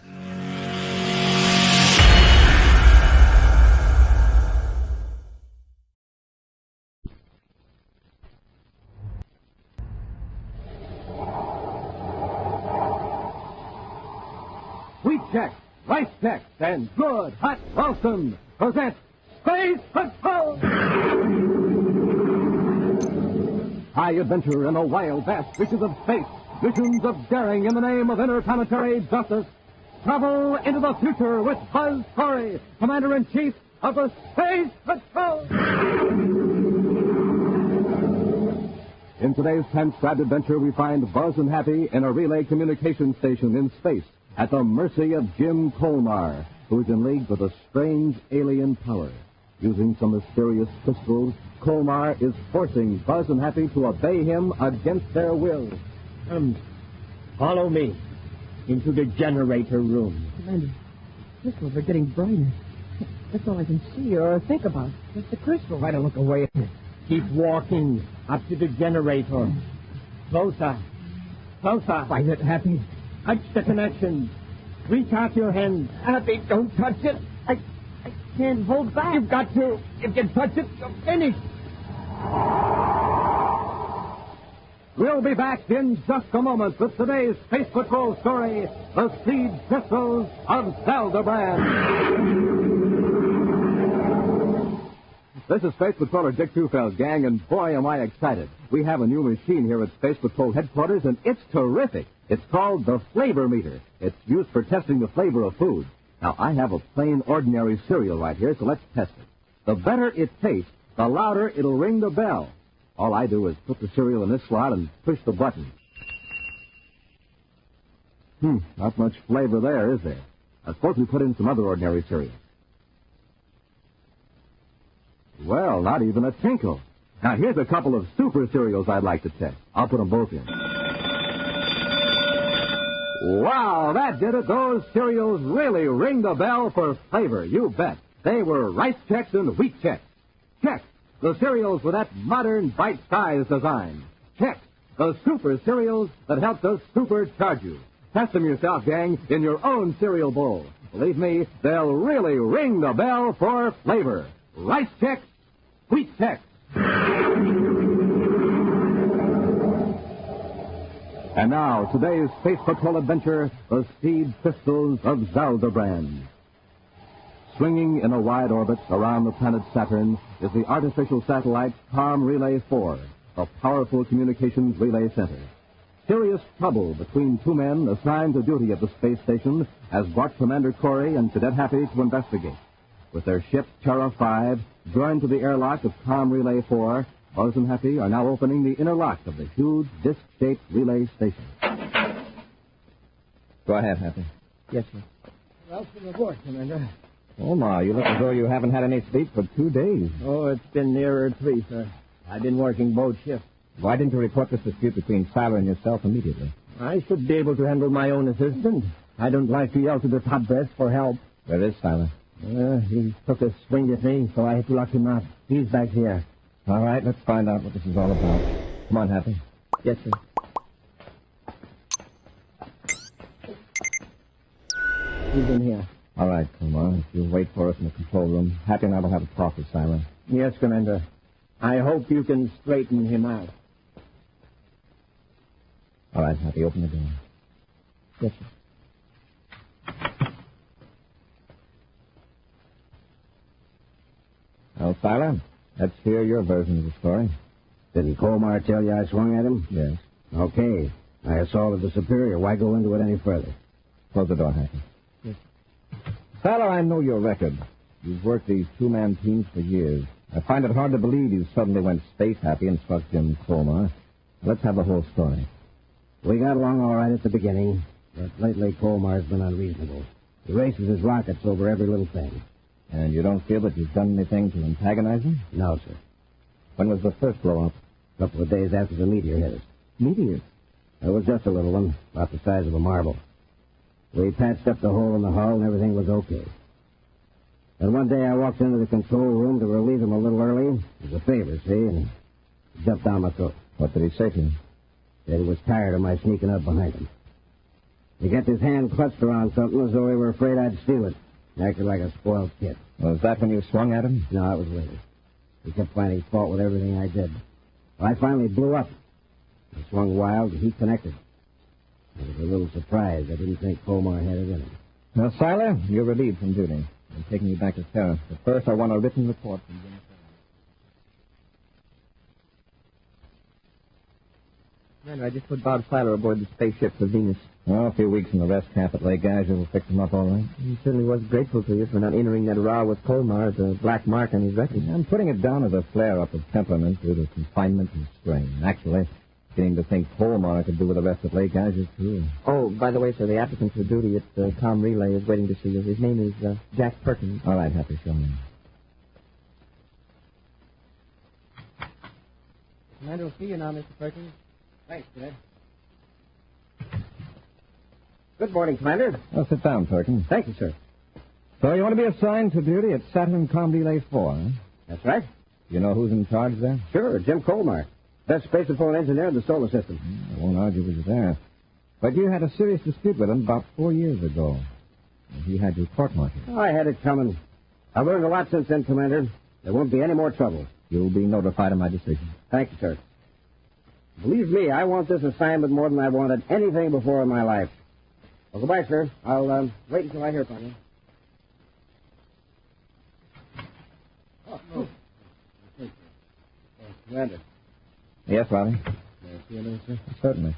Wheat Check, Rice Check, and Good Hot Ralston present Space Patrol! High adventure in the wild, vast reaches of space. Visions of daring in the name of interplanetary justice. Travel into the future with Buzz Corey, Commander-in-Chief of the Space Patrol! In today's transcribed adventure, we find Buzz and Happy in a relay communication station in space, at the mercy of Jim Colmar, who is in league with a strange alien power. Using some mysterious crystals, Colmar is forcing Buzz and Happy to obey him against their will. Follow me into the generator room. Commander, crystals are getting brighter. That's all I can see or think about. Just the crystal. Try to look away. Keep walking up to the generator. Closer. Closer. Find it, Happy. Touch the connection. Reach out your hand. Happy, don't touch it. I can't hold back. You've got to. If you touch it, you're finished. We'll be back in just a moment with today's Space Patrol story, The Seed Crystals of Zeldabrand. This is Space Patroller Dick Tufeld, gang, and boy, am I excited. We have a new machine here at Space Patrol headquarters, and it's terrific. It's called the Flavor Meter. It's used for testing the flavor of food. Now, I have a plain, ordinary cereal right here, so let's test it. The better it tastes, the louder it'll ring the bell. All I do is put the cereal in this slot and push the button. Not much flavor there, is there? I suppose we put in some other ordinary cereal. Well, not even a tinkle. Now, here's a couple of super cereals I'd like to test. I'll put them both in. Wow, that did it. Those cereals really ring the bell for flavor, you bet. They were Rice Chex and Wheat Chex. Chex, the cereals with that modern bite-sized design. Chex, the super cereals that help to supercharge you. Test them yourself, gang, in your own cereal bowl. Believe me, they'll really ring the bell for flavor. Rice Chex, Wheat Chex. And now, today's Space Patrol adventure, the Seed Crystals of Zaldabrand. Swinging in a wide orbit around the planet Saturn is the artificial satellite COM Relay 4, a powerful communications relay center. Serious trouble between two men assigned to duty at the space station has brought Commander Corey and Cadet Happy to investigate. With their ship, Terra 5, joined to the airlock of COM Relay 4, Buzz and Happy are now opening the inner lock of the huge disc-shaped relay station. Go ahead, Happy. Yes, sir. Welcome aboard, Commander. Oh, Ma, you look as though you haven't had any sleep for 2 days. Oh, it's been nearer 3, sir. I've been working both shifts. Why didn't you report this dispute between Siler and yourself immediately? I should be able to handle my own assistant. I don't like to yell to the top brass for help. Where is Siler? He took a swing at me, so I had to lock him out. He's back here. All right, let's find out what this is all about. Come on, Happy. Yes, sir. He's in here. All right, come on. If you'll wait for us in the control room, Happy and I will have a talk with Siler. Yes, Commander. I hope you can straighten him out. All right, Happy, open the door. Yes, sir. Well, Siler, let's hear your version of the story. Didn't Colmar tell you I swung at him? Yes. Okay. I assaulted the Superior. Why go into it any further? Close the door, Happy. Yes. Siler, I know your record. You've worked these two-man teams for years. I find it hard to believe you suddenly went space happy and struck Jim Colmar. Let's have the whole story. We got along all right at the beginning, but lately Colmar's been unreasonable. He races his rockets over every little thing. And you don't feel that you've done anything to antagonize him? No, sir. When was the first blow-up? A couple of days after the meteor hit us. Meteor? It was just a little one, about the size of a marble. We patched up the hole in the hull and everything was okay. And one day I walked into the control room to relieve him a little early. It was a favor, see, and he jumped down my throat. What did he say to you? Said he was tired of my sneaking up behind him. He kept his hand clutched around something as though he were afraid I'd steal it. He acted like a spoiled kid. Was that when you swung at him? No, it was later. He kept finding fault with everything I did. Well, I finally blew up. I swung wild, and he connected. I was a little surprised. I didn't think Colmar had it in him. Now, Siler, you're relieved from duty. I'm taking you back to Terra. But first, I want a written report from Jim. Commander, I just put Bob Siler aboard the spaceship for Venus. Well, a few weeks in the rest camp at Lake Geyser will fix him up all right. He certainly was grateful to you for not entering that row with Colmar as a black mark on his record. I'm putting it down as a flare-up of temperament due to confinement and strain. Actually, beginning to think Colmar could do with the rest at Lake Geyser, too. Oh, by the way, sir, the applicant for duty at the COM Relay is waiting to see you. His name is Jack Perkins. All right, Happy, show me. Commander will see you now, Mr. Perkins. Thanks, Cadet. Good morning, Commander. Well, sit down, Perkins. Thank you, sir. So you want to be assigned to duty at Saturn COM Relay 4, huh? That's right. You know who's in charge there? Sure, Jim Colmar. Best space patrol engineer in the solar system. I won't argue with you there. But you had a serious dispute with him about 4 years ago. He had you court-martialed. Oh, I had it coming. I've learned a lot since then, Commander. There won't be any more trouble. You'll be notified of my decision. Thank you, sir. Believe me, I want this assignment more than I wanted anything before in my life. Well, goodbye, sir. I'll wait until I hear from you. Commander. Yes, Robbie? May I see you, sir? Certainly.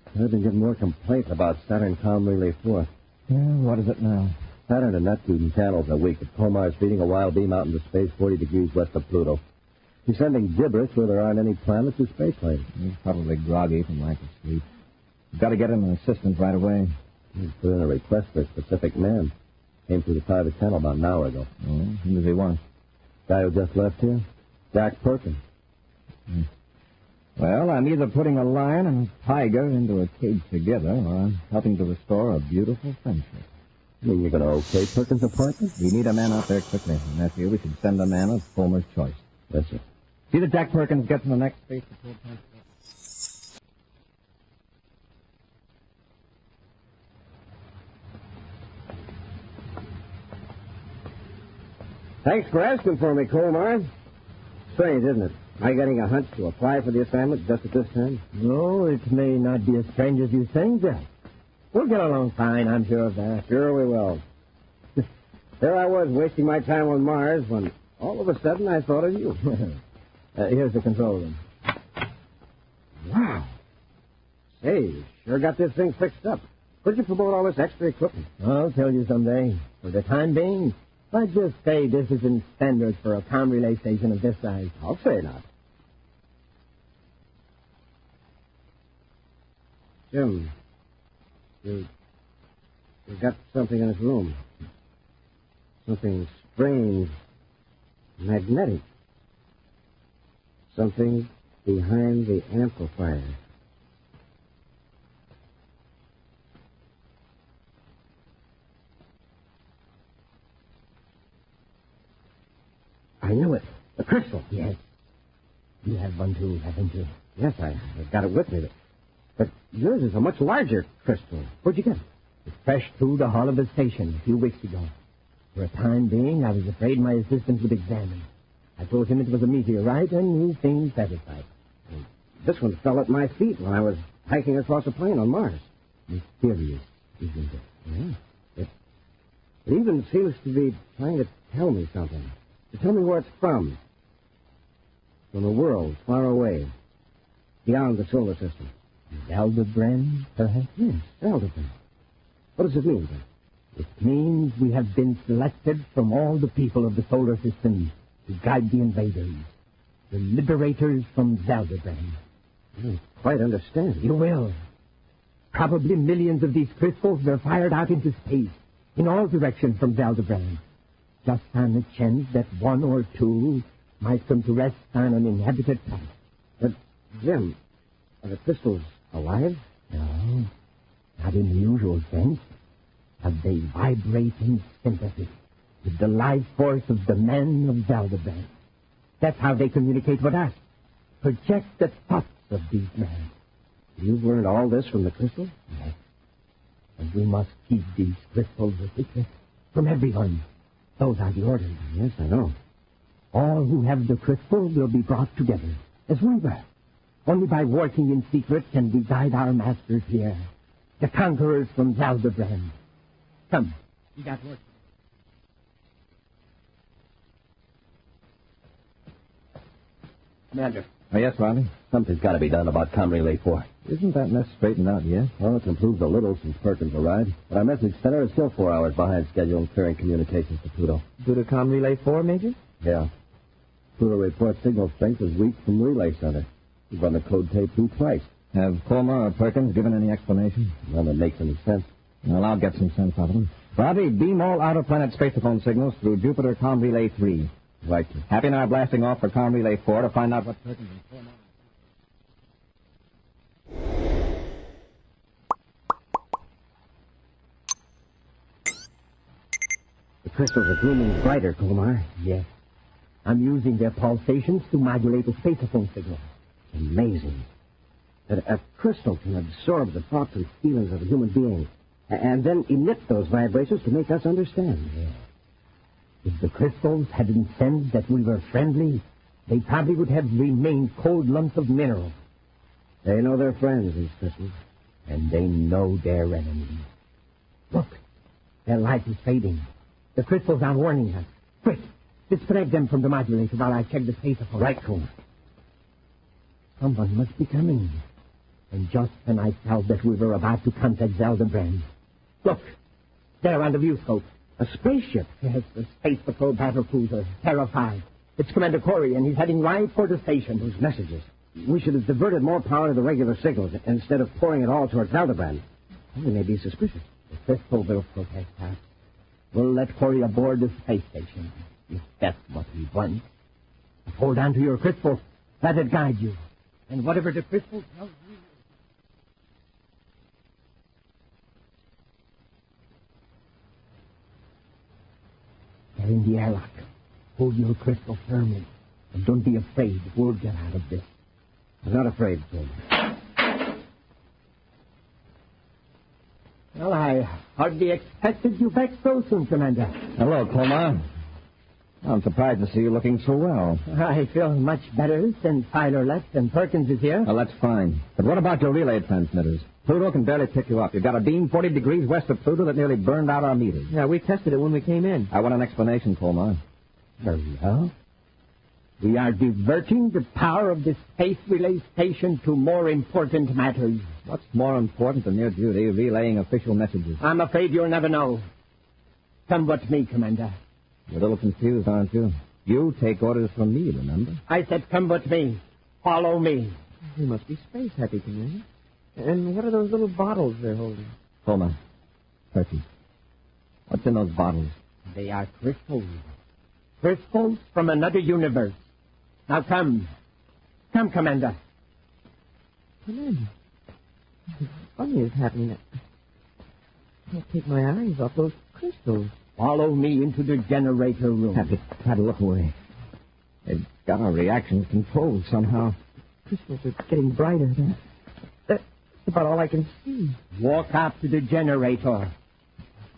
I've been getting more complaints about Saturn Com Relay 4. Yeah, what is it now? Saturn and Neptune channels are weak, but Komar's feeding a wild beam out into space 40 degrees west of Pluto. He's sending gibberish where there aren't any planets or space planes. He's probably groggy from lack of sleep. You've got to get him an assistant right away. He's put in a request for a specific man. Came through the private channel about an hour ago. Oh, who does he want? Guy who just left here? Jack Perkins. Well, I'm either putting a lion and a tiger into a cage together, or I'm helping to restore a beautiful friendship. You mean you're going to okay Perkins' appointment? We need a man out there quickly. And I feel we should send a man of Fulmer's choice. Yes, sir. See that Jack Perkins gets in the next space patrol transport. Thanks for asking for me, Colmar. Strange, isn't it? Am I getting a hunch to apply for the assignment just at this time? No, it may not be as strange as you think, Jack. We'll get along fine, I'm sure of that. Sure we will. There I was wasting my time on Mars when all of a sudden I thought of you. Here's the control room. Wow. Say, you sure got this thing fixed up. Where'd you promote all this extra equipment? I'll tell you someday. For the time being, I'd just say this isn't standard for a comm relay station of this size. I'll say not. Jim, you got something in this room. Something strange, magnetic. Something behind the amplifier. I knew it. The crystal. Yes. You have one too, haven't you? Yes, I've got it with me. But yours is a much larger crystal. Where'd you get it? It's fresh through the hull of the station a few weeks ago. For a time being, I was afraid my assistant would examine. I told him it was a meteorite, and he seemed satisfied. This one fell at my feet when I was hiking across a plain on Mars. Mysterious, isn't it? Yeah. It even seems to be trying to tell me something. To tell me where it's from. From a world far away. Beyond the solar system. Aldebaran, perhaps? Yes, Aldebaran. What does it mean, then? It means we have been selected from all the people of the solar system to guide the invaders. The liberators from Aldebaran. I don't quite understand. You will. Probably millions of these crystals were fired out into space, in all directions from Aldebaran. Just on the chance that one or two might come to rest on an inhabited planet. But, Jim, are the crystals alive? No, not in the usual sense. But they vibrate in sympathy with the life force of the men of Aldebaran. That's how they communicate with us. Project the thoughts of these men. You've learned all this from the crystal? Yes. And we must keep these crystals a secret from everyone. Those are the orders. Yes, I know. All who have the crystal will be brought together, as we were. Only by working in secret can we guide our masters here, the conquerors from Aldebaran. Come, we got work. Commander. Oh, yes, Riley? Something's got to be done about Com Relay 4. Isn't that mess straightened out yet? Well, it's improved a little since Perkins arrived, but our message center is still 4 hours behind schedule in clearing communications to Pluto. Due to Com Relay 4, Major? Yeah. Pluto reports signal strength is weak from Relay Center. We've run the code tape through twice. Have Fulmer or Perkins given any explanation? None that makes any sense. Well, I'll get some sense out of them. Robbie, beam all outer-planet spaceophone signals through Jupiter Com Relay 3. Right. Happy and I are blasting off for Com Relay 4 to find out what Perkins and Fulmer... The crystals are gleaming brighter, Kumar. Yes. I'm using their pulsations to modulate the spaceophone signal. Amazing. That a crystal can absorb the thoughts and feelings of a human being and then emit those vibrations to make us understand. Yes. If the crystals hadn't sensed that we were friendly, they probably would have remained cold lumps of mineral. They know their friends, these crystals. And they know their enemies. Look, their light is fading. The crystals are warning us. Quick, disconnect them from the modulator while I check the spaceophone. Right, Coomer. Someone must be coming. And just when I felt that we were about to contact Zeldabrand. Look, there on the viewscope. A spaceship. Yes, the Space Patrol battle cruiser, Terra 5. It's Commander Corey, and he's heading right for the station. Those messages. We should have diverted more power to the regular signals instead of pouring it all towards Zeldabrand. We may be suspicious. The crystal will protect us. We'll let Corey aboard the space station, if that's what he wants. Hold on to your crystal. Let it guide you. And whatever the crystal tells you... They're in the airlock. Hold your crystal firmly. And don't be afraid. We'll get out of this. I'm not afraid, Jim. Well, I hardly expected you back so soon, Commander. Hello, Colmar. I'm surprised to see you looking so well. I feel much better since Tyler left and Perkins is here. Well, that's fine. But what about your relay transmitters? Pluto can barely pick you up. You've got a beam 40 degrees west of Pluto that nearly burned out our meters. Yeah, we tested it when we came in. I want an explanation, Colmar. Very well. We are diverting the power of the space relay station to more important matters. What's more important than your duty, relaying official messages? I'm afraid you'll never know. Come with me, Commander. You're a little confused, aren't you? You take orders from me, remember? I said come with me. Follow me. You must be space happy, Commander. And what are those little bottles they're holding? Colmar. Percy. What's in those bottles? They are crystals. Crystals from another universe. Now come. Come, Commander. Commander. Something funny is happening. I can't take my eyes off those crystals. Follow me into the generator room. Have to try to look away. They've got our reactions controlled somehow. Crystals are getting brighter. That's about all I can see. Walk up to the generator.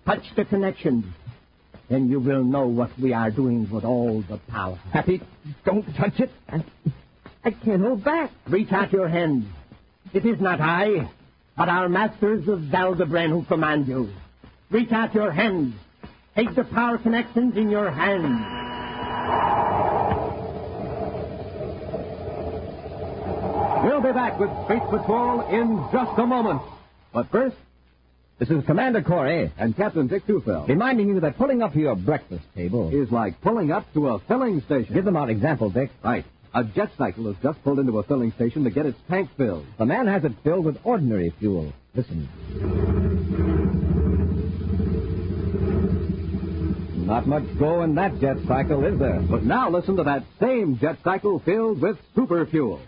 Touch the connections. Then you will know what we are doing with all the power. Happy, don't touch it. I can't hold back. Reach out your hand. It is not I, but our masters of Zeldabrand who command you. Reach out your hand. Take the power connections in your hand. We'll be back with Space Patrol in just a moment. But first, this is Commander Corey and Captain Dick Dufeld, reminding you that pulling up to your breakfast table is like pulling up to a filling station. Give them out example, Dick. Right. A jet cycle has just pulled into a filling station to get its tank filled. The man has it filled with ordinary fuel. Listen. Not much go in that jet cycle, is there? But now listen to that same jet cycle filled with super fuel.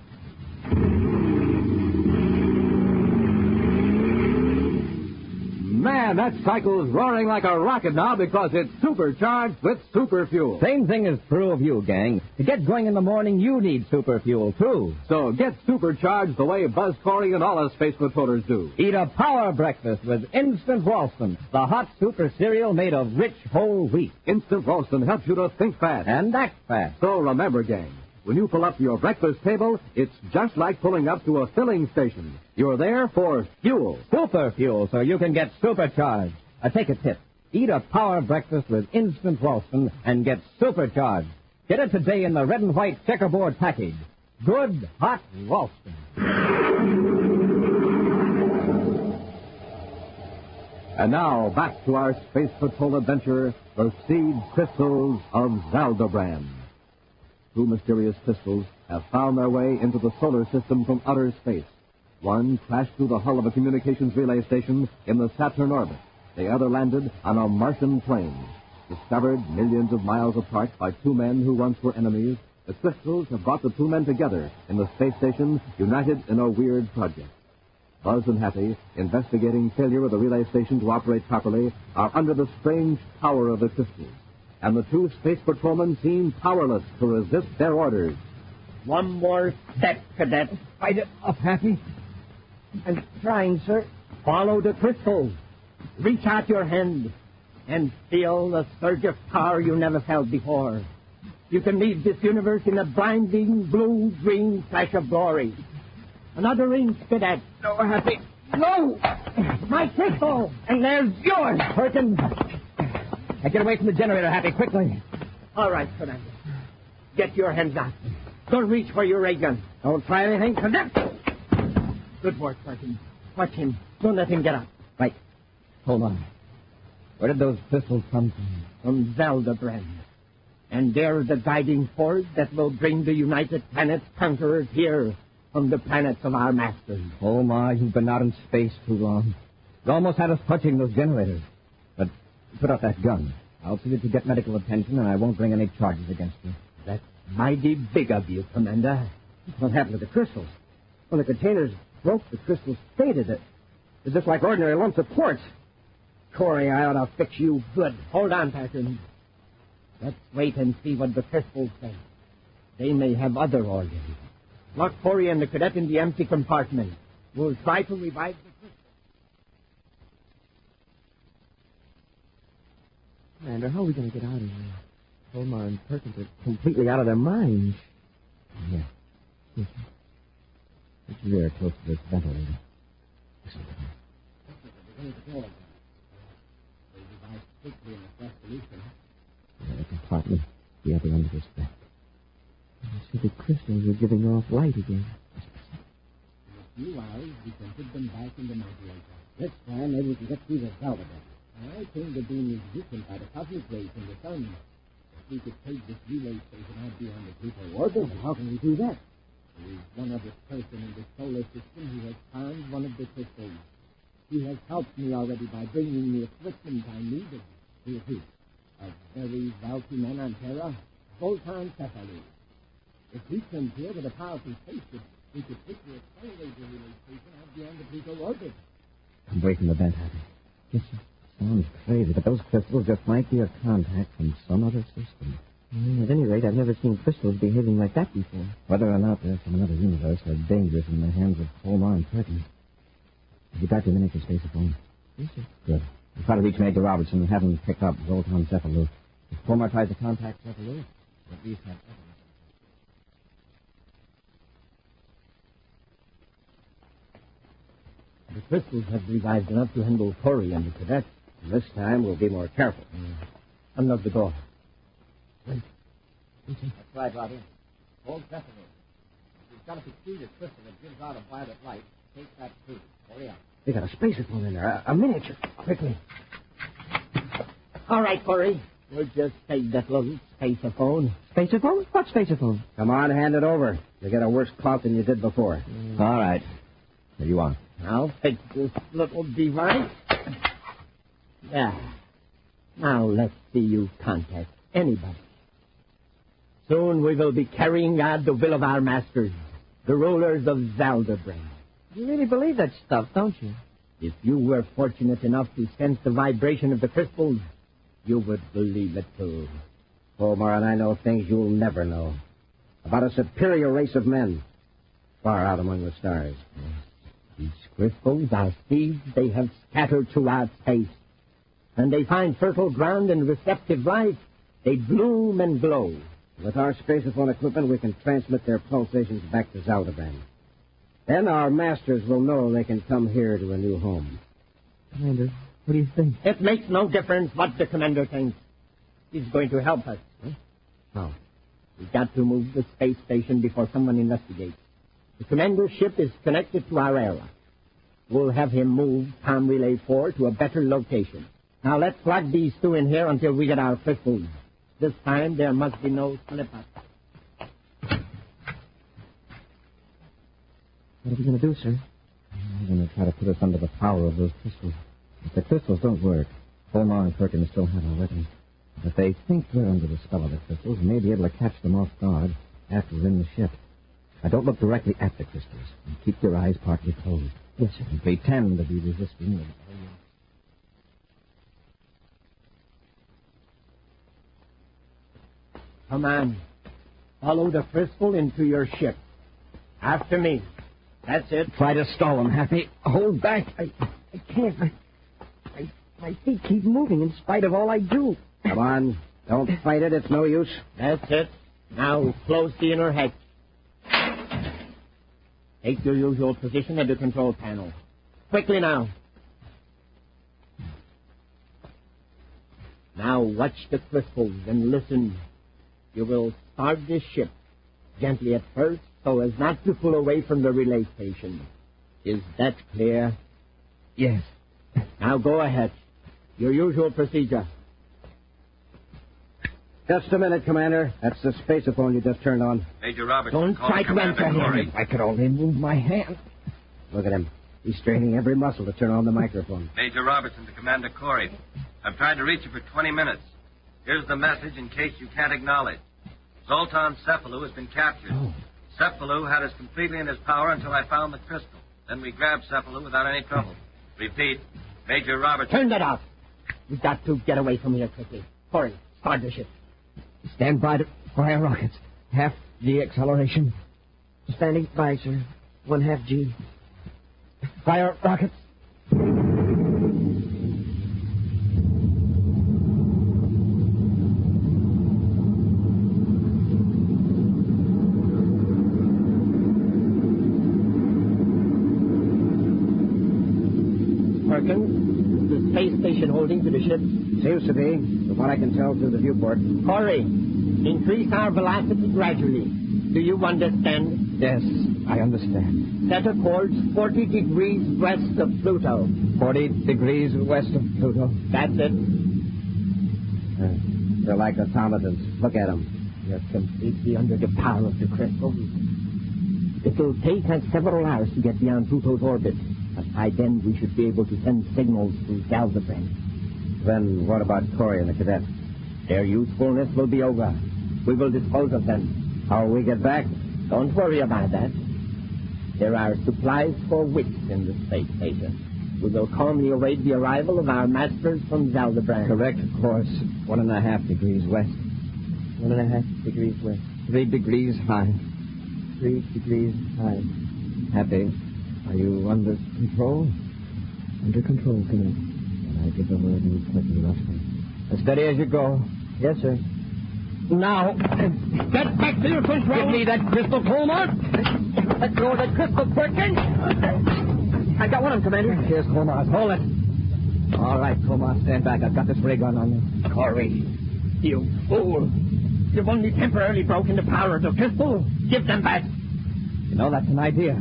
Man, that cycle is roaring like a rocket now because it's supercharged with super fuel. Same thing is true of you, gang. To get going in the morning, you need super fuel, too. So get supercharged the way Buzz Corey and all us Space Patrollers do. Eat a power breakfast with Instant Ralston, the hot super cereal made of rich whole wheat. Instant Ralston helps you to think fast. And act fast. So remember, gang, when you pull up to your breakfast table, it's just like pulling up to a filling station. You're there for fuel. Super fuel, so you can get supercharged. Take a tip. Eat a power breakfast with Instant Ralston and get supercharged. Get it today in the red and white checkerboard package. Good, hot Ralston. And now, back to our Space Patrol adventure, the seed crystals of Zeldabrand. Two mysterious crystals have found their way into the solar system from outer space. One crashed through the hull of a communications relay station in the Saturn orbit. The other landed on a Martian plane. Discovered millions of miles apart by two men who once were enemies, the crystals have brought the two men together in the space station, united in a weird project. Buzz and Happy, investigating failure of the relay station to operate properly, are under the strange power of the crystals. And the two space patrolmen seem powerless to resist their orders. One more step, Cadet. Fight it up, Happy. I'm trying, sir. Follow the crystals. Reach out your hand and feel a surge of power you never felt before. You can leave this universe in a blinding blue-green flash of glory. Another inch, Cadet. No, Happy. No! My crystal! And there's yours, Perkins. Get away from the generator, Happy, quickly. All right, Commander. Get your hands out. Don't reach for your ray gun. Don't try anything. Connect. Good work, Sergeant. Watch him. Don't let him get up. Right. Hold on. Where did those pistols come from? From Zeldabrand. And they're the guiding force that will bring the United Planets conquerors here from the planets of our masters. Oh, Ma, you've been out in space too long. You almost had us touching those generators. But put up that gun. I'll see that you get medical attention, and I won't bring any charges against you. That's mighty big of you, Commander. What happened to the crystals? When the containers broke, the crystals faded. They're just like ordinary lumps of quartz. Corey, I ought to fix you good. Hold on, Pattern. Let's wait and see what the crystals say. They may have other organs. Lock Corey and the cadet in the empty compartment. We'll try to revive the crystals. Commander, how are we going to get out of here? Omar and Perkins are completely out of their minds. Yeah. Yes, sir. Put your ear close to this ventilator. Listen to me. The compartment, the other end of this back. I see the crystals are giving off light again. In a few hours, we can put them back in the modulator. This time, maybe we can get through the Salvador. I think the beam is weakened by the cosmic rays from the sun. If we could take this relay station out beyond the Pluto orbit, how can we do that? There is one other person in the solar system who has found one of the crystals. He has helped me already by bringing me equipment I needed. Who is he? A very wealthy man on Terra, Voltan Cephalou. If he comes here with a powerful spaceship, we could quickly accelerate the relay station out beyond the Pluto orbit. Come away from the vent, Happy. Yes, sir. Sounds crazy, but those crystals just might be a contact from some other system. At any rate, I've never seen crystals behaving like that before. Whether or not they're from another universe, they're dangerous in the hands of Omar and Perkins. Have you got your miniature spacephone? Yes, sir. Good. We'll try to reach Major Robertson and have him pick up Zoltan Cephalou. If Omar tries to contact Cephalou, we'll at least have evidence. The crystals have revived enough to handle Corey and the cadet. This time, we'll be more careful. Unlock the door. Wait. That's right, Robbie. Hold Cephalou. You've got a peculiar crystal that gives out a violet light. Take that, too. Hurry up. They got a spacephone in there, a miniature. Quickly. All right, Corey. We'll just take that little spacephone. Spacephone? What spacephone? Come on, hand it over. You'll get a worse clout than you did before. All right. Here you are. I'll take this little device. There. Now let's see you contact anybody. Soon we will be carrying out the will of our masters, the rulers of Zeldabrand. You really believe that stuff, don't you? If you were fortunate enough to sense the vibration of the crystals, you would believe it too. Omar and I know things you'll never know. About a superior race of men, far out among the stars. These crystals are seeds they have scattered throughout space. When they find fertile ground and receptive life, they bloom and glow. With our spacephone equipment, we can transmit their pulsations back to Zeldabrand. Then our masters will know they can come here to a new home. Commander, what do you think? It makes no difference what the commander thinks. He's going to help us. Huh? How? We've got to move the space station before someone investigates. The commander's ship is connected to our airlock. We'll have him move Tom Relay 4 to a better location. Now let's lock these two in here until we get our crystals. This time there must be no slip-up. What are we going to do, sir? They're going to try to put us under the power of those crystals. If the crystals don't work, Omar and Perkins still have our weapons. If they think we're under the spell of the crystals, we may be able to catch them off guard after we're in the ship. Now, don't look directly at the crystals. And keep your eyes partly closed. Yes, sir. And pretend to be resisting. Come on. Follow the crystal into your ship. After me. That's it. Try to stall them, Happy. Hold back. I can't. My feet keep moving in spite of all I do. Come on. Don't fight it. It's no use. That's it. Now close the inner hatch. Take your usual position at the control panel. Quickly now. Now watch the crystals and listen. You will start this ship gently at first, so as not to pull away from the relay station. Is that clear? Yes. Now go ahead. Your usual procedure. Just a minute, Commander. That's the spaceophone you just turned on. Major Robertson, Don't calling try to Commander answer him. Corey. If I could only move my hand. Look at him. He's straining every muscle to turn on the microphone. Major Robertson to Commander Corey. I've tried to reach you for 20 minutes. Here's the message in case you can't acknowledge. Zoltan Cephalou has been captured. Cephalou had us completely in his power until I found the crystal. Then we grabbed Cephalou without any trouble. Repeat, Major Robertson. Turn that off. We've got to get away from here quickly. Corey, start the ship. Stand by to fire rockets. Half the acceleration. Standing by, sir. 1/2 G. Fire rockets. Perkins, is the space station holding to the ship? Seems to be, from what I can tell through the viewport. Corey, increase our velocity gradually. Do you understand? Yes, I understand. Set a course 40 degrees west of Pluto. 40 degrees west of Pluto. That's it. They're like automatons. Look at them. They're completely under the power of the crystal. It'll take us several hours to get beyond Pluto's orbit. But by then, we should be able to send signals to Galvabrand. Then what about Corey and the cadet? Their usefulness will be over. We will dispose of them. How will we get back? Don't worry about that. There are supplies for wits in the space station. We will calmly await the arrival of our masters from Zaldabrand. Correct course. 1.5 degrees west. 1.5 degrees west. 3 degrees high. 3 degrees high. Happy. Are you under control? Under control, Commander. Then I give the word and quickly rush them. As steady as you go. Yes, sir. Now, get back to your control. Give me that crystal, Colmar. Let go of that crystal, Perkins. I got one of them, Commander. Here's Colmar. Hold it. All right, Colmar, stand back. I've got this ray gun on you. Corey, you fool. You've only temporarily broken the power of the crystal. Give them back. You know, that's an idea.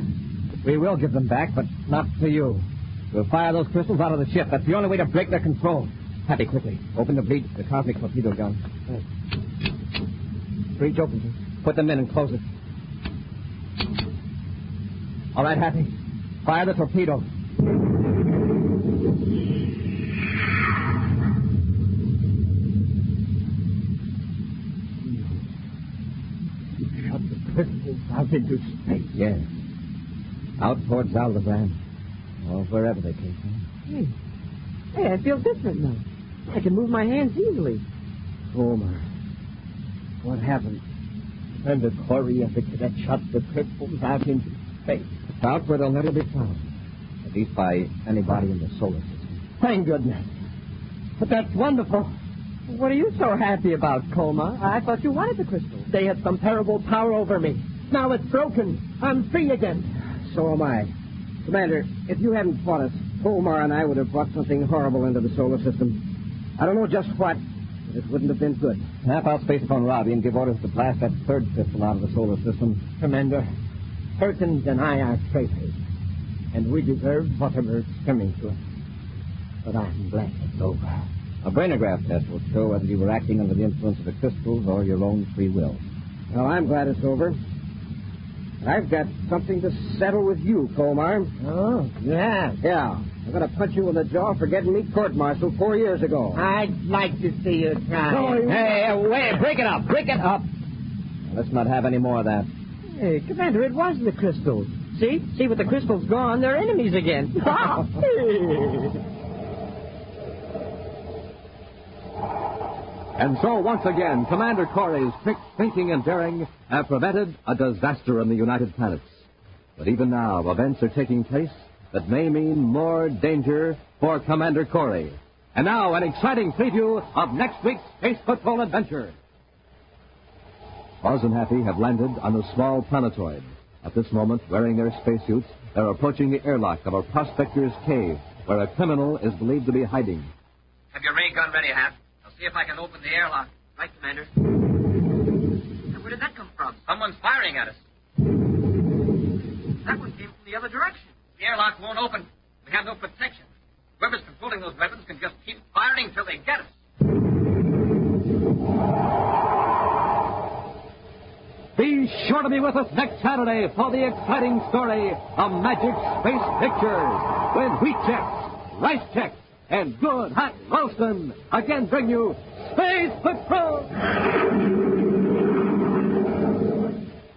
We will give them back, but not to you. We'll fire those crystals out of the ship. That's the only way to break their control. Happy, quickly. Open the cosmic torpedo gun. Right. Breach open. Put them in and close it. All right, Happy. Fire the torpedo. Shut the crystals out into space. Yes. Out towards Aldebaran. Or wherever they came from. Hey, I feel different now. I can move my hands easily. Homer. What happened? And the Corey of the cadet shot the crystals out into space. Out where they'll never be found. At least by anybody in the solar system. Thank goodness. But that's wonderful. What are you so happy about, Colma? I thought you wanted the crystals. They had some terrible power over me. Now it's broken. I'm free again. So am I. Commander, if you hadn't fought us, Colmar and I would have brought something horrible into the solar system. I don't know just what, but it wouldn't have been good. Snap out spacephone Robbie and give orders to blast that third pistol out of the solar system. Commander, Perkins and I are traitors, and we deserve whatever is coming to us. But I'm glad it's over. A brainograph test will show whether you were acting under the influence of the crystals or your own free will. Well, I'm glad it's over. I've got something to settle with you, Colmar. Oh, yeah? Yeah. I'm going to punch you in the jaw for getting me court-martialed 4 years ago. I'd like to see you try. Hey, wait, break it up. Break it up. Let's not have any more of that. Hey, Commander, it was the crystals. See? See, with the crystals gone, they're enemies again. And so, once again, Commander Corey's quick thinking and daring have prevented a disaster in the United Planets. But even now, events are taking place that may mean more danger for Commander Corey. And now, an exciting preview of next week's Space Patrol adventure. Buzz and Happy have landed on a small planetoid. At this moment, wearing their spacesuits, they're approaching the airlock of a prospector's cave, where a criminal is believed to be hiding. Have your ray gun ready, Hap. I'll see if I can open the airlock. Right, Commander. Where did that come from? Someone's firing at us. That one came from the other direction. The airlock won't open. We have no protection. Whoever's controlling those weapons can just keep firing until they get us. Be sure to be with us next Saturday for the exciting story of Magic Space Pictures, when Wheat Checks, Rice Checks, and Good Hot Roastin' again bring you Space Patrol!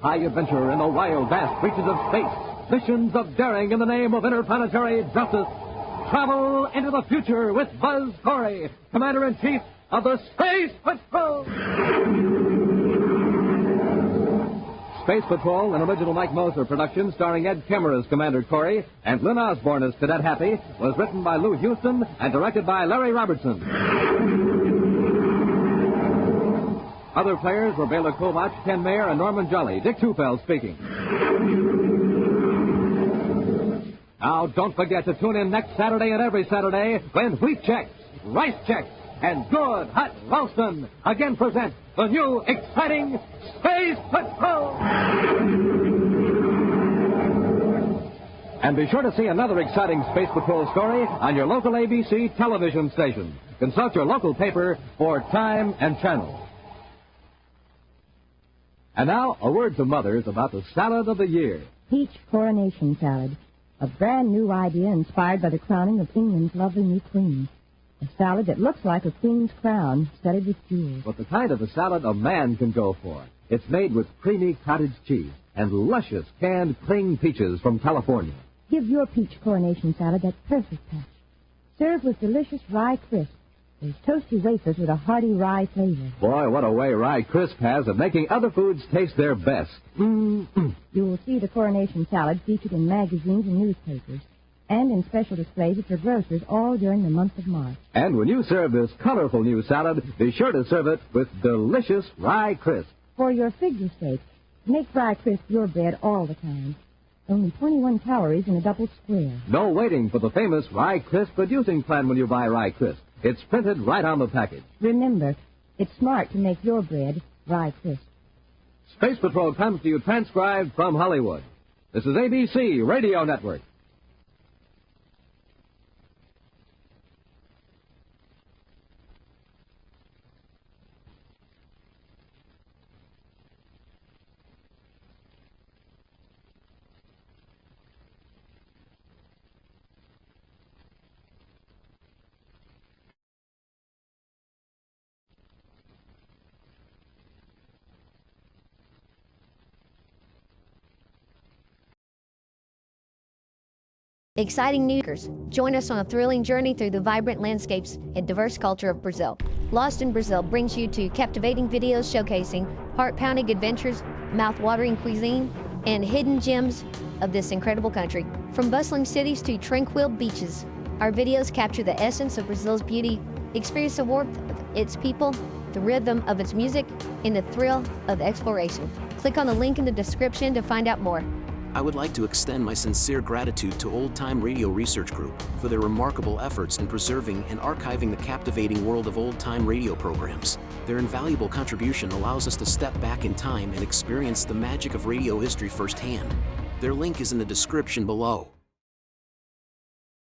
High adventure in the wild, vast reaches of space. Missions of daring in the name of interplanetary justice. Travel into the future with Buzz Corey, Commander-in-Chief of the Space Patrol! Space Patrol, an original Mike Moser production starring Ed Kemmer as Commander Corey and Lynn Osborne as Cadet Happy, was written by Lou Houston and directed by Larry Robertson. Other players were Bela Kovach, Ken Mayer, and Norman Jolly. Dick Tufeld speaking. Now, don't forget to tune in next Saturday and every Saturday when Wheat Checks, Rice Checks, and Good Hot Roastin' again present the new exciting Space Patrol! And be sure to see another exciting Space Patrol story on your local ABC television station. Consult your local paper for time and channel. And now, a word to mothers about the salad of the year. Peach Coronation Salad, a brand new idea inspired by the crowning of England's lovely new queen. A salad that looks like a queen's crown, studded with jewels. But the kind of a salad a man can go for. It's made with creamy cottage cheese and luscious canned cling peaches from California. Give your peach coronation salad that perfect touch. Serve with delicious rye crisp. Those toasty wafers with a hearty rye flavor. Boy, what a way Rye Crisp has of making other foods taste their best. Mm-mm. You will see the coronation salad featured in magazines and newspapers, and in special displays at your grocers all during the month of March. And when you serve this colorful new salad, be sure to serve it with delicious Rye Crisp. For your figure steak, make Rye Crisp your bread all the time. Only 21 calories in a double square. No waiting for the famous Rye Crisp reducing plan when you buy Rye Crisp. It's printed right on the package. Remember, it's smart to make your bread Rye Crisp. Space Patrol comes to you transcribed from Hollywood. This is ABC Radio Network. Exciting news. Join us on a thrilling journey through the vibrant landscapes and diverse culture of Brazil. Lost in Brazil brings you to captivating videos showcasing heart-pounding adventures, mouth-watering cuisine, and hidden gems of this incredible country. From bustling cities to tranquil beaches, our videos capture the essence of Brazil's beauty. Experience the warmth of its people, the rhythm of its music, and the thrill of exploration. Click on the link in the description to find out more. I would like to extend my sincere gratitude to Old Time Radio Research Group for their remarkable efforts in preserving and archiving the captivating world of old-time radio programs. Their invaluable contribution allows us to step back in time and experience the magic of radio history firsthand. Their link is in the description below.